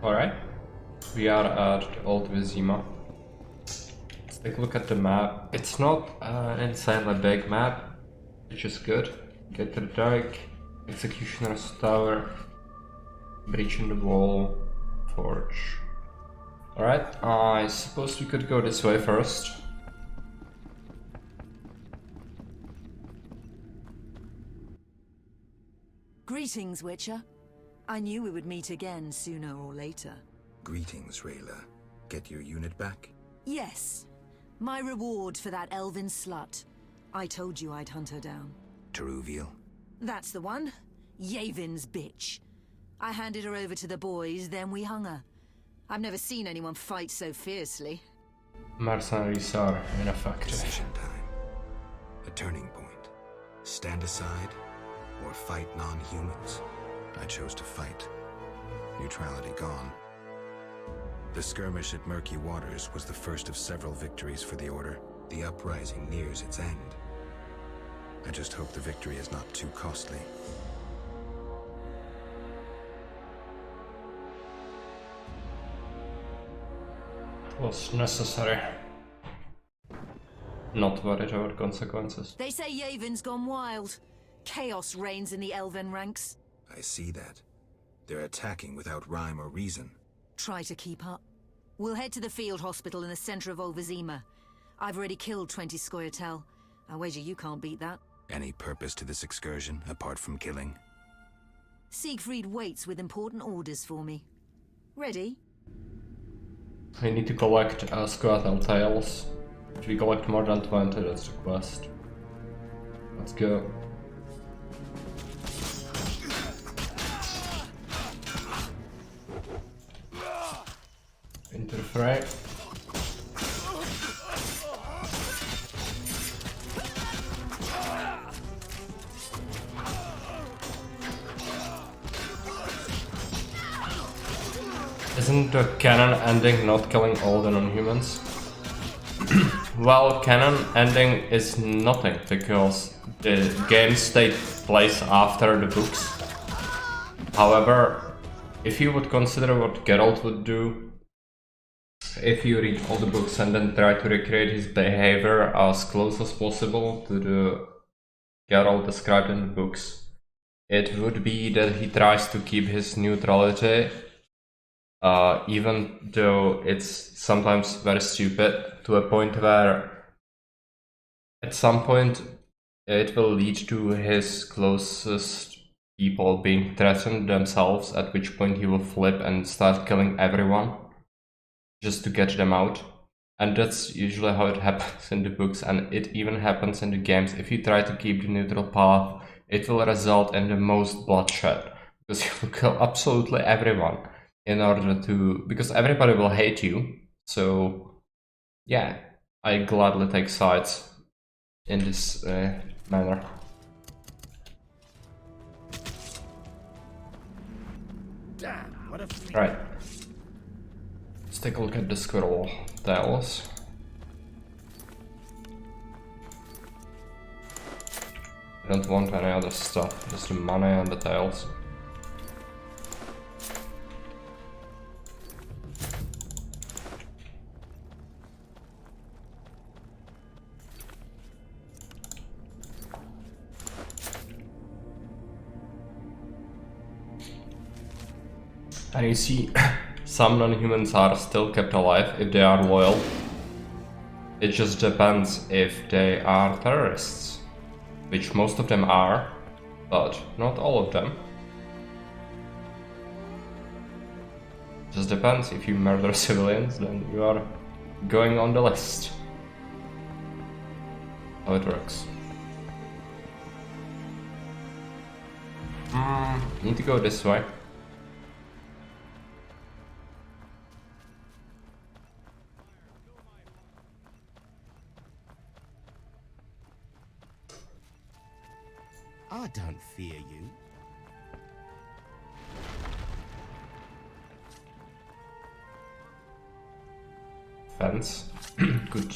Speaker 1: Alright, we are at Old Vizima. Let's take a look at the map. It's not an insanely big map, which is good. Get to the dike, Executioner's Tower, breach in the wall, forge. Alright, I suppose we could go this way first.
Speaker 12: Greetings, Witcher. I knew we would meet again sooner or later.
Speaker 3: Greetings, Rayla. Get your unit back?
Speaker 12: Yes. My reward for that elven slut. I told you I'd hunt her down.
Speaker 3: Teruviel?
Speaker 12: That's the one. Yavin's bitch. I handed her over to the boys, then we hung her. I've never seen anyone fight so fiercely.
Speaker 1: Mercenaries are ineffective.
Speaker 3: Decision time. A turning point. Stand aside or fight non-humans. I chose to fight. Neutrality gone. The skirmish at Murky Waters was the first of several victories for the Order. The uprising nears its end. I just hope the victory is not too costly.
Speaker 1: It was necessary. Not worried about consequences.
Speaker 12: They say Yavin's gone wild. Chaos reigns in the elven ranks.
Speaker 3: I see that. They're attacking without rhyme or reason.
Speaker 12: Try to keep up. We'll head to the field hospital in the center of Old Vizima. I've already killed 20 Scoia'tael. I wager you can't beat that.
Speaker 3: Any purpose to this excursion, apart from killing?
Speaker 12: Siegfried waits with important orders for me. Ready?
Speaker 1: I need to collect Scoia'tael tails. If we collect more than 20, that's the quest. Let's go. Into the fray. Isn't the canon ending not killing all the non-humans? well, canon ending is nothing because the games take place after the books. However, if you would consider what Geralt would do, if you read all the books and then try to recreate his behavior as close as possible to the Geralt described in the books, it would be that he tries to keep his neutrality, even though it's sometimes very stupid, to a point where at some point it will lead to his closest people being threatened themselves, at which point he will flip and start killing everyone just to get them out. And that's usually how it happens in the books, and it even happens in the games. If you try to keep the neutral path, it will result in the most bloodshed, because you will kill absolutely everyone in order to, because everybody will hate you. So yeah, I gladly take sides in this manner.
Speaker 23: Damn, what a
Speaker 1: Right. Let's take a look at the squirrel tiles. I don't want any other stuff, just the money and the tiles. And you see, some non-humans are still kept alive if they are loyal. It just depends if they are terrorists, which most of them are, but not all of them. Just depends. If you murder civilians, then you are going on the list. How it works. Need to go this way.
Speaker 23: I don't fear you.
Speaker 1: Fence. Good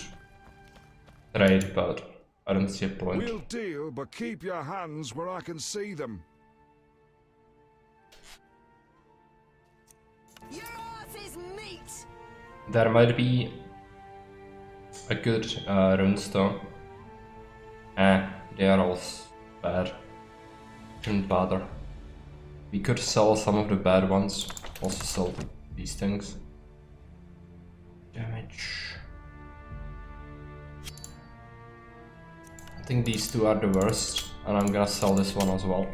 Speaker 1: trade, but I don't see a point.
Speaker 17: We'll deal, but keep your hands where I can see them.
Speaker 12: Your ass is meat!
Speaker 1: There might be a good runestone. They are all bad. Shouldn't bother. We could sell some of the bad ones. Also sell these things. Damage. I think these two are the worst, and I'm gonna sell this one as well.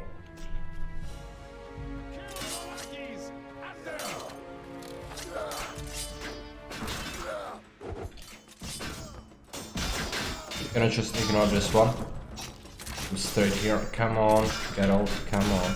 Speaker 1: Gonna just ignore this one. Go straight here. Come on, get out. Come on.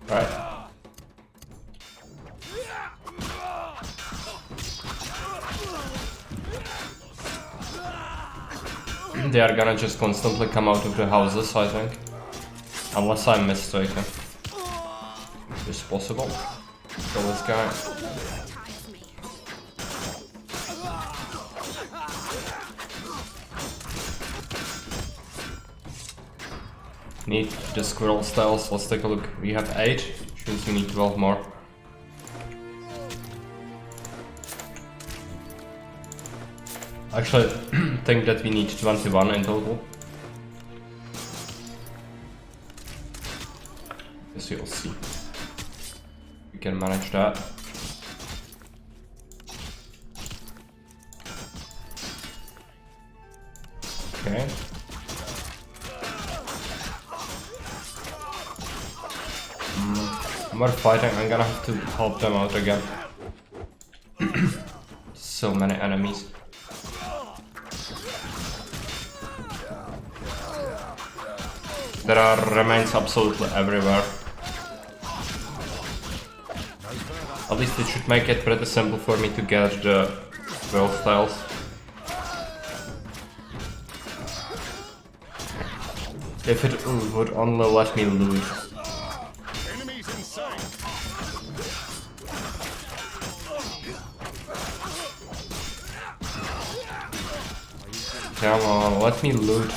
Speaker 1: Right. They are gonna just constantly come out of the houses, I think. Unless I'm mistaken. It's possible. Kill this guy. Need the squirrel styles. Let's take a look. We have 8, which means we need 12 more. Actually, think that we need 21 in total. Guess you'll see. We can manage that. Okay. More fighting, I'm gonna have to help them out again. So many enemies. There are remains absolutely everywhere. At least it should make it pretty simple for me to get the Will styles. If it would only let me loot. Come on, let me loot.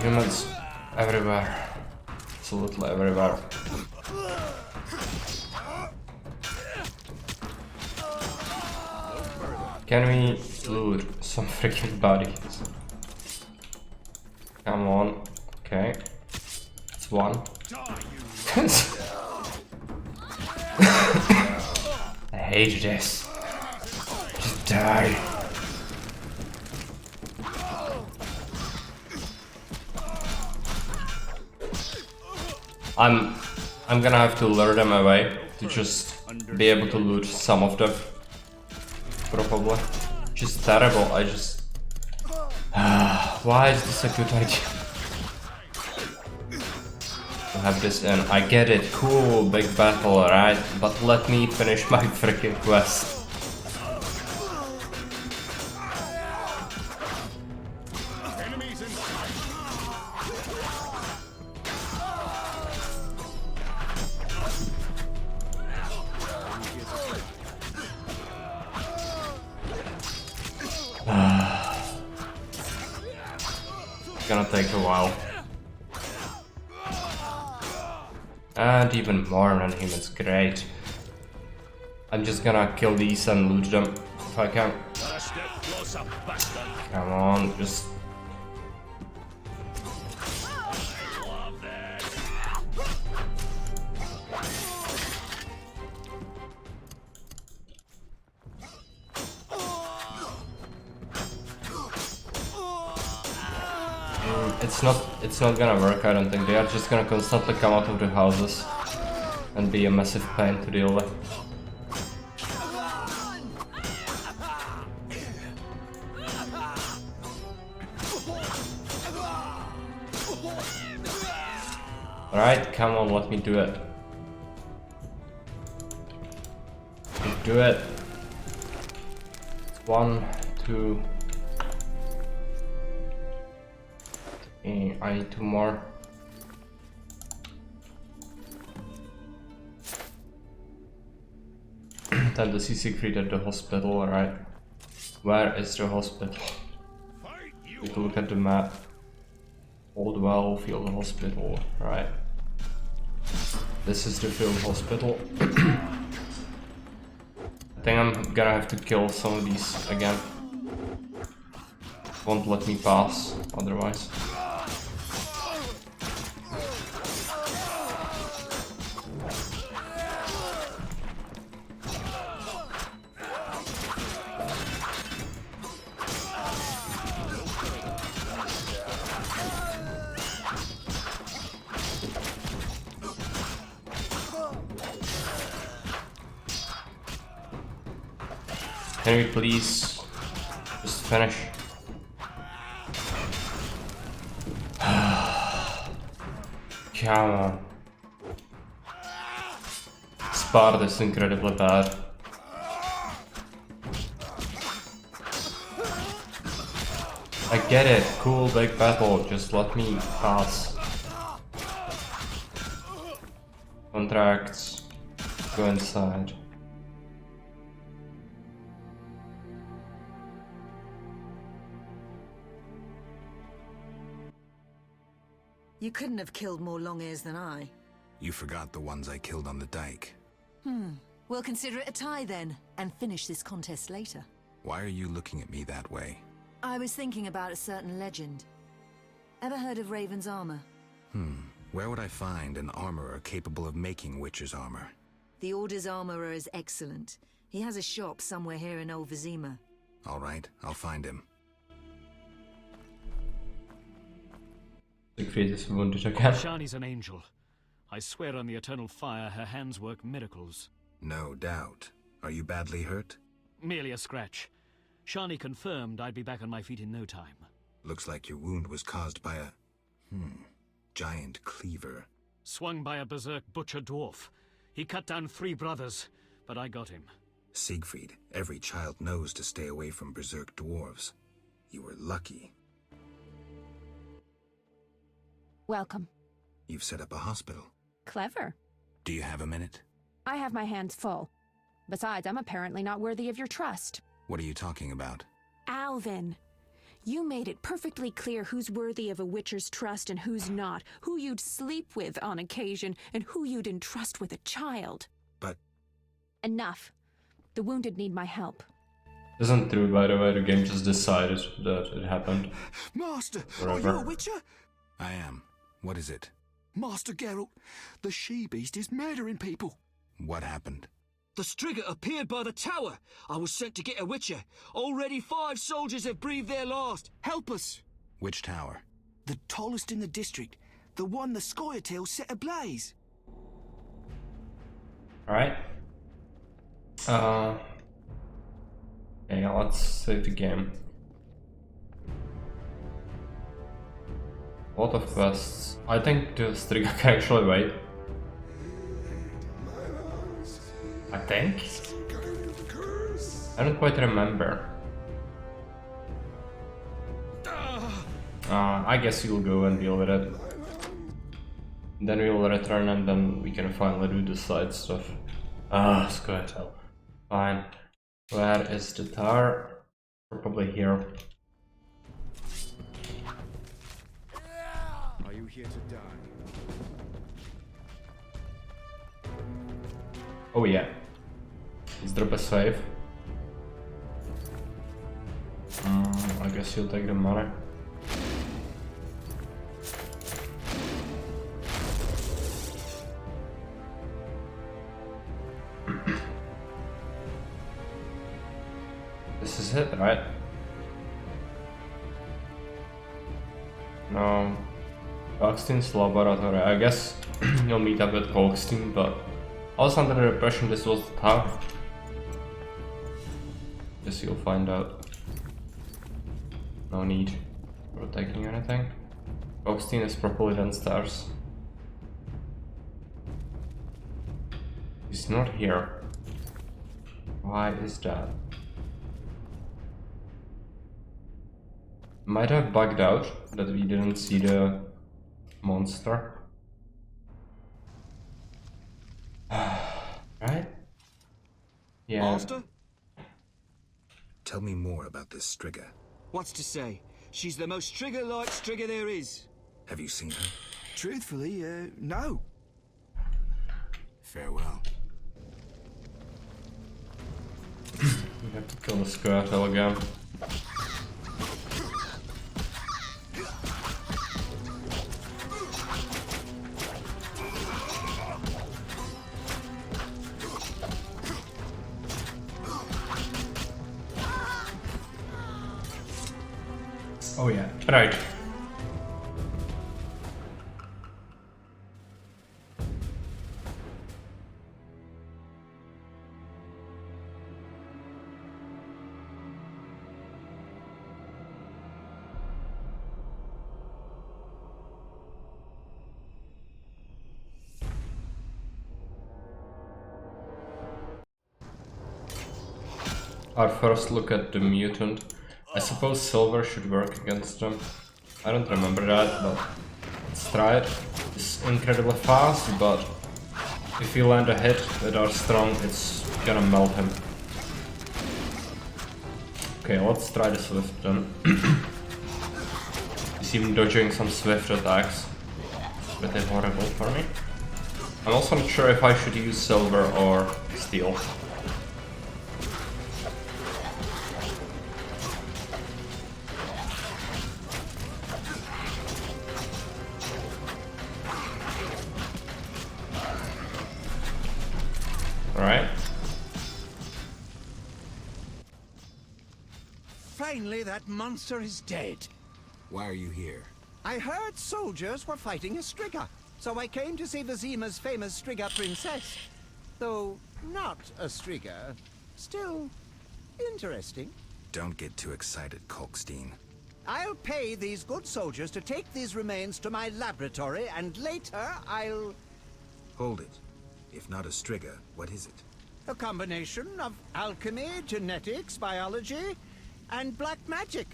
Speaker 1: Humans everywhere. Absolutely everywhere. Can we loot some freaking bodies? Come on. Okay. It's one. I hate this. Just die. I'm gonna have to lure them away to just be able to loot some of them. Probably. Just terrible, I just... Why is this a good idea? To have this in. I get it, cool, big battle, right? But let me finish my freaking quest. It's gonna take a while. And even more non-humans, great. I'm just gonna kill these and loot them if I can. Come on, just... It's not gonna work, I don't think. They are just gonna constantly come out of the houses and be a massive pain to deal with. Alright, come on, let me do it. Do it. 1, 2... I need 2 more. Time to see Siegfried at the hospital, alright. Where is the hospital? We can look at the map. Oldwell Field Hospital, right. This is the field hospital. I think I'm gonna have to kill some of these again. Won't let me pass otherwise. Can we please just finish? Come on. This part is incredibly bad. I get it, cool big battle, just let me pass. Contracts, go inside.
Speaker 12: You couldn't have killed more long-ears than I.
Speaker 3: You forgot the ones I killed on the dike.
Speaker 12: We'll consider it a tie then, and finish this contest later.
Speaker 3: Why are you looking at me that way?
Speaker 12: I was thinking about a certain legend. Ever heard of Raven's armor?
Speaker 3: Where would I find an armorer capable of making Witcher's armor?
Speaker 12: The Order's armorer is excellent. He has a shop somewhere here in Old Vizima.
Speaker 3: All right, I'll find him.
Speaker 1: Siegfried is wounded again.
Speaker 6: Shani's an angel. I swear on the eternal fire her hands work miracles.
Speaker 3: No doubt. Are you badly hurt?
Speaker 6: Merely a scratch. Shani confirmed I'd be back on my feet in no time.
Speaker 3: Looks like your wound was caused by a... giant cleaver.
Speaker 6: Swung by a berserk butcher dwarf. He cut down 3 brothers, but I got him.
Speaker 3: Siegfried, every child knows to stay away from berserk dwarves. You were lucky.
Speaker 20: Welcome.
Speaker 3: You've set up a hospital.
Speaker 20: Clever.
Speaker 3: Do you have a minute?
Speaker 20: I have my hands full. Besides, I'm apparently not worthy of your trust.
Speaker 3: What are you talking about?
Speaker 20: Alvin, you made it perfectly clear who's worthy of a Witcher's trust and who's not, who you'd sleep with on occasion, and who you'd entrust with a child.
Speaker 3: But...
Speaker 20: Enough. The wounded need my help.
Speaker 1: Isn't true, by the way, the game just decided that it happened.
Speaker 16: Master,
Speaker 1: Forever.
Speaker 16: are you a Witcher?
Speaker 3: I am. What is it?
Speaker 16: Master Geralt, the she-beast is murdering people.
Speaker 3: What happened?
Speaker 22: The Striga appeared by the tower. I was sent to get a Witcher. Already 5 soldiers have breathed their last. Help us!
Speaker 3: Which tower?
Speaker 16: The tallest in the district. The one the Scoia'tael set ablaze.
Speaker 1: Alright. Yeah, let's save the game. A lot of quests. I think the Striga can actually wait. I think? I don't quite remember. I guess you'll go and deal with it. Then we'll return and then we can finally do the side stuff. Scoia'tael. Fine. Where is the tower? Probably here.
Speaker 17: Are you here to die?
Speaker 1: Oh yeah. Let's drop a save. I guess you'll take the money. This is it, right? No. Kalkstein's laboratory. I guess you'll meet up with Kalkstein, but I was under the impression this was the tower. Guess you'll find out. No need for taking anything. Kalkstein is properly downstairs. He's not here. Why is that? Might have bugged out that we didn't see the monster. Right? Yeah.
Speaker 22: Master?
Speaker 3: Tell me more about this Striga.
Speaker 22: What's to say? She's the most Striga-like Striga there is.
Speaker 3: Have you seen her?
Speaker 16: Truthfully, no.
Speaker 3: Farewell.
Speaker 1: We have to kill the Scoia'tael again. Oh yeah, right. Our first look at the mutant. I suppose silver should work against them. I don't remember that, but let's try it. It's incredibly fast, but if you land a hit that are strong, it's gonna melt him. Okay, let's try the Swift then. He's even dodging some Swift attacks. Pretty horrible for me. I'm also not sure if I should use silver or steel. Alright.
Speaker 4: Finally, that monster is dead.
Speaker 3: Why are you here?
Speaker 4: I heard soldiers were fighting a Striga, so I came to see Vizima's famous Striga princess. Though not a Striga, still interesting.
Speaker 3: Don't get too excited, Kalkstein.
Speaker 4: I'll pay these good soldiers to take these remains to my laboratory, and later I'll...
Speaker 3: Hold it. If not a Striga, what is it?
Speaker 4: A combination of alchemy, genetics, biology, and black magic.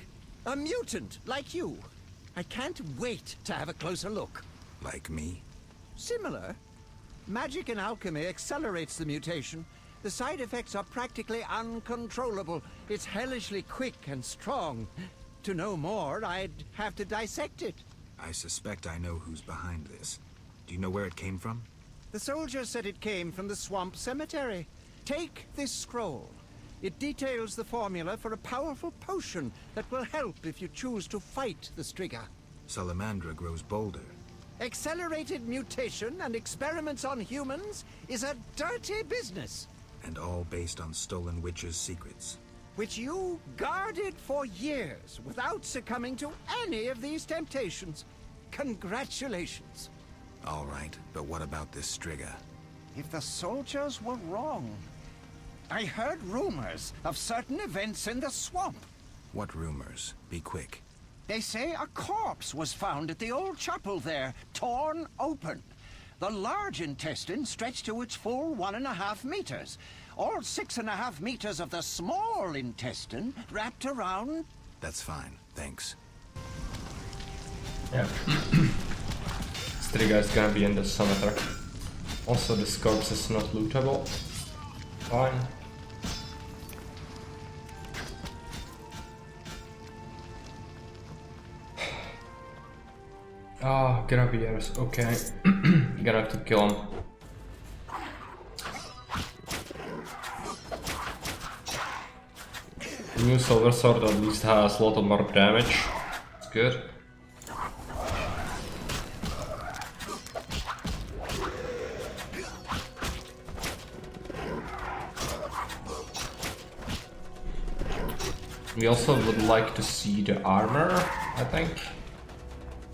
Speaker 4: A mutant like you. I can't wait to have a closer look.
Speaker 3: Like me?
Speaker 4: Similar. Magic and alchemy accelerates the mutation. The side effects are practically uncontrollable. It's hellishly quick and strong. To know more, I'd have to dissect it.
Speaker 3: I suspect I know who's behind this. Do you know where it came from?
Speaker 4: The soldier said it came from the swamp cemetery. Take this scroll. It details the formula for a powerful potion that will help if you choose to fight the Striga.
Speaker 3: Salamandra grows bolder.
Speaker 4: Accelerated mutation and experiments on humans is a dirty business.
Speaker 3: And all based on stolen Witcher's secrets.
Speaker 4: Which you guarded for years without succumbing to any of these temptations. Congratulations.
Speaker 3: All right, but what about this Striga?
Speaker 4: If the soldiers were wrong, I heard rumors of certain events in the swamp.
Speaker 3: What rumors? Be quick.
Speaker 4: They say a corpse was found at the old chapel there, torn open. The large intestine stretched to its full 1.5 meters. All 6.5 meters of the small intestine wrapped around...
Speaker 3: That's fine, thanks.
Speaker 1: Yeah. Striga is gonna be in the cemetery. Also, this corpse is not lootable. Fine. Ah, Graviers, okay. Gonna have to kill him. The new Silver Sword at least has a lot more damage. It's good. We also would like to see the armor, I think.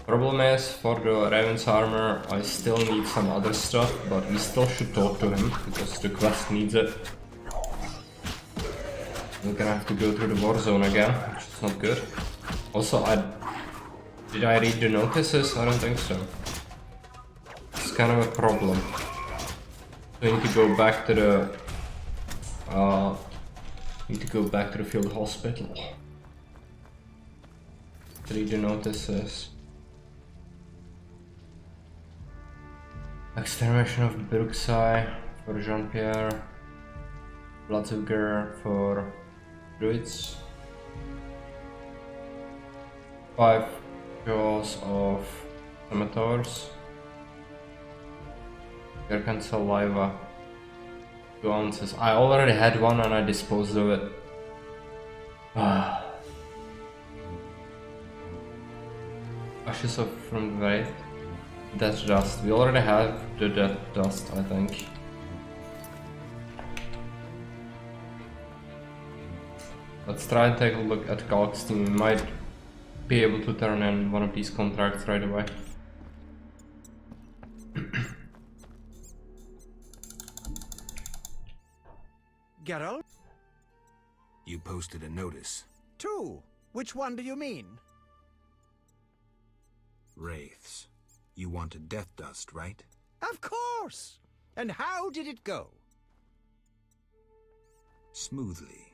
Speaker 1: Problem is, for the Raven's armor, I still need some other stuff, but we still should talk to him, because the quest needs it. We're gonna have to go through the war zone again, which is not good. Also, did I read the notices? I don't think so. It's kind of a problem. So I need to go back to the field hospital. Read the notices. Extermination of Bruxai for Jean-Pierre. Bloodsugar for Druids. 5 jaws of Scimitars. Gherkin saliva. 2 ounces. I already had one and I disposed of it. Ashes of from the Wraith. Death Dust. We already have the Death Dust, I think. Let's try and take a look at Kalkstein. We might be able to turn in one of these contracts right away.
Speaker 4: Geralt?
Speaker 3: You posted a notice.
Speaker 4: 2. Which one do you mean?
Speaker 3: Wraiths. You wanted Death Dust, right?
Speaker 4: Of course! And how did it go?
Speaker 3: Smoothly.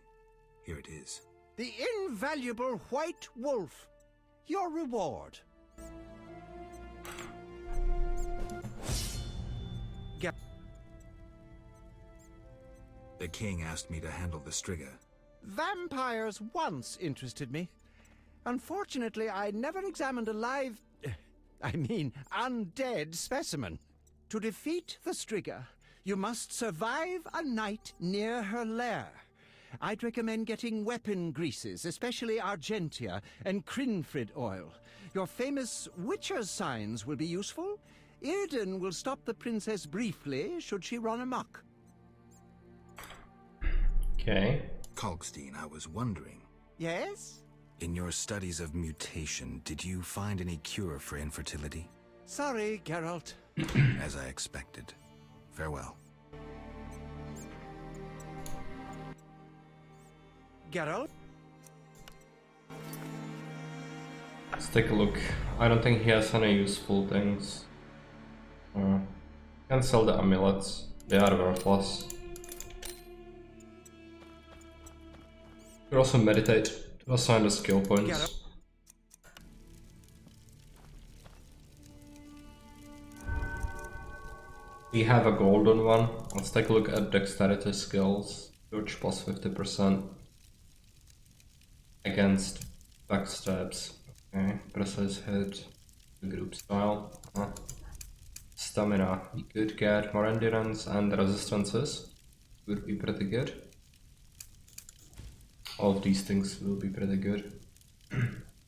Speaker 3: Here it is.
Speaker 4: The invaluable White Wolf. Your reward.
Speaker 3: The king asked me to handle the Striga.
Speaker 4: Vampires once interested me. Unfortunately, I never examined a live... undead specimen. To defeat the Striga, you must survive a night near her lair. I'd recommend getting weapon greases, especially Argentia and Crinfrid oil. Your famous Witcher's signs will be useful. Irden will stop the princess briefly should she run amok.
Speaker 1: Okay.
Speaker 3: Kalkstein, I was wondering.
Speaker 4: Yes?
Speaker 3: In your studies of mutation, did you find any cure for infertility?
Speaker 4: Sorry, Geralt.
Speaker 3: As I expected. Farewell.
Speaker 4: Geralt?
Speaker 1: Let's take a look. I don't think he has any useful things. Can sell the amulets. They are worthless. You also meditate to assign the skill points. We have a golden one. Let's take a look at dexterity skills. Dodge plus 50% against backstabs. Okay, precise hit, group style. Stamina, we could get more endurance and resistances. Would be pretty good. All of these things will be pretty good.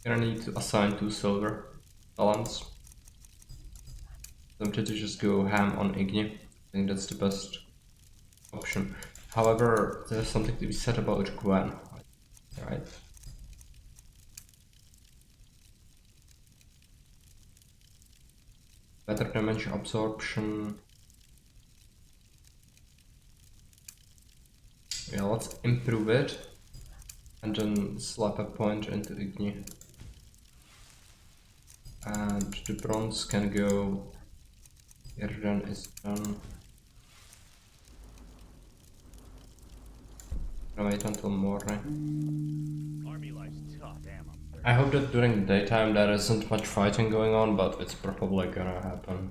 Speaker 1: Gonna need to assign 2 silver talents. Tempted to just go ham on Igni. I think that's the best option. However, there's something to be said about Gwen, right? Better damage absorption. Yeah, let's improve it. And then slap a point into Igni. And the bronze can go. Irden is done. I'll wait until morning.
Speaker 6: Army life's tough, damn.
Speaker 1: I hope that during the daytime there isn't much fighting going on, but it's probably gonna happen.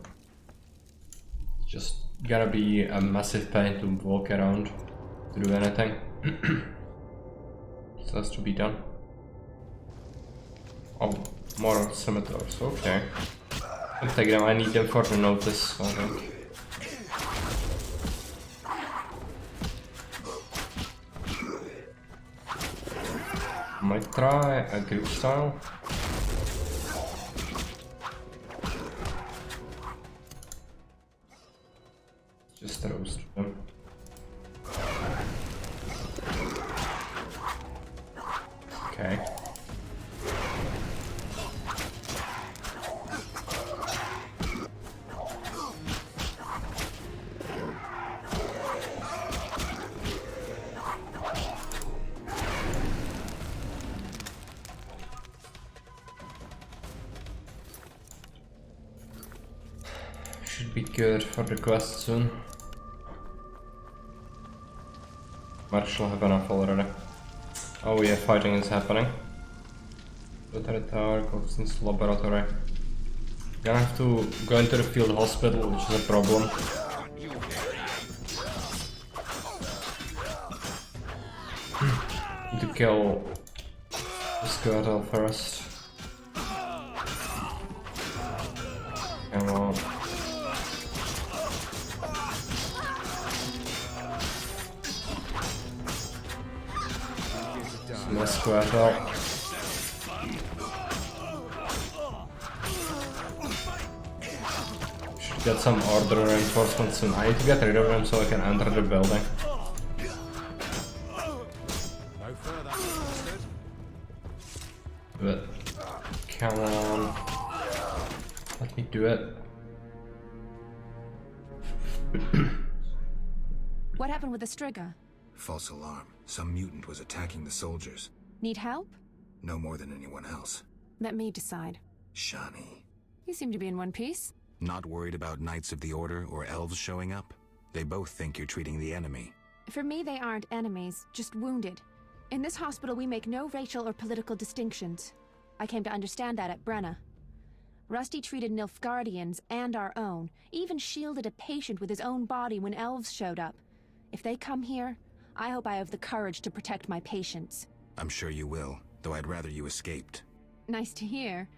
Speaker 1: It's just gonna be a massive pain to walk around to do anything. So has to be done. Oh, more scimitars, okay. I'll take them, I need them for the notice, I think. Might try a group style. Just roast them. Okay. Should be good for the quest soon. Marshall have enough already. Oh yeah, fighting is happening. Military tower, Colston's laboratory. Gonna have to go into the field hospital, which is a problem. Need to kill the Squirtle first. Come on. More Squirtle. Should get some order reinforcements soon. I need to get rid of them so I can enter the building. Do it. Come on. Let me do it.
Speaker 20: What happened with the Striga?
Speaker 3: False alarm. Some mutant was attacking the soldiers.
Speaker 20: Need help?
Speaker 3: No more than anyone else.
Speaker 20: Let me decide.
Speaker 3: Shani.
Speaker 20: You seem to be in one piece.
Speaker 3: Not worried about Knights of the Order or elves showing up? They both think you're treating the enemy.
Speaker 20: For me, they aren't enemies, just wounded. In this hospital, we make no racial or political distinctions. I came to understand that at Brenna. Rusty treated Nilfgaardians and our own, even shielded a patient with his own body when elves showed up. If they come here, I hope I have the courage to protect my patients.
Speaker 3: I'm sure you will, though I'd rather you escaped.
Speaker 20: Nice to hear.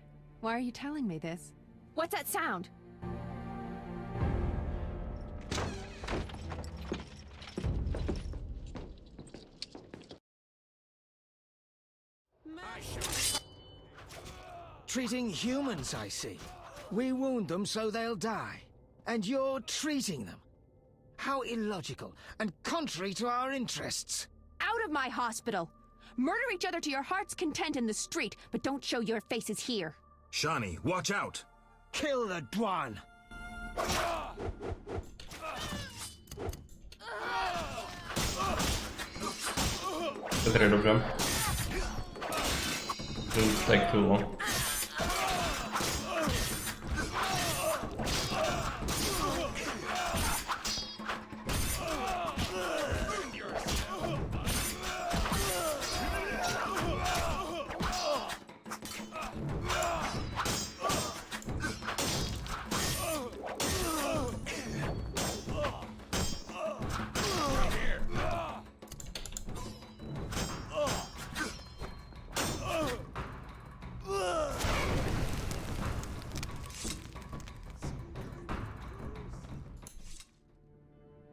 Speaker 20: Why are you telling me this? What's that sound?
Speaker 16: Treating humans, I see. We wound them so they'll die. And you're treating them. How illogical and contrary to our interests.
Speaker 20: out of my hospital! Murder each other to your heart's content in the street, but don't show your faces here.
Speaker 3: Shani, watch out!
Speaker 4: Kill the Dwan!
Speaker 1: Get rid of them. Didn't take too long.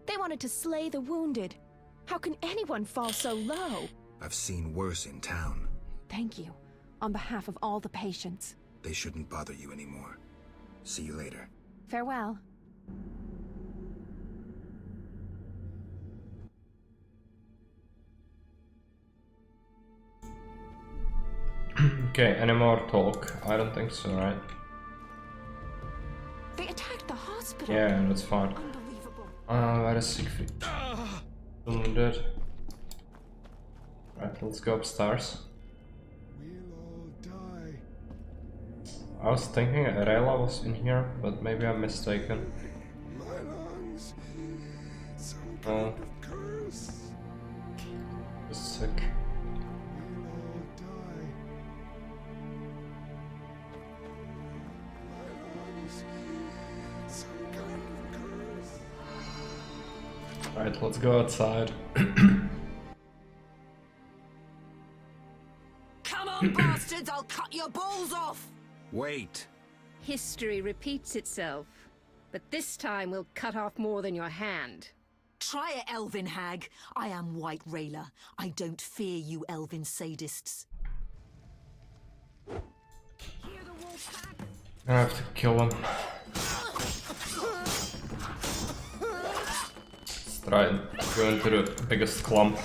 Speaker 20: They wanted to slay the wounded. How can anyone fall so low?
Speaker 3: I've seen worse in town.
Speaker 20: Thank you, on behalf of all the patients.
Speaker 3: They shouldn't bother you anymore. See you later.
Speaker 20: Farewell.
Speaker 1: Okay, any more talk? I don't think so, right?
Speaker 20: They attacked the hospital.
Speaker 1: Yeah, that's fine.
Speaker 20: Unbelievable.
Speaker 1: Where is Siegfried? Wounded. Right, let's go upstairs. I was thinking Rayla was in here, but maybe I'm mistaken.
Speaker 17: My lungs. Some
Speaker 1: Oh.
Speaker 17: kind of curse.
Speaker 1: Just sick.
Speaker 17: We'll all die. My lungs. Some kind of curse.
Speaker 1: Right, let's go outside.
Speaker 12: Come on, bastards! I'll cut your balls off!
Speaker 3: Wait!
Speaker 11: History repeats itself, but this time we'll cut off more than your hand.
Speaker 12: Try it, elven hag. I am White Rayla. I don't fear you elven sadists.
Speaker 1: I have to kill him. Let's try and go into the biggest clump.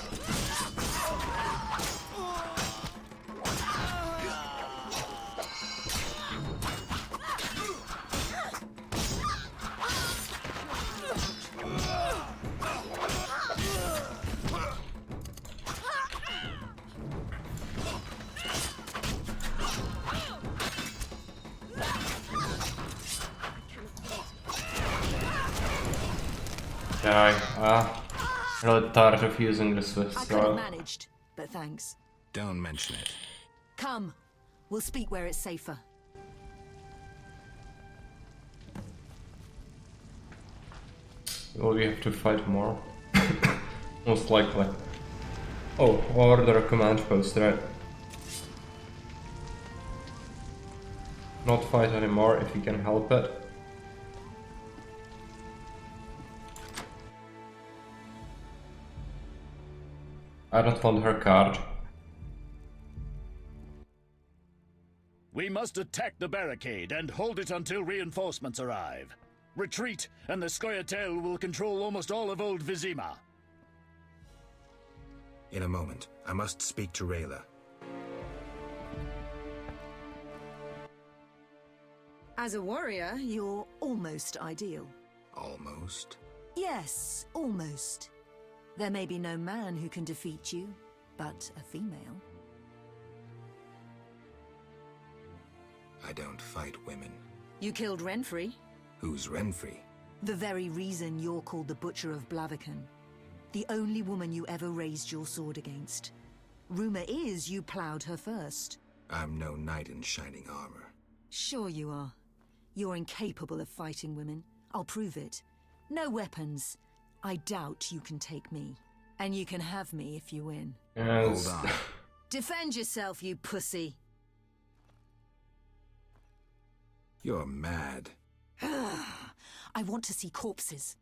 Speaker 1: Really tired of using the Swift
Speaker 12: I could
Speaker 1: throw.
Speaker 12: have managed, but thanks.
Speaker 3: Don't mention it.
Speaker 12: Come. We'll speak where it's safer.
Speaker 1: Will we have to fight more? Most likely. Oh, order a command post, right? Not fight anymore if you can help it. I don't want her card.
Speaker 6: We must attack the barricade and hold it until reinforcements arrive. Retreat, and the Scoia'tael will control almost all of Old Vizima.
Speaker 3: In a moment, I must speak to Rayla.
Speaker 12: As a warrior, you're almost ideal.
Speaker 3: Almost?
Speaker 12: Yes, almost. There may be no man who can defeat you, but a female.
Speaker 3: I don't fight women.
Speaker 12: You killed Renfrey.
Speaker 3: Who's Renfrey?
Speaker 12: The very reason you're called the Butcher of Blaviken. The only woman you ever raised your sword against. Rumor is you plowed her first.
Speaker 3: I'm no knight in shining armor.
Speaker 12: Sure you are. You're incapable of fighting women. I'll prove it. No weapons. I doubt you can take me. And you can have me if you win.
Speaker 1: Yes.
Speaker 3: Hold on.
Speaker 12: Defend yourself, you pussy.
Speaker 3: You're mad.
Speaker 12: I want to see corpses.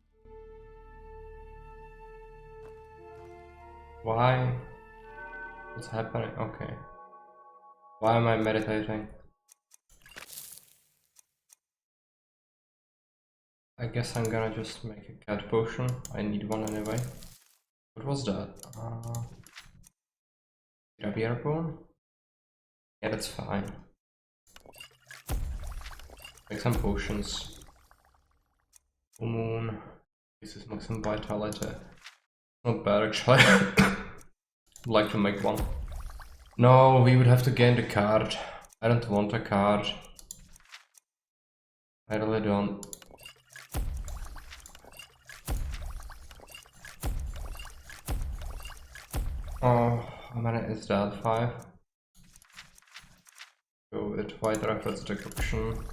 Speaker 1: Why? What's happening? Okay. Why am I meditating? I guess I'm gonna just make a cat potion. I need one anyway. What was that? Grab airborne? Yeah, that's fine. Make some potions. Full moon. This is maximum vitality. Not bad actually. I'd like to make one. No, we would have to gain the card. I don't want a card. I really don't. Oh, how many is that? 5? Go with white reference decryption.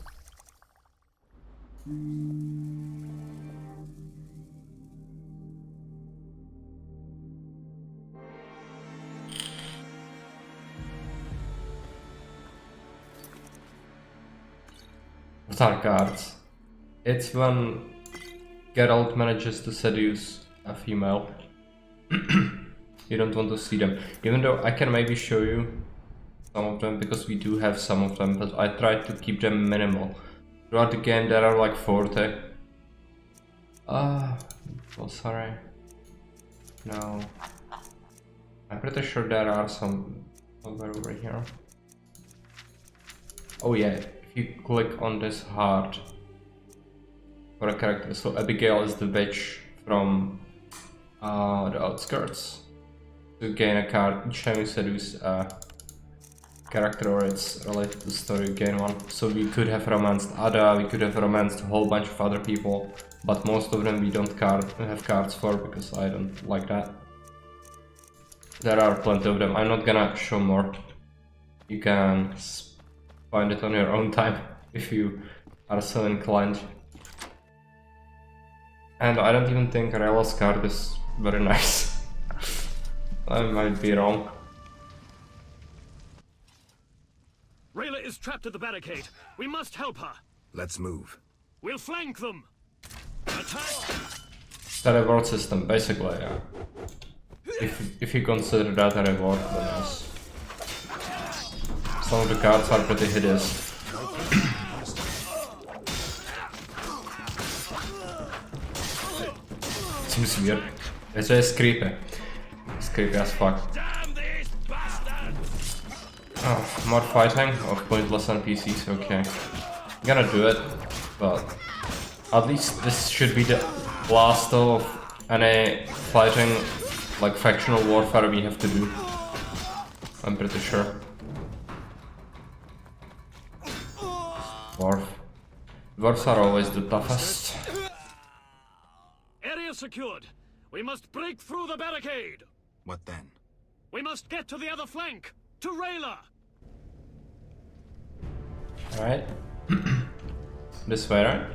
Speaker 1: What are cards? It's when Geralt manages to seduce a female. You don't want to see them. Even though I can maybe show you some of them, because we do have some of them, but I tried to keep them minimal. Throughout the game there are like 40. Oh sorry. No. I'm pretty sure there are some somewhere over here. Oh yeah, if you click on this heart for a character, so Abigail is the witch from the outskirts. To gain a card, each time you seduce a character or it's related to the story, you gain one. So we could have romanced Ada, we could have romanced a whole bunch of other people, but most of them we don't have cards for, because I don't like that. There are plenty of them. I'm not gonna show more. You can find it on your own time if you are so inclined. And I don't even think Rayla's card is very nice. I might be wrong.
Speaker 9: Rayla is trapped at the barricade. We must help her.
Speaker 3: Let's move.
Speaker 9: We'll flank them. Attack!
Speaker 1: The reward system, basically, yeah. If you consider that a reward, then yes. Some of the cards are pretty hideous. Seems weird. It's just creepy. It's creepy as fuck. Oh, more fighting of pointless NPCs, okay. I'm gonna do it, but at least this should be the last of any fighting, like factional warfare we have to do. I'm pretty sure. Dwarf. Dwarves are always the toughest.
Speaker 9: Area secured. We must break through the barricade.
Speaker 3: What then?
Speaker 9: We must get to the other flank. To Rayla.
Speaker 1: Alright. This way, right?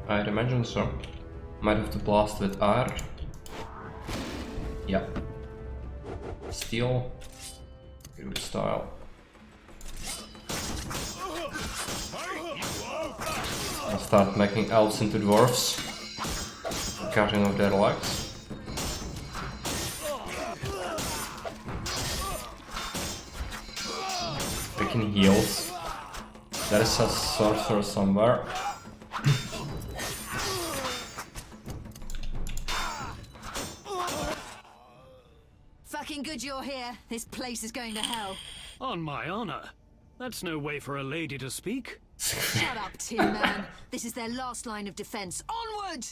Speaker 1: I'd imagine so. Might have to blast with R. Yep. Steel. Group style. I'll start making elves into dwarves. Cutting off their legs. Taking heals. There is a sorcerer somewhere.
Speaker 12: Fucking good you're here. This place is going to hell.
Speaker 9: On my honor. That's no way for a lady to speak.
Speaker 12: Shut up, Tin Man. This is their last line of defense. Onward!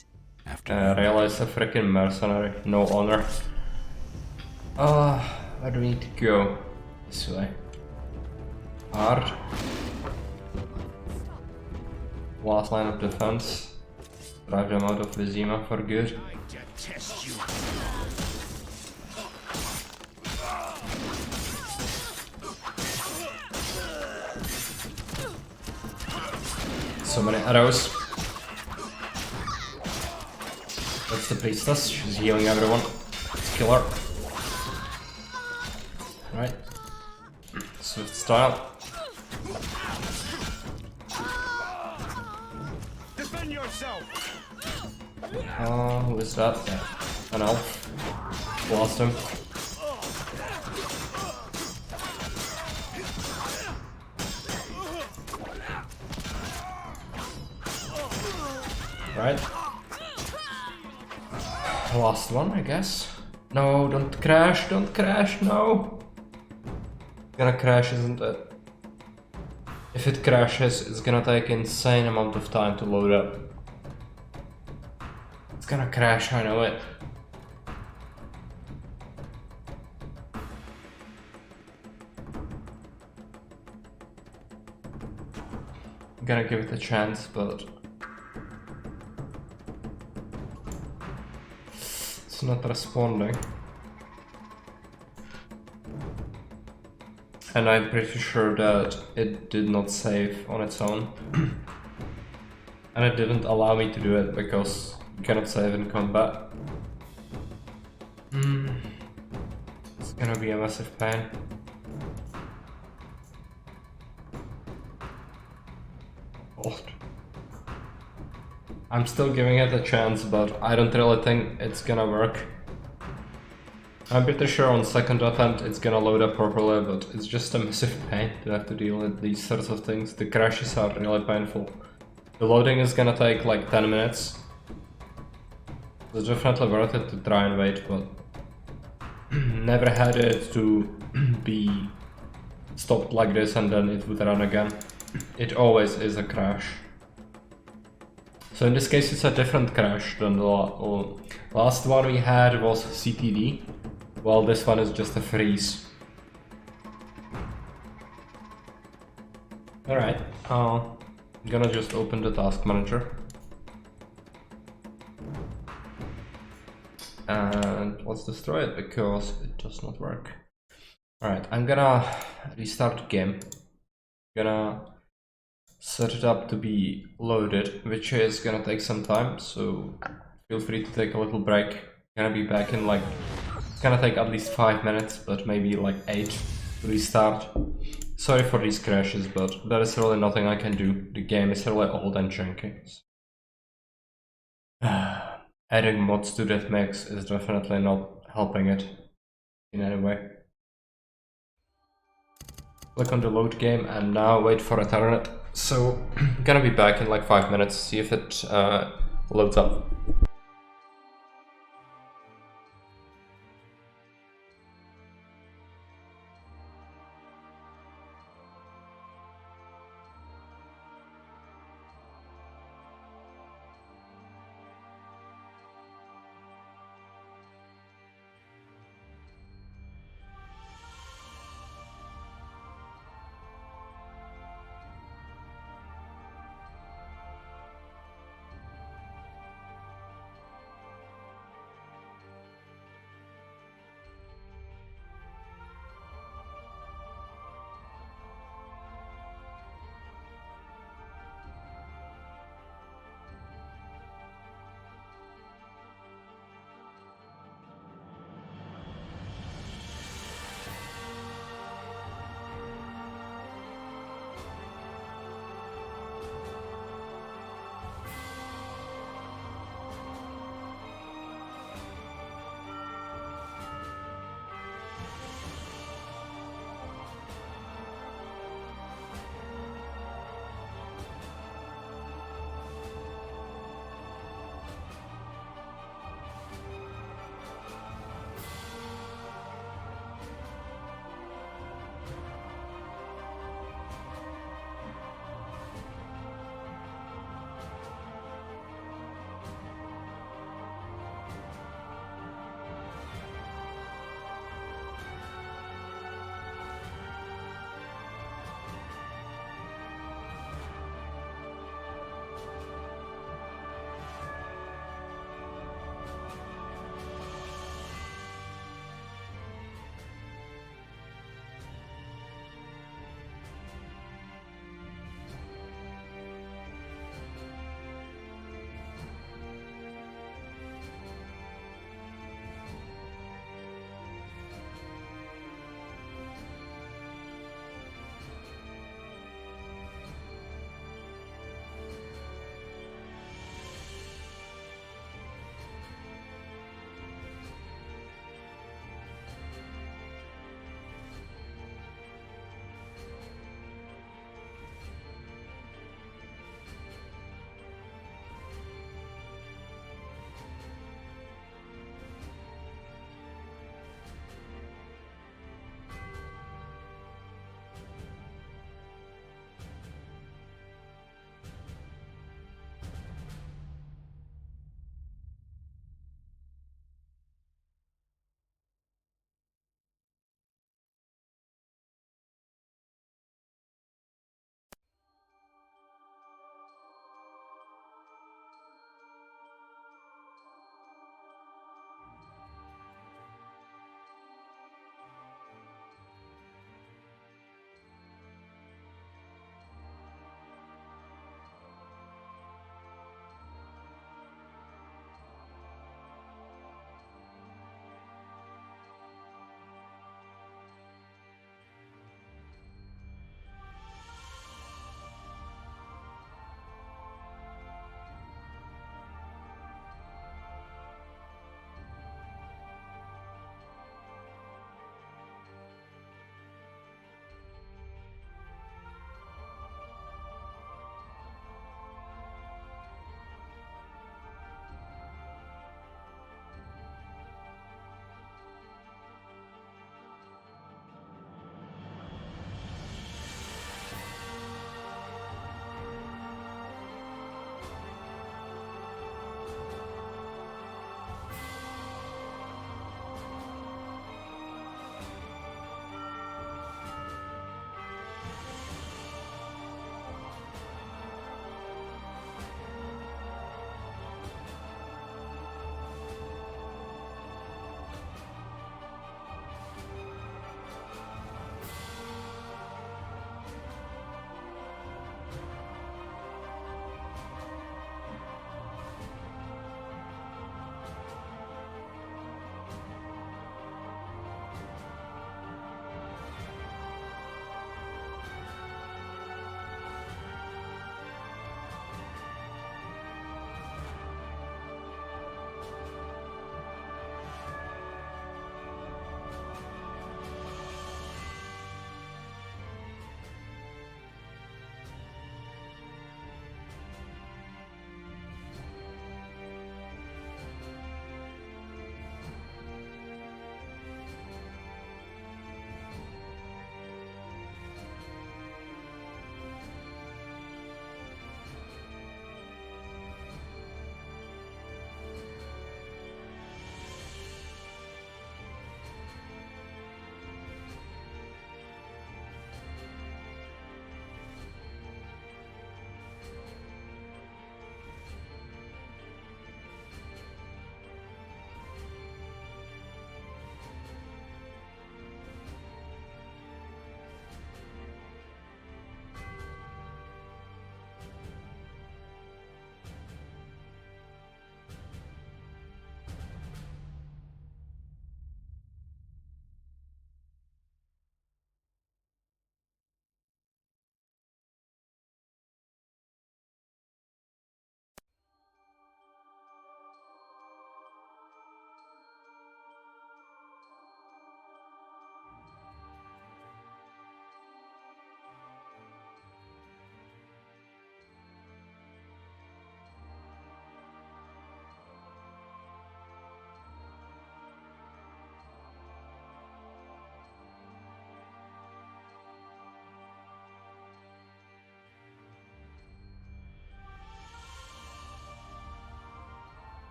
Speaker 1: I realize a freaking mercenary. No honor. Where do we need to go? This way. R. Last line of defense. Drive them out of Vizima for good.
Speaker 9: I detest you.
Speaker 1: So many arrows. That's the priestess. She's healing everyone. Let's kill her. Right. Swift style.
Speaker 9: Defend yourself.
Speaker 1: Who is that? Yeah. An elf. Blast him. Right. Last one, I guess. No, don't crash, no! It's gonna crash, isn't it? If it crashes, it's gonna take insane amount of time to load up. It's gonna crash, I know it. I'm gonna give it a chance, but it's not responding. And I'm pretty sure that it did not save on its own. And it didn't allow me to do it because you cannot save in combat. It's gonna be a massive pain. God. I'm still giving it a chance, but I don't really think it's gonna work. I'm pretty sure on second attempt it's gonna load up properly, but it's just a massive pain to have to deal with these sorts of things. The crashes are really painful. The loading is gonna take like 10 minutes. It's definitely worth it to try and wait, but never had it to be stopped like this and then it would run again. It always is a crash. So in this case it's a different crash than the last one we had was CTD. Well, this one is just a freeze. Alright, I'm gonna just open the task manager. And let's destroy it because it does not work. Alright, I'm gonna restart the game. Gonna set it up to be loaded, which is gonna take some time, so feel free to take a little break. Gonna be back in like, it's gonna take at least 5 minutes, but maybe like 8 to restart. Sorry for these crashes, but there is really nothing I can do. The game is really old and janky. Adding mods to that mix is definitely not helping it in any way. Click on the load game and now wait for it to run it. So, gonna be back in like 5 minutes, see if it loads up.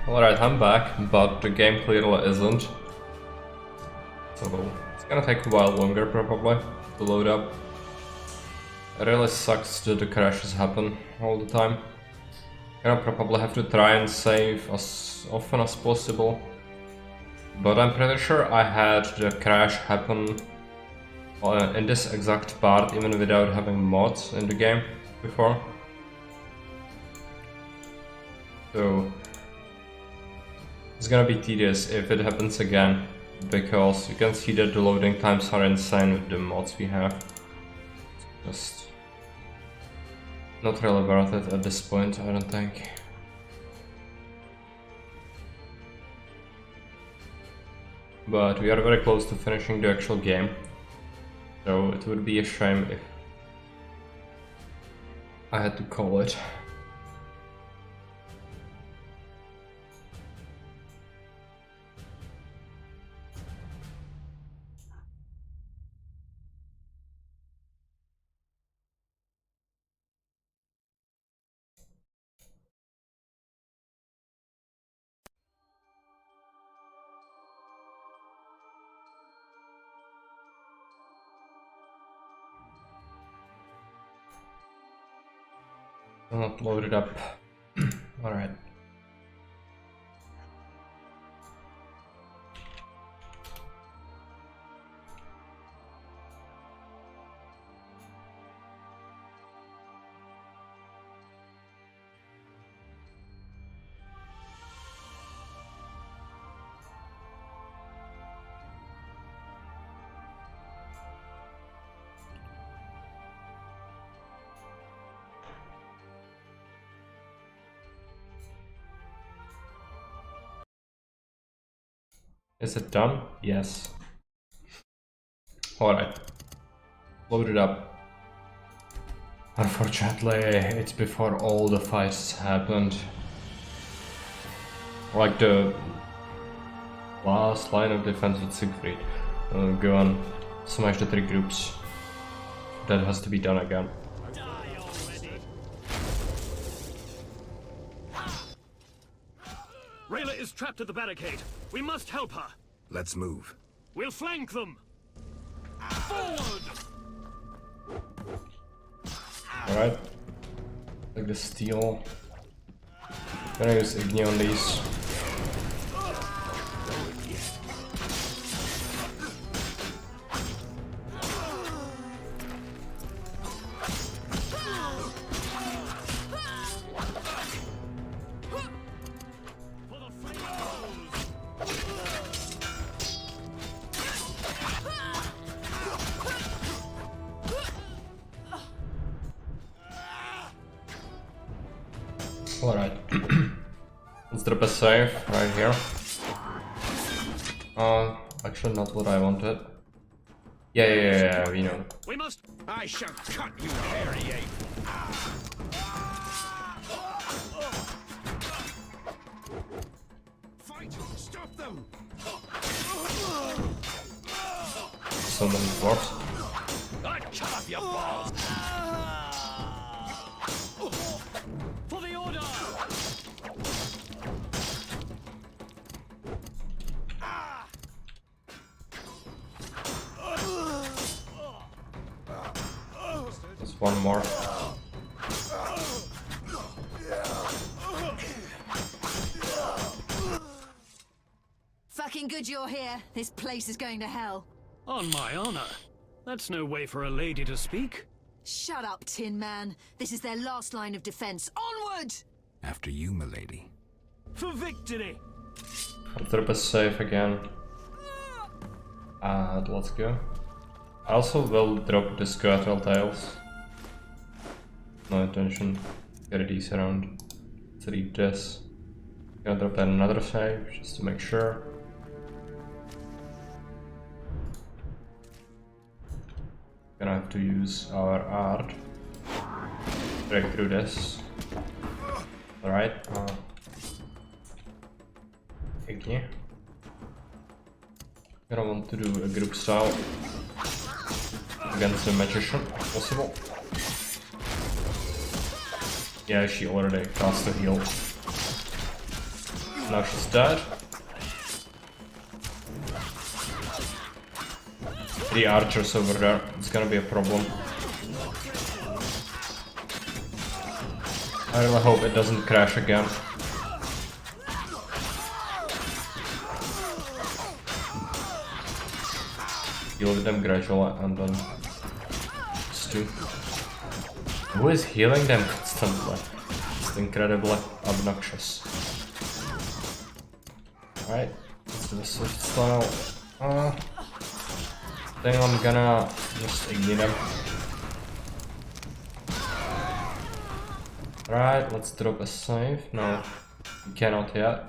Speaker 1: Alright, I'm back, but the game clearly isn't. So it's gonna take a while longer probably to load up. It really sucks that the crashes happen all the time. Gonna probably have to try and save as often as possible. But I'm pretty sure I had the crash happen in this exact part even without having mods in the game before. So it's gonna be tedious if it happens again, because you can see that the loading times are insane with the mods we have. Just not really worth it at this point, I don't think. But we are very close to finishing the actual game, so it would be a shame if I had to call it. Not loaded up. Alright. Is it done? Yes. Alright. Load it up. Unfortunately, it's before all the fights happened. Like the last line of defense with Siegfried. Go on, smash the 3 groups. That has to be done again.
Speaker 9: Rayla is trapped at the barricade. We must help her.
Speaker 3: Let's move.
Speaker 9: We'll flank them. Forward!
Speaker 1: Alright. Like the steel. Gonna use Igni on these. Alright. Let's drop a save right here. Actually not what I wanted. Yeah, we know.
Speaker 9: We must.
Speaker 23: I shall cut you, hairy ape. Fight! Stop them!
Speaker 1: So many dwarfs.
Speaker 23: I cut off your balls!
Speaker 9: For the order!
Speaker 1: Just one more.
Speaker 12: Fucking good you're here. This place is going to hell.
Speaker 9: On my honor. That's no way for a lady to speak.
Speaker 12: Shut up, Tin Man. This is their last line of defense. Onward!
Speaker 3: After you, milady.
Speaker 9: For victory!
Speaker 1: I'll drop a save again. Let's go. I also will drop the Squirtle Tails. No intention. Get these around. Let's read this. Gonna drop another save just to make sure. Gonna have to use our art. Break through this. Alright. Igni. Gonna want to do a group style against the magician if possible. Yeah, she already cast a heal. Now she's dead. The archers over there. It's gonna be a problem. I really hope it doesn't crash again. Deal with them gradually and then stew. Who is healing them constantly? It's incredibly obnoxious. Alright, let's do a swift style. I think I'm gonna just ignite them. Right, let's drop a save. No, we cannot yet.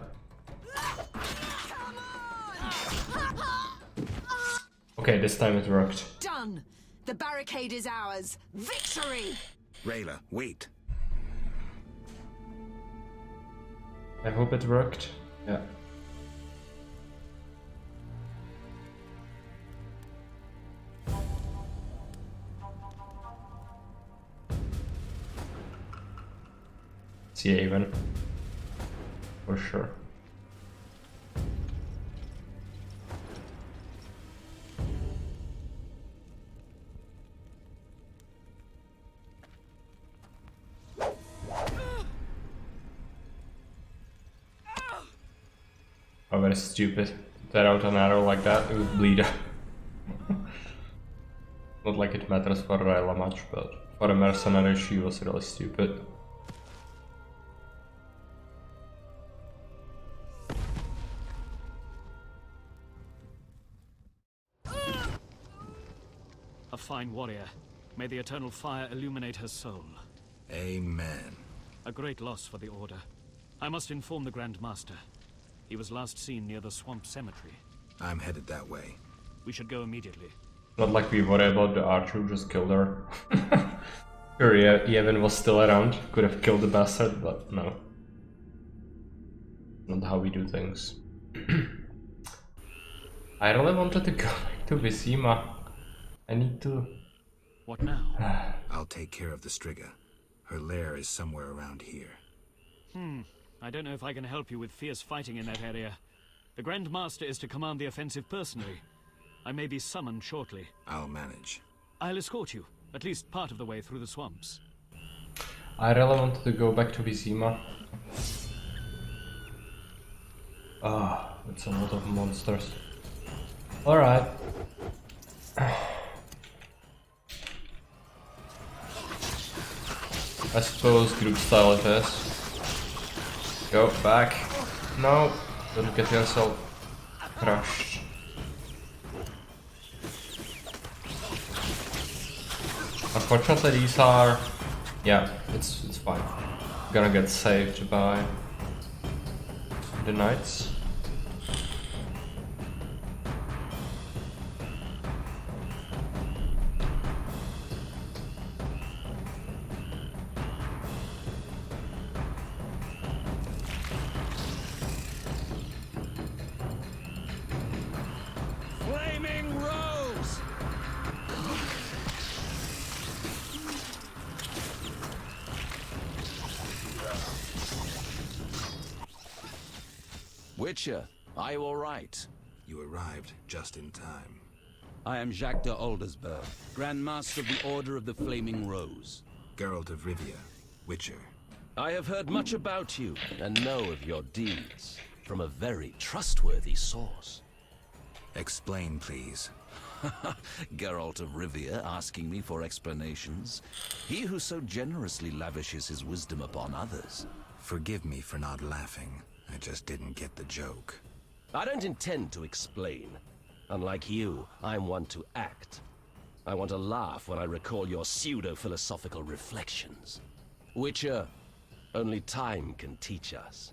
Speaker 1: Okay, this time it worked.
Speaker 12: Done! The barricade is ours! Victory!
Speaker 3: Rayla, wait.
Speaker 1: I hope it worked. Yeah. See even. For sure. Oh, very stupid. Tear out an arrow like that, it would bleed. Not like it matters for Rayla much, but for a mercenary she was really stupid.
Speaker 9: A fine warrior. May the eternal fire illuminate her soul.
Speaker 3: Amen.
Speaker 9: A great loss for the Order. I must inform the Grand Master. He was last seen near the Swamp Cemetery.
Speaker 3: I'm headed that way.
Speaker 9: We should go immediately.
Speaker 1: Not like we worry about the archer who just killed her. Sure, yeah, Yevon was still around. Could have killed the bastard, but no. Not how we do things. I really wanted to go back to Vizima. I need to...
Speaker 9: What now?
Speaker 3: I'll take care of the Striga. Her lair is somewhere around here.
Speaker 9: I don't know if I can help you with fierce fighting in that area. The Grand Master is to command the offensive personally. I may be summoned shortly.
Speaker 3: I'll manage.
Speaker 9: I'll escort you, at least part of the way through the swamps.
Speaker 1: I really wanted to go back to Vizima. Ah, it's a lot of monsters. Alright. I suppose group style it is. Go back. No, don't get yourself crushed. Unfortunately, these are... Yeah, it's fine. Gonna get saved by the knights.
Speaker 22: Flaming Rose!
Speaker 8: Witcher, are you all right?
Speaker 3: You arrived just in time.
Speaker 8: I am Jacques de Aldersberg, Grand Master of the Order of the Flaming Rose.
Speaker 3: Geralt of Rivia, Witcher.
Speaker 8: I have heard much about you and know of your deeds from a very trustworthy source.
Speaker 3: Explain, please.
Speaker 8: Geralt of Rivia asking me for explanations. He who so generously lavishes his wisdom upon others.
Speaker 3: Forgive me for not laughing. I just didn't get the joke.
Speaker 10: I don't intend to explain. Unlike you, I'm one to act. I want to laugh when I recall your pseudo-philosophical reflections. Witcher, only time can teach us.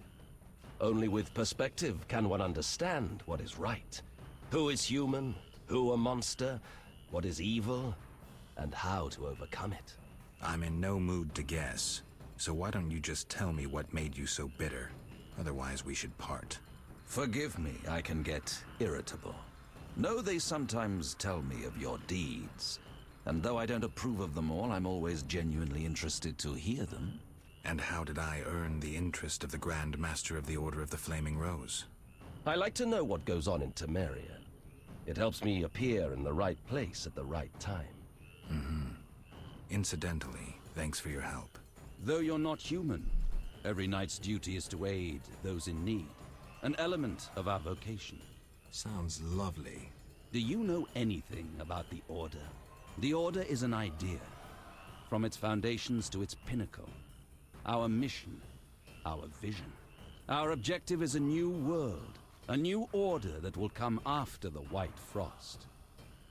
Speaker 10: Only with perspective can one understand what is right. Who is human, who a monster, what is evil, and how to overcome it.
Speaker 3: I'm in no mood to guess, so why don't you just tell me what made you so bitter? Otherwise we should part.
Speaker 8: Forgive me, I can get irritable. Know they sometimes tell me of your deeds, and though I don't approve of them all, I'm always genuinely interested to hear them.
Speaker 3: And how did I earn the interest of the Grand Master of the Order of the Flaming Rose?
Speaker 10: I like to know what goes on in Temeria. It helps me appear in the right place at the right time.
Speaker 3: Incidentally, thanks for your help.
Speaker 8: Though you're not human, every knight's duty is to aid those in need. An element of our vocation.
Speaker 3: Sounds lovely.
Speaker 8: Do you know anything about the Order? The Order is an idea. From its foundations to its pinnacle. Our mission. Our vision. Our objective is a new world. A new order that will come after the White Frost.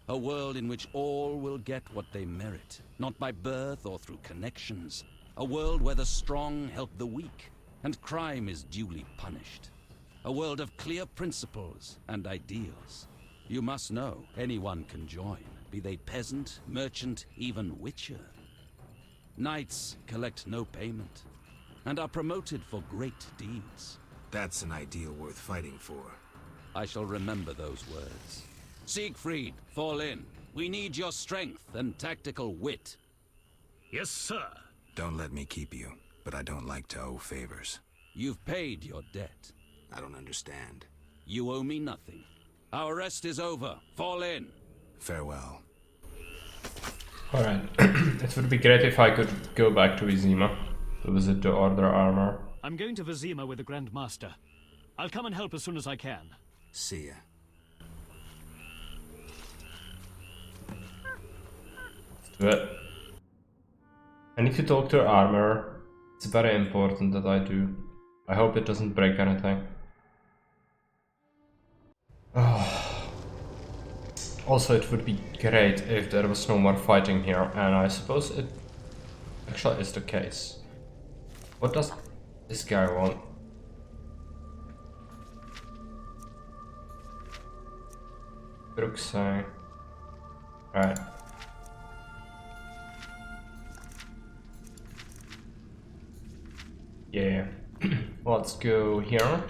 Speaker 8: A world in which all will get what they merit, not by birth or through connections. A world where the strong help the weak, and crime is duly punished. A world of clear principles and ideals. You must know, anyone can join, be they peasant, merchant, even witcher. Knights collect no payment, and are promoted for great deeds.
Speaker 3: That's an ideal worth fighting for.
Speaker 8: I shall remember those words. Siegfried, fall in. We need your strength and tactical wit.
Speaker 6: Yes, sir.
Speaker 3: Don't let me keep you, but I don't like to owe favors.
Speaker 8: You've paid your debt.
Speaker 3: I don't understand.
Speaker 8: You owe me nothing. Our rest is over. Fall in.
Speaker 3: Farewell.
Speaker 1: Alright. It would be great if I could go back to Vizima to visit the Order armor.
Speaker 9: I'm going to Vizima with the Grand Master. I'll come and help as soon as I can.
Speaker 3: See ya.
Speaker 1: Let's do it. I need to talk to armor. It's very important that I do. I hope it doesn't break anything. Also, it would be great if there was no more fighting here, and I suppose it actually is the case. What does this guy want? Bruxelles. Right. Yeah. Let's go here.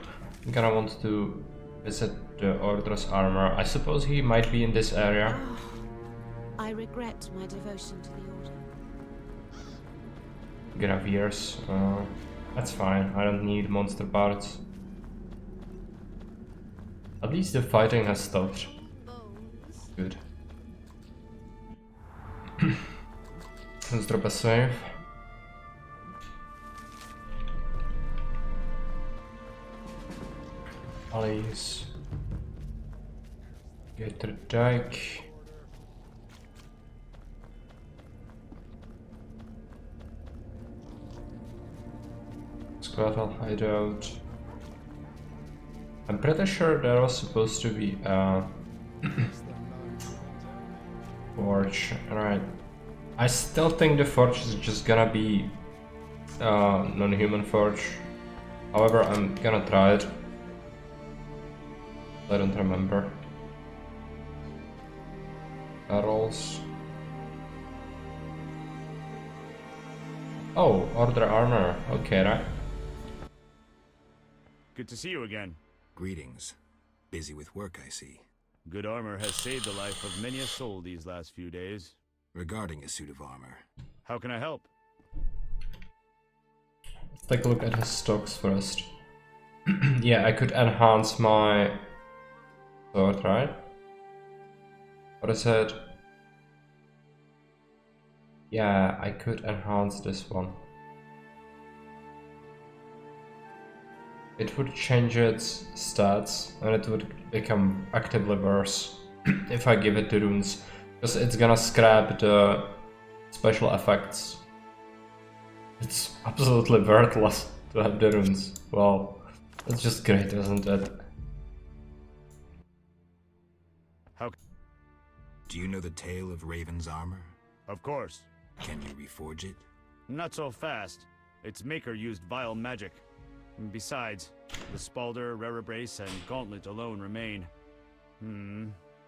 Speaker 1: I'm gonna want to visit the Order's armor. I suppose he might be in this area.
Speaker 5: I regret my devotion to the Order.
Speaker 1: Graviers. That's fine. I don't need monster parts. At least the fighting has stopped. Good. Let's drop a save. Allies. Get to the dike. Squattle hideout. I'm pretty sure there was supposed to be a forge. Alright. I still think the forge is just gonna be non-human forge. However, I'm gonna try it. I don't remember. Barrels. Oh, Order armor. Okay, right.
Speaker 15: Good to see you again.
Speaker 3: Greetings. Busy with work, I see.
Speaker 15: Good armor has saved the life of many a soul these last few days.
Speaker 3: Regarding a suit of armor.
Speaker 15: How can I help?
Speaker 1: Let's take a look at his stocks first. Yeah, I could enhance my sword, right? What is it? Yeah, I could enhance this one. It would change its stats and it would become actively worse if I give it the runes, because it's gonna scrap the special effects. It's absolutely worthless to have the runes. Well, that's just great, isn't it?
Speaker 15: How?
Speaker 3: Do you know the tale of Raven's armor?
Speaker 15: Of course.
Speaker 3: Can you reforge it?
Speaker 15: Not so fast. Its maker used vile magic. Besides, the Spalder, Rerebrace, and Gauntlet alone remain.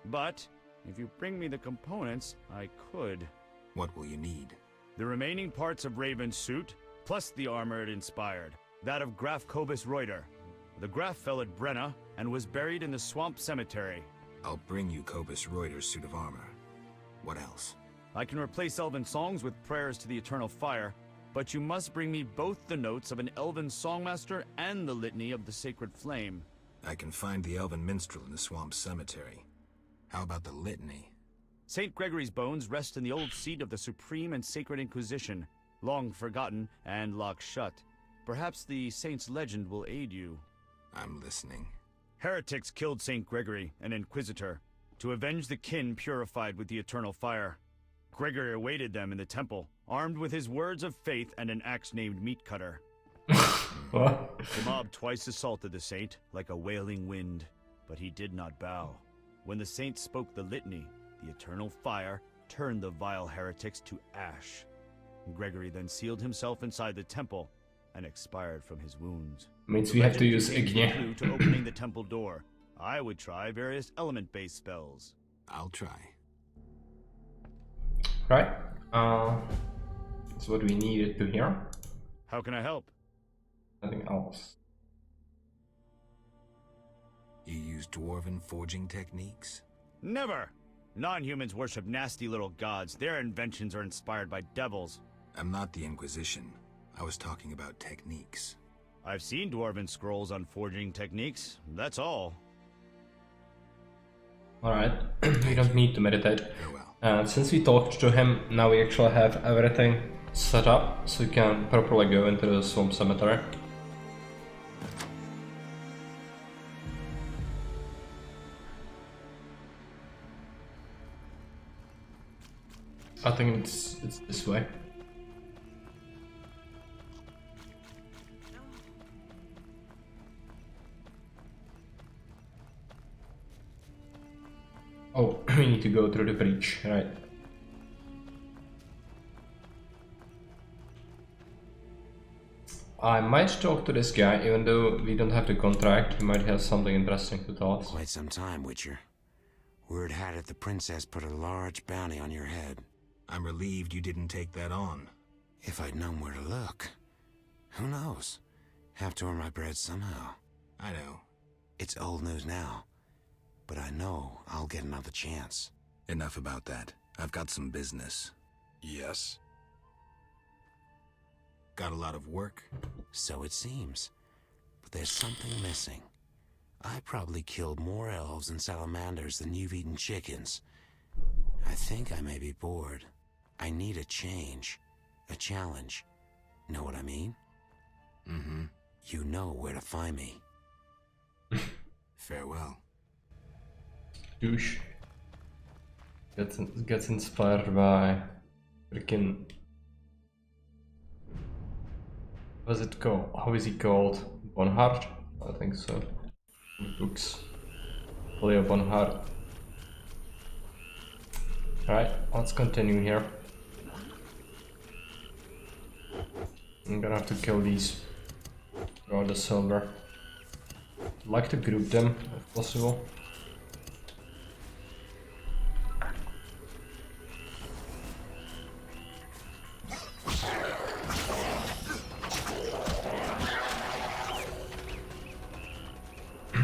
Speaker 15: But, if you bring me the components, I could.
Speaker 3: What will you need?
Speaker 15: The remaining parts of Raven's suit, plus the armor it inspired. That of Graf Kobus Reuter. The Graf fell at Brenna, and was buried in the Swamp Cemetery.
Speaker 3: I'll bring you Kobus Reuter's suit of armor. What else?
Speaker 15: I can replace elven songs with prayers to the Eternal Fire, but you must bring me both the notes of an elven songmaster and the litany of the sacred flame.
Speaker 3: I can find the elven minstrel in the swamp cemetery. How about the litany?
Speaker 15: St. Gregory's bones rest in the old seat of the Supreme and Sacred Inquisition, long forgotten and locked shut. Perhaps the saint's legend will aid you.
Speaker 3: I'm listening.
Speaker 15: Heretics killed St. Gregory, an inquisitor, to avenge the kin purified with the eternal fire. Gregory awaited them in the temple, armed with his words of faith and an axe named Meat Cutter.
Speaker 1: What?
Speaker 15: The mob twice assaulted the saint, like a wailing wind, but he did not bow. When the saint spoke the litany, the eternal fire turned the vile heretics to ash. Gregory then sealed himself inside the temple and expired from his wounds.
Speaker 1: Means we have to use Ignia.
Speaker 15: Clue to opening the temple door. I would try various element-based spells.
Speaker 3: I'll try.
Speaker 1: Right. That's what we needed to hear.
Speaker 15: How can I help?
Speaker 1: Nothing else.
Speaker 3: You use dwarven forging techniques?
Speaker 15: Never! Non-humans worship nasty little gods. Their inventions are inspired by devils.
Speaker 3: I'm not the Inquisition. I was talking about techniques.
Speaker 15: I've seen dwarven scrolls on forging techniques. That's all.
Speaker 1: Alright, we don't need to meditate. Since we talked to him, now we actually have everything set up, so we can properly go into the swamp cemetery. I think it's this way. Oh, we need to go through the breach, right? I might talk to this guy, even though we don't have the contract. He might have something interesting to tell us.
Speaker 14: Quite some time, Witcher. Word had it the princess put a large bounty on your head.
Speaker 3: I'm relieved you didn't take that on.
Speaker 14: If I'd known where to look. Who knows? Have to earn my bread somehow.
Speaker 3: I know.
Speaker 14: It's old news now. But I know I'll get another chance.
Speaker 3: Enough about that. I've got some business.
Speaker 14: Yes?
Speaker 3: Got a lot of work?
Speaker 14: So it seems. But there's something missing. I probably killed more elves and salamanders than you've eaten chickens. I think I may be bored. I need a change. A challenge. Know what I mean?
Speaker 3: Mm-hmm.
Speaker 14: You know where to find me.
Speaker 3: Farewell.
Speaker 1: Douche. Gets inspired by freaking. What's it called? How is he called? Bonhart? I think so. Books. Leo Bonhart. Alright, let's continue here. I'm gonna have to kill these. Or the silver. I'd like to group them if possible.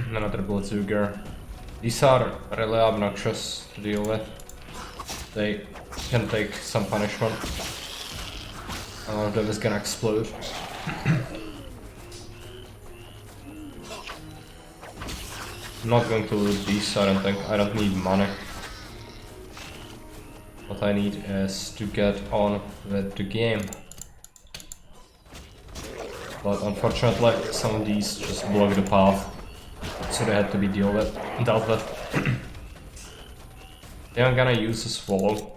Speaker 1: Another Bloodzuger. These are really obnoxious to deal with. They can take some punishment. One of them is gonna explode. I'm not going to loot these, I don't think. I don't need money. What I need is to get on with the game. But unfortunately, some of these just block the path. So they had to be dealt with. Then I'm gonna use a swallow.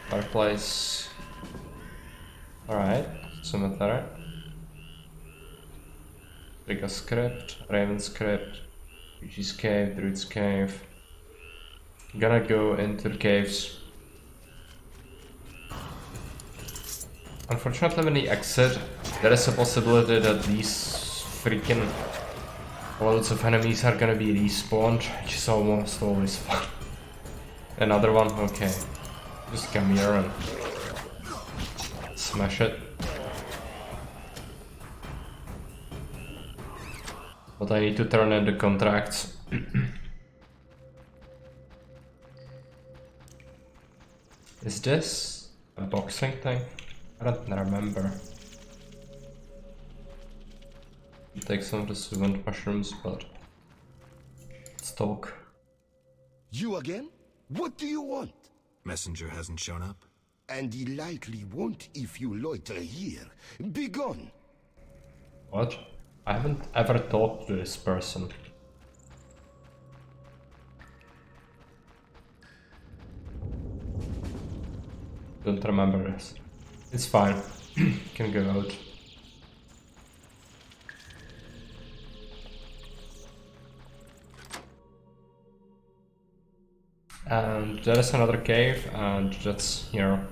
Speaker 1: Fireplace. Alright, cemetery. Pick a script, Raven's script, Yuji's cave, Druid's cave. Gonna go into the caves. Unfortunately, when we exit, there is a possibility that these freaking loads of enemies are gonna be respawned, which is almost always fun. Another one? Okay. Just come here and smash it. But I need to turn in the contracts. Is this a boxing thing? I don't remember. I'll take some of the wind mushrooms, but let's talk.
Speaker 23: You again? What do you want?
Speaker 3: Messenger hasn't shown up?
Speaker 23: And he likely won't if you loiter here. Be gone!
Speaker 1: What? I haven't ever talked to this person. Don't remember this. It's fine. Can go out. And there is another cave, and that's, you know,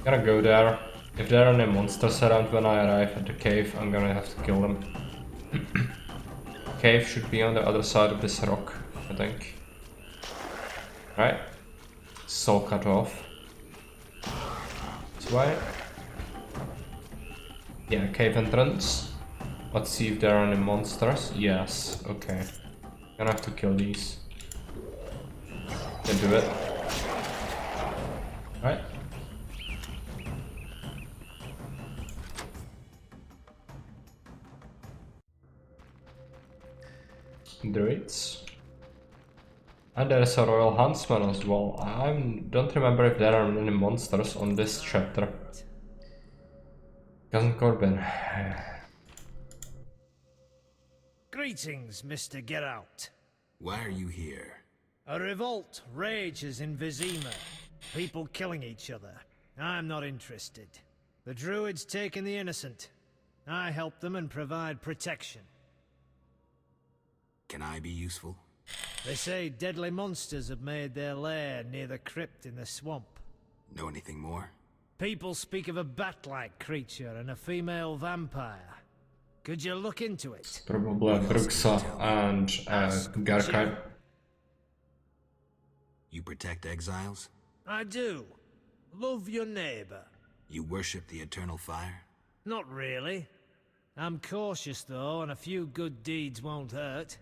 Speaker 1: gonna go there. If there are any monsters around when I arrive at the cave, I'm gonna have to kill them. Cave should be on the other side of this rock, I think. Right? Soul cut off. This way. Yeah, cave entrance. Let's see if there are any monsters. Yes, okay. Gonna have to kill these. Can do it. Right. Druids. And there's a royal huntsman as well. I don't remember if there are any monsters on this chapter. Cousin Corbin.
Speaker 2: Greetings, Mr. Geralt.
Speaker 3: Why are you here?
Speaker 2: A revolt rages in Vizima. People killing each other. I'm not interested. The druids taking the innocent. I help them and provide protection.
Speaker 3: Can I be useful?
Speaker 2: They say deadly monsters have made their lair near the crypt in the swamp.
Speaker 3: Know anything more?
Speaker 2: People speak of a bat-like creature and a female vampire. Could you look into it?
Speaker 1: Probably Bruxa and Garkai.
Speaker 3: You protect exiles?
Speaker 2: I do. Love your neighbor.
Speaker 3: You worship the eternal fire?
Speaker 2: Not really. I'm cautious though, and a few good deeds won't hurt.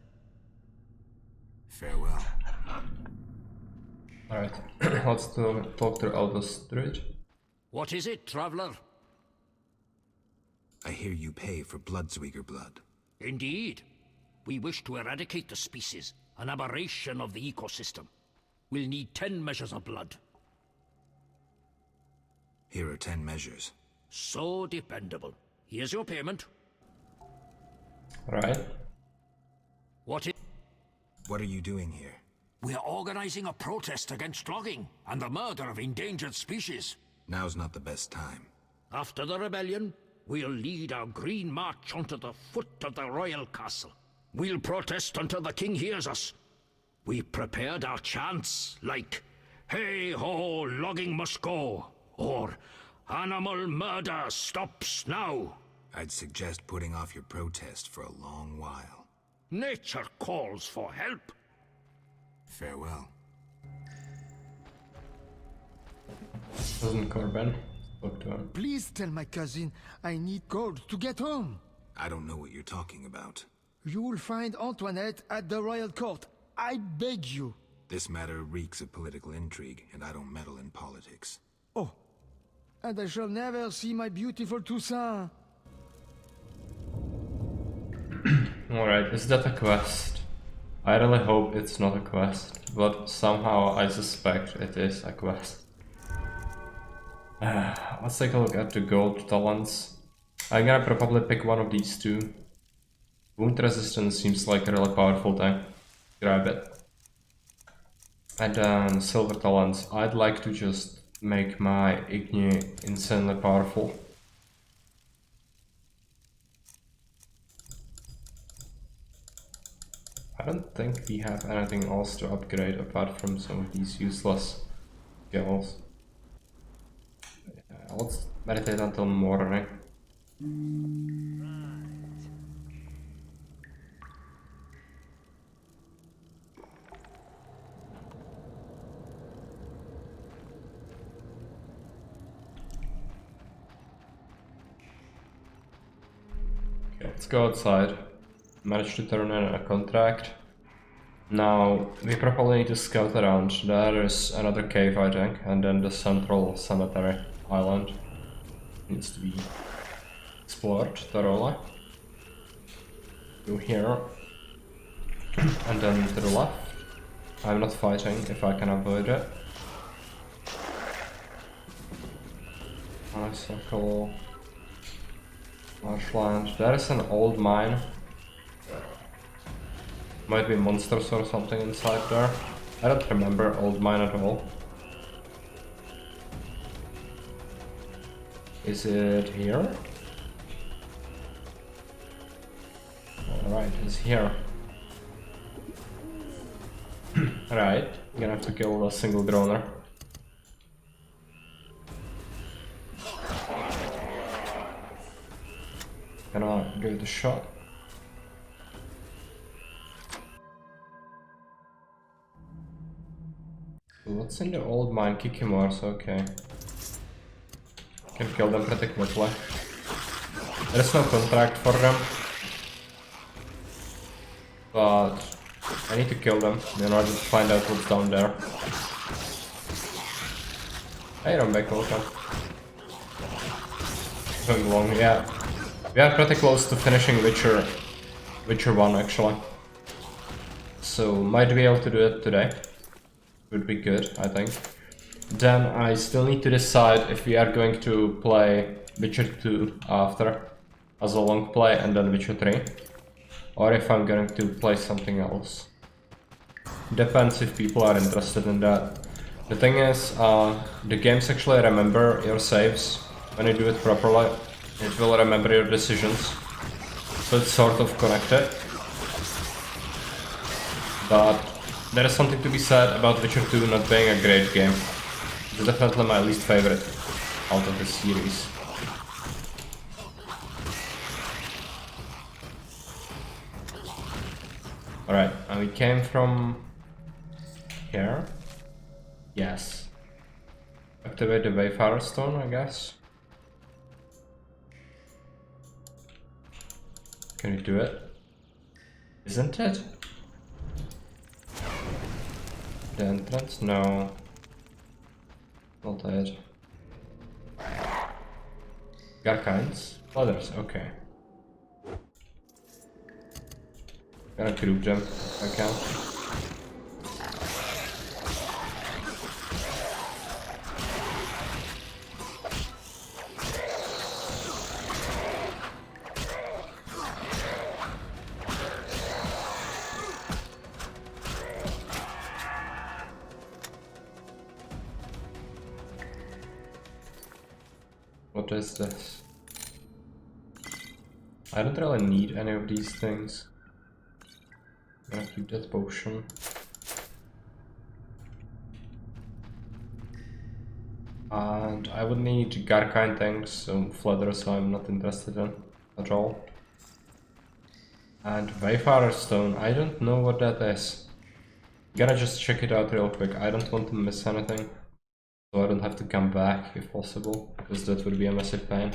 Speaker 3: Farewell.
Speaker 1: Alright, let's talk to Eldest Druid.
Speaker 10: What is it, traveler?
Speaker 3: I hear you pay for Bloodsweeger blood.
Speaker 7: Indeed. We wish to eradicate the species, an aberration of the ecosystem. We'll need 10 measures of blood.
Speaker 3: Here are 10 measures.
Speaker 7: So dependable. Here's your payment.
Speaker 1: Right.
Speaker 7: What
Speaker 3: are you doing here?
Speaker 7: We're organizing a protest against logging and the murder of endangered species.
Speaker 3: Now's not the best time.
Speaker 7: After the rebellion, we'll lead our green march onto the foot of the royal castle. We'll protest until the king hears us. We prepared our chants, like, "Hey ho, logging must go," or "Animal murder stops now."
Speaker 3: I'd suggest putting off your protest for a long while.
Speaker 7: Nature calls for help.
Speaker 3: Farewell.
Speaker 1: Cousin Corbin. Talk to him.
Speaker 23: Please tell my cousin I need gold to get home.
Speaker 3: I don't know what you're talking about.
Speaker 23: You will find Antoinette at the royal court. I beg you.
Speaker 3: This matter reeks of political intrigue, and I don't meddle in politics.
Speaker 23: Oh, and I shall never see my beautiful Toussaint.
Speaker 1: Alright, is that a quest? I really hope it's not a quest, but somehow I suspect it is a quest. Let's take a look at the gold talents. I'm gonna probably pick one of these two. Wound resistance seems like a really powerful thing. Grab it. And then silver talents. I'd like to just make my Igni insanely powerful. I don't think we have anything else to upgrade apart from some of these useless skills. Let's meditate until morning. Okay, let's go outside. Managed to turn in a contract. Now, we probably need to scout around. There is another cave, I think, and then the central cemetery island needs to be explored thoroughly. Go here, and then to the left. I'm not fighting if I can avoid it. Nice circle. Marshland. There is an old mine. Might be monsters or something inside there. I don't remember old mine at all. Is it here? Alright, it's here. Alright, I'm gonna have to kill a single droner. Gonna give it a shot. What's in the old mine? Kikimors, okay. Can kill them pretty quickly. There's no contract for them. But I need to kill them in order to find out what's down there. Hey, Rumbek, welcome. Going long, yeah. We are pretty close to finishing Witcher 1 actually. So might be able to do it today. Would be good, I think. Then I still need to decide if we are going to play Witcher 2 after as a long play and then Witcher 3. Or if I'm going to play something else. Depends if people are interested in that. The thing is, the games actually remember your saves. When you do it properly, it will remember your decisions. So it's sort of connected. But there is something to be said about Witcher 2 not being a great game. It's definitely my least favorite out of the series. Alright, and we came from here. Yes. Activate the Wayfarer Stone, I guess. Can you do it? Isn't it? The entrance? No. Not it. Garkines? Others, okay. Gonna group them if I can. What is this? I don't really need any of these things. I'm gonna keep that potion. And I would need Garkine things, so Flutter, so I'm not interested in at all. And Wayfarer Stone, I don't know what that is. Gotta just check it out real quick. I don't want to miss anything. So I don't have to come back if possible, because that would be a massive pain.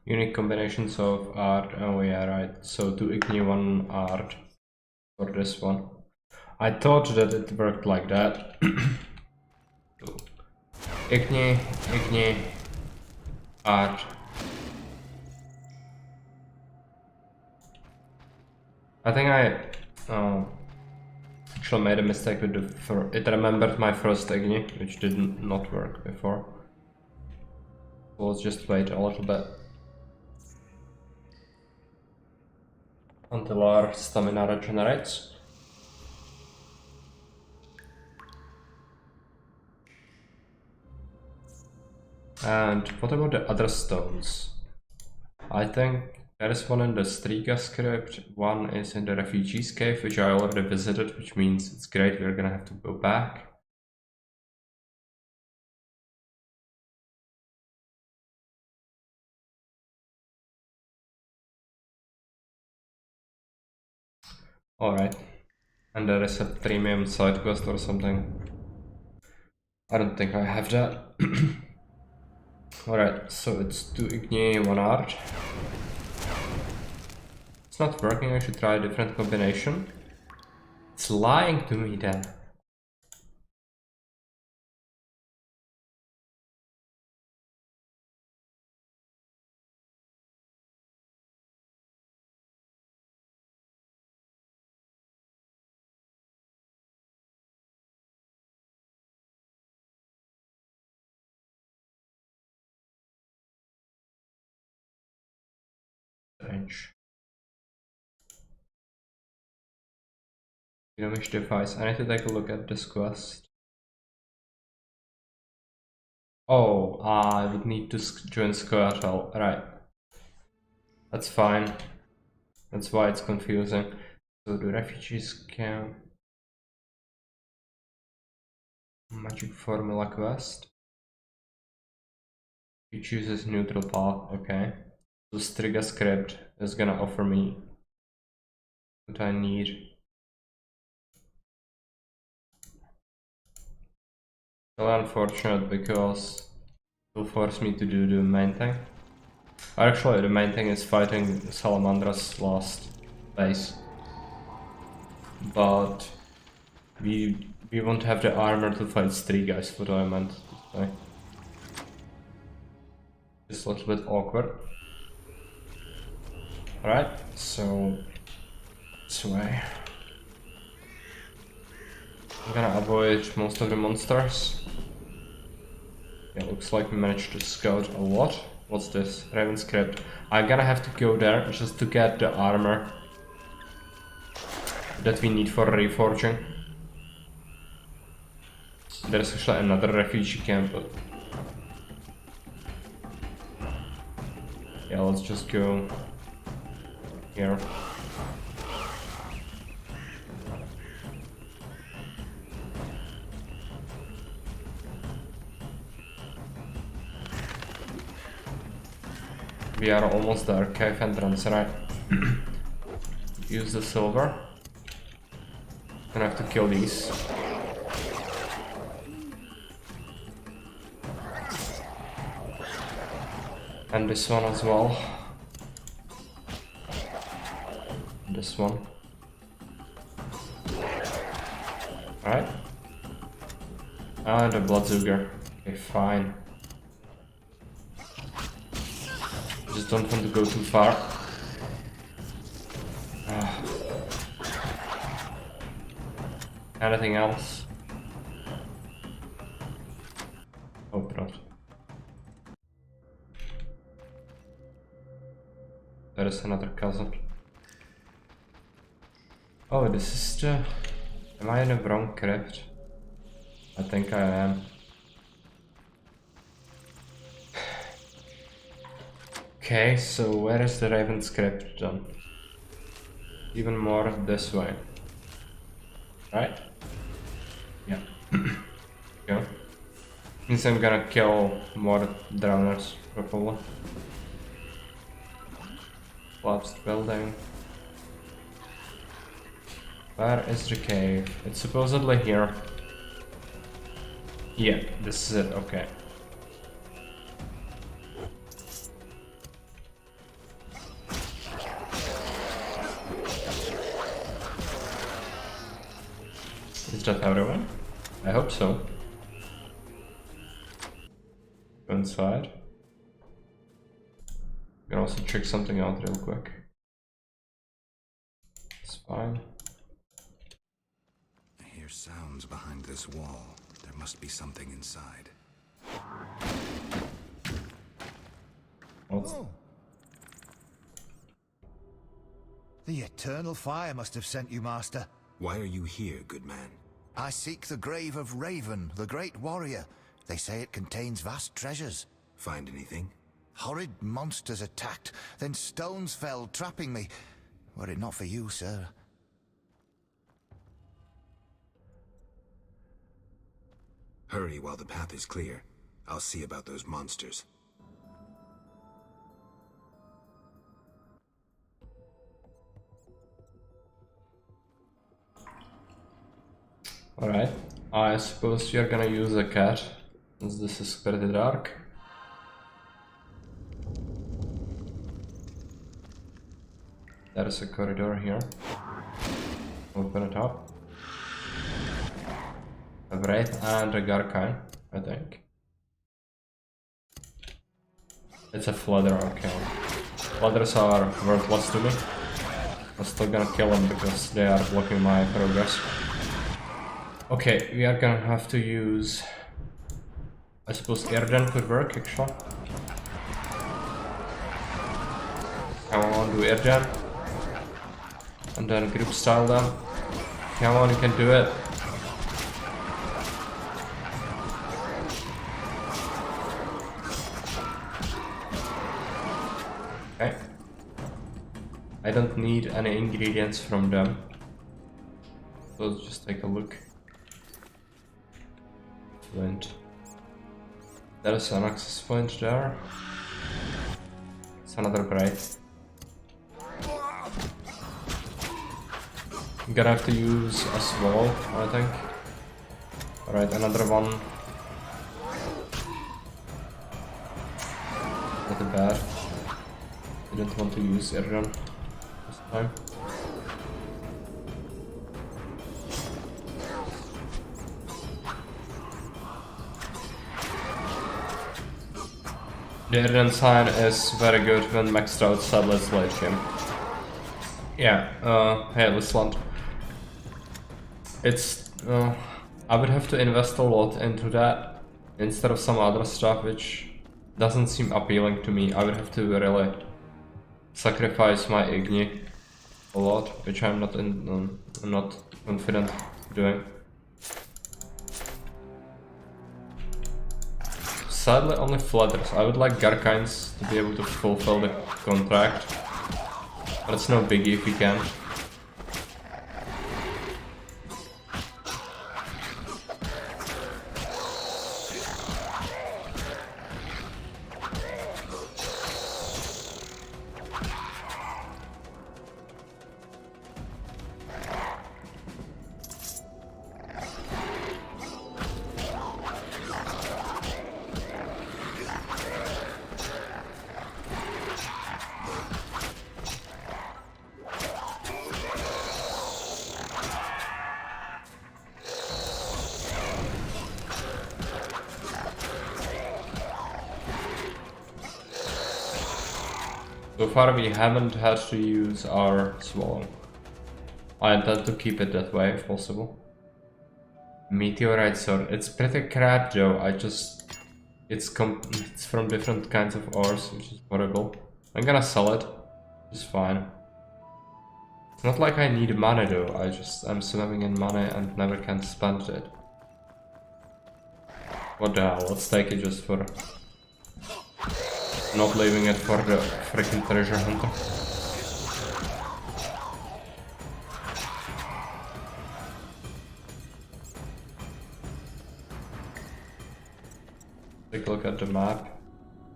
Speaker 1: Unique combinations of art, oh yeah, right. So 2 Igni, 1 art for this one. I thought that it worked like that. Igni, art. I think I actually made a mistake with the it remembered my first Igni, which did not work before. So let's just wait a little bit until our stamina regenerates. And what about the other stones? I think there is one in the Striga script, one is in the Refugees Cave, which I already visited, which means it's great, we're gonna have to go back. Alright. And there is a premium side quest or something. I don't think I have that. Alright, so it's 2 Igni, 1 art. It's not working, I should try a different combination. It's lying to me then. Strange. Damage device. I need to take a look at this quest. Oh, I would need to join Scoia'tael. Right. That's fine. That's why it's confusing. So the refugees camp. Magic formula quest. He chooses neutral path. Okay. So Striga script is gonna offer me what I need. Well, unfortunate because it will force me to do the main thing. Actually, the main thing is fighting Salamandra's last base. But we won't have the armor to fight Striga, is what I meant to say. It's a little bit awkward. Alright, so this way. I'm gonna avoid most of the monsters. Yeah, looks like we managed to scout a lot. What's this? Raven script. I'm gonna have to go there just to get the armor that we need for reforging. There's actually another refugee camp, but yeah, let's just go here. We are almost there. Cave entrance, right? Use the silver. Gonna have to kill these. And this one as well. This one. Alright. And the Bloodzuger. Okay, fine. Just don't want to go too far. Anything else? Hope not. There is another cousin. Oh, this is the... Am I in a wrong crypt? I think I am. Okay, so where is the Raven script done? Even more this way. Right? Yeah. Go. Means I'm gonna kill more drowners, probably. Collapsed building. Where is the cave? It's supposedly here. Yeah, this is it, okay. Is that everyone? I hope so. Go inside. You can also check something out real quick. It's fine.
Speaker 3: I hear sounds behind this wall. There must be something inside.
Speaker 1: What's...
Speaker 13: The eternal fire must have sent you, Master.
Speaker 3: Why are you here, good man?
Speaker 13: I seek the grave of Raven, the great warrior. They say it contains vast treasures.
Speaker 3: Find anything?
Speaker 13: Horrid monsters attacked, then stones fell, trapping me. Were it not for you, sir.
Speaker 3: Hurry while the path is clear. I'll see about those monsters.
Speaker 1: Alright, I suppose you're gonna use a cat, since this is pretty dark. There is a corridor here. Open it up. A Wraith and a Garkine, I think. It's a Flutter, okay. Flutters are worthless to me. I'm still gonna kill them because they are blocking my progress. Okay, we are gonna have to use... I suppose Erden could work, actually. Come on, do Erden. And then group style them. Come on, you can do it. Okay. I don't need any ingredients from them. So let's just take a look. Flint. There's an access point there. It's another Bright. I'm gonna have to use a Swallow, I think. Alright, another one. Not bad. Didn't want to use Erden this time. The Erden sign is very good when maxed out Sadlet's late game. Yeah, hey, let's land. It's, I would have to invest a lot into that instead of some other stuff which doesn't seem appealing to me. I would have to really sacrifice my Igni a lot, which I'm not confident doing. Sadly, only Flutters. I would like Garkines to be able to fulfill the contract, but it's no biggie if we can. So far we haven't had to use our Swallow. I intend to keep it that way if possible. Meteorite sword. It's pretty crap though. It's from different kinds of ores, which is horrible. I'm gonna sell it. It's fine. It's not like I need money though. I'm swimming in money and never can spend it. What the hell? Let's take it just for not leaving it for the freaking treasure hunter. Take a look at the map.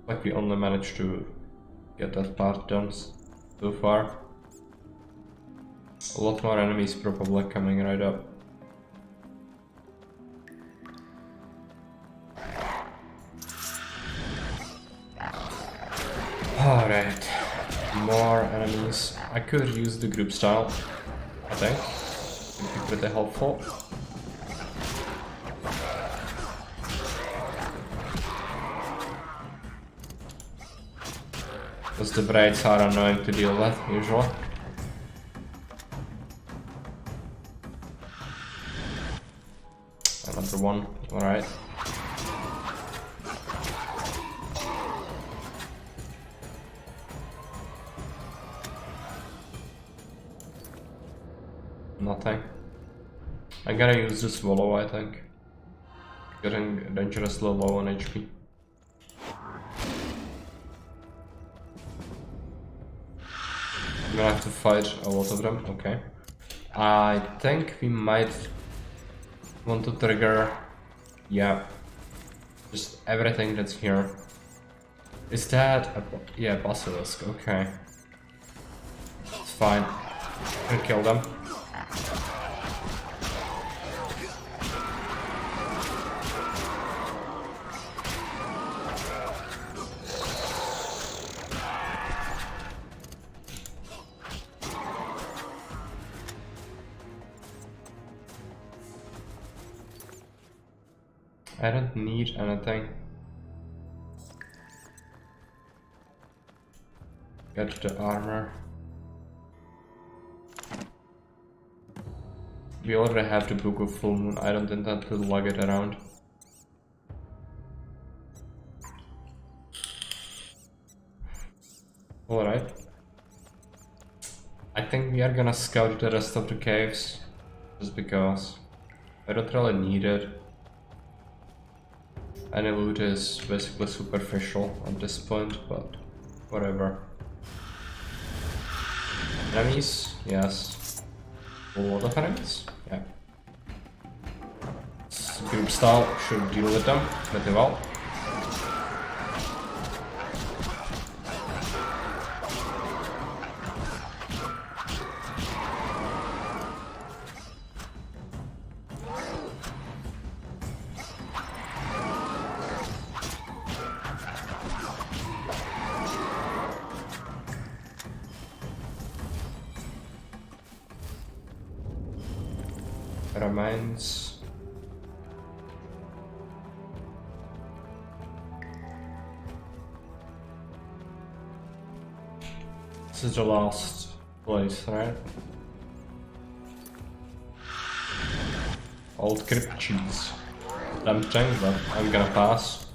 Speaker 1: Like we only managed to get that part done so far. A lot more enemies probably coming right up. Alright, more enemies. I could use the group style, I think. Would be pretty helpful. Because the Braids are annoying to deal with, usually. Another one, alright. Nothing. I'm gonna use this Swallow, I think. Getting dangerously low on HP. I'm gonna have to fight a lot of them, okay. I think we might want to trigger, yeah, just everything that's here. Is that a, yeah, Basilisk, okay. It's fine. I can kill them. I don't need anything. Get the armor. We already have the Book of Full Moon. I don't intend to lug it around. Alright. I think we are gonna scout the rest of the caves. Just because I don't really need it. Any loot is basically superficial at this point, but whatever. Enemies? Yes. A lot of enemies? Yeah. Group style should deal with them pretty well. Remains. This is the last place, right? Old crypt cheese. Tempting, but I'm gonna pass.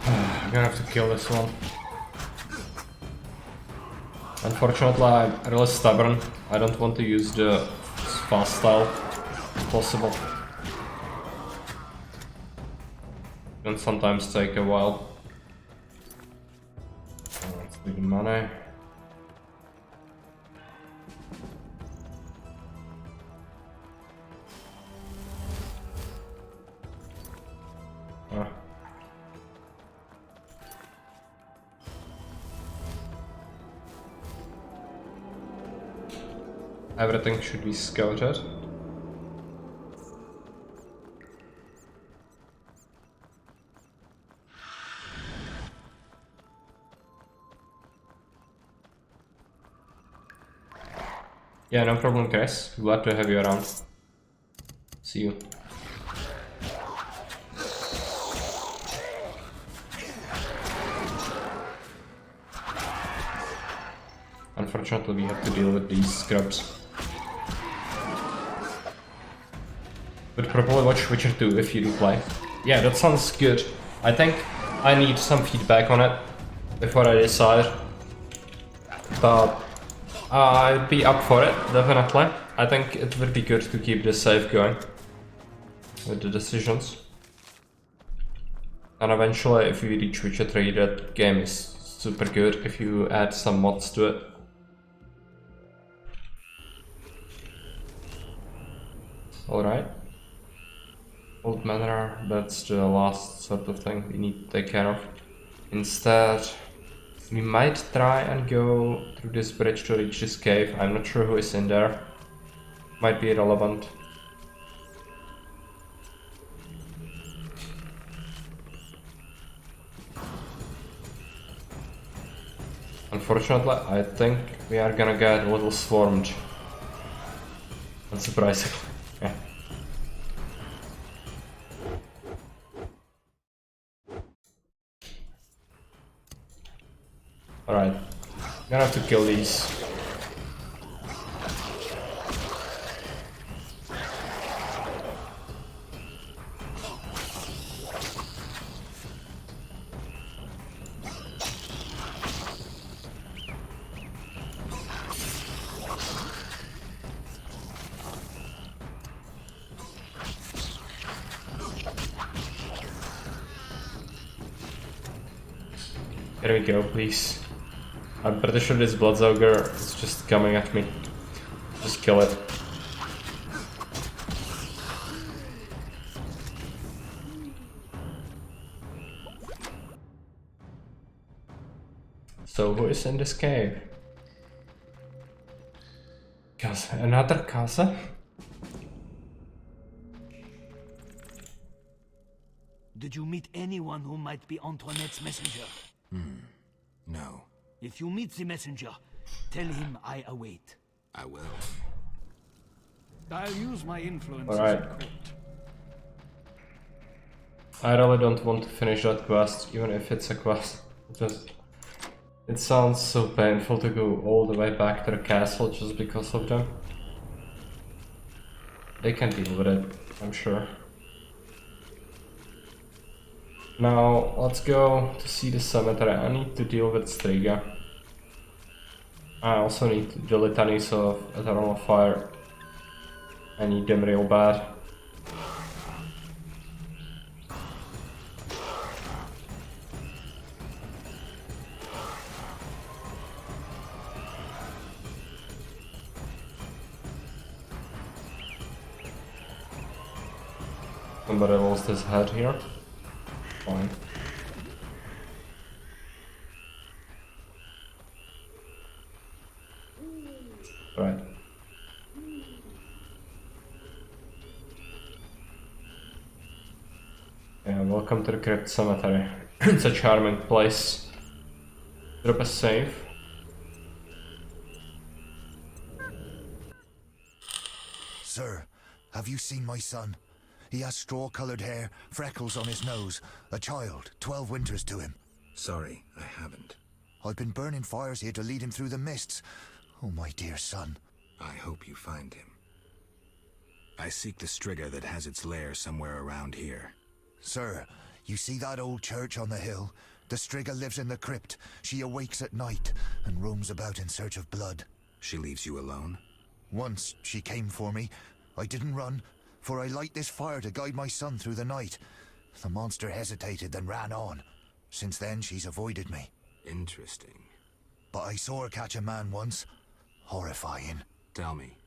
Speaker 1: I'm gonna have to kill this one. Unfortunately, I'm really stubborn. I don't want to use the fast style if possible. Can sometimes take a while. Let's leave money. Everything should be scouted. Yeah, no problem, Chris. Glad to have you around. See you. Unfortunately, we have to deal with these scrubs. But probably watch Witcher 2 if you do play. Yeah, that sounds good. I think I need some feedback on it before I decide. But I'd be up for it, definitely. I think it would be good to keep the save going with the decisions. And eventually, if we reach Witcher 3, that game is super good if you add some mods to it. Alright. Old Manor, that's the last sort of thing we need to take care of. Instead, we might try and go through this bridge to reach this cave. I'm not sure who is in there. Might be irrelevant. Unfortunately, I think we are gonna get a little swarmed. Unsurprisingly. Yeah. Alright, gonna have to kill these. Here we go, please. I'm pretty sure this Bloodsaugre is just coming at me. Just kill it. So who is in this cave? Casa. Another casa?
Speaker 22: Did you meet anyone who might be Antoinette's messenger?
Speaker 3: No.
Speaker 22: If you meet the messenger, tell him I await.
Speaker 3: I will.
Speaker 22: I'll use my influence
Speaker 1: Alright.
Speaker 22: at court.
Speaker 1: I really don't want to finish that quest, even if it's a quest. It sounds so painful to go all the way back to the castle just because of them. They can deal with it, I'm sure. Now, let's go to see the cemetery. I need to deal with Striga. I also need the litanies of Eternal Fire. I need them real bad. Somebody lost his head here. Fine. Right. Yeah, welcome to the Crypt Cemetery. It's a charming place. Drop a save.
Speaker 13: Sir, have you seen my son? He has straw-colored hair, freckles on his nose, a child, 12 winters to him.
Speaker 3: Sorry, I haven't.
Speaker 13: I've been burning fires here to lead him through the mists. Oh, my dear son.
Speaker 3: I hope you find him. I seek the Striga that has its lair somewhere around here.
Speaker 13: Sir, you see that old church on the hill? The Striga lives in the crypt. She awakes at night and roams about in search of blood.
Speaker 3: She leaves you alone?
Speaker 13: Once she came for me. I didn't run, for I light this fire to guide my son through the night. The monster hesitated, then ran on. Since then, she's avoided me.
Speaker 3: Interesting.
Speaker 13: But I saw her catch a man once. Horrifying.
Speaker 3: Tell me.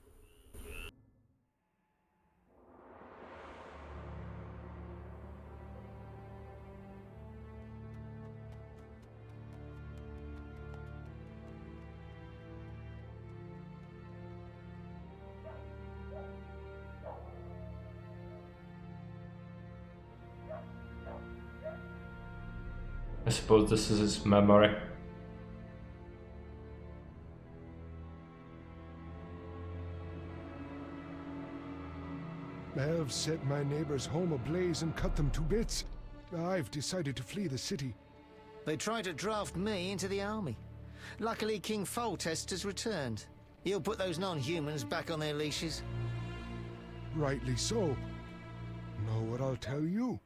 Speaker 1: I suppose this is his memory.
Speaker 17: Elves set my neighbor's home ablaze and cut them to bits. I've decided to flee the city.
Speaker 18: They tried to draft me into the army. Luckily, King Foltest has returned. He'll put those non-humans back on their leashes.
Speaker 17: Rightly so. Know what I'll tell you?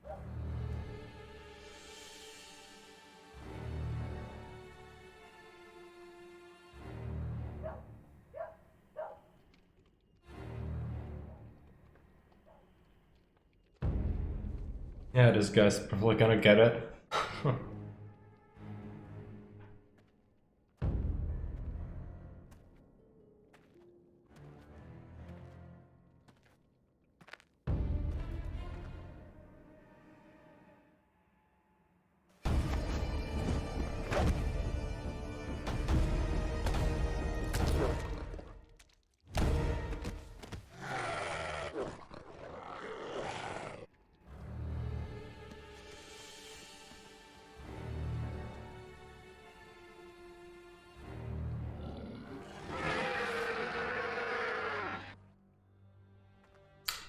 Speaker 1: Yeah, this guy's probably gonna get it.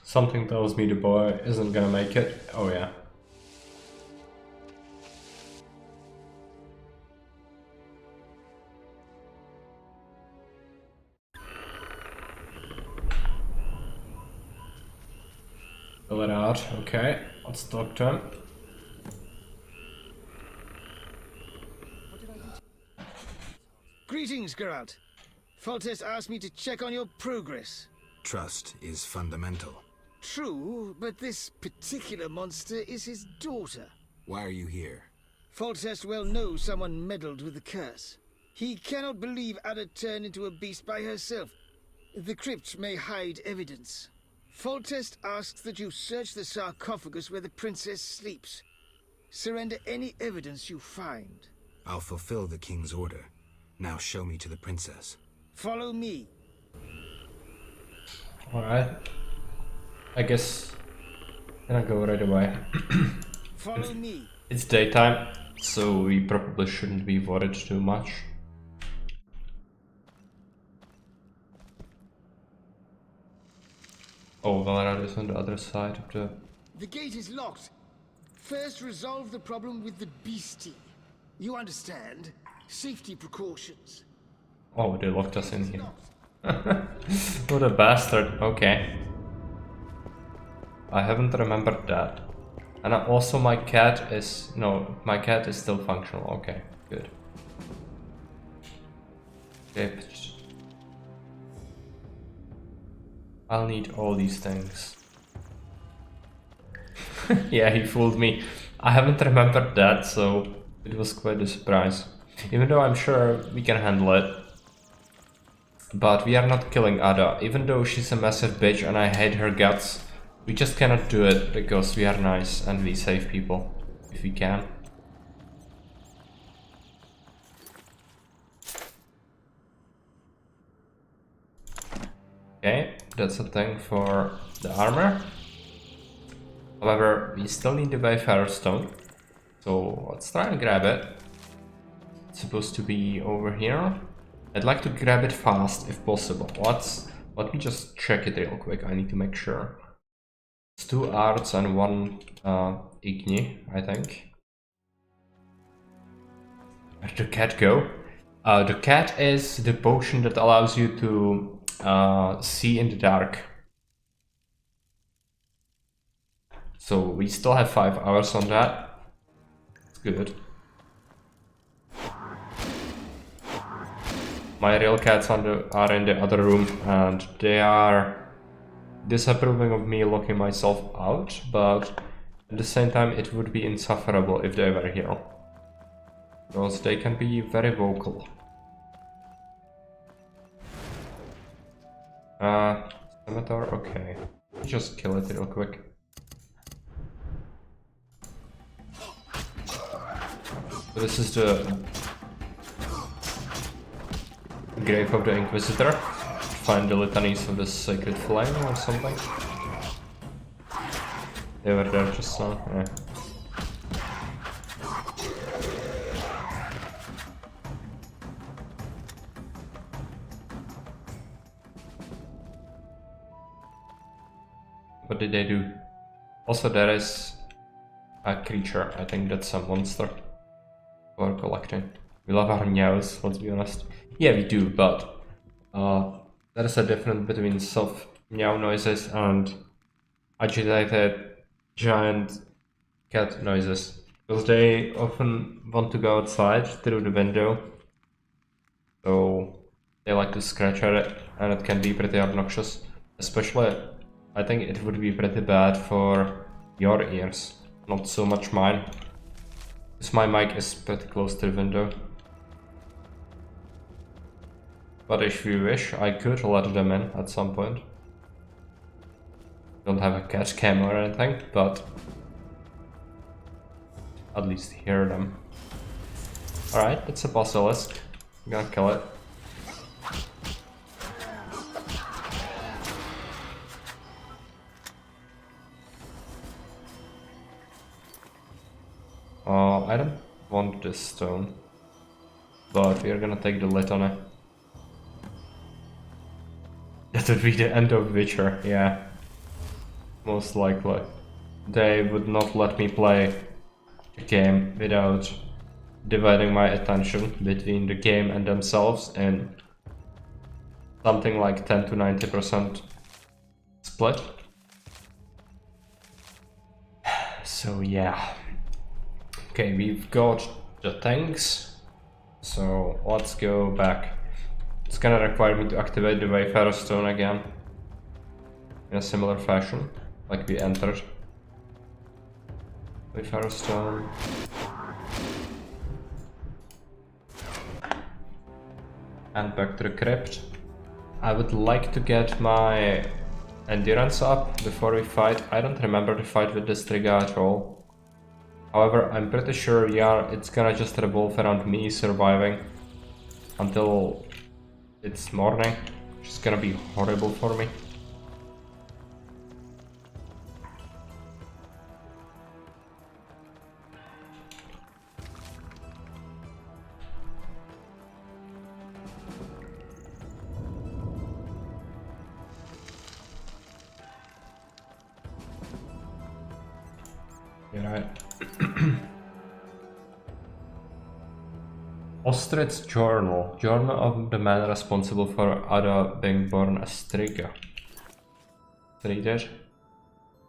Speaker 1: Something tells me the boy isn't gonna make it. Oh yeah. Fill it out. Okay, let's talk to him.
Speaker 18: Greetings, Geralt. Foltest asked me to check on your progress.
Speaker 3: Trust is fundamental.
Speaker 18: True, but this particular monster is his daughter.
Speaker 3: Why are you here?
Speaker 18: Foltest well knows someone meddled with the curse. He cannot believe Ada turned into a beast by herself. The crypt may hide evidence. Foltest asks that you search the sarcophagus where the princess sleeps. Surrender any evidence you find.
Speaker 3: I'll fulfill the king's order. Now show me to the princess.
Speaker 18: Follow me.
Speaker 1: Alright. I guess I'm gonna go right away.
Speaker 18: Follow me.
Speaker 1: It's daytime, so we probably shouldn't be worried too much. Oh, Valrad is on the other side of the...
Speaker 23: The gate is locked. First, resolve the problem with the beastie. You understand? Safety precautions.
Speaker 1: Oh, they locked us in here. What a bastard. Okay. I haven't remembered that. And also my cat is... No, my cat is still functional. Okay, good. Okay. I'll need all these things. Yeah, he fooled me. I haven't remembered that, so it was quite a surprise. Even though I'm sure we can handle it. But we are not killing Ada. Even though she's a massive bitch and I hate her guts, we just cannot do it because we are nice and we save people if we can. Okay, that's a thing for the armor. However, we still need the Wayfarer Stone, so let's try and grab it. It's supposed to be over here. I'd like to grab it fast if possible. Let me just check it real quick. I need to make sure. It's 2 arts and 1 igni, I think. Where'd the cat go? The cat is the potion that allows you to see in the dark. So we still have 5 hours on that. It's good. My real cats are in the other room and they are disapproving of me locking myself out, but at the same time it would be insufferable if they were here. Because they can be very vocal. Scimitar, okay. Just kill it real quick. So this is the Grave of the Inquisitor. Find the litanies of the Sacred Flame or something. They were there just now, yeah. What did they do? Also there is a creature, I think that's a monster for collecting. We love our meows, let's be honest. Yeah, we do, but there is a difference between soft meow noises and agitated giant cat noises. Because they often want to go outside through the window. So they like to scratch at it and it can be pretty obnoxious. Especially, I think it would be pretty bad for your ears, not so much mine. Because my mic is pretty close to the window. But if you wish, I could let them in at some point. Don't have a cat cam or anything, but at least hear them. Alright, it's a basilisk. I'm gonna kill it. I don't want this stone, but we are gonna take the lid on it. That would be the end of Witcher, yeah. Most likely. They would not let me play the game without dividing my attention between the game and themselves in something like 10 to 90% split. So yeah. Okay, we've got the things. So let's go back. It's gonna require me to activate the Wayfarer Stone again. In a similar fashion, like we entered. Wayfarer Stone. And back to the crypt. I would like to get my endurance up before we fight. I don't remember the fight with the Striga at all. However, I'm pretty sure, yeah, it's gonna just revolve around me surviving until it's morning, which is gonna be horrible for me. Right. Ostrich Journal. Journal of the man responsible for Ada being born as Striga. Reader.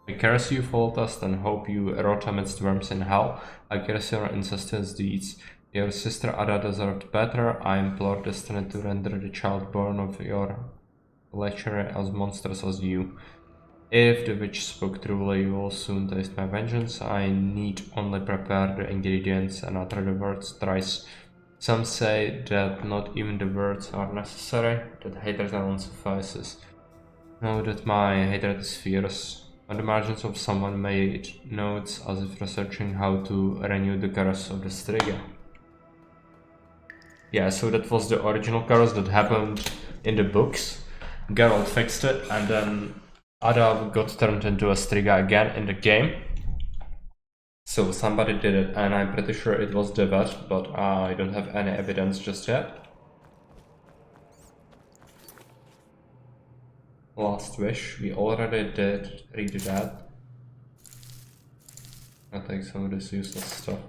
Speaker 1: I curse you, Foltest, and hope you rot amidst worms in hell. I curse your incestuous deeds. Your sister Ada deserved better. I implore destiny to render the child born of your lechery as monstrous as you. If the witch spoke truly, you will soon taste my vengeance. I need only prepare the ingredients and utter the words thrice. Some say that not even the words are necessary, that hatred alone suffices. Know that my hatred is fierce. On the margins of someone made notes as if researching how to renew the curse of the Striga. Yeah, so that was the original curse that happened in the books. Geralt fixed it, and then Ada got turned into a Striga again in the game. So somebody did it, and I'm pretty sure it was Devet, but I don't have any evidence just yet. Last wish, we already did read that. I'll take some of this useless stuff.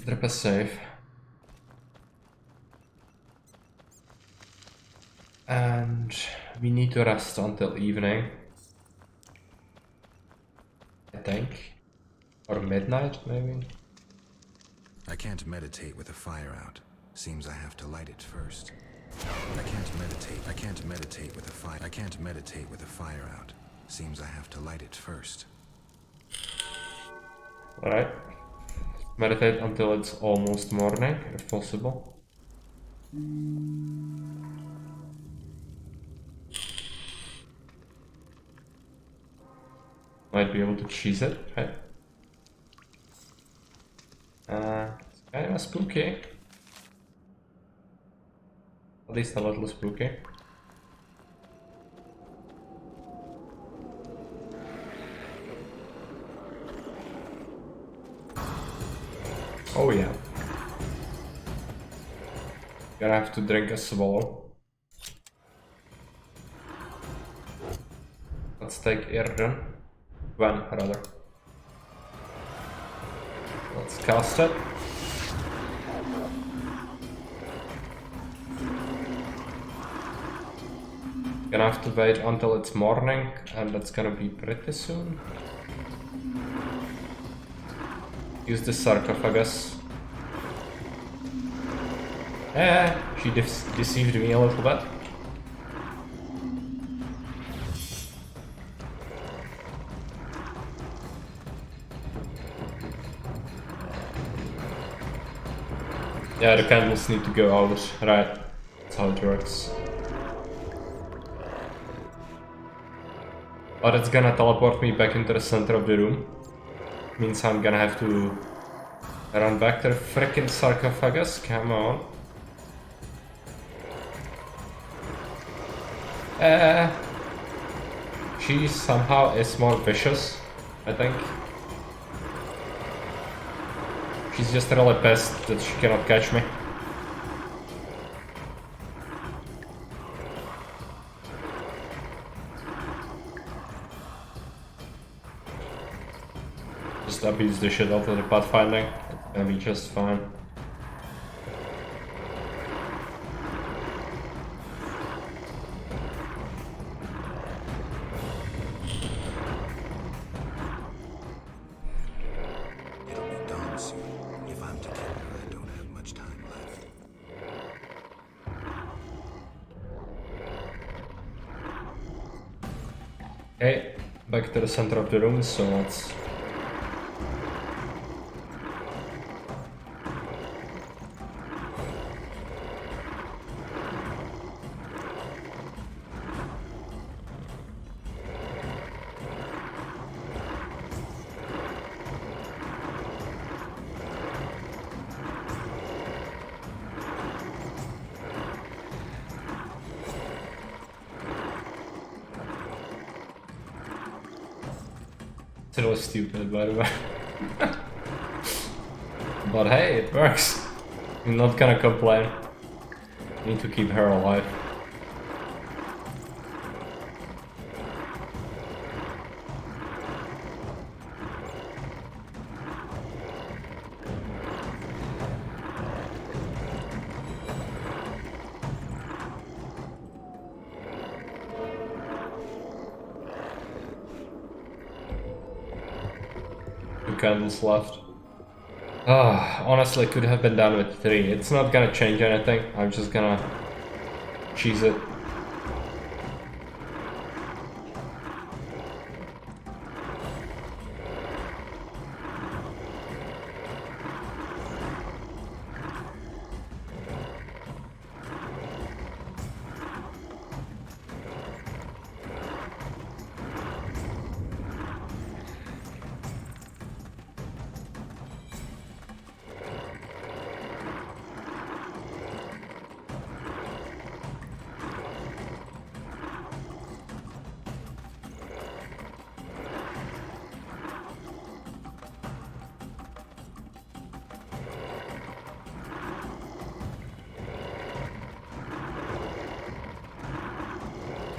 Speaker 1: Drop a save. And we need to rest until evening, I think, or midnight maybe.
Speaker 3: I can't meditate with the fire out. Seems I have to light it first. I can't meditate with the fire out. Seems I have to light it first.
Speaker 1: Alright. Meditate until it's almost morning, if possible. Might be able to cheese it, right? It's kinda spooky. At least a little spooky. Oh yeah. Gonna have to drink a swallow. Let's take Irden. Gwen, rather. Let's cast it. Gonna have to wait until it's morning, and that's gonna be pretty soon. Use the sarcophagus. She deceived me a little bit. Yeah, the candles need to go out, right? That's how it works. But it's gonna teleport me back into the center of the room. Means I'm gonna have to run back to the frickin' sarcophagus, come on. She somehow is more vicious, I think. She's just really pissed that she cannot catch me. Just abuse the shit out of the pathfinding. It's gonna be just fine. Okay, back to the center of the room, so let's... It's really stupid, by the way. But hey, it works. I'm not gonna complain. Need to keep her alive. candles left. Honestly, could have been done with 3. It's not gonna change anything. I'm just gonna cheese it.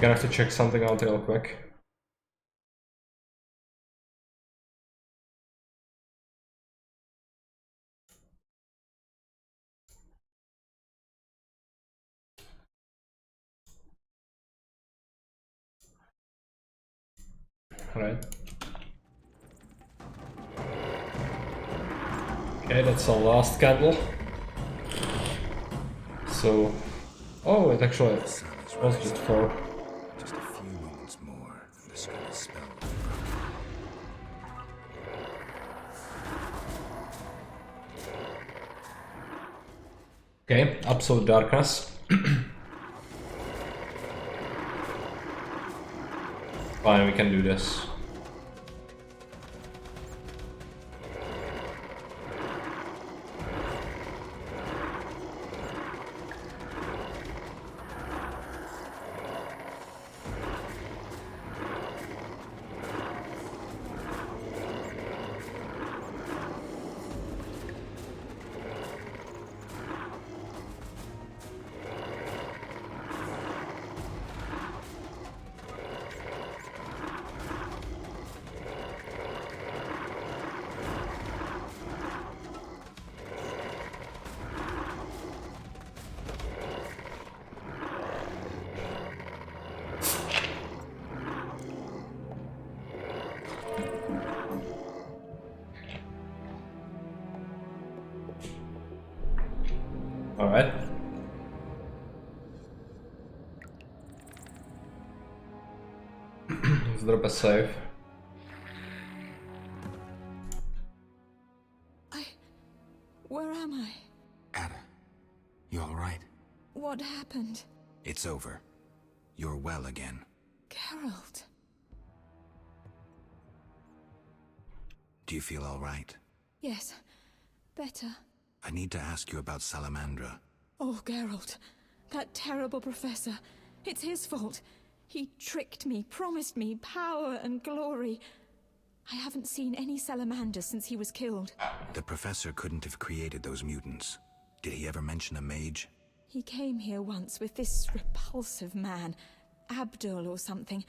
Speaker 1: Gonna have to check something out real quick. Alright. Okay, that's our last candle. So... oh, it actually was just 4.
Speaker 3: Just a few moments more, and the Skrilla spell will
Speaker 1: Okay, absolute darkness. Fine, we can do this. Alright. Let's drop a save.
Speaker 12: Where am I?
Speaker 3: Ada, you alright?
Speaker 12: What happened?
Speaker 3: It's over. You're well again.
Speaker 12: Geralt.
Speaker 3: Do you feel alright?
Speaker 12: Yes. Better.
Speaker 3: I need to ask you about Salamandra.
Speaker 12: Oh, Geralt. That terrible professor. It's his fault. He tricked me, promised me power and glory. I haven't seen any salamanders since he was killed.
Speaker 3: The professor couldn't have created those mutants. Did he ever mention a mage?
Speaker 12: He came here once with this repulsive man, Abdul or something.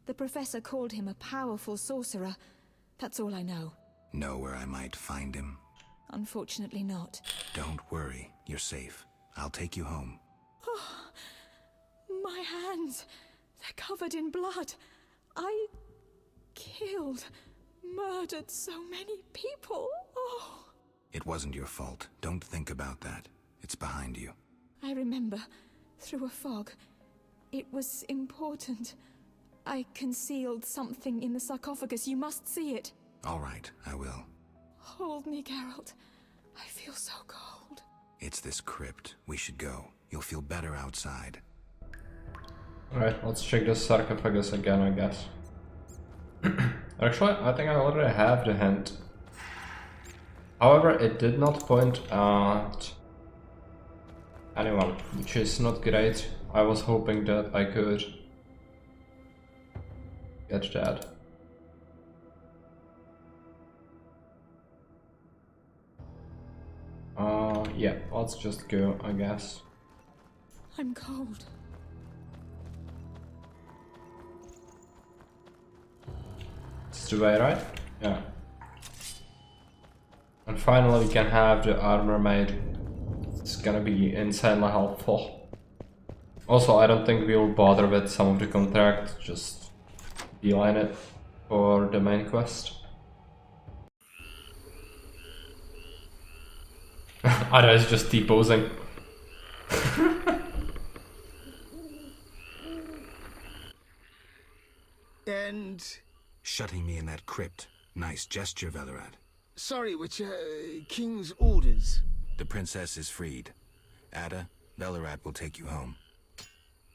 Speaker 12: The professor called him a powerful sorcerer. That's all I know.
Speaker 3: Know where I might find him?
Speaker 12: Unfortunately not.
Speaker 3: Don't worry, you're safe. I'll take you home.
Speaker 12: Oh, my hands. They're covered in blood. I killed, murdered so many people. Oh.
Speaker 3: It wasn't your fault. Don't think about that. It's behind you.
Speaker 12: I remember, through a fog. It was important. I concealed something in the sarcophagus. You must see it.
Speaker 3: All right, I will.
Speaker 12: Hold me, Geralt. I feel so cold.
Speaker 3: It's this crypt. We should go. You'll feel better outside.
Speaker 1: Alright, let's check the sarcophagus again, I guess. Actually, I think I already have the hint. However, it did not point at anyone, which is not great. I was hoping that I could get that. Yeah, let's just go, I guess.
Speaker 12: I'm cold.
Speaker 1: It's the way, right? Yeah. And finally we can have the armor made. It's gonna be insanely helpful. Also, I don't think we'll bother with some of the contract, just beeline it for the main quest. Ada is just T-posing.
Speaker 18: And...
Speaker 3: Shutting me in that crypt. Nice gesture, Velerad.
Speaker 18: Sorry, Witcher. King's orders.
Speaker 3: The princess is freed. Ada, Velerad will take you home.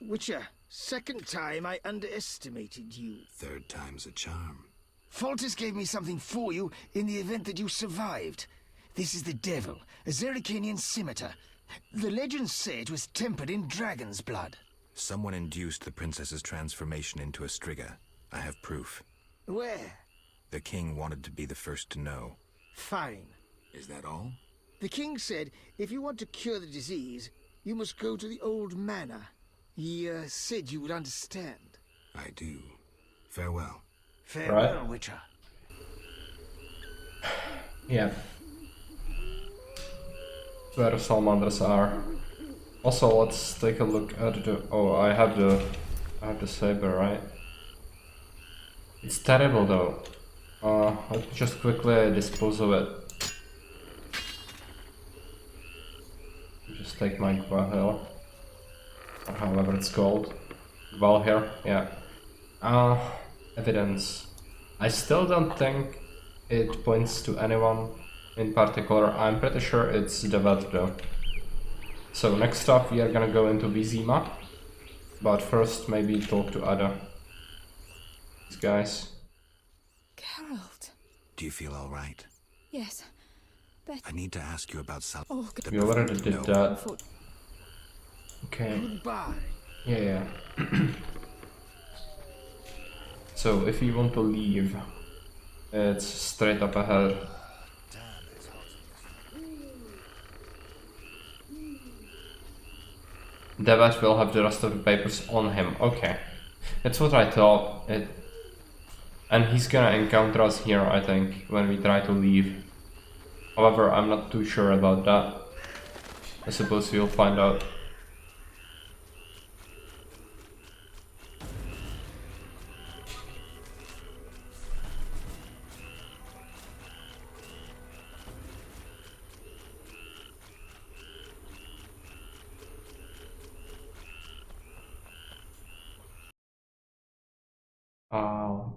Speaker 18: Witcher, second time I underestimated you.
Speaker 3: Third time's a charm.
Speaker 18: Foltest gave me something for you in the event that you survived. This is the Devil, a Zerrikanian scimitar. The legends say it was tempered in dragon's blood.
Speaker 3: Someone induced the princess's transformation into a Striga. I have proof.
Speaker 18: Where?
Speaker 3: The king wanted to be the first to know.
Speaker 18: Fine.
Speaker 3: Is that all?
Speaker 18: The king said if you want to cure the disease, you must go to the old manor. He said you would understand.
Speaker 3: I do. Farewell.
Speaker 18: Farewell,
Speaker 1: Right.
Speaker 18: Witcher.
Speaker 1: Yeah. Where the salamanders are. Also, let's take a look at the. Oh, I have the saber, right? It's terrible though. Let me just quickly dispose of it. Just take my Gvalhir, or however it's called. Gvalhir, yeah. Evidence. I still don't think it points to anyone in particular. I'm pretty sure it's the vet though. So next up we are gonna go into Vizima. But first maybe talk to Ada. These guys.
Speaker 16: Geralt.
Speaker 3: Do you feel all right?
Speaker 16: Yes. Beth.
Speaker 3: I need to ask you about Sal.
Speaker 16: Oh,
Speaker 1: We already did that. Okay.
Speaker 18: Goodbye.
Speaker 1: Yeah. So if you want to leave, it's straight up ahead. Devat will have the rest of the papers on him. Okay. That's what I thought. And he's gonna encounter us here, I think, when we try to leave. However, I'm not too sure about that. I suppose we'll find out.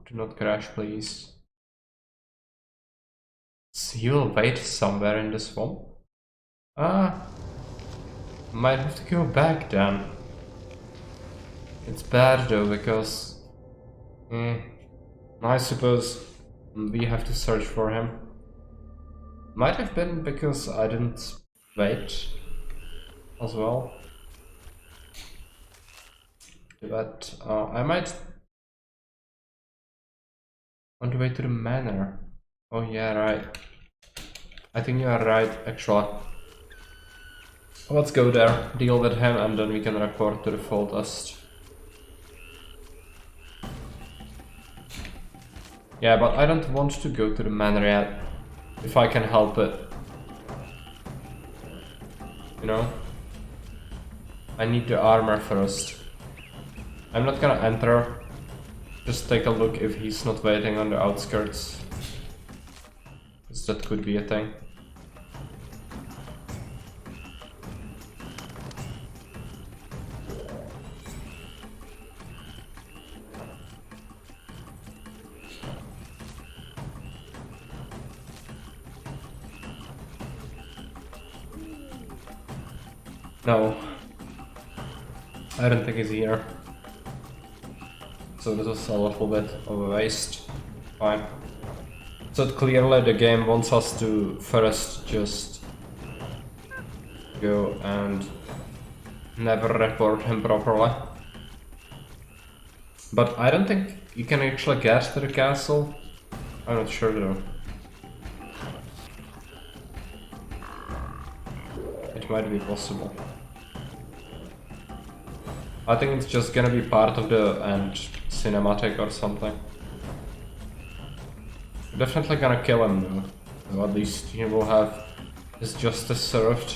Speaker 1: Do not crash, please. So you will wait somewhere in the swamp? Might have to go back then. It's bad though, because... I suppose we have to search for him. Might have been because I didn't wait as well. But I might... on the way to the manor. Oh yeah, right. I think you are right, actually. Let's go there, deal with him, and then we can report to the Foltest. Yeah, but I don't want to go to the manor yet, if I can help it. You know? I need the armor first. I'm not gonna enter. Just take a look if he's not waiting on the outskirts. Because that could be a thing. No. I don't think he's here. So this was a little bit of a waste. Fine. So clearly the game wants us to first just go and never report him properly. But I don't think you can actually get to the castle. I'm not sure though. It might be possible. I think it's just gonna be part of the end cinematic or something. Definitely gonna kill him though. Or at least he will have his justice served.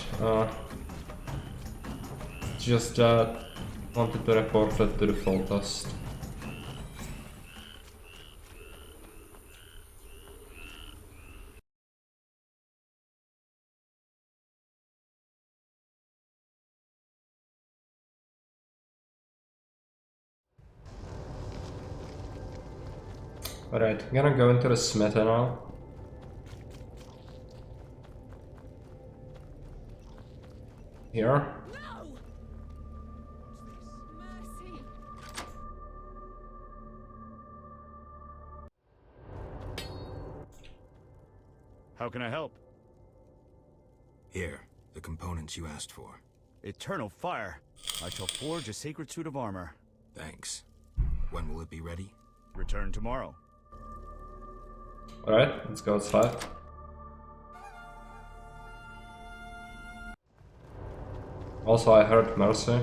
Speaker 1: Just wanted to report it to the Foltest. Alright, I'm gonna go into the smithy now. Here.
Speaker 15: How can I help?
Speaker 3: Here, the components you asked for.
Speaker 15: Eternal fire. I shall forge a sacred suit of armor.
Speaker 3: Thanks. When will it be ready?
Speaker 15: Return tomorrow.
Speaker 1: Alright, let's go outside. Also, I heard Mercy.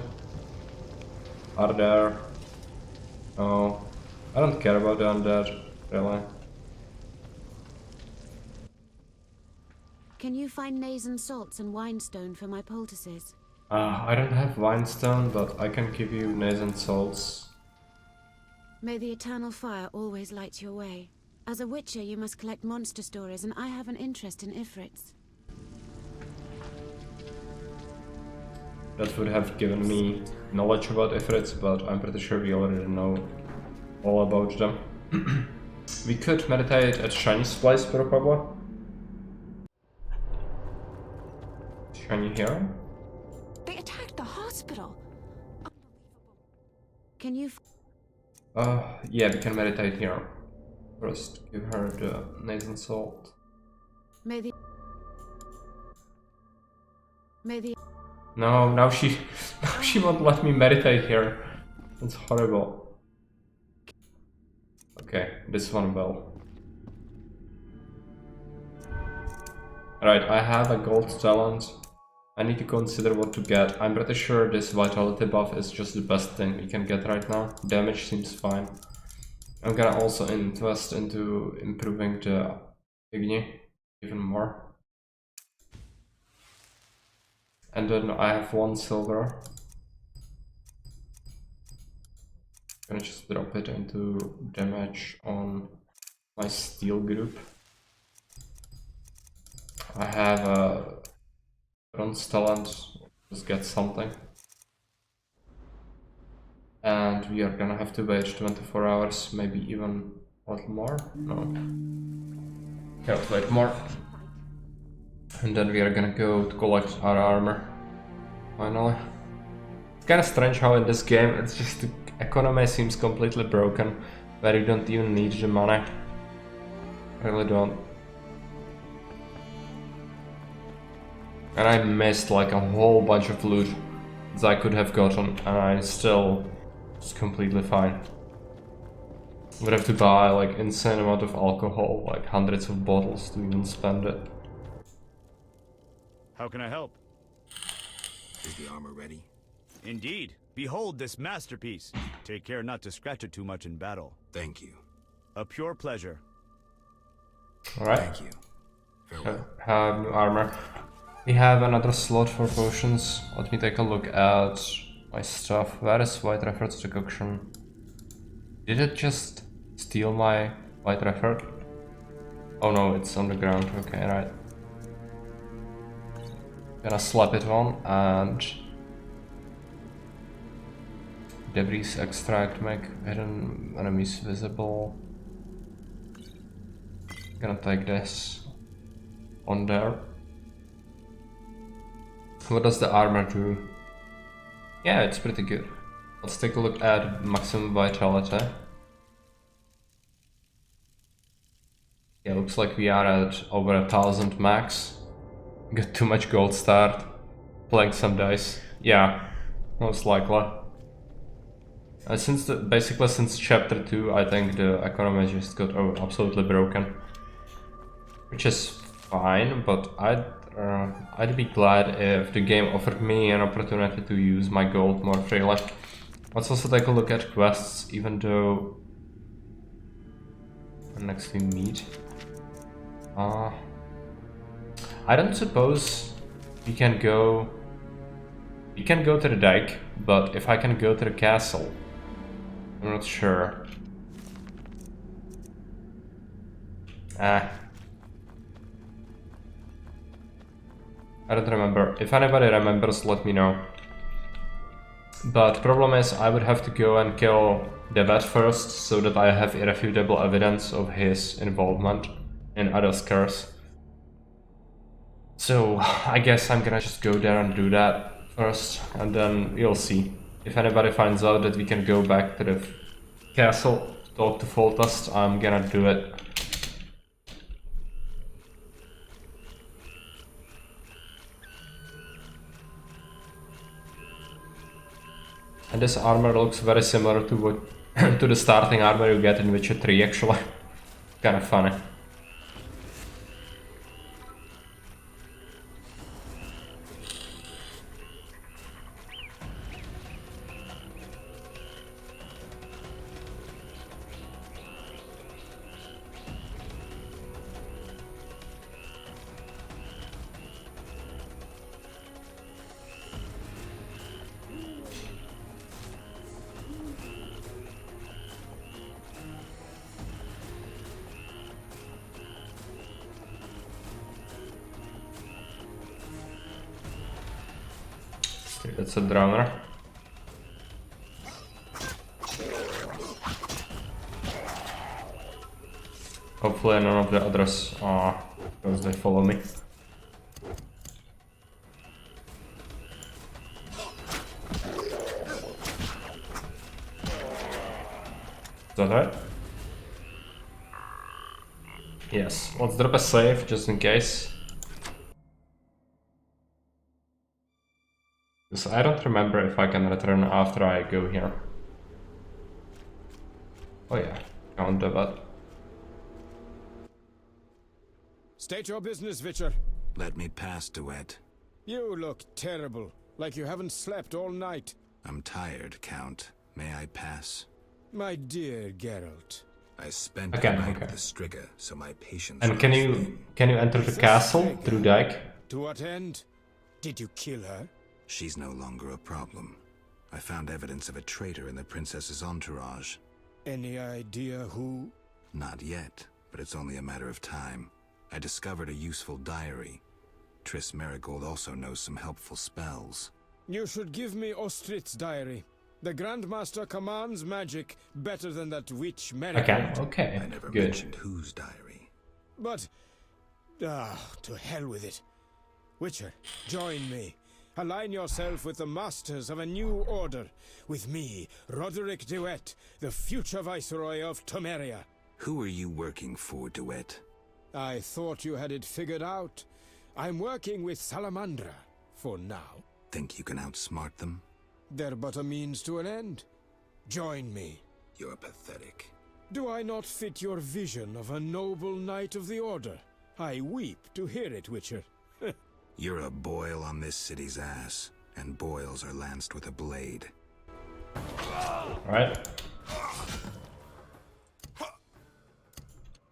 Speaker 1: Are there... Oh, I don't care about the undead, really.
Speaker 5: Can you find Nazen salts and winestone for my poultices?
Speaker 1: I don't have Winestone, but I can give you Nazen salts.
Speaker 5: May the eternal fire always light your way. As a witcher, you must collect monster stories, and I have an interest in Ifrits.
Speaker 1: That would have given me knowledge about Ifrits, but I'm pretty sure we already know all about them. We could meditate at Shiny's place, probably. Shiny here?
Speaker 5: They attacked the hospital! Can you...
Speaker 1: Yeah, we can meditate here. First, give her the Nazen salt.
Speaker 5: May the...
Speaker 1: No, now she won't let me meditate here. That's horrible. Okay, this one will. Alright, I have a gold talent. I need to consider what to get. I'm pretty sure this vitality buff is just the best thing we can get right now. Damage seems fine. I'm gonna also invest into improving the Igni even more. And then I have 1 silver. I'm gonna just drop it into damage on my steel group. I have a bronze talent, just get something. And we are gonna have to wait 24 hours, maybe even a little more. No. Can't wait more. And then we are gonna go to collect our armor. Finally. It's kinda strange how in this game it's just the economy seems completely broken, where you don't even need the money. Really don't. And I missed like a whole bunch of loot that I could have gotten, and I still was completely fine. Would have to buy like insane amount of alcohol, like hundreds of bottles to even spend it.
Speaker 15: How can I help?
Speaker 3: Is the armor ready?
Speaker 15: Indeed. Behold this masterpiece. Take care not to scratch it too much in battle.
Speaker 3: Thank you.
Speaker 15: A pure pleasure.
Speaker 1: Alright.
Speaker 3: Thank you. Farewell.
Speaker 1: Have new armor. We have another slot for potions. Let me take a look at my stuff. Where is White Refer's decoction? Did it just steal my White Refer? Oh no, it's on the ground. Okay, right. Gonna slap it on and debris extract, make hidden enemies visible. Gonna take this on there. What does the armor do? Yeah, it's pretty good. Let's take a look at maximum vitality. Yeah, looks like we are at over 1000 max. Got too much gold start. Playing some dice. Yeah, most likely. Basically since chapter 2, I think the economy just got absolutely broken. Which is fine, but I'd be glad if the game offered me an opportunity to use my gold more freely. Let's also take a look at quests, even though next we meet. I don't suppose we can go to the dike, but if I can go to the castle, I'm not sure. I don't remember. If anybody remembers, let me know. But problem is, I would have to go and kill the vet first, so that I have irrefutable evidence of his involvement in Ada's curse. So I guess I'm gonna just go there and do that first, and then we'll see. If anybody finds out that we can go back to the castle, talk to Foltest, I'm gonna do it. And this armor looks very similar to what to the starting armor you get in Witcher 3 actually. Kinda funny. That's a drummer. Hopefully none of the others are, because they follow me. Is that right? Yes, let's drop a save just in case. Because I don't remember if I can return after I go here. Oh yeah, count the bot.
Speaker 4: State your business, Witcher.
Speaker 3: Let me pass, Duet.
Speaker 4: You look terrible, like you haven't slept all night.
Speaker 3: I'm tired, Count. May I pass?
Speaker 4: My dear Geralt.
Speaker 3: I spent
Speaker 1: Okay,
Speaker 3: the night
Speaker 1: okay.
Speaker 3: with the Striga, so my patience
Speaker 1: And
Speaker 3: runs
Speaker 1: can
Speaker 3: thin.
Speaker 1: you enter the castle through Dyke?
Speaker 4: To what end? Did you kill her?
Speaker 3: She's no longer a problem. I found evidence of a traitor in the princess's entourage.
Speaker 4: Any idea who?
Speaker 3: Not yet, but it's only a matter of time. I discovered a useful diary. Triss Merigold also knows some helpful spells.
Speaker 4: You should give me Ostrit's diary. The Grandmaster commands magic better than that witch Merigold.
Speaker 1: Okay,
Speaker 3: I never
Speaker 1: good.
Speaker 3: mentioned whose diary.
Speaker 4: But... to hell with it. Witcher, join me. Align yourself with the masters of a new order. With me, Roderick Duet, the future Viceroy of Temeria.
Speaker 3: Who are you working for, Duet?
Speaker 4: I thought you had it figured out. I'm working with Salamandra, for now.
Speaker 3: Think you can outsmart them?
Speaker 4: They're but a means to an end. Join me.
Speaker 3: You're pathetic.
Speaker 4: Do I not fit your vision of a noble knight of the order? I weep to hear it, Witcher.
Speaker 3: You're a boil on this city's ass, and boils are lanced with a blade.
Speaker 1: Alright.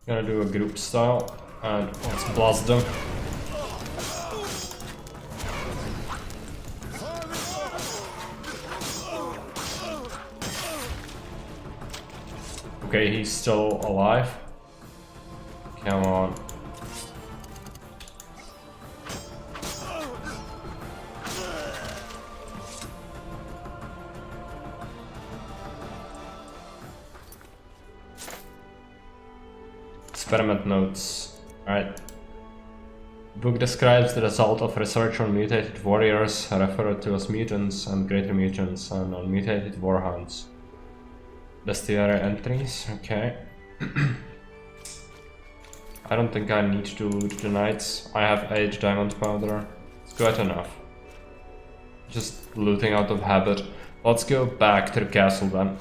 Speaker 1: Gonna do a group style, and let's blast them. Okay, he's still alive. Come on. Experiment notes. Alright. Book describes the result of research on mutated warriors, referred to as mutants and greater mutants, and on mutated warhounds. Bestiary entries, okay. I don't think I need to loot the knights. I have 8 diamond powder. It's quite enough. Just looting out of habit. Let's go back to the castle then.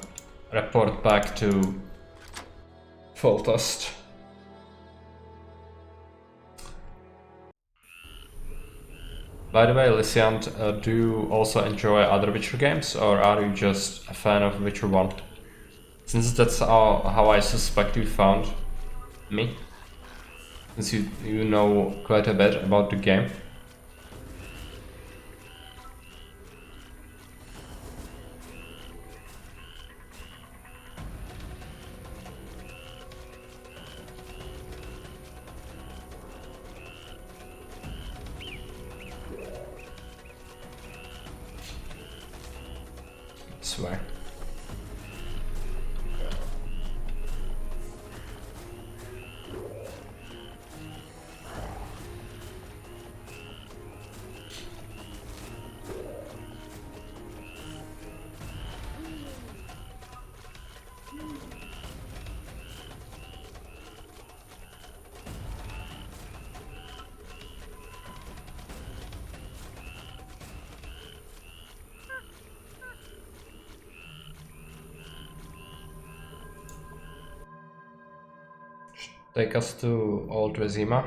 Speaker 1: Report back to Foltest. By the way, Lysiant, do you also enjoy other Witcher games, or are you just a fan of Witcher 1? Since that's how I suspect you found me. Since you know quite a bit about the game. this way. Take us to Old Rezima.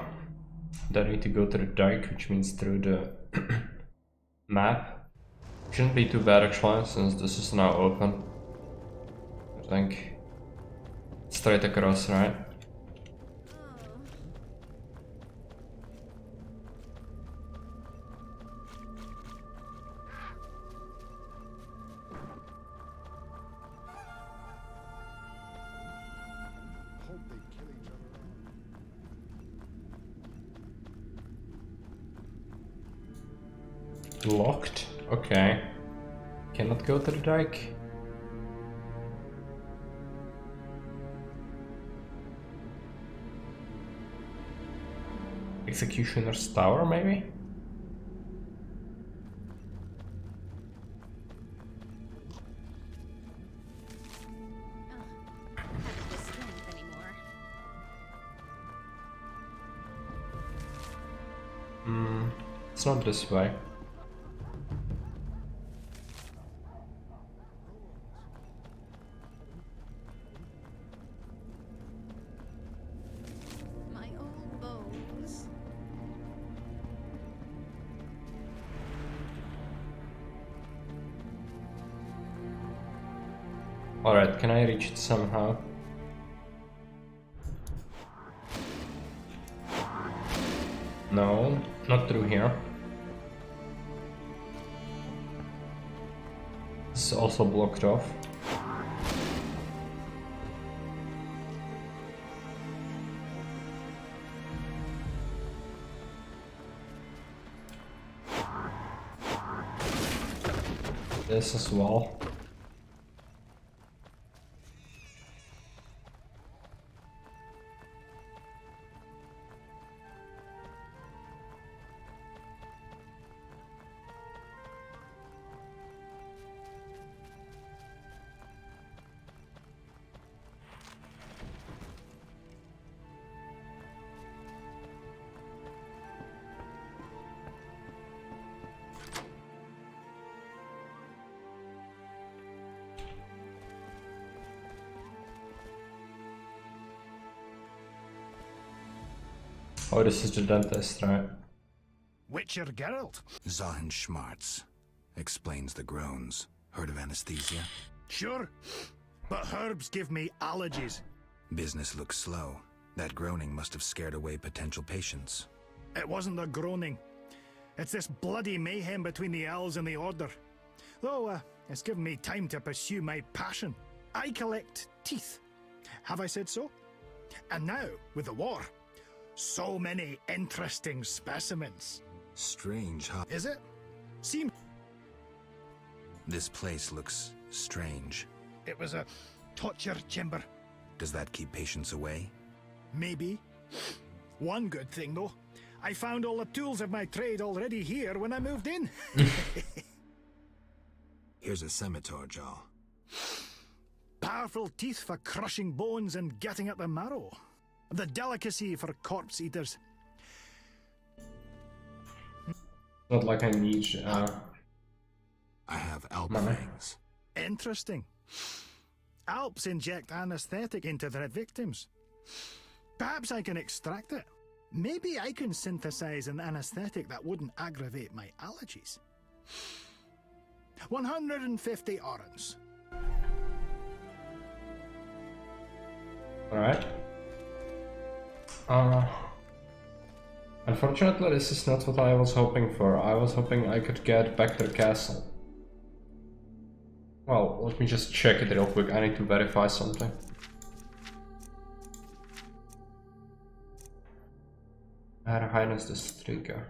Speaker 1: Then we need to go to the dike, which means through the map. Shouldn't be too bad actually, since this is now open. I think straight across, right? Locked? Okay. Cannot go to the dike. Executioner's Tower, maybe? It's not this way. Alright, can I reach it somehow? No, not through here. This is also blocked off. This as well. Oh, this is the dentist, right?
Speaker 19: Witcher Geralt.
Speaker 3: Zahin Schmartz explains the groans. Heard of anesthesia?
Speaker 19: Sure, but herbs give me allergies.
Speaker 3: Business looks slow. That groaning must have scared away potential patients.
Speaker 19: It wasn't the groaning. It's this bloody mayhem between the elves and the Order. Though, it's given me time to pursue my passion. I collect teeth. Have I said so? And now, with the war, so many interesting specimens.
Speaker 3: Strange, huh?
Speaker 19: Is it? Seems
Speaker 3: This place looks strange.
Speaker 19: it was a torture chamber.
Speaker 3: Does that keep patients away?
Speaker 19: Maybe. One good thing, though. I found all the tools of my trade already here when I moved in.
Speaker 3: Here's a scimitar jaw.
Speaker 19: Powerful teeth for crushing bones and getting at the marrow. The delicacy for corpse eaters.
Speaker 1: Not like I need.
Speaker 3: I have Alp
Speaker 1: money.
Speaker 3: fangs.
Speaker 19: Interesting. Alps inject anesthetic into their victims. Perhaps I can extract it. Maybe I can synthesize an anesthetic that wouldn't aggravate my allergies. 150 orens.
Speaker 1: Alright. Unfortunately, this is not what I was hoping for. I was hoping I could get back to the castle. Well, let me just check it real quick. I need to verify something. Her Highness the Streaker.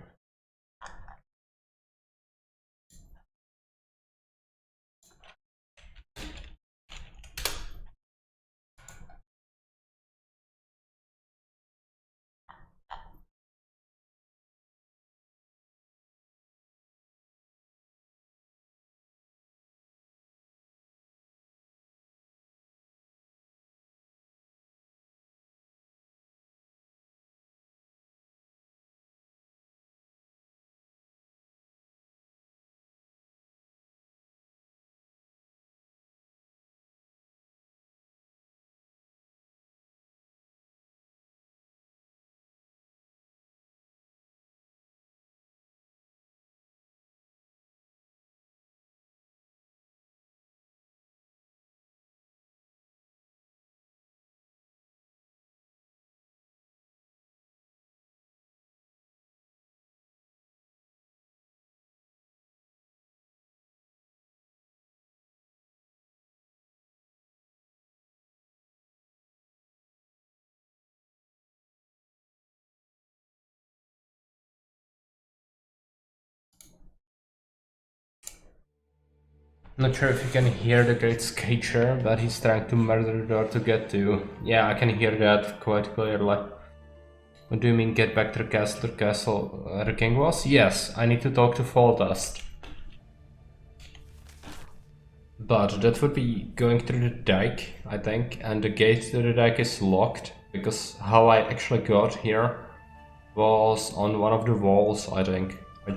Speaker 1: Not sure if you can hear the Great Screecher, but he's trying to murder the door to get to. Yeah, I can hear that quite clearly. What do you mean get back to the castle the king was? Yes, I need to talk to Foltest. But that would be going through the dike, I think, and the gate to the dike is locked, because how I actually got here was on one of the walls, I think. He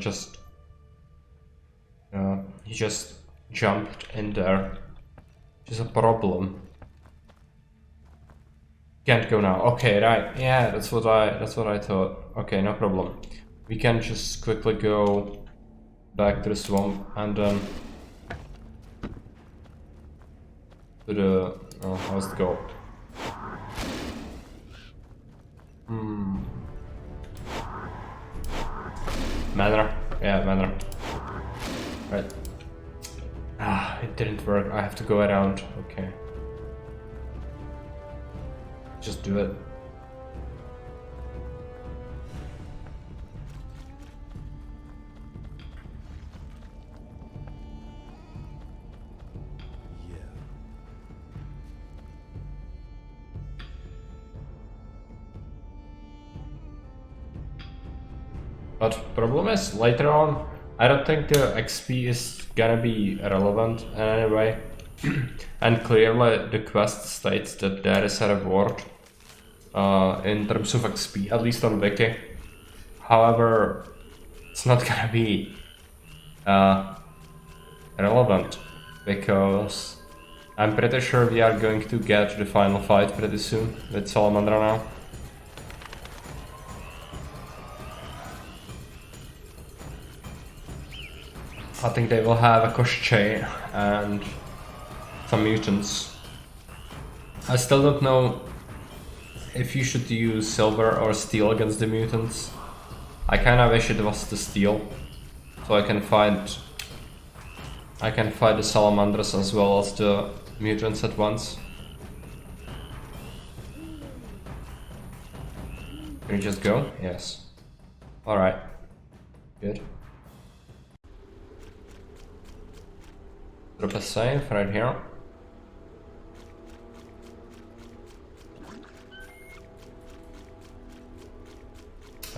Speaker 1: just jumped in there, which is a problem. Can't go now. Okay, right. Yeah, that's what I thought. Okay, no problem. We can just quickly go back to the swamp and then to the how's it go? Manor. Yeah, Manor. Right. Ah, it didn't work. I have to go around. Okay. Just do it. But problem is, later on, I don't think the XP is gonna be relevant in any way. And clearly the quest states that there is a reward in terms of XP, at least on Wiki. However, it's not gonna be relevant, because I'm pretty sure we are going to get the final fight pretty soon with Salamandra now. I think they will have a Koshchei and some mutants. I still don't know if you should use silver or steel against the mutants. I kinda wish it was the steel, so I can fight the salamanders as well as the mutants at once. Can you just go? Yes. Alright. Good. Drop a save right here.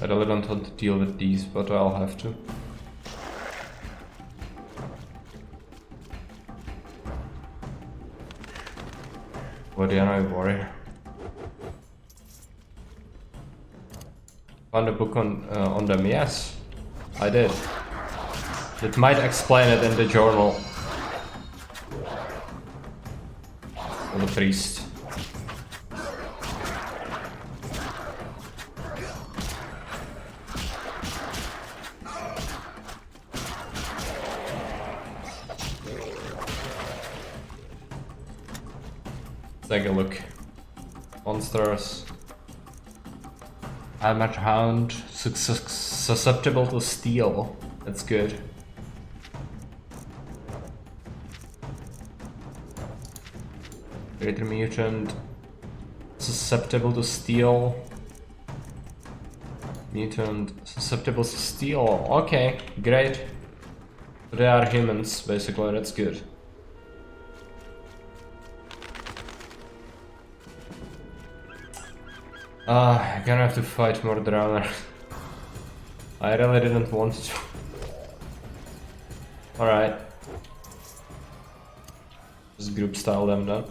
Speaker 1: I really don't want to deal with these, but I'll have to. Guardiano Warrior. Found a book on them, yes. I did. It might explain it in the journal. The priest. Take a look. Monsters. Hammered Hound. Susceptible to steel. That's good. Greater mutant, susceptible to steel. Mutant, susceptible to steel. Okay, great. They are humans, basically, that's good. I'm gonna have to fight more Drowner. I really didn't want to. Alright. Just group style them then.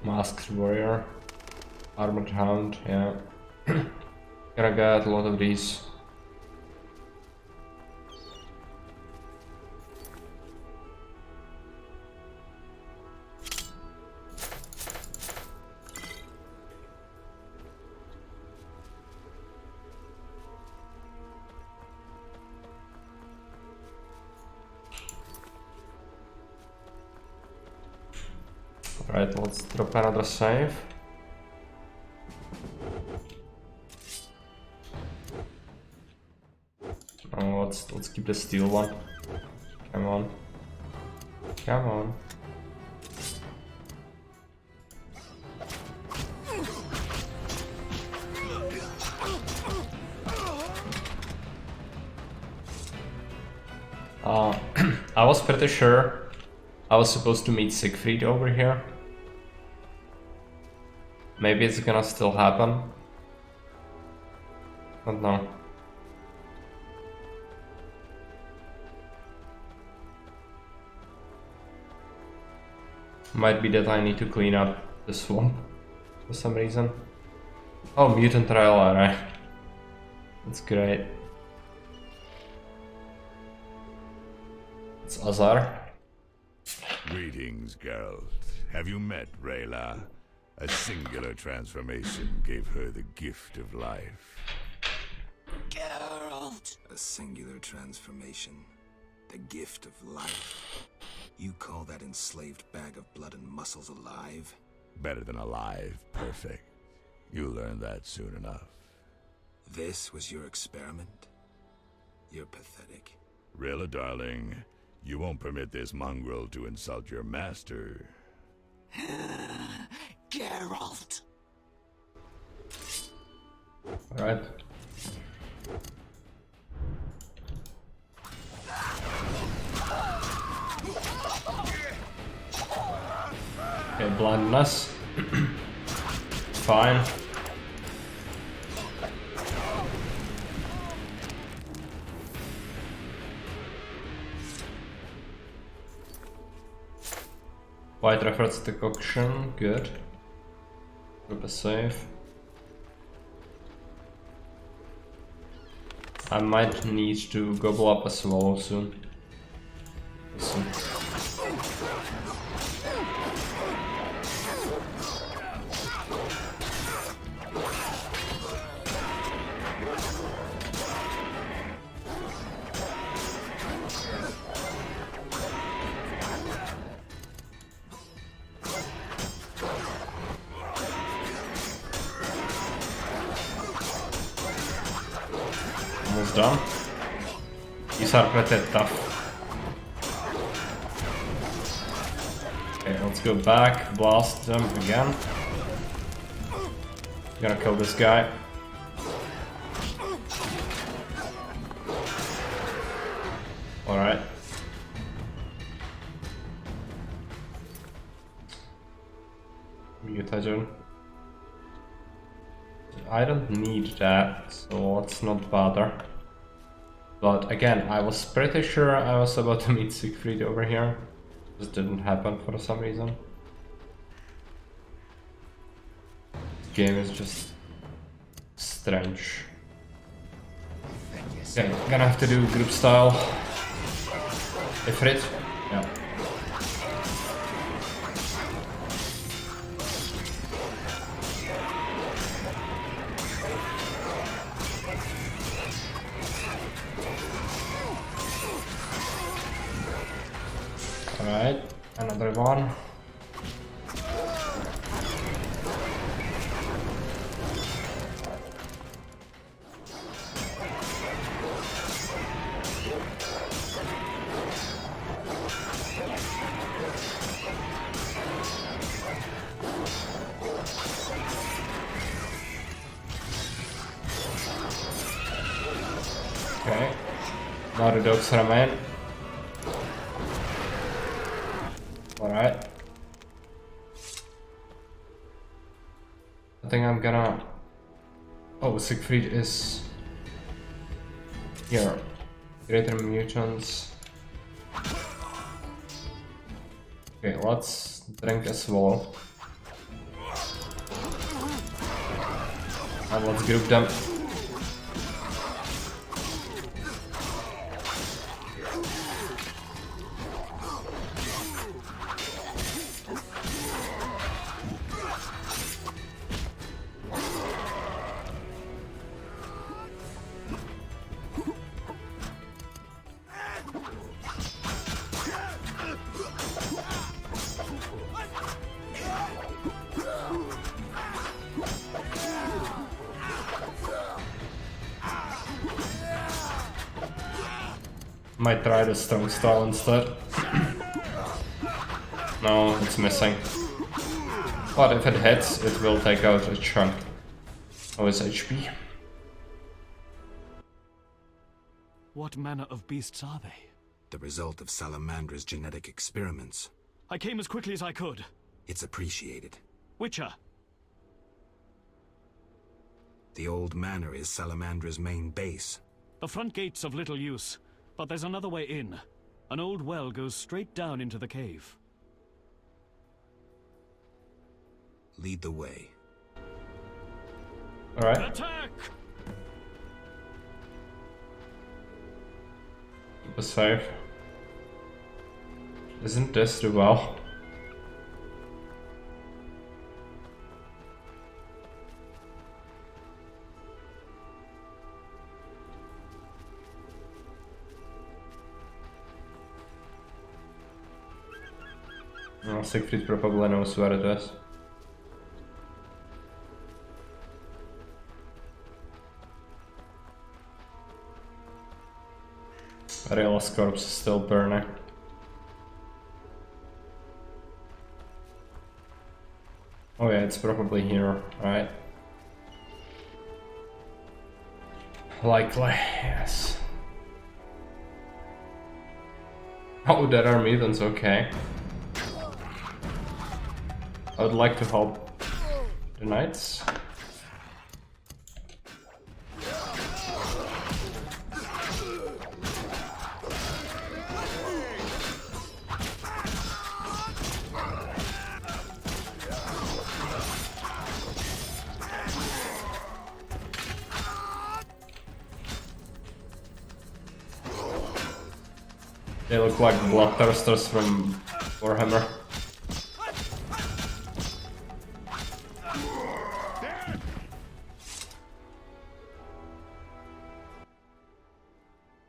Speaker 1: Masked Warrior, Armored Hound, yeah. Gonna get a lot of these. Alright, let's drop another save. Let's keep the steel one. Come on. Come on. I was pretty sure I was supposed to meet Siegfried over here. Maybe it's gonna still happen. But no. Might be that I need to clean up the swamp for some reason. Oh, mutant trail, alright. That's great. It's Azar.
Speaker 11: Greetings, Geralt. Have you met Rayla? A singular transformation gave her the gift of life.
Speaker 3: Geralt! A singular transformation. The gift of life. You call that enslaved bag of blood and muscles alive?
Speaker 11: Better than alive, perfect. You'll learn that soon enough.
Speaker 3: This was your experiment? You're pathetic.
Speaker 11: Rayla, darling, you won't permit this mongrel to insult your master.
Speaker 23: Geralt!
Speaker 1: Alright. Okay, blindness. Fine. White refers to decoction, good. Group is safe. I might need to gobble up a swallow soon. We'll see. Almost done. These are pretty tough. Okay, let's go back, blast them again. Gonna kill this guy. Alright. Mutagen. I don't need that, so let's not bother. But again, I was pretty sure I was about to meet Siegfried over here. This didn't happen for some reason. This game is just strange. Okay, gonna have to do group style. Ifrit? Yeah. Alright, another one. Okay, now the dogs remain. Alright. I think I'm gonna... Oh, Siegfried is... here. Greater mutants. Okay, let's drink a swallow. And let's group them. Might try the strong style instead. No, it's missing. But if it hits, it will take out a chunk of his HP.
Speaker 9: What manner of beasts are they?
Speaker 3: The result of Salamandra's genetic experiments.
Speaker 9: I came as quickly as I could.
Speaker 3: It's appreciated.
Speaker 9: Witcher.
Speaker 3: The old manor is Salamandra's main base.
Speaker 9: The front gate's of little use, but there's another way in. An old well goes straight down into the cave.
Speaker 3: Lead the way.
Speaker 1: Alright.
Speaker 9: Attack!
Speaker 1: Keep us safe. Isn't this the well? No, Siegfried probably knows where it is. Rayla's corpse is still burning. Oh yeah, it's probably here, right? Likely, yes. Oh, there are mutants, okay. I would like to help the knights. They look like bloodthirsters from Warhammer.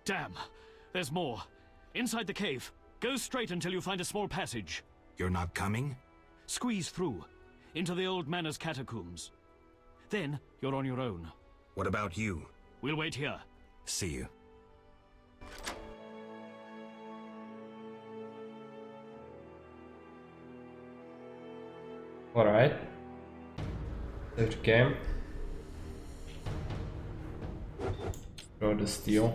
Speaker 9: Damn! There's more. Inside the cave. Go straight until you find a small passage.
Speaker 3: You're not coming?
Speaker 9: Squeeze through. Into the old manor's catacombs. Then, you're on your own.
Speaker 3: What about you?
Speaker 9: We'll wait here.
Speaker 3: See you.
Speaker 1: Alright. Save the game. Throw the steel.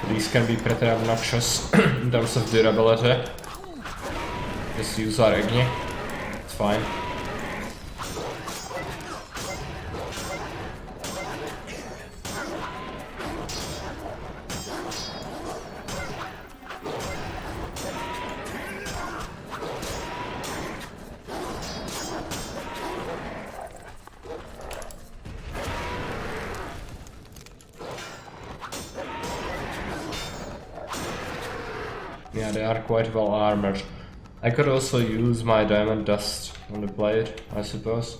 Speaker 1: These can be pretty obnoxious in terms of durability. Just use our Igni. It's fine. Yeah, they are quite well armored. I could also use my diamond dust on the blade, I suppose.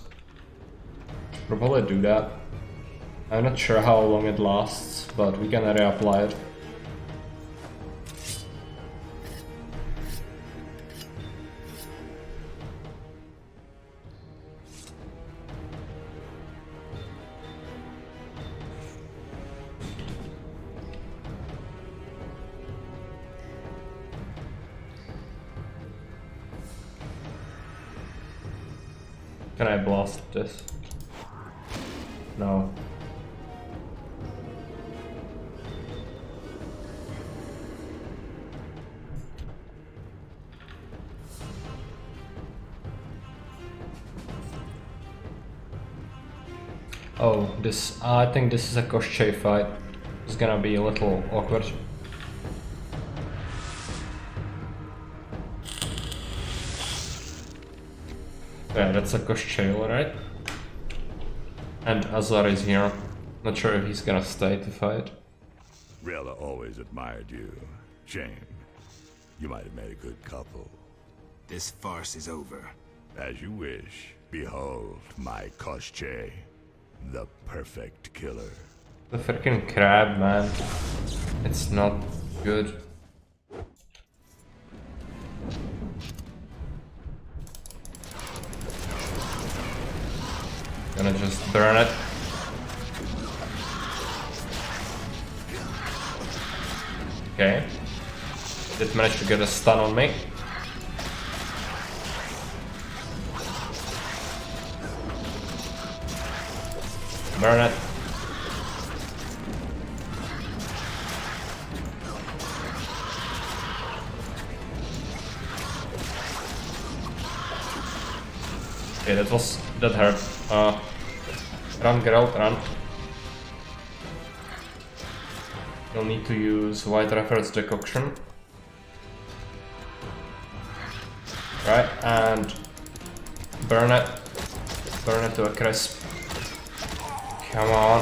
Speaker 1: Probably do that. I'm not sure how long it lasts, but we can reapply it. Can I blast this? No. Oh, this. I think this is a Koschei fight. It's gonna be a little awkward. Yeah, that's a Koschei, alright. And Azar is here. Not sure if he's gonna stay to fight.
Speaker 11: Rayla always admired you. Shame. You might have made a good couple.
Speaker 3: This farce is over.
Speaker 11: As you wish. Behold my Koschei, the perfect killer.
Speaker 1: The freaking crab, man. It's not good. Gonna just burn it. Okay. Did manage to get a stun on me. Burn it. Okay, that hurt. Run, Geralt, run. You'll need to use White Reference Decoction. Right, and burn it. Burn it to a crisp. Come on.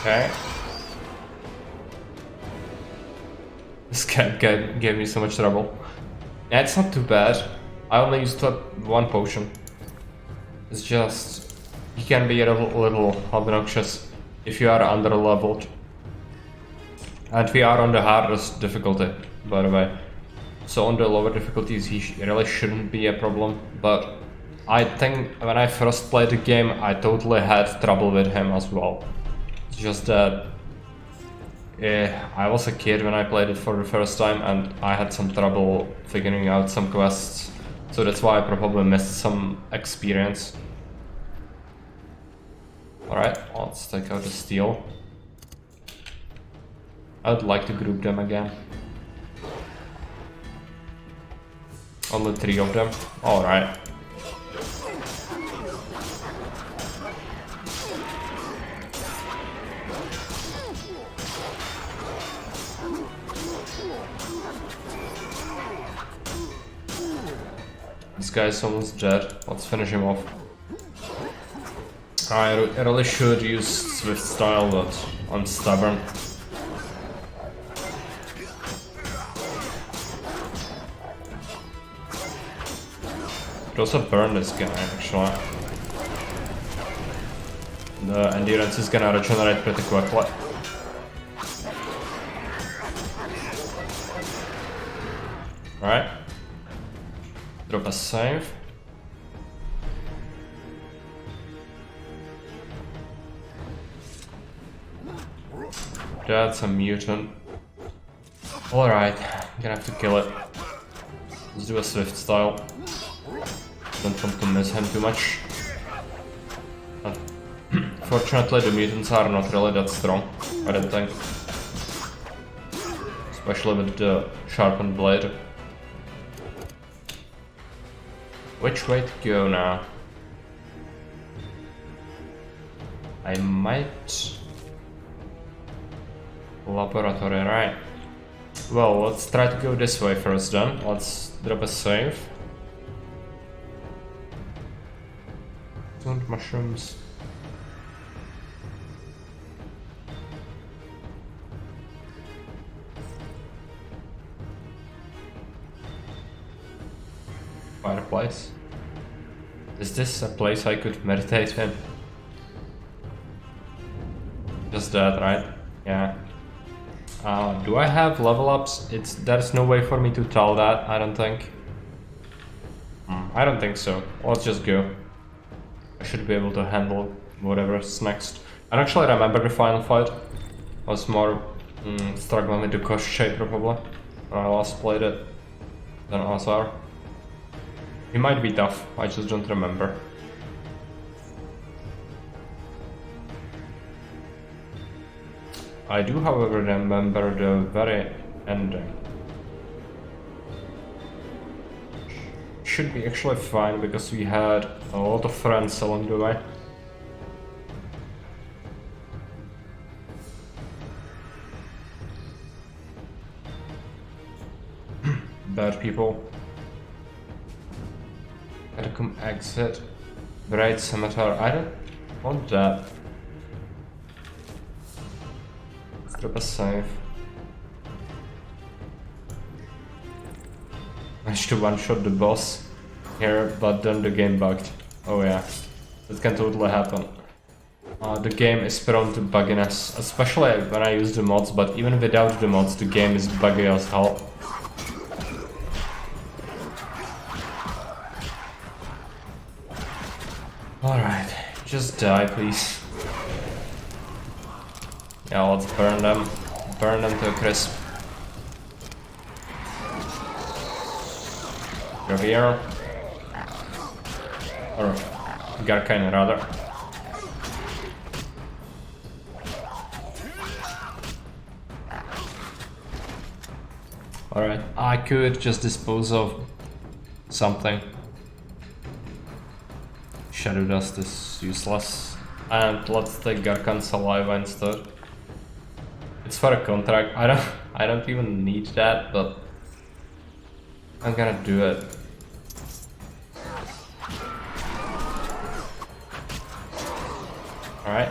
Speaker 1: Okay. This cat gave me so much trouble. Yeah, it's not too bad. I only used one potion. It's just... you can be a little obnoxious if you are under-leveled. And we are on the hardest difficulty, by the way. So on the lower difficulties he really shouldn't be a problem. But I think when I first played the game I totally had trouble with him as well. It's just that I was a kid when I played it for the first time and I had some trouble figuring out some quests. So that's why I probably missed some experience. Alright, let's take out the steel. I'd like to group them again. Only 3 of them. Alright. This guy's almost dead. Let's finish him off. I really should use Swift Style, but I'm stubborn. Could also burn this guy, actually. The endurance is gonna regenerate pretty quickly. Right. Drop a save. That's a mutant. Alright, I'm gonna have to kill it. Let's do a Swift Style. Don't want to miss him too much. Fortunately, the mutants are not really that strong, I don't think. Especially with the sharpened blade. Which way to go now? I might... Laboratory, right. Well, let's try to go this way first then. Let's drop a save. Don't mushrooms. Fireplace. Is this a place I could meditate in? Just that, right? Yeah. Do I have level ups? There's no way for me to tell that, I don't think. I don't think so. Let's just go. I should be able to handle whatever's next. I don't actually remember the final fight. I was more struggling with the Koschei probably when I last played it than Azar. He might be tough, I just don't remember. I do, however, remember the very ending. Should be actually fine because we had a lot of friends along the way. Bad people. Catacomb exit. Bright Scimitar. I don't want that. Drop a save. Managed to one-shot the boss here, but then the game bugged. Oh yeah, that can totally happen. The game is prone to bugginess, especially when I use the mods, but even without the mods, the game is buggy as hell. Alright, just die, please. Yeah, let's burn them. Burn them to a crisp. Gravier. Or Garkine rather. Alright, I could just dispose of something. Shadow Dust is useless. And let's take Garkhan Saliva instead. It's for a contract. I don't even need that, but I'm gonna do it. Alright.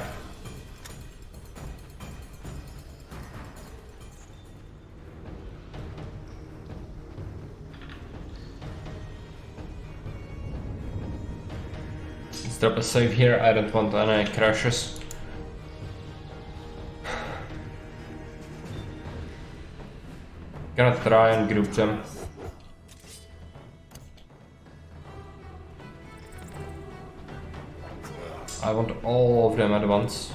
Speaker 1: Let's drop a save here. I don't want any crashes. Gonna try and group them. I want all of them at once,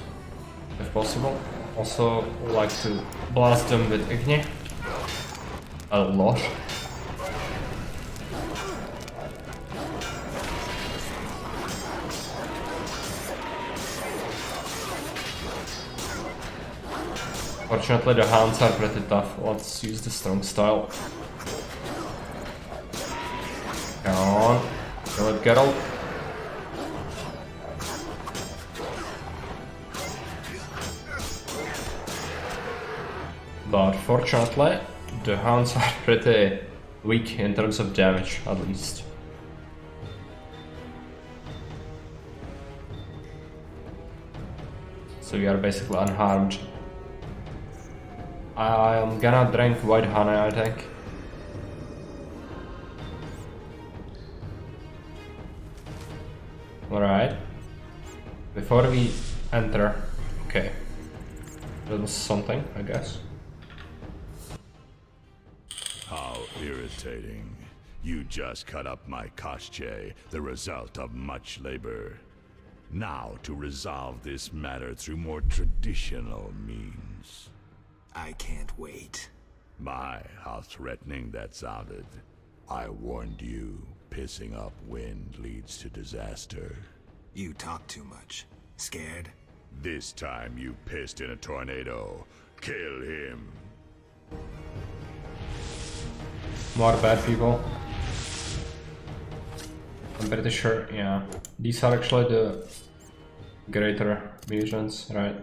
Speaker 1: if possible. Also like to blast them with Igni. A lot. Fortunately the hounds are pretty tough. Let's use the strong style. Come on. Kill it, Geralt. But fortunately, the hounds are pretty weak in terms of damage, at least. So we are basically unharmed. I'm gonna drink white honey, I think. Alright. Before we enter... Okay. That was something, I guess.
Speaker 11: How irritating. You just cut up my Koschei, the result of much labor. Now to resolve this matter through more traditional means.
Speaker 3: I can't wait.
Speaker 11: My, how threatening that sounded. I warned you, pissing up wind leads to disaster.
Speaker 3: You talk too much. Scared?
Speaker 11: This time you pissed in a tornado. Kill him.
Speaker 1: More bad people. I'm pretty sure, yeah. These are actually the greater mutants, right?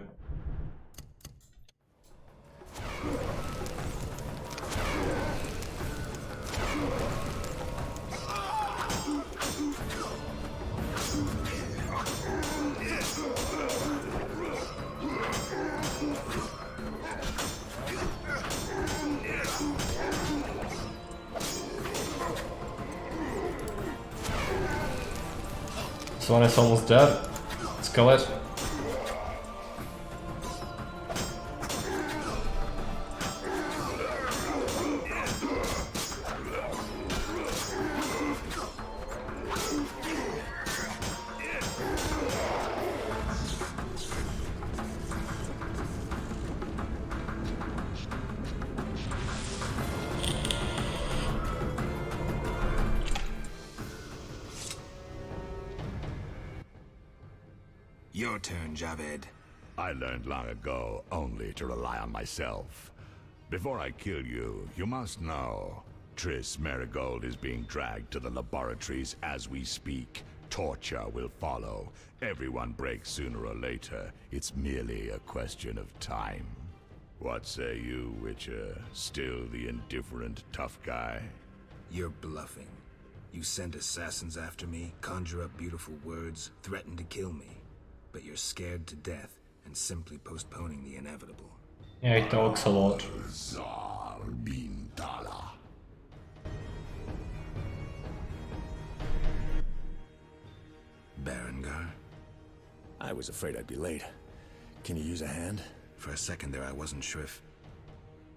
Speaker 1: This one is almost dead. Let's kill it.
Speaker 3: Your turn, Javed.
Speaker 11: I learned long ago only to rely on myself. Before I kill you, you must know. Triss Merigold is being dragged to the laboratories as we speak. Torture will follow. Everyone breaks sooner or later. It's merely a question of time. What say you, Witcher? Still the indifferent tough guy?
Speaker 3: You're bluffing. You send assassins after me, conjure up beautiful words, threaten to kill me. But you're scared to death and simply postponing the inevitable.
Speaker 1: Yeah, he talks a lot.
Speaker 3: Berengar? I was afraid I'd be late. Can you use a hand? For a second there, I wasn't sure if...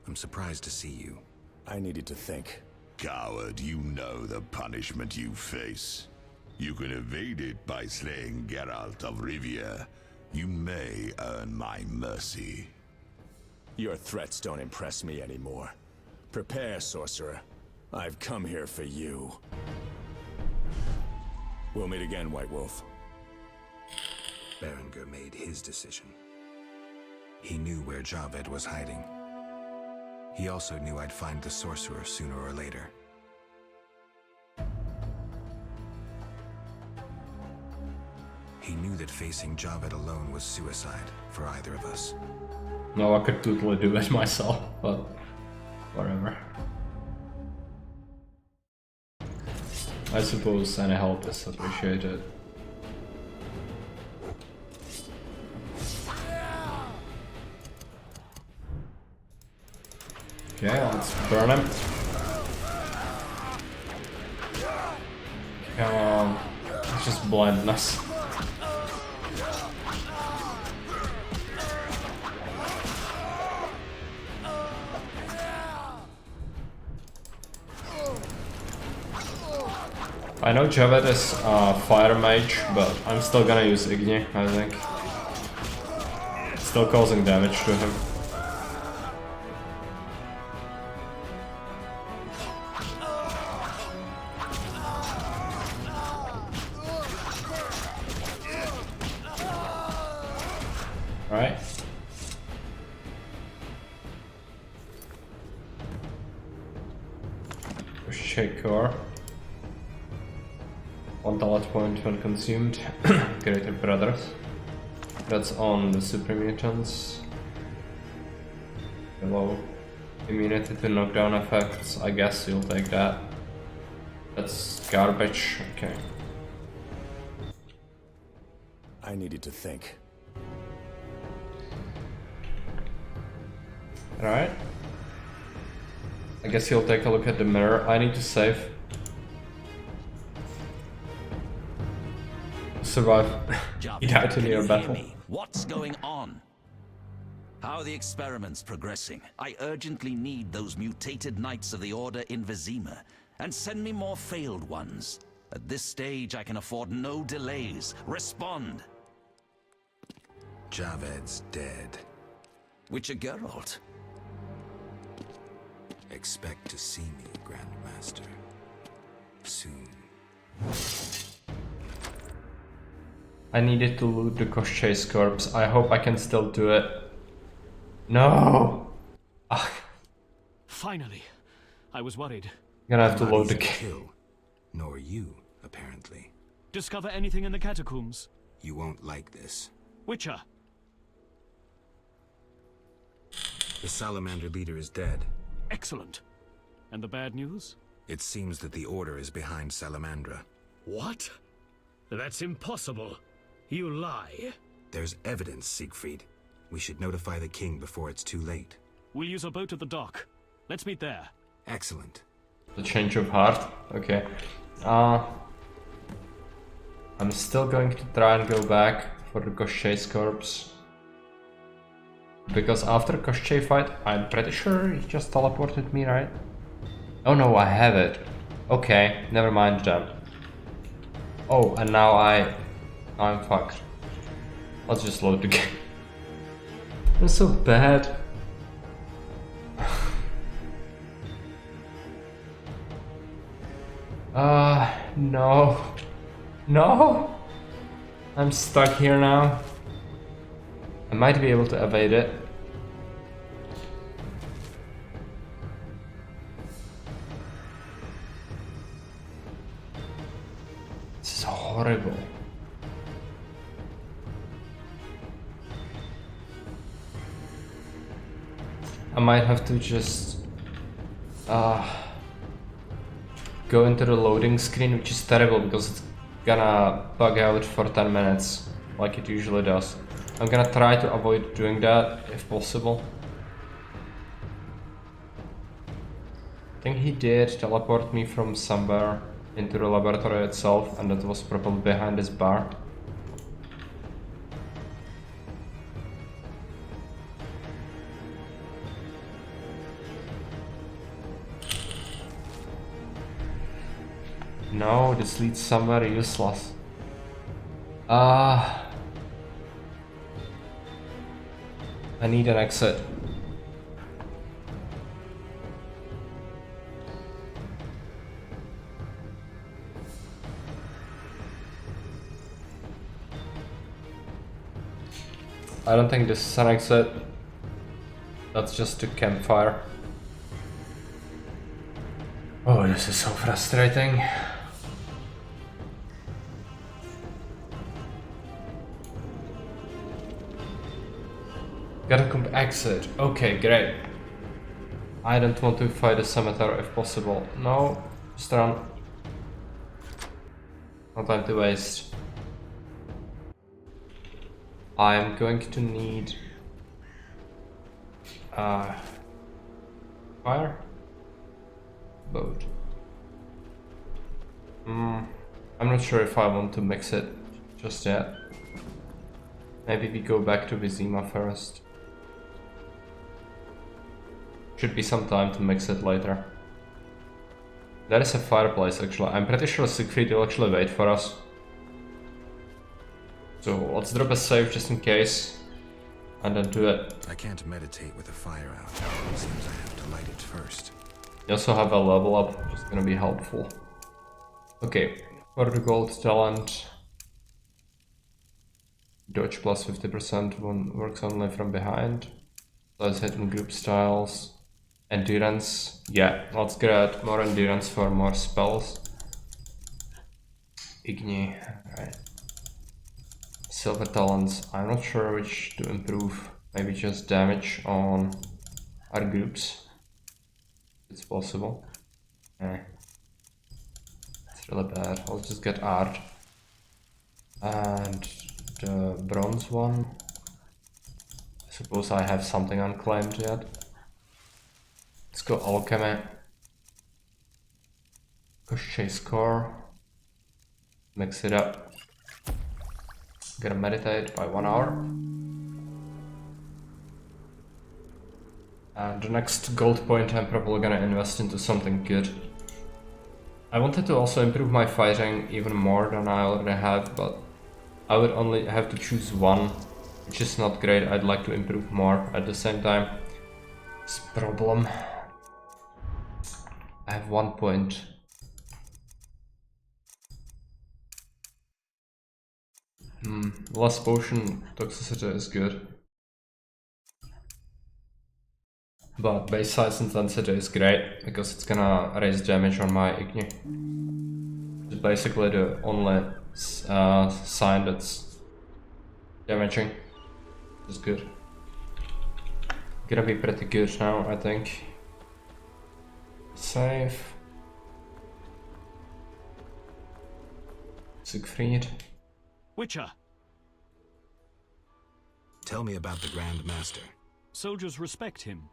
Speaker 3: I'm surprised to see you. I needed to think.
Speaker 11: Coward, you know the punishment you face. You can evade it by slaying Geralt of Rivia. You may earn my mercy.
Speaker 3: Your threats don't impress me anymore. Prepare, sorcerer. I've come here for you. We'll meet again, White Wolf.
Speaker 13: Berengar made his decision. He knew where Javed was hiding. He also knew I'd find the sorcerer sooner or later. He knew that facing Javed alone was suicide for either of us.
Speaker 1: No, I could totally do it myself, but whatever. I suppose any help is appreciated. Okay, let's burn him. Come on, it's just blindness. I know Javed is fire mage, but I'm still gonna use Igni, I think. Still causing damage to him. Right. Shake core. 1 talent point when consumed. Greater Brothers. That's on the super mutants. Below. Immunity to knockdown effects. I guess you'll take that. That's garbage. Okay.
Speaker 3: I needed to think.
Speaker 1: Alright. I guess you'll take a look at the mirror. I need to save. Survive. You died in your battle.
Speaker 8: What's going on? How are the experiments progressing? I urgently need those mutated knights of the Order in Vizima, and send me more failed ones. At this stage, I can afford no delays. Respond!
Speaker 13: Javed's dead.
Speaker 8: Witcher Geralt.
Speaker 13: Expect to see me, Grandmaster. Soon.
Speaker 1: I needed to loot the Koschei's corpse. I hope I can still do it. No! Ugh.
Speaker 9: Finally. I was worried.
Speaker 1: Gonna have to
Speaker 13: Not
Speaker 1: load the
Speaker 13: easy to
Speaker 1: game.
Speaker 13: kill. Nor you, apparently.
Speaker 9: Discover anything in the catacombs?
Speaker 13: You won't like this.
Speaker 9: Witcher.
Speaker 13: The Salamander leader is dead.
Speaker 9: Excellent. And the bad news?
Speaker 13: It seems that the Order is behind Salamandra.
Speaker 22: What? That's impossible. You lie.
Speaker 13: There's evidence, Siegfried. We should notify the king before it's too late.
Speaker 9: We'll use a boat at the dock. Let's meet there.
Speaker 13: Excellent.
Speaker 1: The change of heart. Okay. I'm still going to try and go back for the Koschei's corpse. Because after Koschei fight, I'm pretty sure he just teleported me, right? Oh no, I have it. Okay, never mind then. Oh, and now I'm fucked. Let's just load the game. That's so bad. No. No! I'm stuck here now. I might be able to evade it. This is horrible. I might have to just go into the loading screen, which is terrible because it's gonna bug out for 10 minutes like it usually does. I'm gonna try to avoid doing that if possible. I think he did teleport me from somewhere into the laboratory itself, and that was probably behind this bar. No, this leads somewhere useless. I need an exit. I don't think this is an exit. That's just a campfire. Oh, this is so frustrating. Catacomb exit. Okay, great. I don't want to fight the Scimitar if possible. No, just run. No time to waste. I'm going to need fire boat. I'm not sure if I want to mix it just yet. Maybe we go back to Vizima first. Should be some time to mix it later. There is a fireplace actually. I'm pretty sure Siegfried will actually wait for us. So let's drop a save just in case, and then do it.
Speaker 3: I can't meditate with the fire out. Seems I have to light it first.
Speaker 1: You also have a level up, which is gonna be helpful. Okay, for the gold talent, dodge plus 50% one works only from behind. Plus hidden group styles. Endurance, yeah, let's get more endurance for more spells. Igni, right. Silver talents, I'm not sure which to improve. Maybe just damage on our groups. It's possible. It's really bad. Let's just get art. And the bronze one. I suppose I have something unclaimed yet. Let's go alchemy. Go chase core. Mix it up. Gonna meditate by 1 hour. And the next gold point I'm probably gonna invest into something good. I wanted to also improve my fighting even more than I already have, but I would only have to choose one, which is not great. I'd like to improve more at the same time. This problem. I have 1 point. Less potion toxicity is good. But base size intensity is great, because it's gonna raise damage on my Igni. It's basically the only sign that's damaging. It's good. Gonna be pretty good now, I think. Save. Siegfried.
Speaker 9: Witcher!
Speaker 3: Tell me about the Grand Master.
Speaker 9: Soldiers respect him.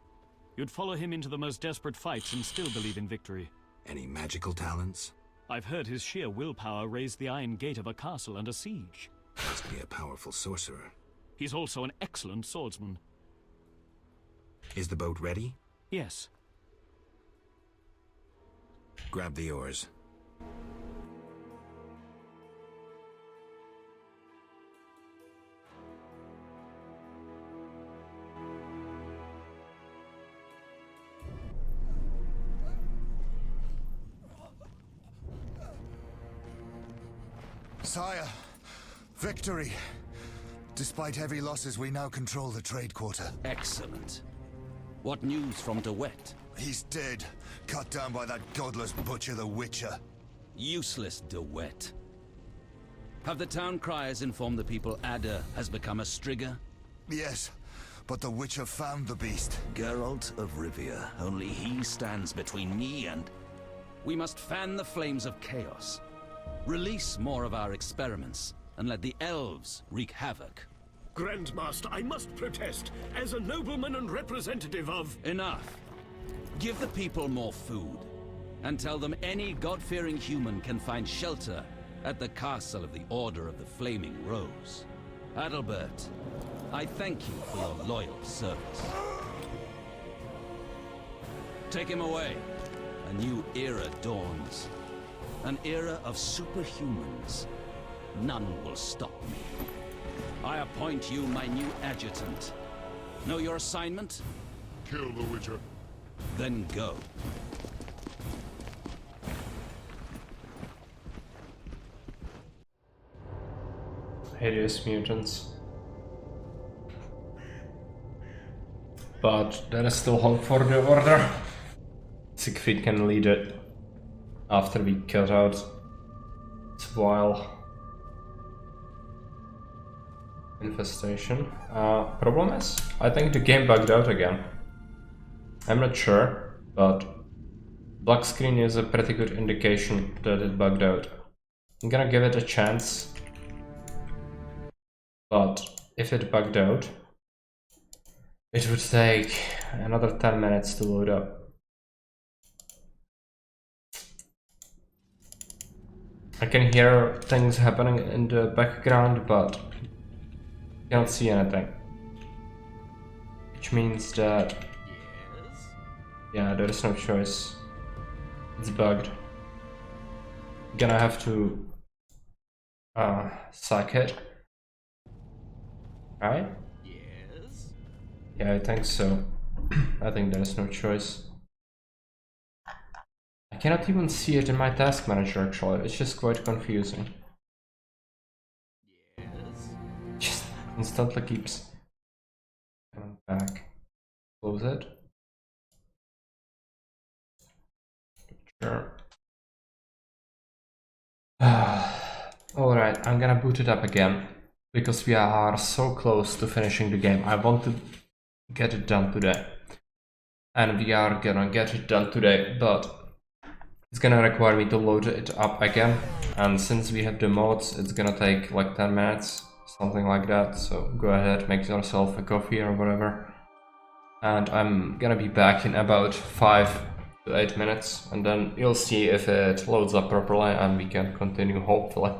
Speaker 9: You'd follow him into the most desperate fights and still believe in victory.
Speaker 3: Any magical talents?
Speaker 9: I've heard his sheer willpower raised the iron gate of a castle under siege.
Speaker 3: Must be a powerful sorcerer.
Speaker 9: He's also an excellent swordsman.
Speaker 3: Is the boat ready?
Speaker 9: Yes.
Speaker 3: Grab the oars.
Speaker 13: Sire, victory! Despite heavy losses, we now control the trade quarter.
Speaker 8: Excellent. What news from De Wet?
Speaker 13: He's dead, cut down by that godless butcher, the Witcher.
Speaker 8: Useless De Wet. Have the town criers informed the people Ada has become a Strigger?
Speaker 13: Yes, but the Witcher found the beast.
Speaker 8: Geralt of Rivia. Only he stands between me and... We must fan the flames of chaos. Release more of our experiments, and let the elves wreak havoc.
Speaker 22: Grandmaster, I must protest. As a nobleman and representative of...
Speaker 8: Enough. Give the people more food, and tell them any God-fearing human can find shelter at the castle of the Order of the Flaming Rose. Adalbert, I thank you for your loyal service. Take him away. A new era dawns. An era of superhumans. None will stop me. I appoint you my new adjutant. Know your assignment?
Speaker 11: Kill the Witcher.
Speaker 8: Then go.
Speaker 1: Hideous mutants. But there is still hope for the Order. Siegfried can lead it after we cut out its vile infestation. Problem is, I think the game bugged out again. I'm not sure, but black screen is a pretty good indication that it bugged out. I'm gonna give it a chance, but if it bugged out, it would take another 10 minutes to load up. I can hear things happening in the background, but can't see anything. Which means that, yeah, there is no choice. It's bugged. Gonna have to sack it. Right? Yes. Yeah, I think so. I think there is no choice. I cannot even see it in my task manager actually, it's just quite confusing. Yes. Just instantly keeps coming back. Close it. Sure. Alright, I'm gonna boot it up again, because we are so close to finishing the game. I want to get it done today. And we are gonna get it done today, but it's gonna require me to load it up again, and since we have the mods, it's gonna take like 10 minutes, something like that, so go ahead, make yourself a coffee or whatever. And I'm gonna be back in about 5 to 8 minutes, and then you'll see if it loads up properly and we can continue, hopefully.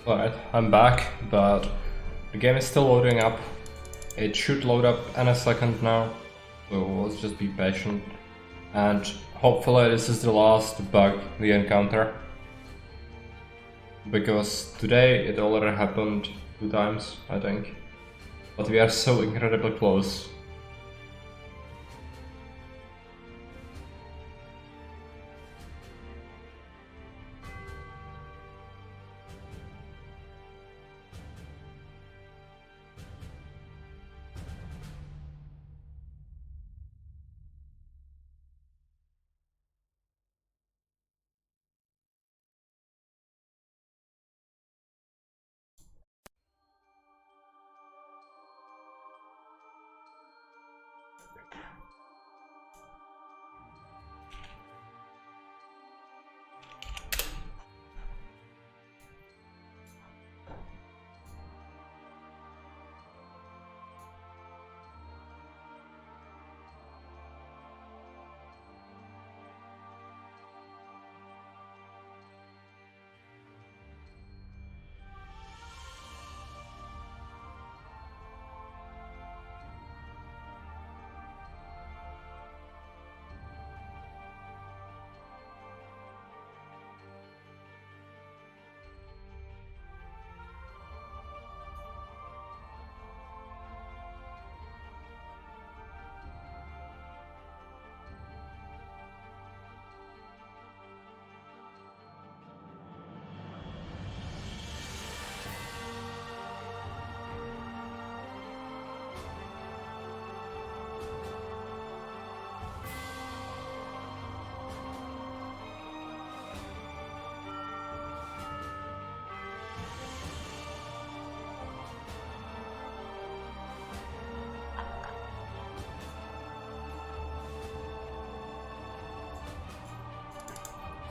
Speaker 1: Alright, I'm back, but the game is still loading up. It should load up in a second now, so let's just be patient. And hopefully this is the last bug we encounter. Because today it already happened 2 times, I think. But we are so incredibly close.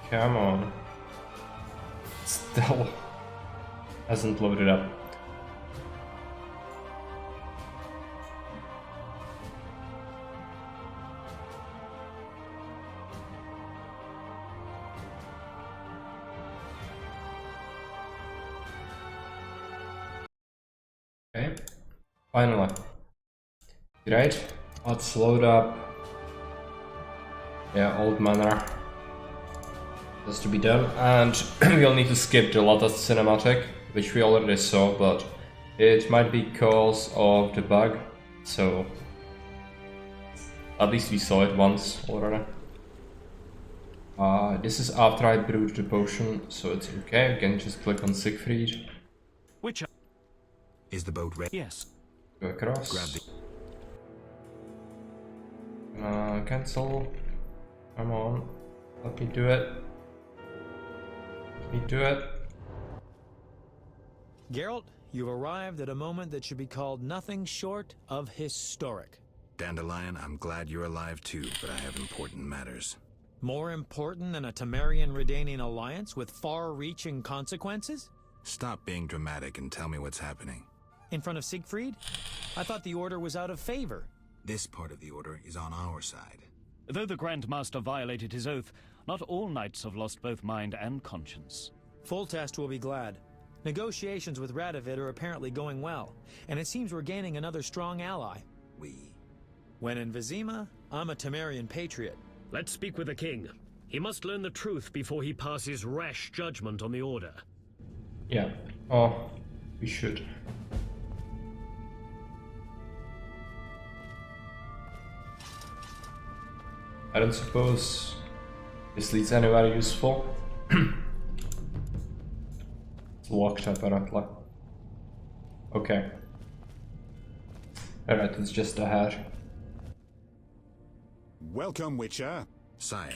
Speaker 1: Come on. Still hasn't loaded up. Okay, finally. Right, let's load up. Yeah, Old Manor. Has to be done, and we'll need to skip the latest cinematic, which we already saw, but it might be cause of the bug, so at least we saw it once already. This is after I brewed the potion, so it's okay. We can just click on Siegfried.
Speaker 9: Which
Speaker 3: is the boat ready?
Speaker 9: Yes.
Speaker 1: Go across.
Speaker 3: Grab the
Speaker 1: cancel. Come on, let me do it. Let me do it.
Speaker 6: Geralt, you've arrived at a moment that should be called nothing short of historic.
Speaker 3: Dandelion, I'm glad you're alive too, but I have important matters.
Speaker 6: More important than a Temerian-Redanian alliance with far-reaching consequences?
Speaker 3: Stop being dramatic and tell me what's happening.
Speaker 6: In front of Siegfried? I thought the Order was out of favor.
Speaker 3: This part of the Order is on our side.
Speaker 9: Though the Grand Master violated his oath, not all knights have lost both mind and conscience.
Speaker 6: Foltest will be glad. Negotiations with Radovid are apparently going well, and it seems we're gaining another strong ally. When in Vizima, I'm a Temerian patriot.
Speaker 20: Let's speak with the king. He must learn the truth before he passes rash judgment on the Order.
Speaker 1: Yeah. Oh, we should. I don't suppose this leads anywhere useful. It's locked apparently. Okay. Alright, it's just ahead.
Speaker 21: Welcome, Witcher.
Speaker 3: Sire.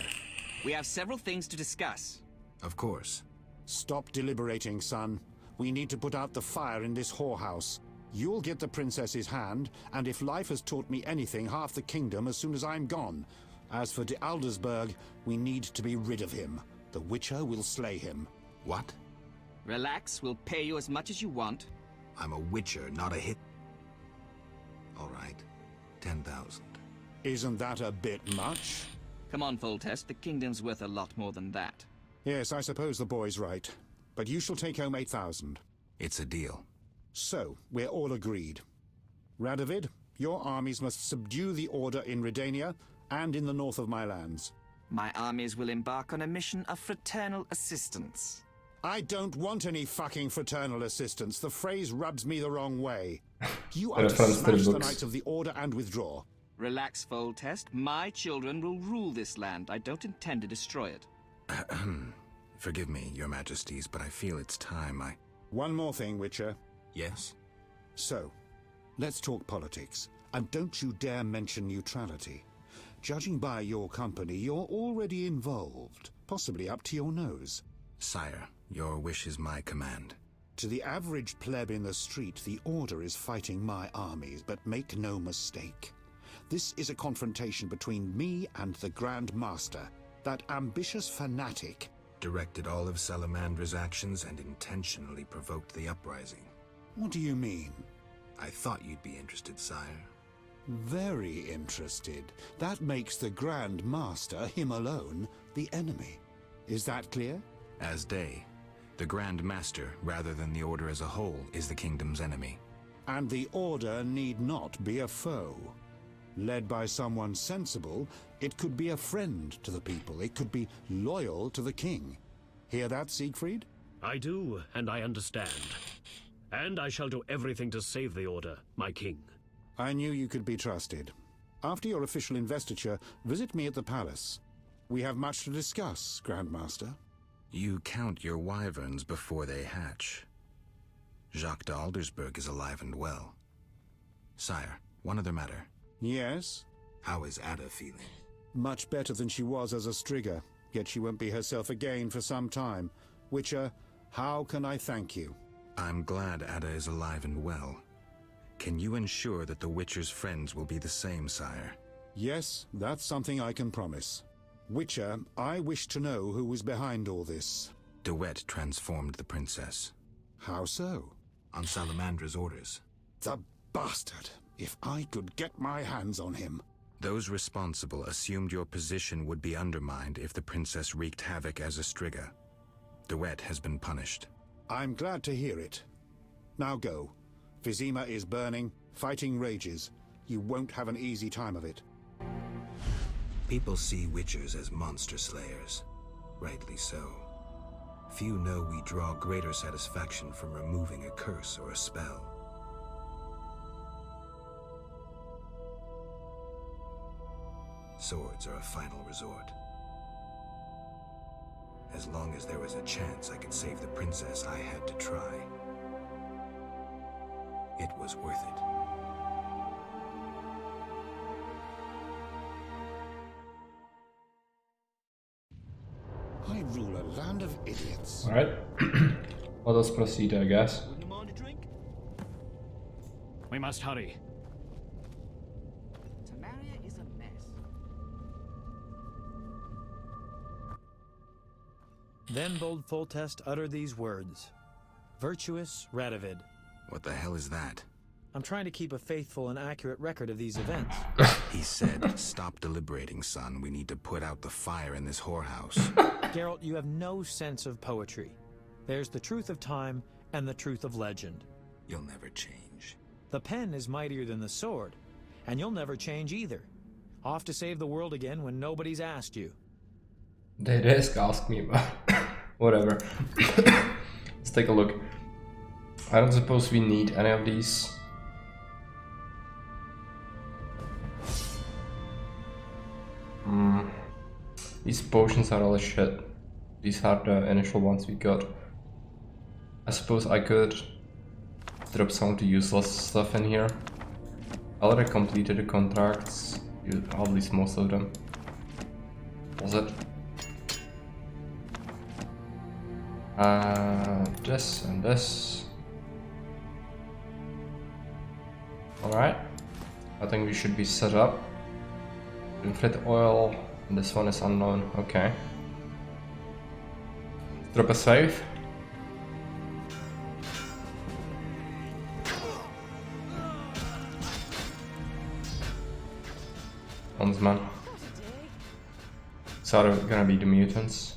Speaker 24: We have several things to discuss.
Speaker 3: Of course.
Speaker 21: Stop deliberating, son. We need to put out the fire in this whorehouse. You'll get the princess's hand, and if life has taught me anything, half the kingdom as soon as I'm gone. As for de Aldersberg, we need to be rid of him. The Witcher will slay him.
Speaker 3: What?
Speaker 24: Relax, we'll pay you as much as you want.
Speaker 3: I'm a Witcher, not a hit. All right. 10,000.
Speaker 21: Isn't that a bit much?
Speaker 24: Come on, Foltest, the kingdom's worth a lot more than that.
Speaker 21: Yes, I suppose the boy's right. But you shall take home 8,000.
Speaker 3: It's a deal.
Speaker 21: So, we're all agreed. Radovid, your armies must subdue the Order in Redania and in the north of my lands.
Speaker 24: My armies will embark on a mission of fraternal assistance.
Speaker 21: I don't want any fucking fraternal assistance. The phrase rubs me the wrong way. You
Speaker 1: The
Speaker 21: are to
Speaker 1: reference to the
Speaker 21: smash the
Speaker 1: books.
Speaker 21: Knights of the Order and withdraw.
Speaker 24: Relax, Foltest. My children will rule this land. I don't intend to destroy it.
Speaker 3: Forgive me, your majesties, but I feel it's time I...
Speaker 21: One more thing, Witcher.
Speaker 3: Yes?
Speaker 21: So, let's talk politics. And don't you dare mention neutrality. Judging by your company, you're already involved, possibly up to your nose.
Speaker 3: Sire, your wish is my command.
Speaker 21: To the average pleb in the street, the Order is fighting my armies, but make no mistake. This is a confrontation between me and the Grand Master, that ambitious fanatic.
Speaker 3: Directed all of Salamandra's actions and intentionally provoked the uprising.
Speaker 21: What do you mean?
Speaker 3: I thought you'd be interested, sire.
Speaker 21: Very interested. That makes the Grand Master, him alone, the enemy. Is that clear?
Speaker 3: As day. The Grand Master, rather than the Order as a whole, is the kingdom's enemy.
Speaker 21: And the Order need not be a foe. Led by someone sensible, it could be a friend to the people. It could be loyal to the king. Hear that, Siegfried?
Speaker 20: I do, and I understand. And I shall do everything to save the Order, my king.
Speaker 21: I knew you could be trusted. After your official investiture, visit me at the palace. We have much to discuss, Grandmaster.
Speaker 3: You count your wyverns before they hatch. Jacques de Aldersberg is alive and well. Sire, one other matter.
Speaker 21: Yes?
Speaker 3: How is Ada feeling?
Speaker 21: Much better than she was as a Striga, yet she won't be herself again for some time. Witcher, how can I thank you?
Speaker 3: I'm glad Ada is alive and well. Can you ensure that the Witcher's friends will be the same, sire?
Speaker 21: Yes, that's something I can promise. Witcher, I wish to know who was behind all this.
Speaker 3: De Wet transformed the princess.
Speaker 21: How so?
Speaker 3: On Salamandra's orders.
Speaker 21: The bastard! If I could get my hands on him.
Speaker 3: Those responsible assumed your position would be undermined if the princess wreaked havoc as a Striga. De Wet has been punished.
Speaker 21: I'm glad to hear it. Now go. Vizima is burning, fighting rages. You won't have an easy time of it.
Speaker 3: People see Witchers as monster slayers. Rightly so. Few know we draw greater satisfaction from removing a curse or a spell. Swords are a final resort. As long as there was a chance I could save the princess, I had to try. It was worth it.
Speaker 21: I rule a land of idiots.
Speaker 1: Alright. Let us proceed, I guess.
Speaker 9: We must hurry.
Speaker 24: Tamaria is a mess.
Speaker 6: Then bold Foltest uttered these words. Virtuous Radovid.
Speaker 3: What the hell is that?
Speaker 6: I'm trying to keep a faithful and accurate record of these events.
Speaker 3: He said, stop deliberating, son. We need to put out the fire in this whorehouse.
Speaker 6: Geralt, you have no sense of poetry. There's the truth of time and the truth of legend.
Speaker 3: You'll never change.
Speaker 6: The pen is mightier than the sword, and you'll never change either. Off to save the world again when nobody's asked you.
Speaker 1: They did ask me, but whatever. Let's take a look. I don't suppose we need any of these. These potions are all shit. These are the initial ones we got. I suppose I could drop some of the useless stuff in here. I already completed the contracts, at least most of them. Was it? This and this. Alright. I think we should be set up. Inflate oil. This one is unknown. Okay. Drop a save. Huntsman. So gonna be the mutants.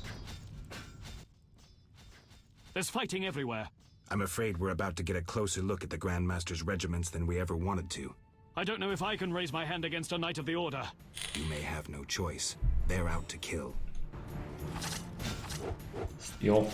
Speaker 9: There's fighting everywhere.
Speaker 3: I'm afraid we're about to get a closer look at the Grand Master's regiments than we ever wanted to.
Speaker 9: I don't know if I can raise my hand against a Knight of the Order.
Speaker 3: You may have no choice. They're out to kill.
Speaker 1: Steal.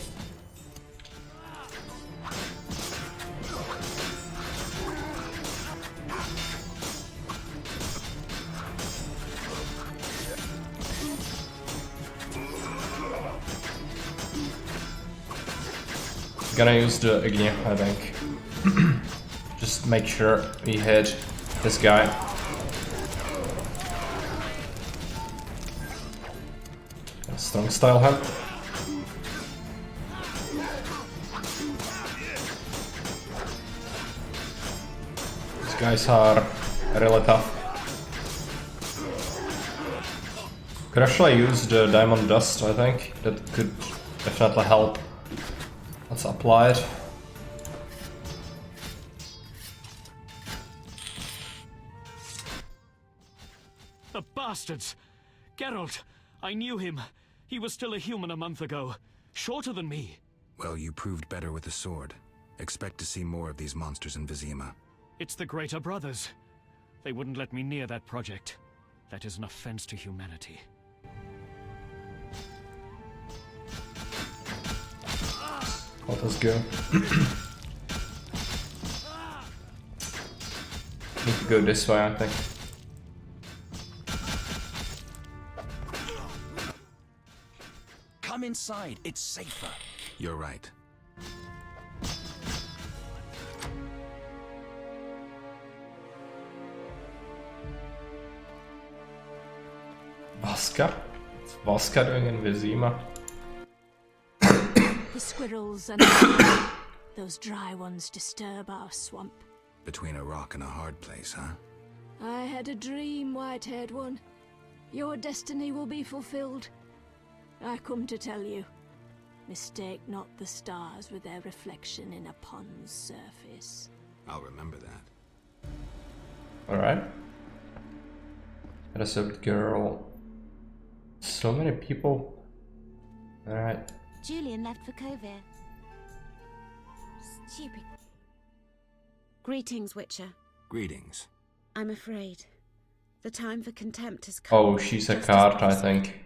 Speaker 1: Gonna use the Igni, I think. Just make sure we hit this guy. Strong style him. These guys are really tough. Could actually use the Diamond Dust, I think. That could definitely help. Let's apply it.
Speaker 9: The bastards! Geralt! I knew him. He was still a human a month ago. Shorter than me.
Speaker 3: Well, you proved better with the sword. Expect to see more of these monsters in Vizima.
Speaker 9: It's the Greater Brothers. They wouldn't let me near that project. That is an offense to humanity.
Speaker 1: Let us go. Need to go this way, I think.
Speaker 8: Come inside, it's safer.
Speaker 3: You're right.
Speaker 1: Vaska? What's Vaska doing in Vizima?
Speaker 2: The squirrels and those dry ones disturb our swamp.
Speaker 3: Between a rock and a hard place, huh?
Speaker 2: I had a dream, white-haired one. Your destiny will be fulfilled. I come to tell you. Mistake not the stars with their reflection in a pond's surface.
Speaker 3: I'll remember that.
Speaker 1: Alright. Reserved girl. So many people. Alright.
Speaker 5: Julian left for Kovir. Stupid. Greetings, Witcher.
Speaker 3: Greetings.
Speaker 5: I'm afraid. The time for contempt has come.
Speaker 1: Oh, she's a card, I think.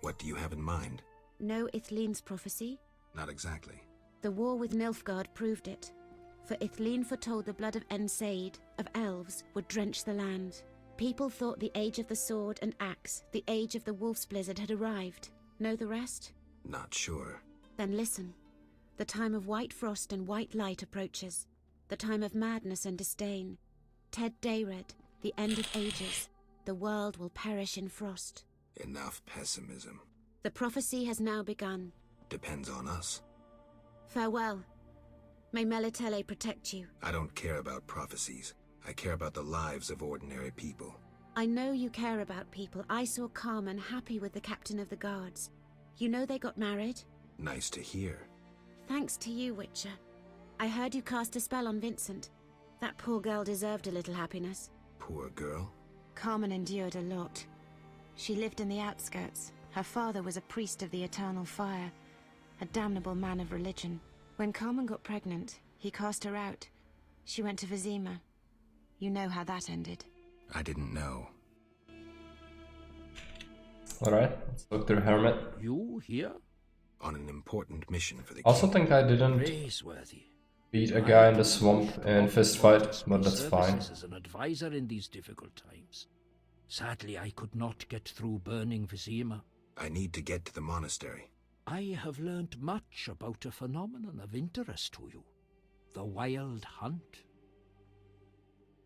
Speaker 3: What do you have in mind?
Speaker 5: Know Ithleen's prophecy?
Speaker 3: Not exactly.
Speaker 5: The war with Nilfgaard proved it. For Ithleen foretold the blood of Ensaid, of elves, would drench the land. People thought the age of the sword and axe, the age of the wolf's blizzard had arrived. Know the rest?
Speaker 3: Not sure.
Speaker 5: Then listen. The time of white frost and white light approaches. The time of madness and disdain. Ted Dayred, the end of ages. The world will perish in frost.
Speaker 3: Enough pessimism.
Speaker 5: The prophecy has now begun.
Speaker 3: Depends on us.
Speaker 5: Farewell. May Melitele protect you.
Speaker 3: I don't care about prophecies. I care about the lives of ordinary people.
Speaker 5: I know you care about people. I saw Carmen happy with the captain of the guards. You know they got married?
Speaker 3: Nice to hear.
Speaker 5: Thanks to you, Witcher. I heard you cast a spell on Vincent. That poor girl deserved a little happiness.
Speaker 3: Poor girl?
Speaker 5: Carmen endured a lot. She lived in the outskirts. Her father was a priest of the Eternal Fire, a damnable man of religion. When Carmen got pregnant, he cast her out. She went to Vizima. You know how that ended.
Speaker 3: I didn't know.
Speaker 1: Alright, let's look through Hermit.
Speaker 8: You here?
Speaker 3: On an important mission for the
Speaker 1: Also
Speaker 3: king.
Speaker 1: think I didn't beat a guy in the swamp in fist fight, but that's fine.
Speaker 7: As an advisor in these difficult times. Sadly, I could not get through burning Vizima.
Speaker 3: I need to get to the monastery.
Speaker 7: I have learned much about a phenomenon of interest to you. The Wild Hunt.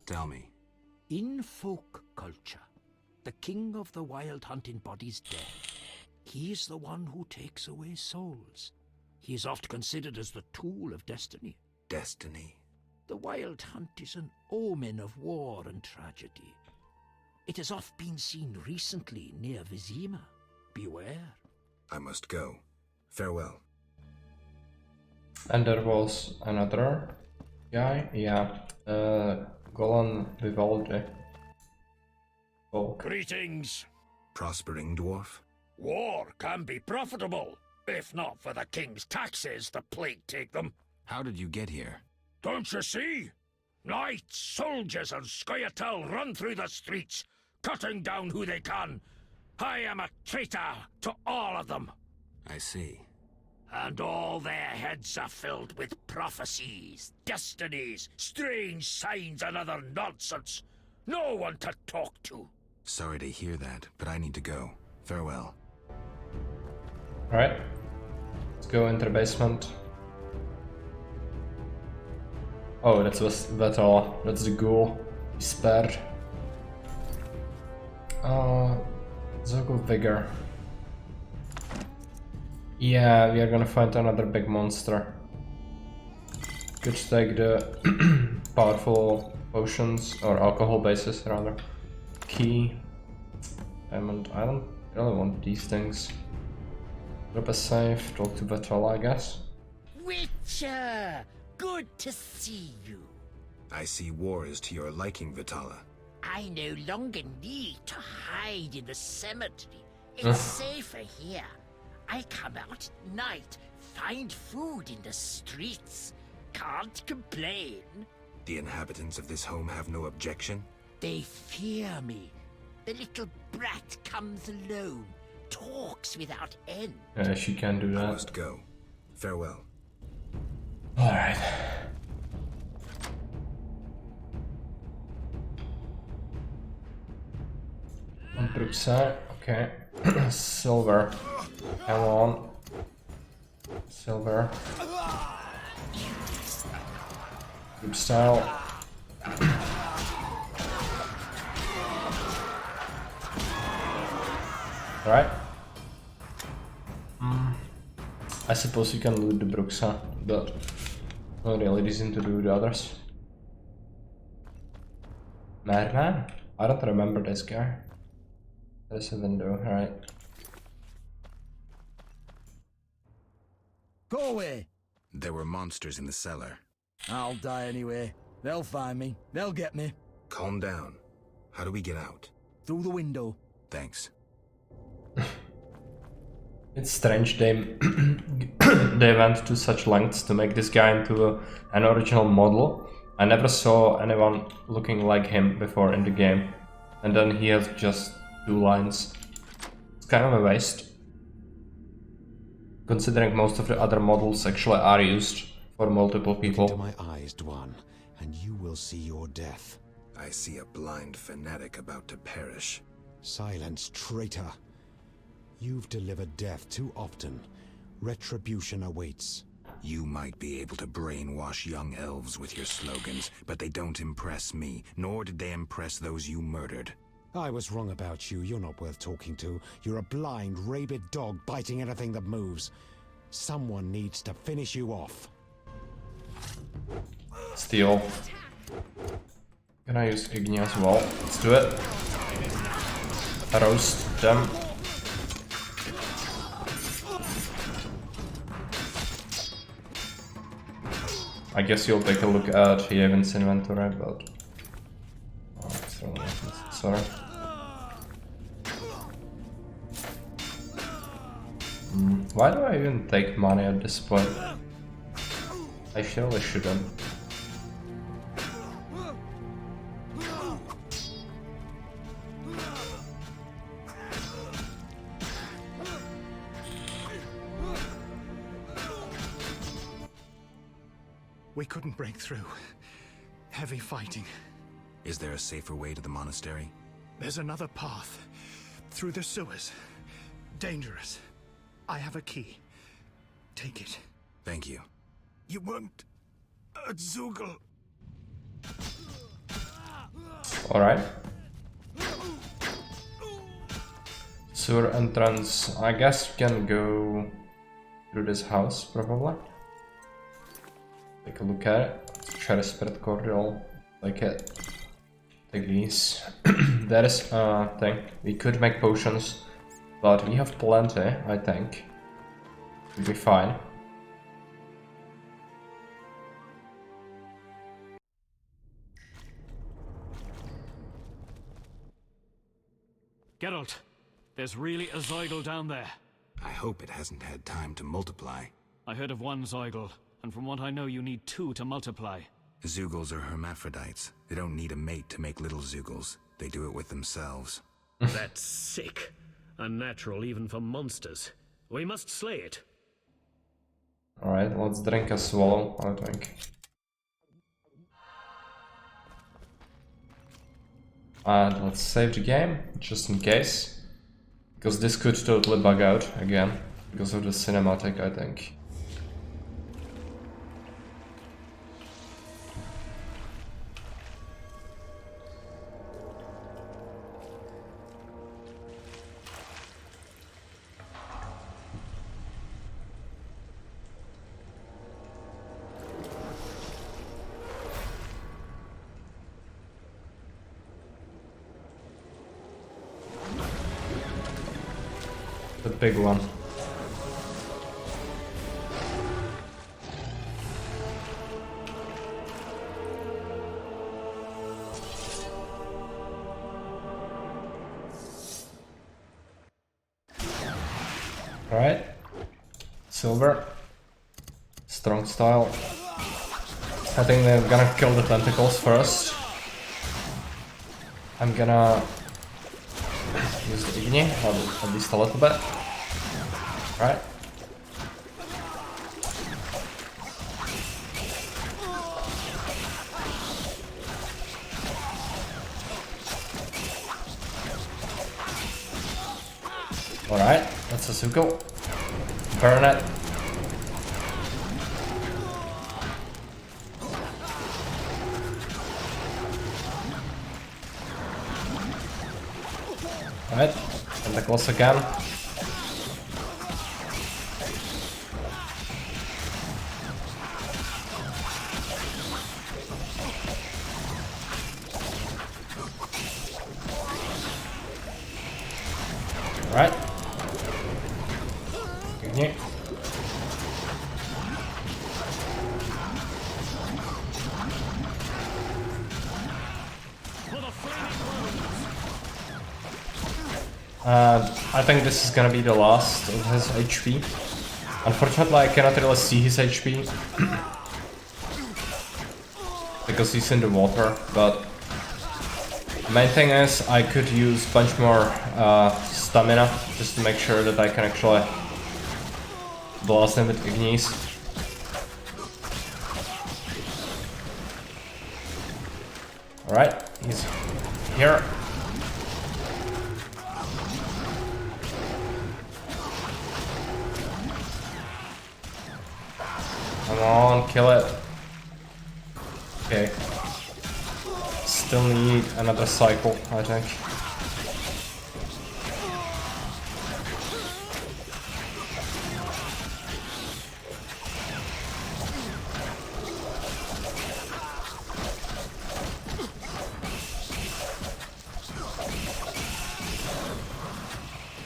Speaker 3: Tell me.
Speaker 7: In folk culture, the king of the Wild Hunt embodies death. He is the one who takes away souls. He is oft considered as the tool of destiny.
Speaker 3: Destiny?
Speaker 7: The Wild Hunt is an omen of war and tragedy. It has oft been seen recently near Vizima. Beware.
Speaker 3: I must go. Farewell.
Speaker 1: And there was another guy, yeah. Golan Vivaldi. Volk.
Speaker 20: Greetings.
Speaker 3: prospering dwarf?
Speaker 7: War can be profitable, if not for the king's taxes, the plague take them.
Speaker 3: How did you get here?
Speaker 7: Don't you see? Knights, soldiers, and Scoia'tael run through the streets, cutting down who they can. I am a traitor to all of them.
Speaker 3: I see.
Speaker 7: And all their heads are filled with prophecies, destinies, strange signs, and other nonsense. No one to talk to.
Speaker 3: Sorry to hear that, but I need to go. Farewell.
Speaker 1: Alright. Let's go into the basement. Oh, that's Vetala. That's the ghoul. He's spared. Zogo Vigor. Yeah, we are gonna find another big monster. Could take the powerful potions, or alcohol bases rather. Key. Diamond. I don't really want these things. Drop a safe, talk to Vetala, I guess.
Speaker 10: Witcher! Good to see you.
Speaker 3: I see war is to your liking, Vitala.
Speaker 10: I no longer need to hide in the cemetery. It's safer here. I come out at night, find food in the streets. Can't complain.
Speaker 3: The inhabitants of this home have no objection?
Speaker 10: They fear me. The little brat comes alone, talks without end.
Speaker 1: She can do that.
Speaker 3: I must go. Farewell.
Speaker 1: Alright. Bruxa, okay. Silver. Come on. Silver. Group style. Alright. I suppose you can loot the Bruxa, but no really reason to do the others. Madman? I don't remember this guy. There's a window, alright.
Speaker 12: Go away!
Speaker 3: There were monsters in the cellar.
Speaker 12: I'll die anyway. They'll find me. They'll get me.
Speaker 3: Calm down. How do we get out?
Speaker 12: Through the window.
Speaker 3: Thanks.
Speaker 1: It's strange they they went to such lengths to make this guy into an original model. I never saw anyone looking like him before in the game. And then he has just 2 lines. It's kind of a waste. Considering most of the other models actually are used for multiple people.
Speaker 14: Look into my eyes, Dwan, and you will see your death.
Speaker 3: I see a blind fanatic about to perish.
Speaker 14: Silence, traitor. You've delivered death too often. Retribution awaits.
Speaker 3: You might be able to brainwash young elves with your slogans, but they don't impress me, nor did they impress those you murdered.
Speaker 14: I was wrong about you. You're not worth talking to. You're a blind, rabid dog biting anything that moves. Someone needs to finish you off.
Speaker 1: Steal. Can I use Igni as well? Let's do it. Roast them. I guess you'll take a look at Haven's inventory, but... Oh, it's really not necessary. Why do I even take money at this point? I surely shouldn't.
Speaker 19: We couldn't break through. Heavy fighting.
Speaker 3: Is there a safer way to the monastery?
Speaker 19: There's another path. Through the sewers. Dangerous. I have a key. Take it.
Speaker 3: Thank you.
Speaker 19: You weren't a Zugel.
Speaker 1: Alright. Sewer entrance. I guess we can go through this house, probably. Take a look at it. Try to spread cordial. Like it. Take these. That is a thing. We could make potions, but we have plenty, I think. We'll be fine.
Speaker 9: Geralt, There's really a Zeugl down there.
Speaker 3: I hope it hasn't had time to multiply.
Speaker 9: I heard of one Zeugl, and from what I know you need 2 to multiply.
Speaker 3: Zeugls are hermaphrodites. They don't need a mate to make little Zeugls. They do it with themselves.
Speaker 20: That's sick. Unnatural even for monsters. We must slay it.
Speaker 1: Alright, let's drink a swallow, I think. And let's save the game, just in case. Because this could totally bug out again, because of the cinematic, I think. The big one. Alright. Silver. Strong style. I think they're gonna kill the tentacles first. I'm gonna use the Igni, at least a little bit. Right. Alright, that's a Zuko. Burn it. Alright, tentacles again. Alright. Continue. I think this is gonna be the last of his HP. Unfortunately, I cannot really see his HP because he's in the water, but the main thing is I could use a bunch more stamina just to make sure that I can actually blast him with Ignis. Alright, he's here. Come on, kill it. Okay. Still need another cycle, I think.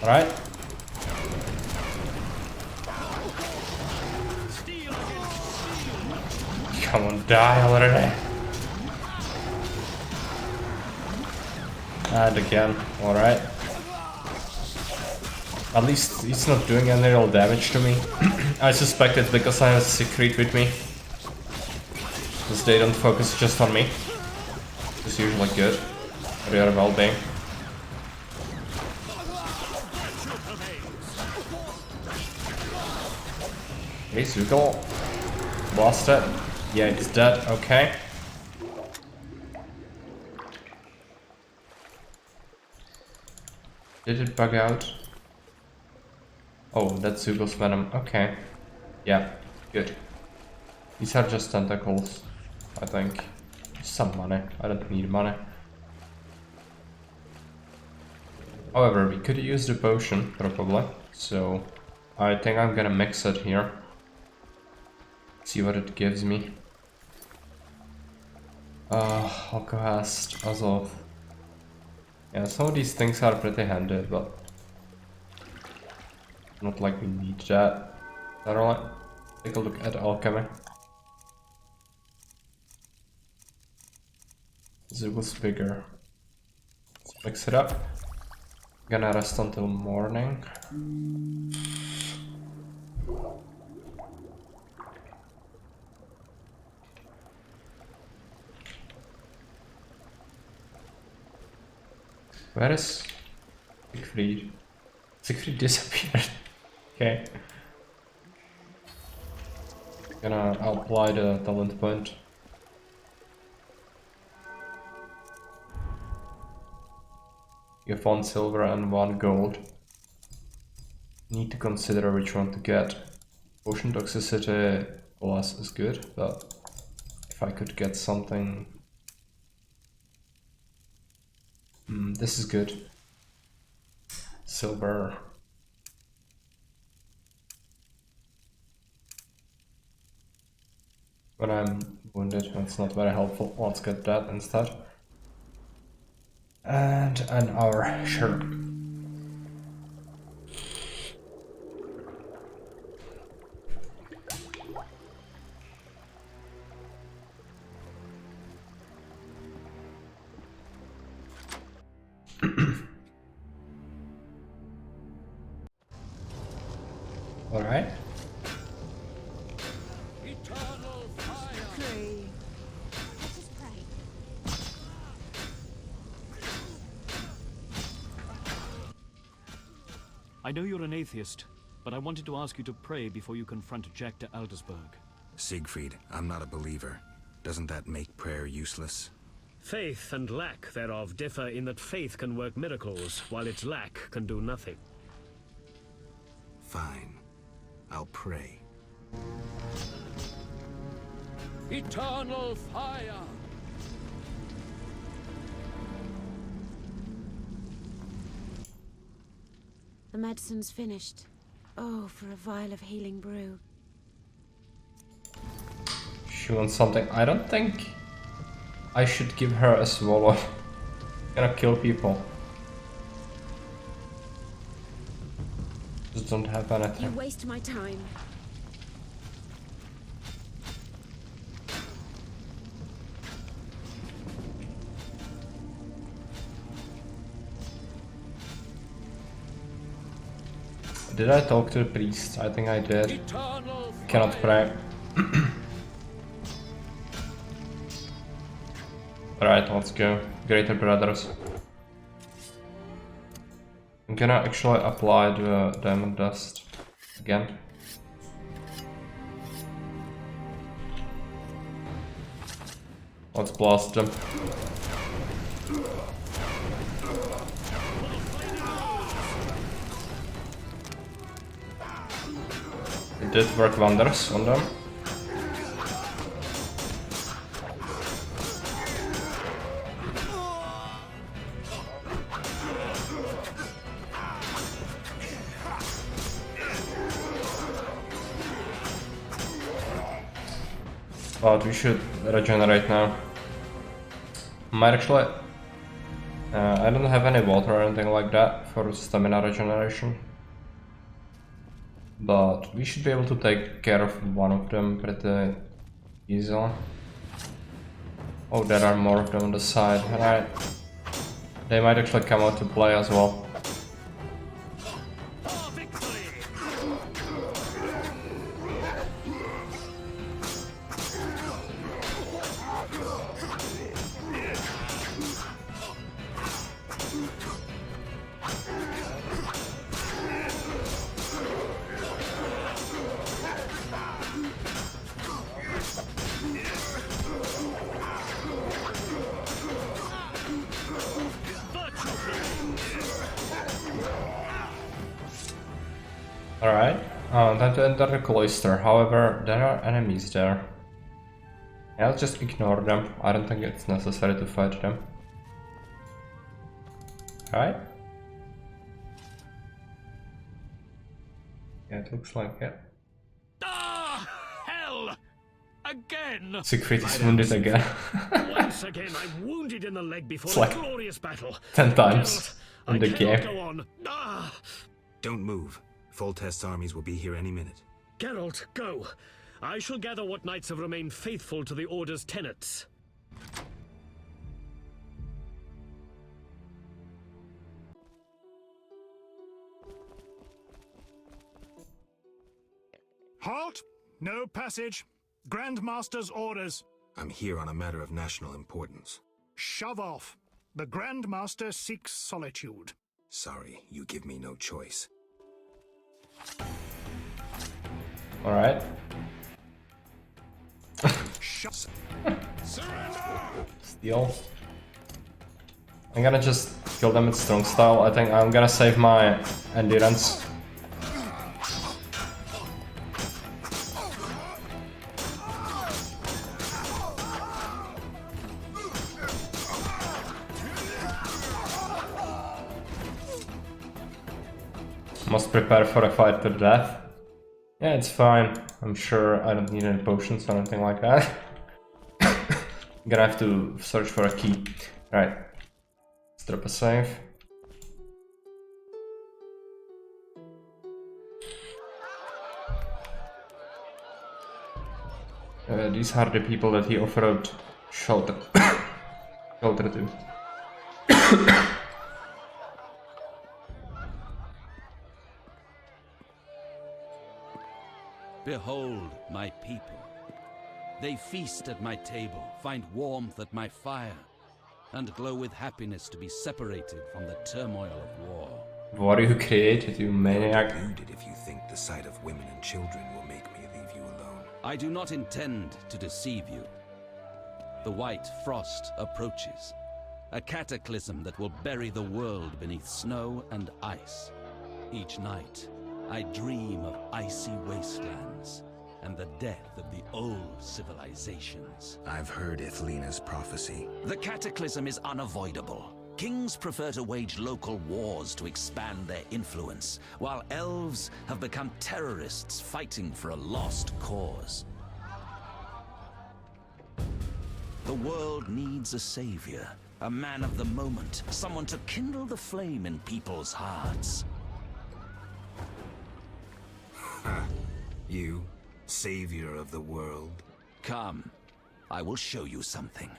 Speaker 1: Alright. Come on, die already. And again, alright. At least it's not doing any real damage to me. I suspect it's because I have a secret with me. Because they don't focus just on me. It's usually good for your well-being. Okay, Zuko. Lost it. Yeah, it's dead. Okay. Did it bug out? Oh, that's Zuko's venom. Okay. Yeah, good. These are just tentacles, I think. Some money. I don't need money. However, we could use the potion, probably. So, I think I'm gonna mix it here. See what it gives me. Alcohast, Azov. Yeah, some of these things are pretty handy, but not like we need that. Alright, take a look at alchemy. Zuko's bigger. Let's mix it up. Gonna rest until morning. Where is Siegfried? Siegfried disappeared. Okay. Gonna apply the talent point. You have 1 silver and 1 gold. Need to consider which one to get. Potion toxicity plus is good, but if I could get something... this is good. Silver. When I'm wounded, that's not very helpful. Let's get that instead. And an hour, sure. All right.
Speaker 9: I know you're an atheist, but I wanted to ask you to pray before you confront Jack de Aldersberg.
Speaker 3: Siegfried, I'm not a believer. Doesn't that make prayer useless?
Speaker 20: Faith and lack thereof differ in that faith can work miracles, while its lack can do nothing.
Speaker 3: Fine. I'll pray.
Speaker 15: Eternal fire!
Speaker 5: The medicine's finished. Oh, for a vial of healing brew.
Speaker 1: She wants something. I don't think I should give her a swallow. Gonna kill people. Just don't have anything.
Speaker 5: You waste my time.
Speaker 1: Did I talk to the priest? I think I did. Cannot pray. Alright, let's go. Greater Brothers. I'm gonna actually apply the diamond dust again. Let's blast them. It did work wonders on them. But we should regenerate now. Might actually... I don't have any water or anything like that for stamina regeneration. But we should be able to take care of one of them pretty easily. Oh, there are more of them on the side. Alright. They might actually come out to play as well. Alright, time to enter the cloister. However, there are enemies there. I'll just ignore them. I don't think it's necessary to fight them. Alright. Yeah, it looks like it.
Speaker 20: Ah! Hell! Again!
Speaker 1: Siegfried is wounded again.
Speaker 20: Once again, I'm wounded in the leg before
Speaker 1: It's
Speaker 20: a
Speaker 1: like
Speaker 20: glorious battle.
Speaker 1: 10 times
Speaker 20: Geralt,
Speaker 1: in the
Speaker 20: I cannot
Speaker 1: game.
Speaker 20: go on. Ah!
Speaker 3: Don't move. Foltest's armies will be here any minute.
Speaker 20: Geralt, go. I shall gather what knights have remained faithful to the Order's tenets.
Speaker 19: Halt! No passage. Grandmaster's orders.
Speaker 3: I'm here on a matter of national importance.
Speaker 19: Shove off. The Grandmaster seeks solitude.
Speaker 3: Sorry, you give me no choice.
Speaker 1: Alright. Steal. I'm gonna just kill them with strong style. I think I'm gonna save my endurance. Must prepare for a fight to the death. Yeah, it's fine. I'm sure I don't need any potions or anything like that. I'm gonna have to search for a key. Right. Let's drop a save. These are the people that he offered shelter. Shelter to.
Speaker 8: Behold my people. They feast at my table, find warmth at my fire, and glow with happiness to be separated from the turmoil of war.
Speaker 1: What you created, you maniac.
Speaker 3: You're deluded if you think the sight of women and children will make me leave you alone.
Speaker 8: I do not intend to deceive you. The white frost approaches, a cataclysm that will bury the world beneath snow and ice. Each night, I dream of icy wastelands and the death of the old civilizations.
Speaker 3: I've heard Ithlina's prophecy.
Speaker 8: The cataclysm is unavoidable. Kings prefer to wage local wars to expand their influence, while elves have become terrorists fighting for a lost cause. The world needs a savior, a man of the moment, someone to kindle the flame in people's hearts.
Speaker 3: You, savior of the world?
Speaker 8: Come, I will show you something.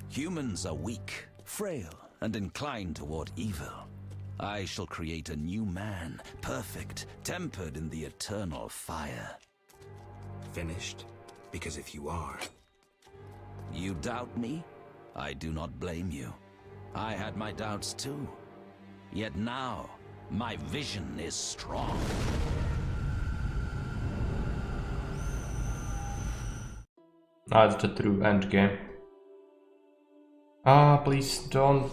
Speaker 8: Humans are weak, frail, and inclined toward evil. I shall create a new man, perfect, tempered in the eternal fire.
Speaker 3: Finished? Because if you are...
Speaker 8: You doubt me? I do not blame you. I had my doubts too. Yet now, my vision is strong.
Speaker 1: That's the true endgame. Ah, please don't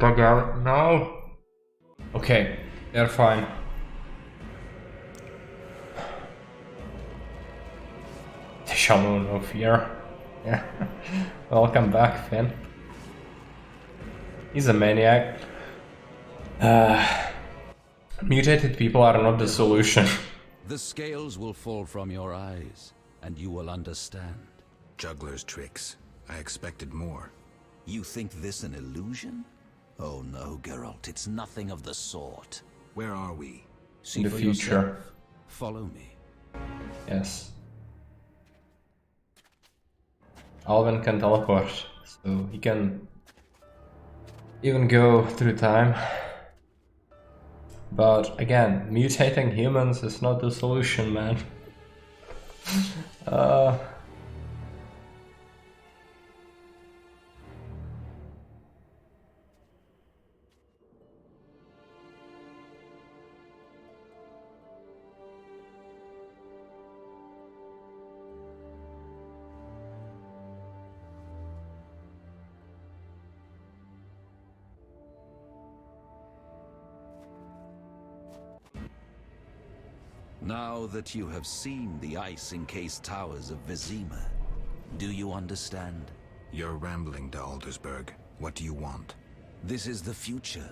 Speaker 1: bug out. No. Okay, they're fine. They shall know no fear. Yeah. Welcome back, Finn. He's a maniac. Mutated people are not the solution.
Speaker 8: The scales will fall from your eyes, and you will understand.
Speaker 3: Juggler's tricks. I expected more.
Speaker 8: You think this an illusion? Oh no, Geralt, it's nothing of the sort.
Speaker 3: Where are we?
Speaker 8: See
Speaker 1: in the
Speaker 8: for
Speaker 1: future.
Speaker 8: yourself. Follow me.
Speaker 1: Yes. Alvin can teleport, so he can even go through time. But again, mutating humans is not the solution, man.
Speaker 8: Now that you have seen the ice-encased towers of Vizima, do you understand?
Speaker 3: You're rambling to Aldersberg. What do you want?
Speaker 8: This is the future.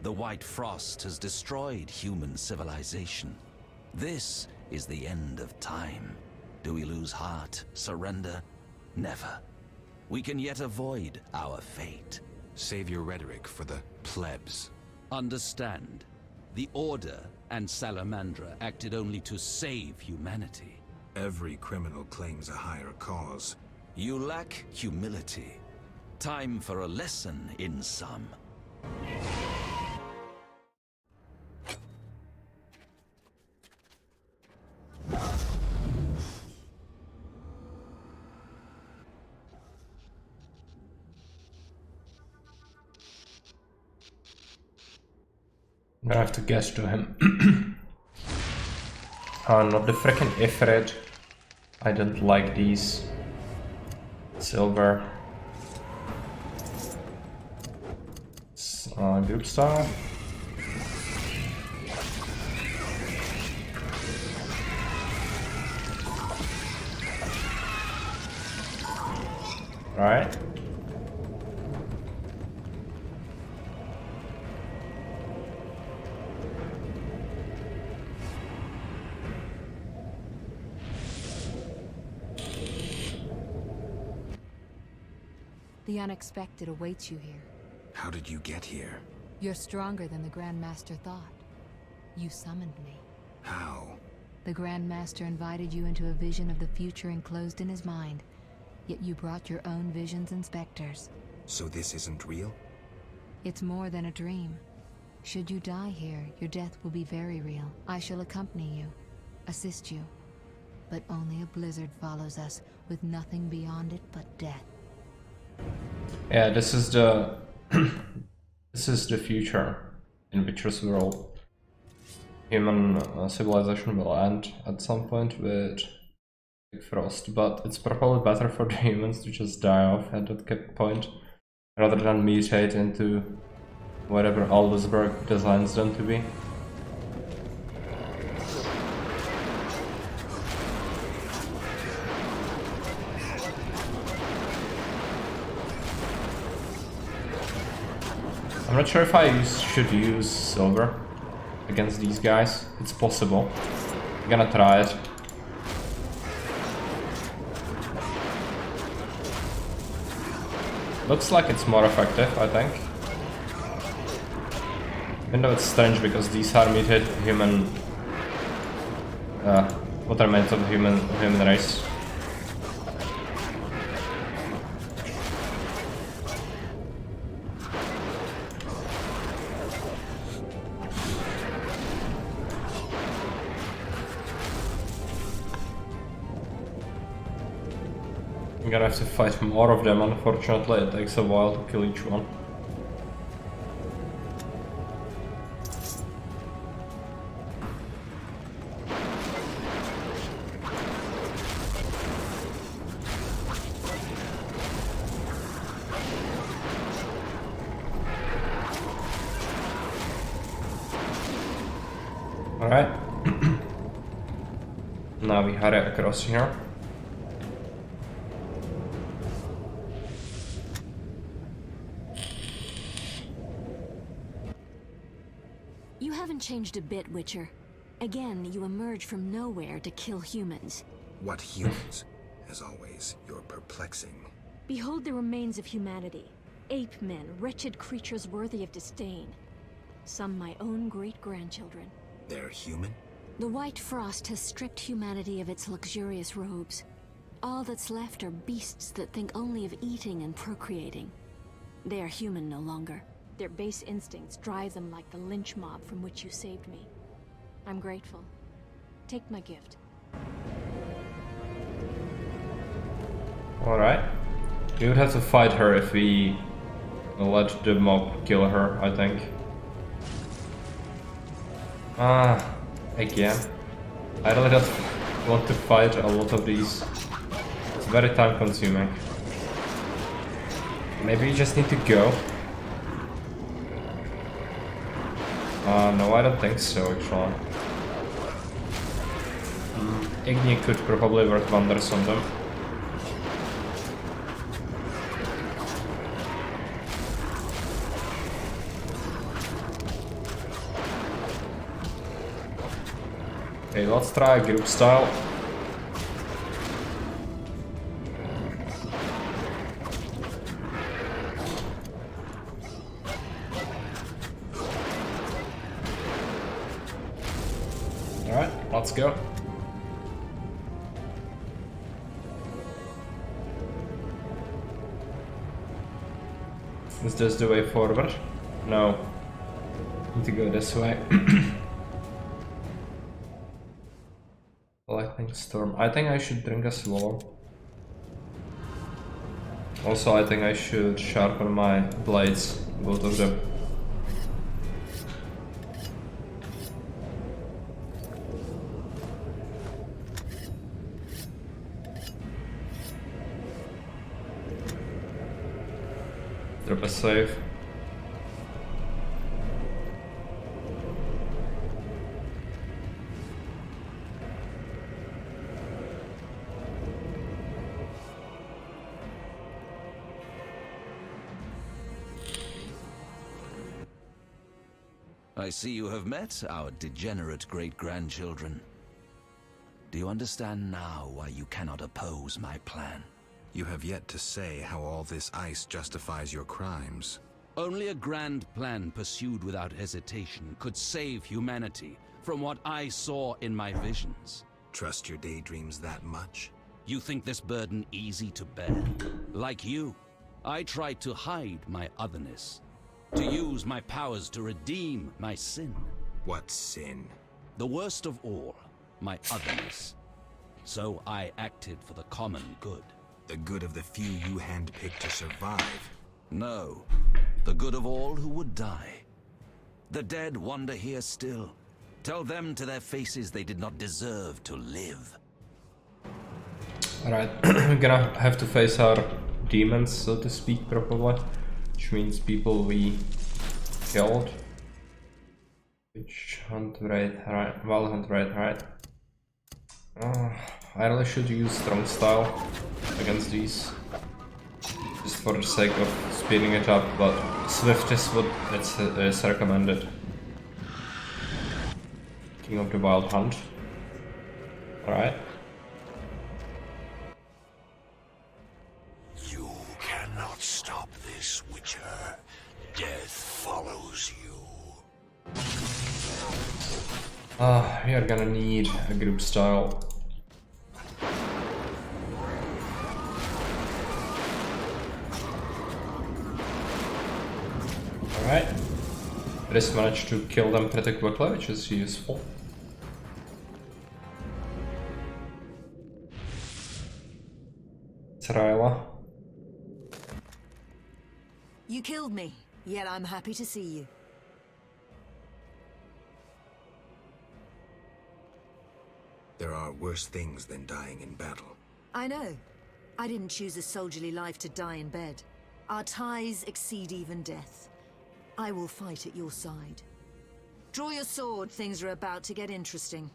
Speaker 8: The White Frost has destroyed human civilization. This is the end of time. Do we lose heart, surrender? Never. We can yet avoid our fate.
Speaker 3: Save your rhetoric for the plebs.
Speaker 8: Understand. The Order and Salamandra acted only to save humanity.
Speaker 3: Every criminal claims a higher cause.
Speaker 8: You lack humility. Time for a lesson in some.
Speaker 1: I have to guess to him. Not the frickin' Ifrit. I don't like these. Silver. Group star. Right.
Speaker 4: The unexpected awaits you here.
Speaker 3: How did you get here?
Speaker 4: You're stronger than the Grand Master thought. You summoned me.
Speaker 3: How?
Speaker 4: The Grand Master invited you into a vision of the future enclosed in his mind, yet you brought your own visions and specters.
Speaker 3: So this isn't real?
Speaker 4: It's more than a dream. Should you die here, your death will be very real. I shall accompany you, assist you. But only a blizzard follows us, with nothing beyond it but death.
Speaker 1: Yeah, this is the this is the future in Witcher's world. Human civilization will end at some point with Big Frost, but it's probably better for the humans to just die off at that point, rather than mutate into whatever Aldersberg designs them to be. I'm not sure if I should use silver against these guys. It's possible. I'm gonna try it. Looks like it's more effective, I think. Even though it's strange because these are mutated human... what are made of the human race. I'm gonna have to fight more of them, unfortunately. It takes a while to kill each one. Alright. Now we hurry across here.
Speaker 2: You haven't changed a bit, Witcher. Again, you emerge from nowhere to kill humans.
Speaker 3: What humans? As always, you're perplexing.
Speaker 2: Behold the remains of humanity. Ape men, wretched creatures worthy of disdain. Some my own great-grandchildren.
Speaker 3: They're human?
Speaker 2: The White Frost has stripped humanity of its luxurious robes. All that's left are beasts that think only of eating and procreating. They are human no longer. Their base instincts drive them like the lynch mob from which you saved me. I'm grateful. Take my gift.
Speaker 1: Alright. We would have to fight her if we let the mob kill her, I think. Again. I really don't want to fight a lot of these. It's very time consuming. Maybe you just need to go. No, I don't think so, actually. Igni could probably work wonders on them. Okay, let's try group style. Alright, let's go. Is this the way forward? No. Need to go this way. Lightning storm. I think I should drink a swallow. Also, I think I should sharpen my blades, both of them. drop a save.
Speaker 8: I see you have met our degenerate great-grandchildren. Do you understand now why you cannot oppose my plan?
Speaker 3: You have yet to say how all this ice justifies your crimes.
Speaker 8: Only a grand plan pursued without hesitation could save humanity from what I saw in my visions.
Speaker 3: Trust your daydreams that much?
Speaker 8: You think this burden easy to bear? Like you, I tried to hide my otherness, to use my powers to redeem my sin.
Speaker 3: What sin?
Speaker 8: The worst of all, my otherness. So I acted for the common good.
Speaker 3: The good of the few you handpicked to survive?
Speaker 8: No, the good of all who would die. The dead wander here still. Tell them to their faces they did not deserve to live.
Speaker 1: Alright, we're gonna have to face our demons, so to speak, probably. Which means people we killed. Which hunt rate, right? Well, hunt rate, right? I really should use strong style against these. Just for the sake of speeding it up, but swift is what it's recommended. King of the Wild Hunt. Alright.
Speaker 11: You cannot stop this, Witcher. Death follows you.
Speaker 1: We are gonna need a group style. Alright. Just managed to kill them pretty quickly, which is useful. Tsarayla.
Speaker 16: You killed me, yet I'm happy to see you.
Speaker 3: There are worse things than dying in battle.
Speaker 16: I know. I didn't choose a soldierly life to die in bed. Our ties exceed even death. I will fight at your side. Draw your sword, things are about to get interesting.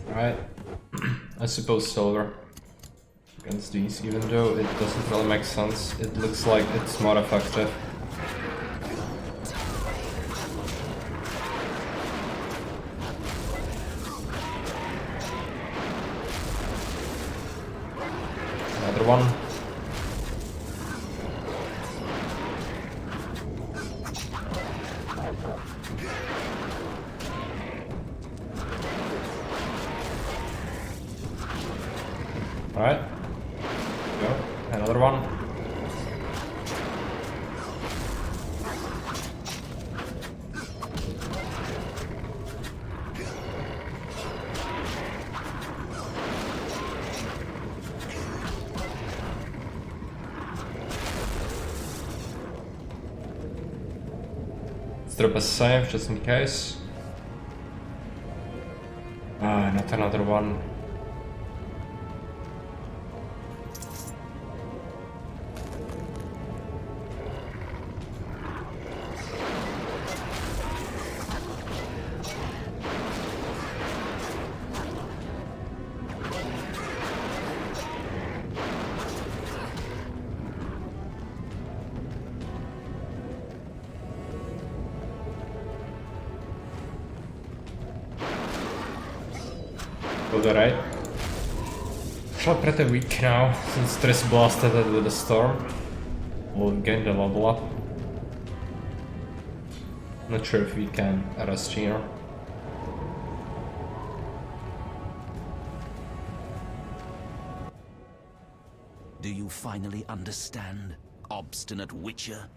Speaker 1: Alright. I suppose silver against these, even though it doesn't really make sense. It looks like it's more effective. Another one. Alright. Go. Another one. Let's drop a save just in case. Ah, not another one. Alright. Feel pretty weak now, since Triss blasted it with a storm. We'll gain the level up. Not sure if we can arrest Gino.
Speaker 8: Do you finally understand, obstinate Witcher?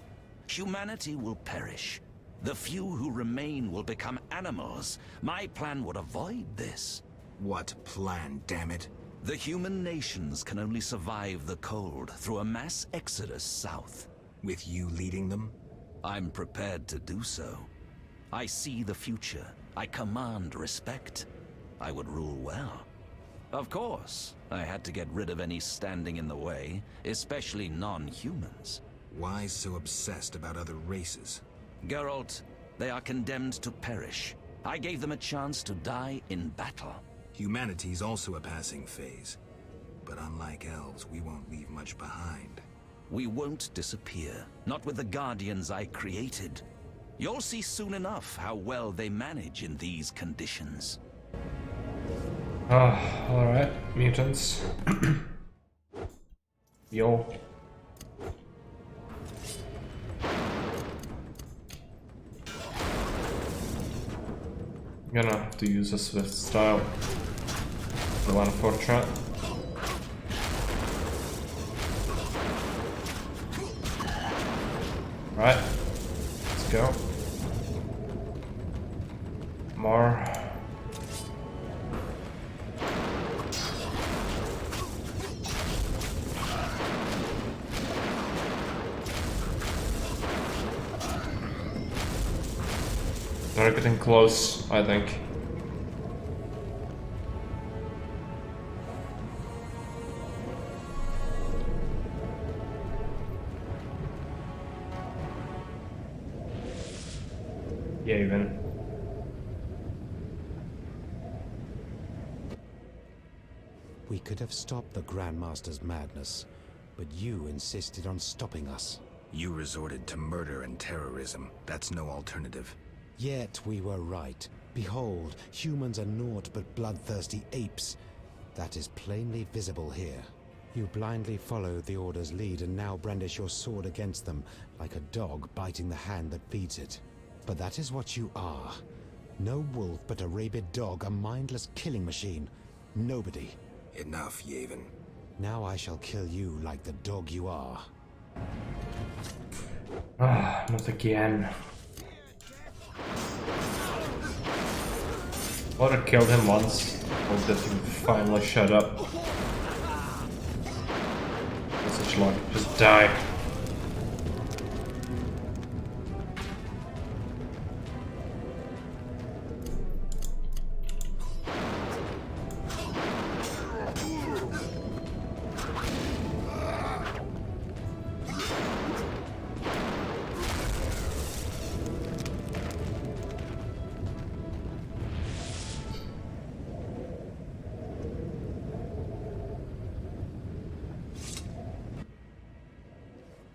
Speaker 8: Humanity will perish. The few who remain will become animals. My plan would avoid this.
Speaker 3: What plan, damn it?
Speaker 8: The human nations can only survive the cold through a mass exodus south.
Speaker 3: With you leading them?
Speaker 8: I'm prepared to do so. I see the future. I command respect. I would rule well. Of course. I had to get rid of any standing in the way, especially non-humans.
Speaker 3: Why so obsessed about other races?
Speaker 8: Geralt, they are condemned to perish. I gave them a chance to die in battle.
Speaker 3: Humanity's also a passing phase. But unlike elves, we won't leave much behind.
Speaker 8: We won't disappear. Not with the Guardians I created. You'll see soon enough how well they manage in these conditions.
Speaker 1: Alright, mutants. Yo. Gonna have to use a swift style. The one fortune. Right, let's go. More. They're getting close, I think. Yavin.
Speaker 14: We could have stopped the Grandmaster's madness, but you insisted on stopping us.
Speaker 3: You resorted to murder and terrorism. That's no alternative.
Speaker 14: Yet we were right. Behold, humans are naught but bloodthirsty apes. That is plainly visible here. You blindly followed the Order's lead and now brandish your sword against them, like a dog biting the hand that feeds it. But that is what you are. No wolf but a rabid dog, a mindless killing machine. Nobody.
Speaker 3: Enough, Yavin.
Speaker 14: Now I shall kill you like the dog you are.
Speaker 1: Ah, not again. Would have killed him once. Hope that he would finally shut up. Such luck. Just die.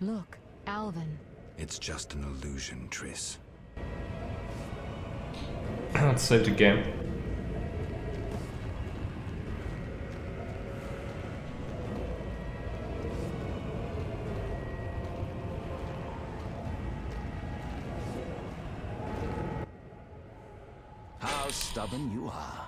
Speaker 4: Look, Alvin.
Speaker 3: It's just an illusion, Triss.
Speaker 1: Let's save the game.
Speaker 8: How stubborn you are.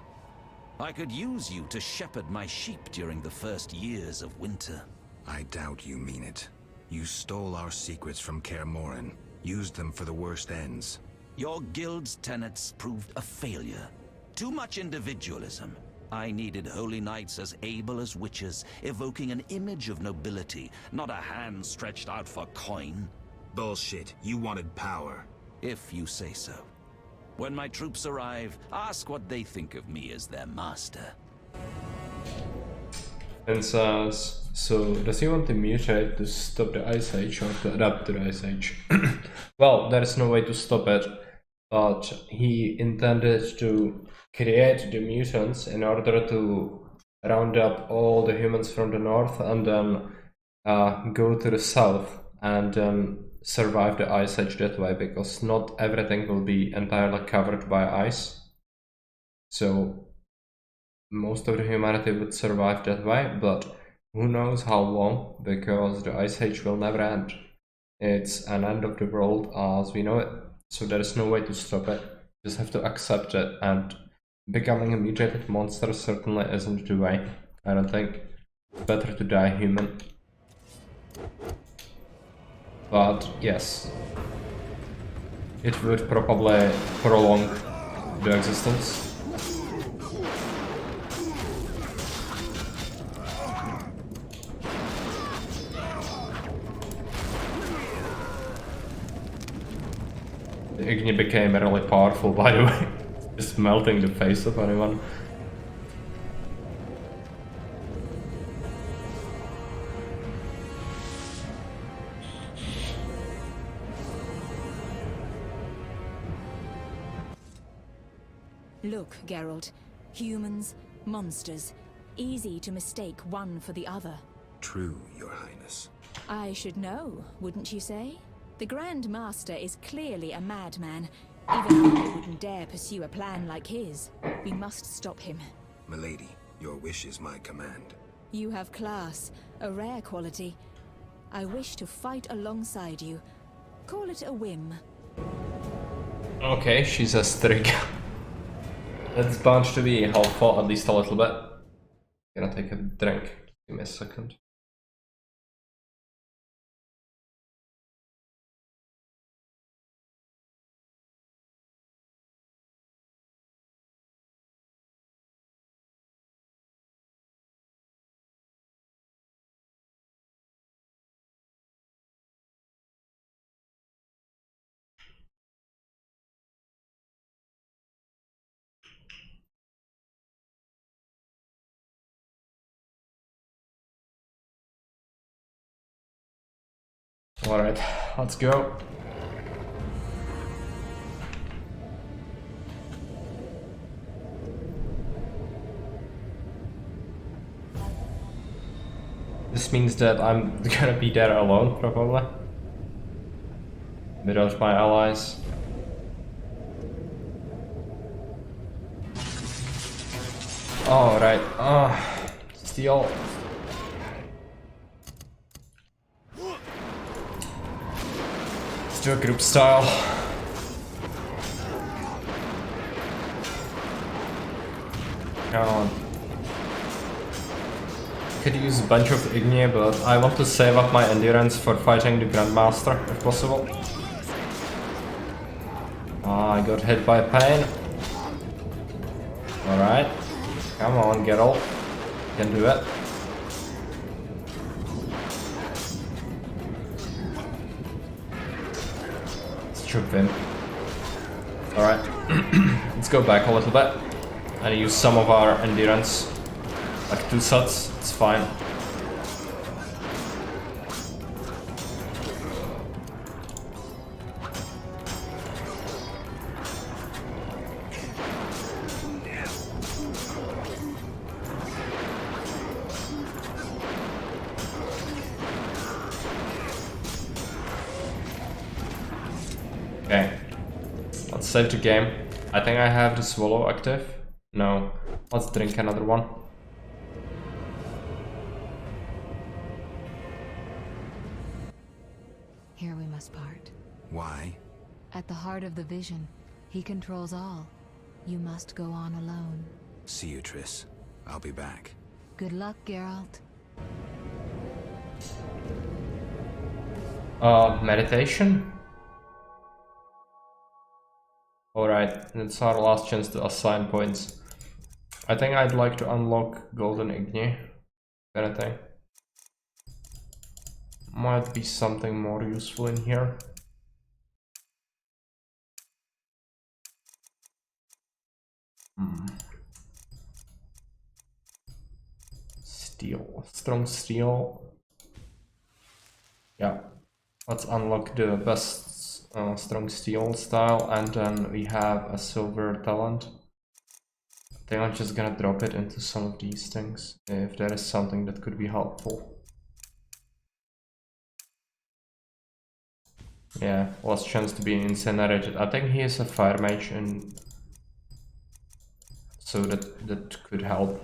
Speaker 8: I could use you to shepherd my sheep during the first years of winter.
Speaker 3: I doubt you mean it. You stole our secrets from Kaer Morhen, used them for the worst ends.
Speaker 8: Your guild's tenets proved a failure. Too much individualism. I needed holy knights as able as witches, evoking an image of nobility, not a hand stretched out for coin.
Speaker 3: Bullshit. You wanted power.
Speaker 8: If you say so. When my troops arrive, ask what they think of me as their master.
Speaker 1: And says, so does he want to mutate to stop the Ice Age or to adapt to the Ice Age? Well, there is no way to stop it, but he intended to create the mutants in order to round up all the humans from the north and then go to the south and then survive the Ice Age that way, because not everything will be entirely covered by ice. So most of the humanity would survive that way, but who knows how long, because the Ice Age will never end. It's an end of the world as we know it, so there is no way to stop it. You just have to accept it, and becoming a mutated monster certainly isn't the way, I don't think. Better to die human. But yes, it would probably prolong the existence. The Igni became really powerful, by the way. Just melting the face of anyone.
Speaker 13: Look, Geralt. Humans, monsters. Easy to mistake one for the other.
Speaker 3: True, Your Highness.
Speaker 13: I should know, wouldn't you say? The Grand Master is clearly a madman. Even I wouldn't dare pursue a plan like his. We must stop him.
Speaker 3: Milady, your wish is my command.
Speaker 13: You have class, a rare quality. I wish to fight alongside you. Call it a whim.
Speaker 1: Okay, she says trig. That's bound to be helpful, at least a little bit. Gonna take a drink. Give me a second. Alright, let's go. This means that I'm gonna be there alone, probably. Without my allies. Alright, steal. Let's do a group style. Come on. Could use a bunch of Igni, but I want to save up my endurance for fighting the Grandmaster, if possible. I got hit by pain. Alright. Come on, Geralt. You can do it. Let's trip him. Alright. Let's go back a little bit and use some of our endurance. Like 2 sets, it's fine. Okay, let's save the game. I think I have the swallow active. No, let's drink another one.
Speaker 4: Here we must part.
Speaker 3: Why?
Speaker 4: At the heart of the vision, he controls all. You must go on alone.
Speaker 3: See you, Triss. I'll be back.
Speaker 4: Good luck, Geralt.
Speaker 1: Meditation? Alright, it's our last chance to assign points. I think I'd like to unlock Golden Igni. Anything. Might be something more useful in here. Steel. Strong steel. Yeah. Let's unlock the best strong steel style, and then we have a silver talent. I think I'm just gonna drop it into some of these things if there is something that could be helpful. Yeah, last chance to be incinerated. I think he is a fire mage, and so that could help.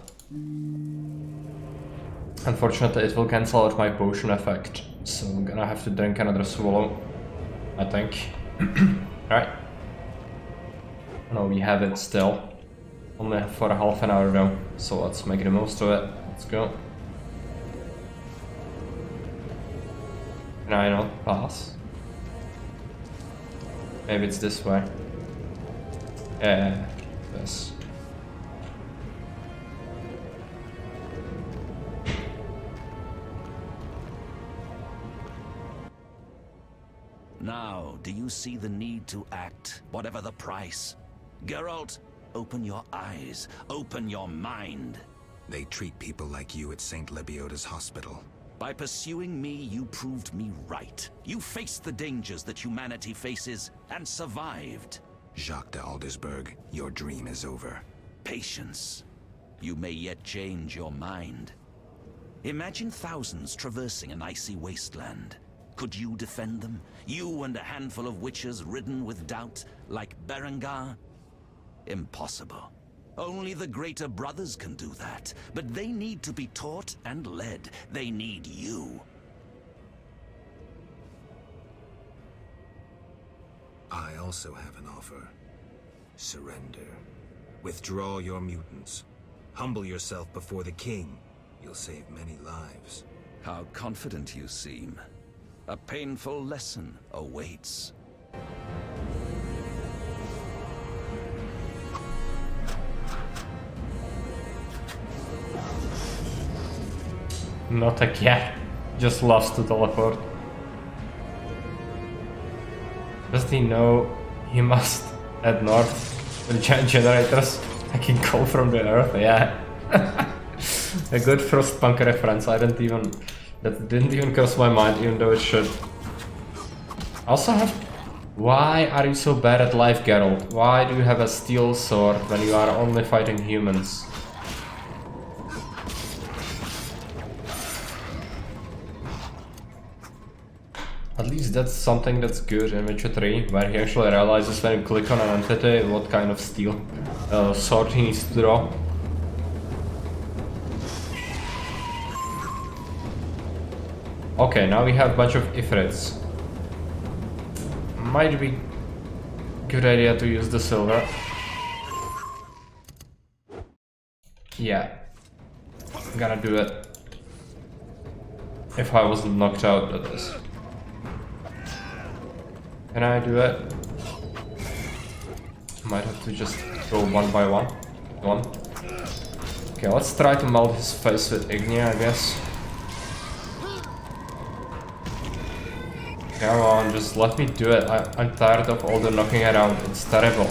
Speaker 1: Unfortunately, it will cancel out my potion effect, so I'm gonna have to drink another swallow, I think. Alright. No, we have it still. Only for half an hour though, so let's make the most of it. Let's go. Can I not pass? Maybe it's this way. Yeah, this.
Speaker 8: Now, do you see the need to act, whatever the price? Geralt, open your eyes, open your mind.
Speaker 3: They treat people like you at St. Lebioda's hospital.
Speaker 8: By pursuing me, you proved me right. You faced the dangers that humanity faces and survived.
Speaker 3: Jacques de Aldersberg, your dream is over.
Speaker 8: Patience. You may yet change your mind. Imagine thousands traversing an icy wasteland. Could you defend them? You and a handful of witches ridden with doubt, like Berengar? Impossible. Only the greater brothers can do that. But they need to be taught and led. They need you.
Speaker 3: I also have an offer. Surrender. Withdraw your mutants. Humble yourself before the king. You'll save many lives.
Speaker 8: How confident you seem. A painful lesson awaits.
Speaker 1: Not a cat. Just lost to teleport. Does he know he must head north with giant generators? I can go from the earth, yeah. A good Frostpunk reference. That didn't even cross my mind, even though it should. Also have... Why are you so bad at life, Geralt? Why do you have a steel sword when you are only fighting humans? At least that's something that's good in Witcher 3, where he actually realizes when you click on an entity what kind of steel sword he needs to draw. Okay, now we have a bunch of Ifrits. Might be good idea to use the silver. Yeah, I'm gonna do it. If I wasn't knocked out, that is. Can I do it? Might have to just go one by one. Okay, let's try to melt his face with Ignia, I guess. Come on, just let me do it. I'm tired of all the knocking around. It's terrible.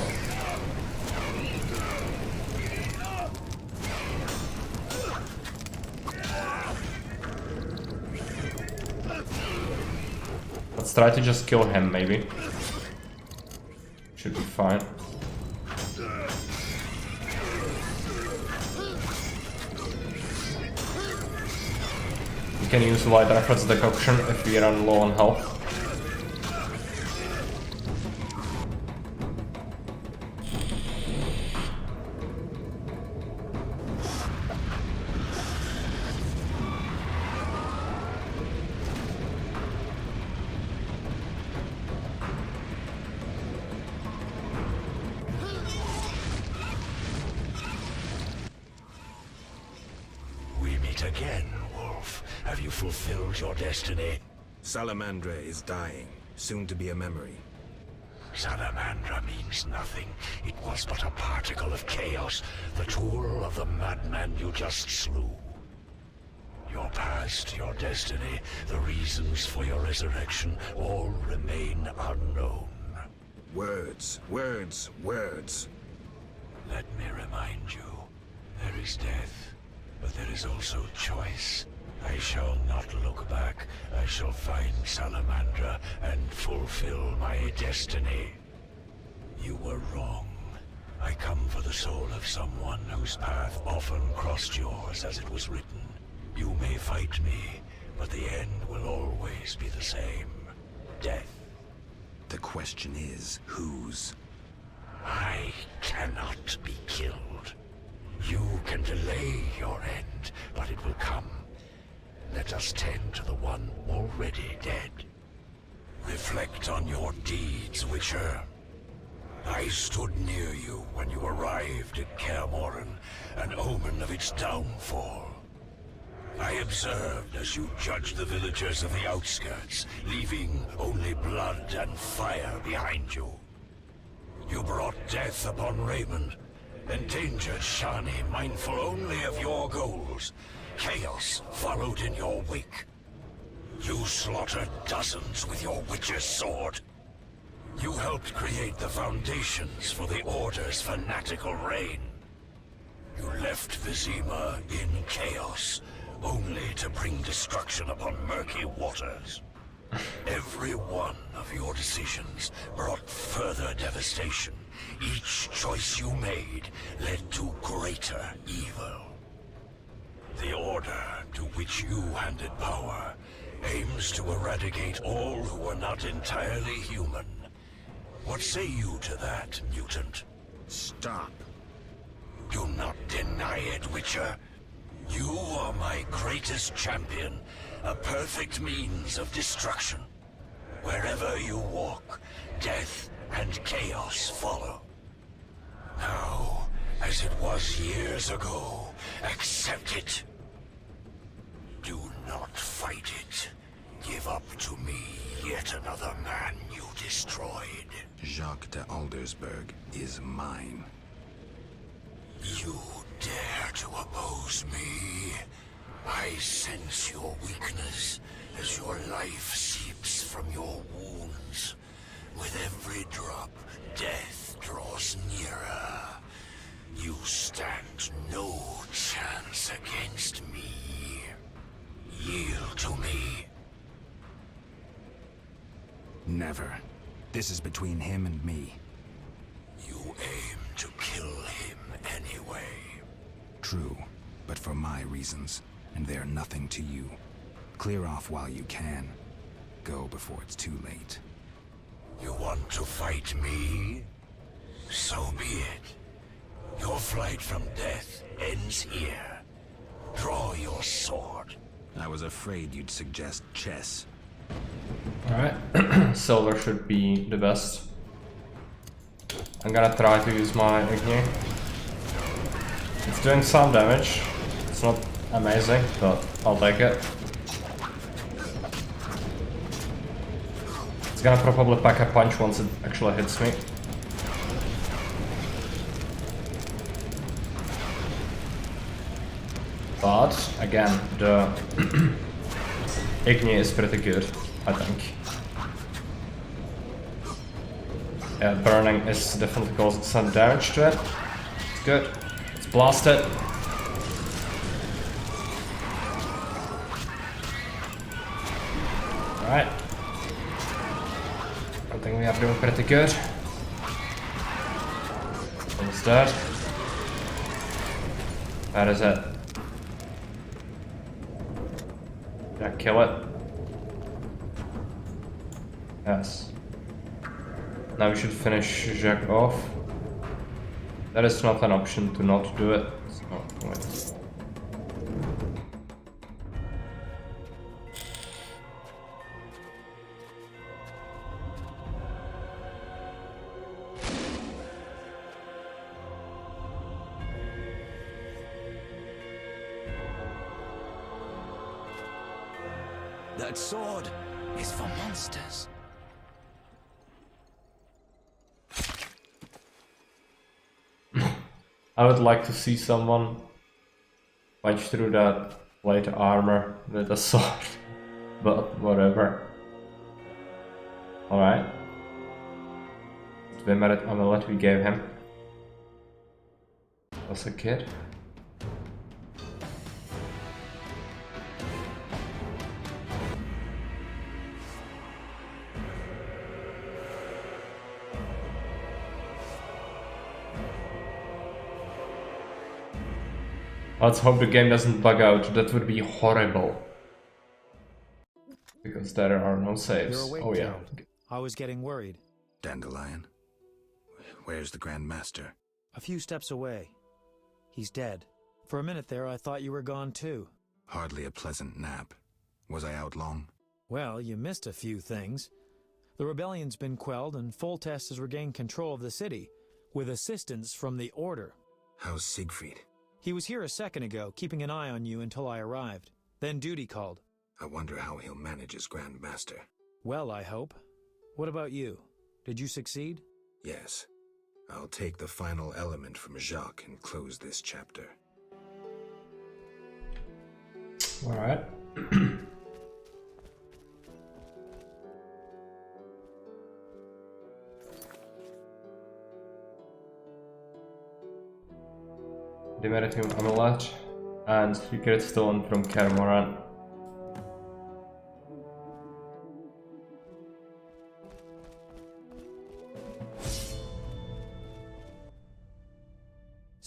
Speaker 1: Let's try to just kill him, maybe. Should be fine. We can use White Reference Decoction if we run low on health.
Speaker 11: Again, Wolf. Have you fulfilled your destiny?
Speaker 3: Salamandra is dying, soon to be a memory.
Speaker 11: Salamandra means nothing. It was but a particle of chaos, the tool of the madman you just slew. Your past, your destiny, the reasons for your resurrection, all remain unknown.
Speaker 3: Words, words, words.
Speaker 11: Let me remind you, there is death. But there is also choice. I shall not look back. I shall find Salamandra and fulfill my destiny. You were wrong. I come for the soul of someone whose path often crossed yours as it was written. You may fight me, but the end will always be the same. Death.
Speaker 3: The question is, whose?
Speaker 11: I cannot be killed. You can delay your end, but it will come. Let us tend to the one already dead. Reflect on your deeds, Witcher. I stood near you when you arrived at Kaer Morhen, an omen of its downfall. I observed as you judged the villagers of the outskirts, leaving only blood and fire behind you. You brought death upon Raymond, endangered Shani, mindful only of your goals. Chaos followed in your wake. You slaughtered dozens with your witch's sword. You helped create the foundations for the Order's fanatical reign. You left Vizima in chaos, only to bring destruction upon murky waters. Every one of your decisions brought further devastation.
Speaker 17: Each choice you made led to greater evil. The Order, to which you handed power, aims to eradicate all who are not entirely human. What say you to that, mutant?
Speaker 21: Stop.
Speaker 17: Do not deny it, Witcher. You are my greatest champion, a perfect means of destruction. Wherever you walk, death and chaos follow. Now, as it was years ago, accept it. Do not fight it. Give up to me yet another man you destroyed.
Speaker 3: Jacques de Aldersberg is mine.
Speaker 17: You dare to oppose me? I sense your weakness as your life seeps from your wounds. With every drop, death draws nearer. You stand no chance against me. Yield to me.
Speaker 3: Never. This is between him and me.
Speaker 17: You aim to kill him anyway.
Speaker 3: True, but for my reasons, and they're nothing to you. Clear off while you can. Go before it's too late.
Speaker 17: You want to fight me? So be it. Your flight from death ends here. Draw your sword.
Speaker 3: I was afraid you'd suggest chess.
Speaker 1: Alright, silver should be the best. I'm gonna try to use my Igni. It's doing some damage. It's not amazing, but I'll take it. It's gonna probably pack a punch once it actually hits me. But, again, the Igni is pretty good, I think. Yeah, burning is definitely causing some damage to it. It's good. Let's blast it. Alright. I think we are doing pretty good. It's dead. That is it. Did I kill it? Yes. Now we should finish Jacques off. That is not an option to not do it. So, wait.
Speaker 17: That sword is for monsters.
Speaker 1: I would like to see someone punch through that plate armor with a sword, but whatever. Alright. The merit amulet we gave him was a kid. Let's hope the game doesn't bug out. That would be horrible. Because there are no saves.
Speaker 6: You're awake,
Speaker 1: Oh yeah.
Speaker 6: Geralt. I was getting worried.
Speaker 3: Dandelion? Where's the Grand Master?
Speaker 6: A few steps away. He's dead. For a minute there, I thought you were gone too.
Speaker 3: Hardly a pleasant nap. Was I out long?
Speaker 6: Well, you missed a few things. The rebellion's been quelled and Foltest has regained control of the city, with assistance from the Order.
Speaker 3: How's Siegfried?
Speaker 6: He was here a second ago, keeping an eye on you until I arrived. Then duty called.
Speaker 3: I wonder how he'll manage as Grand Master.
Speaker 6: Well, I hope. What about you? Did you succeed?
Speaker 3: Yes. I'll take the final element from Jacques and close this chapter.
Speaker 1: Alright. Dimeritium Amulet and Secret Stone from Kaer Morhen.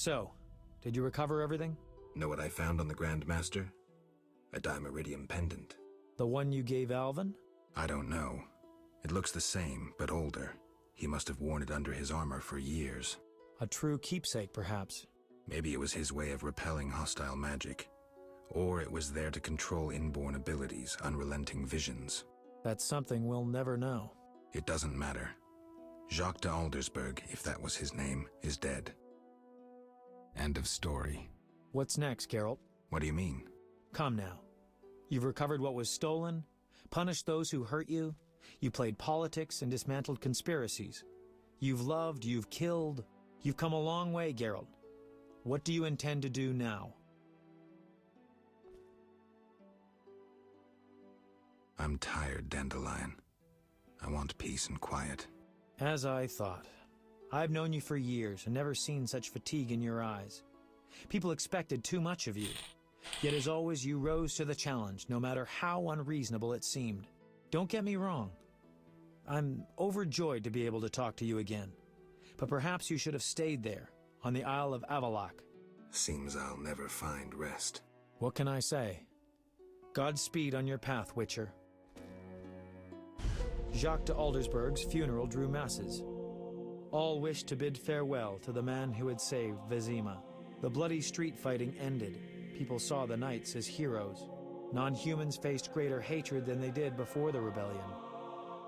Speaker 6: So, did you recover everything?
Speaker 3: Know what I found on the Grand Master? A Dimeridium pendant.
Speaker 6: The one you gave Alvin?
Speaker 3: I don't know. It looks the same, but older. He must have worn it under his armor for years.
Speaker 6: A true keepsake, perhaps.
Speaker 3: Maybe it was his way of repelling hostile magic. Or it was there to control inborn abilities, unrelenting visions.
Speaker 6: That's something we'll never know.
Speaker 3: It doesn't matter. Jacques de Aldersberg, if that was his name, is dead. End of story.
Speaker 6: What's next, Geralt?
Speaker 3: What do you mean?
Speaker 6: Come now. You've recovered what was stolen, punished those who hurt you, you played politics and dismantled conspiracies. You've loved, you've killed. You've come a long way, Geralt. What do you intend to do now?
Speaker 3: I'm tired, Dandelion. I want peace and quiet.
Speaker 6: As I thought. I've known you for years and never seen such fatigue in your eyes. People expected too much of you. Yet as always, you rose to the challenge, no matter how unreasonable it seemed. Don't get me wrong. I'm overjoyed to be able to talk to you again. But perhaps you should have stayed there, on the Isle of Avallac'h.
Speaker 3: Seems I'll never find rest.
Speaker 6: What can I say? Godspeed on your path, Witcher. Jacques de Aldersberg's funeral drew masses. All wished to bid farewell to the man who had saved Vizima. The bloody street fighting ended. People saw the knights as heroes. Non-humans faced greater hatred than they did before the rebellion.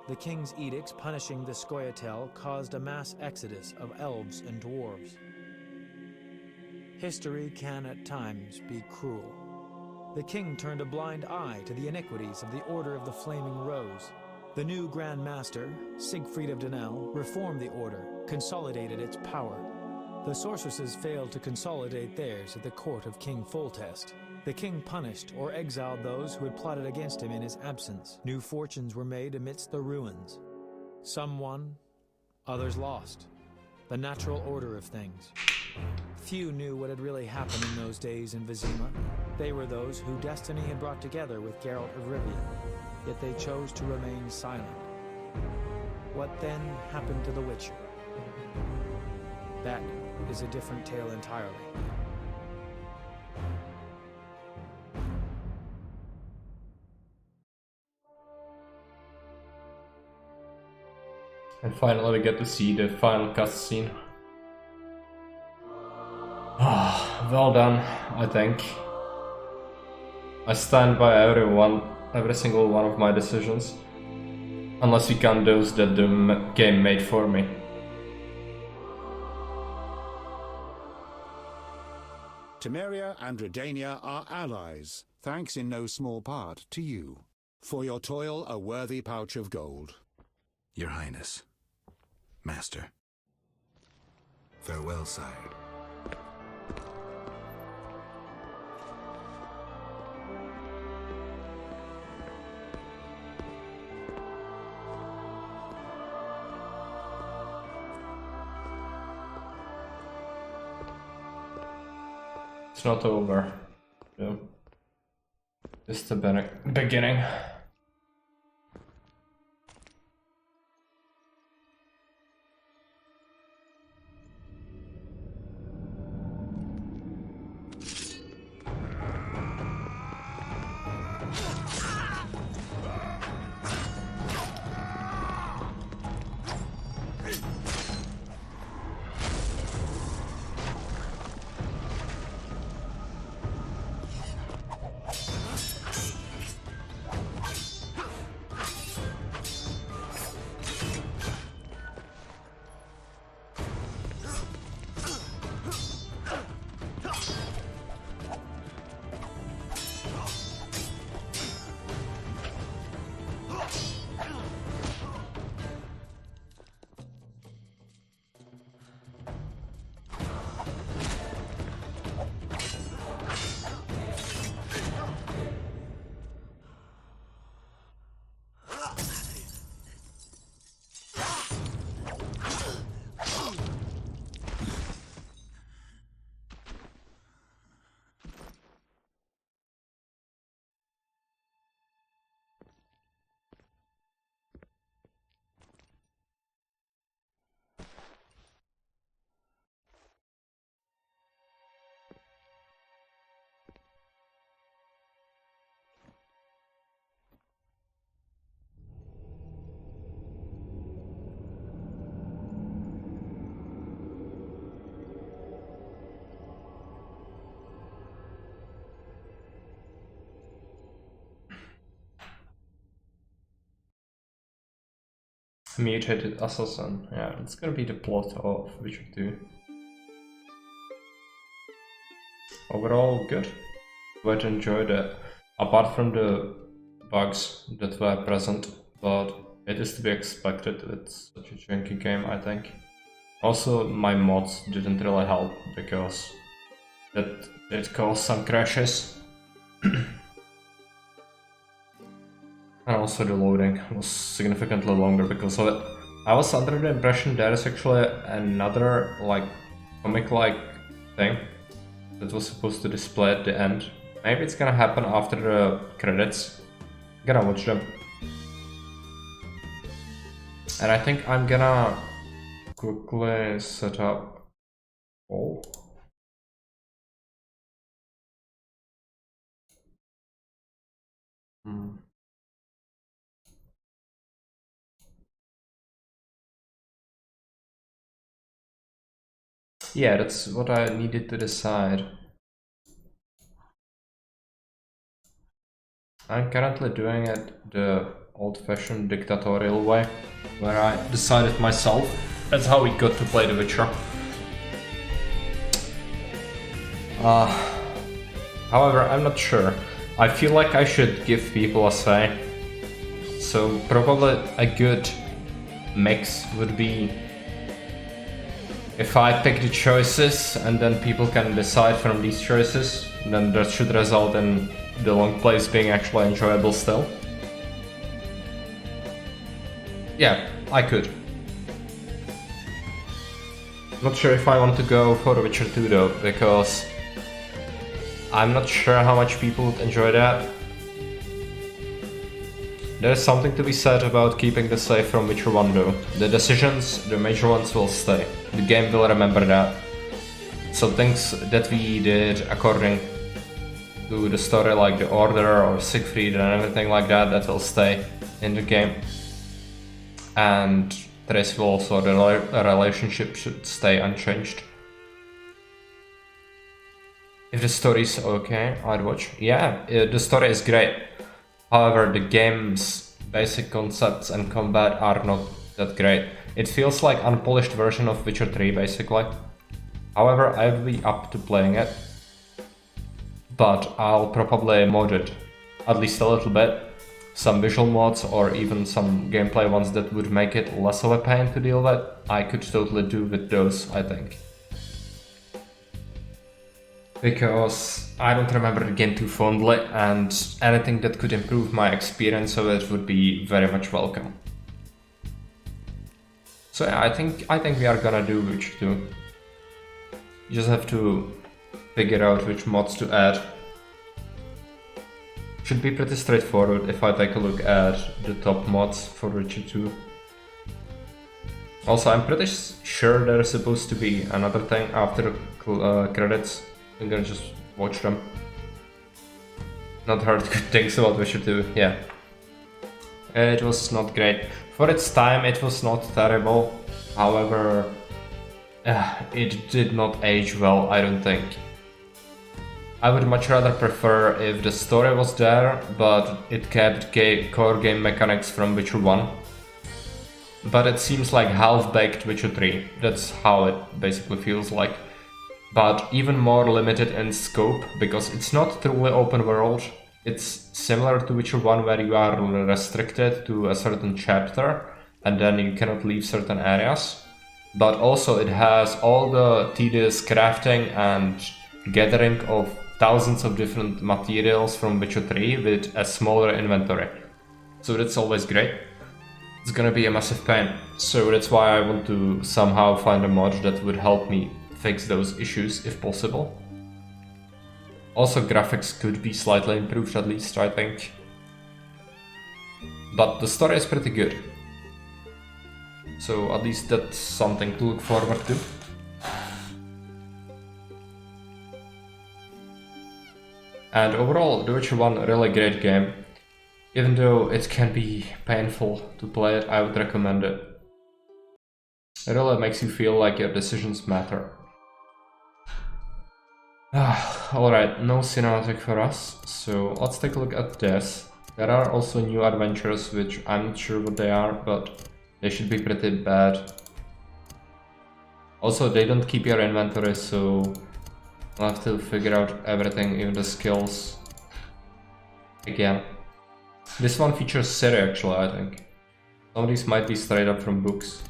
Speaker 6: The king's edicts punishing the Scoia'tael caused a mass exodus of elves and dwarves. History can at times be cruel. The king turned a blind eye to the iniquities of the Order of the Flaming Rose. The new Grand Master, Siegfried of Dunel, reformed the order, consolidated its power. The sorceresses failed to consolidate theirs at the court of King Foltest. The king punished or exiled those who had plotted against him in his absence. New fortunes were made amidst the ruins. Some won, others lost. The natural order of things. Few knew what had really happened in those days in Vizima. They were those who destiny had brought together with Geralt of Rivia, yet they chose to remain silent. What then happened to the Witcher? That is a different tale entirely.
Speaker 1: And finally we get to see the final cutscene. Well done, I think. I stand by every single one of my decisions. Unless you count those that the game made for me.
Speaker 21: Temeria and Redania are allies, thanks in no small part to you. For your toil, a worthy pouch of gold.
Speaker 3: Your Highness. Master. Farewell, sire.
Speaker 1: It's not over. No. Just the beginning. Mutated assassin. Yeah, it's gonna be the plot of Witcher 2. Overall, good. Quite enjoyed it. Apart from the bugs that were present, but it is to be expected. It's such a janky game, I think. Also, my mods didn't really help because it caused some crashes. And also the loading was significantly longer because of it. I was under the impression there is actually another like comic-like thing that was supposed to display at the end. Maybe it's gonna happen after the credits. I'm gonna watch them. And I think I'm gonna quickly set up all. Yeah, that's what I needed to decide. I'm currently doing it the old-fashioned dictatorial way, where I decided myself. That's how we got to play The Witcher. However, I'm not sure. I feel like I should give people a say. So probably a good mix would be if I pick the choices and then people can decide from these choices, then that should result in the long plays being actually enjoyable still. Yeah, I could. Not sure if I want to go for The Witcher 2 though, because I'm not sure how much people would enjoy that. There's something to be said about keeping the save from Witcher 1 though. The decisions, the major ones, will stay. The game will remember that. So things that we did according to the story, like the Order or Siegfried and everything like that, that will stay in the game. And Triss will also, the relationship should stay unchanged. If the story's okay, I'd watch. Yeah, the story is great. However, the game's basic concepts and combat are not that great. It feels like an unpolished version of Witcher 3, basically. However, I'd be up to playing it. But I'll probably mod it, at least a little bit. Some visual mods or even some gameplay ones that would make it less of a pain to deal with. I could totally do with those, I think. Because I don't remember the game too fondly, and anything that could improve my experience of it would be very much welcome. So yeah, I think we are gonna do Witcher 2. You just have to figure out which mods to add. Should be pretty straightforward if I take a look at the top mods for Witcher 2. Also, I'm pretty sure there's supposed to be another thing after credits. I'm gonna just watch them. Not heard good things about Witcher 2, yeah. It was not great. For its time, it was not terrible. However, it did not age well, I don't think. I would much rather prefer if the story was there, but it kept core game mechanics from Witcher 1. But it seems like half-baked Witcher 3. That's how it basically feels like. But even more limited in scope, because it's not truly open world. It's similar to Witcher 1, where you are restricted to a certain chapter and then you cannot leave certain areas. But also it has all the tedious crafting and gathering of thousands of different materials from Witcher 3 with a smaller inventory. So that's always great. It's gonna be a massive pain. So that's why I want to somehow find a mod that would help me fix those issues if possible. Also, graphics could be slightly improved at least, I think. But the story is pretty good. So at least that's something to look forward to. And overall, The Witcher 1, really great game. Even though it can be painful to play it, I would recommend it. It really makes you feel like your decisions matter. Alright, no cinematic for us, so let's take a look at this. There are also new adventures, which I'm not sure what they are, but They should be pretty bad. Also, they don't keep your inventory, so I'll have to figure out everything, even the skills. Again. This one features Siri actually, I think. Some of these might be straight up from books.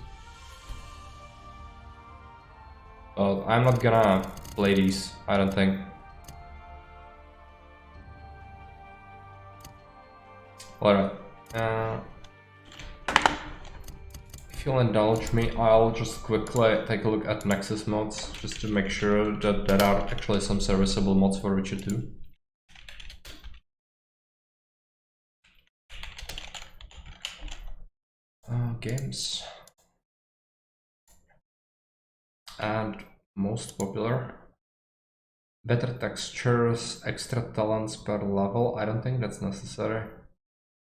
Speaker 1: But I'm not gonna play these, I don't think. Alright. If you'll indulge me, I'll just quickly take a look at Nexus mods, just to make sure that there are actually some serviceable mods for Witcher 2. Games. And most popular. Better textures, extra talents per level. I don't think that's necessary.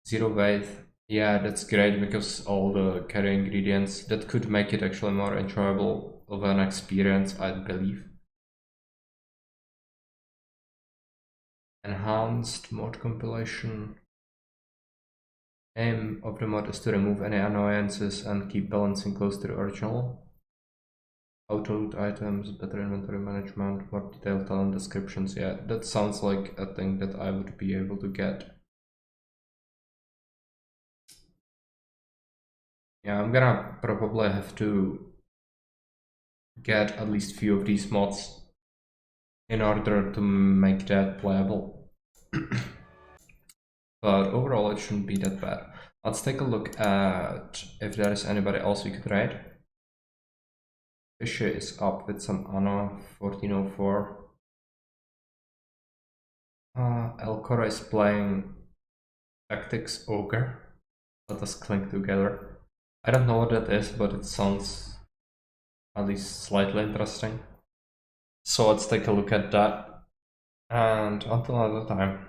Speaker 1: Zero weight. Yeah, that's great because all the carry ingredients. That could make it actually more enjoyable of an experience, I believe. Enhanced mod compilation. Aim of the mod is to remove any annoyances and keep balancing close to the original. Auto-loot items, better inventory management, more detailed talent descriptions. Yeah, that sounds like a thing that I would be able to get. Yeah, I'm gonna probably have to get at least few of these mods in order to make that playable. But overall it shouldn't be that bad. Let's take a look at if there is anybody else we could raid. Fisher is up with some Anna, 1404. Elcora is playing Tactics Ogre. Let us clink together. I don't know what that is, but it sounds at least slightly interesting. So let's take a look at that. And until another time.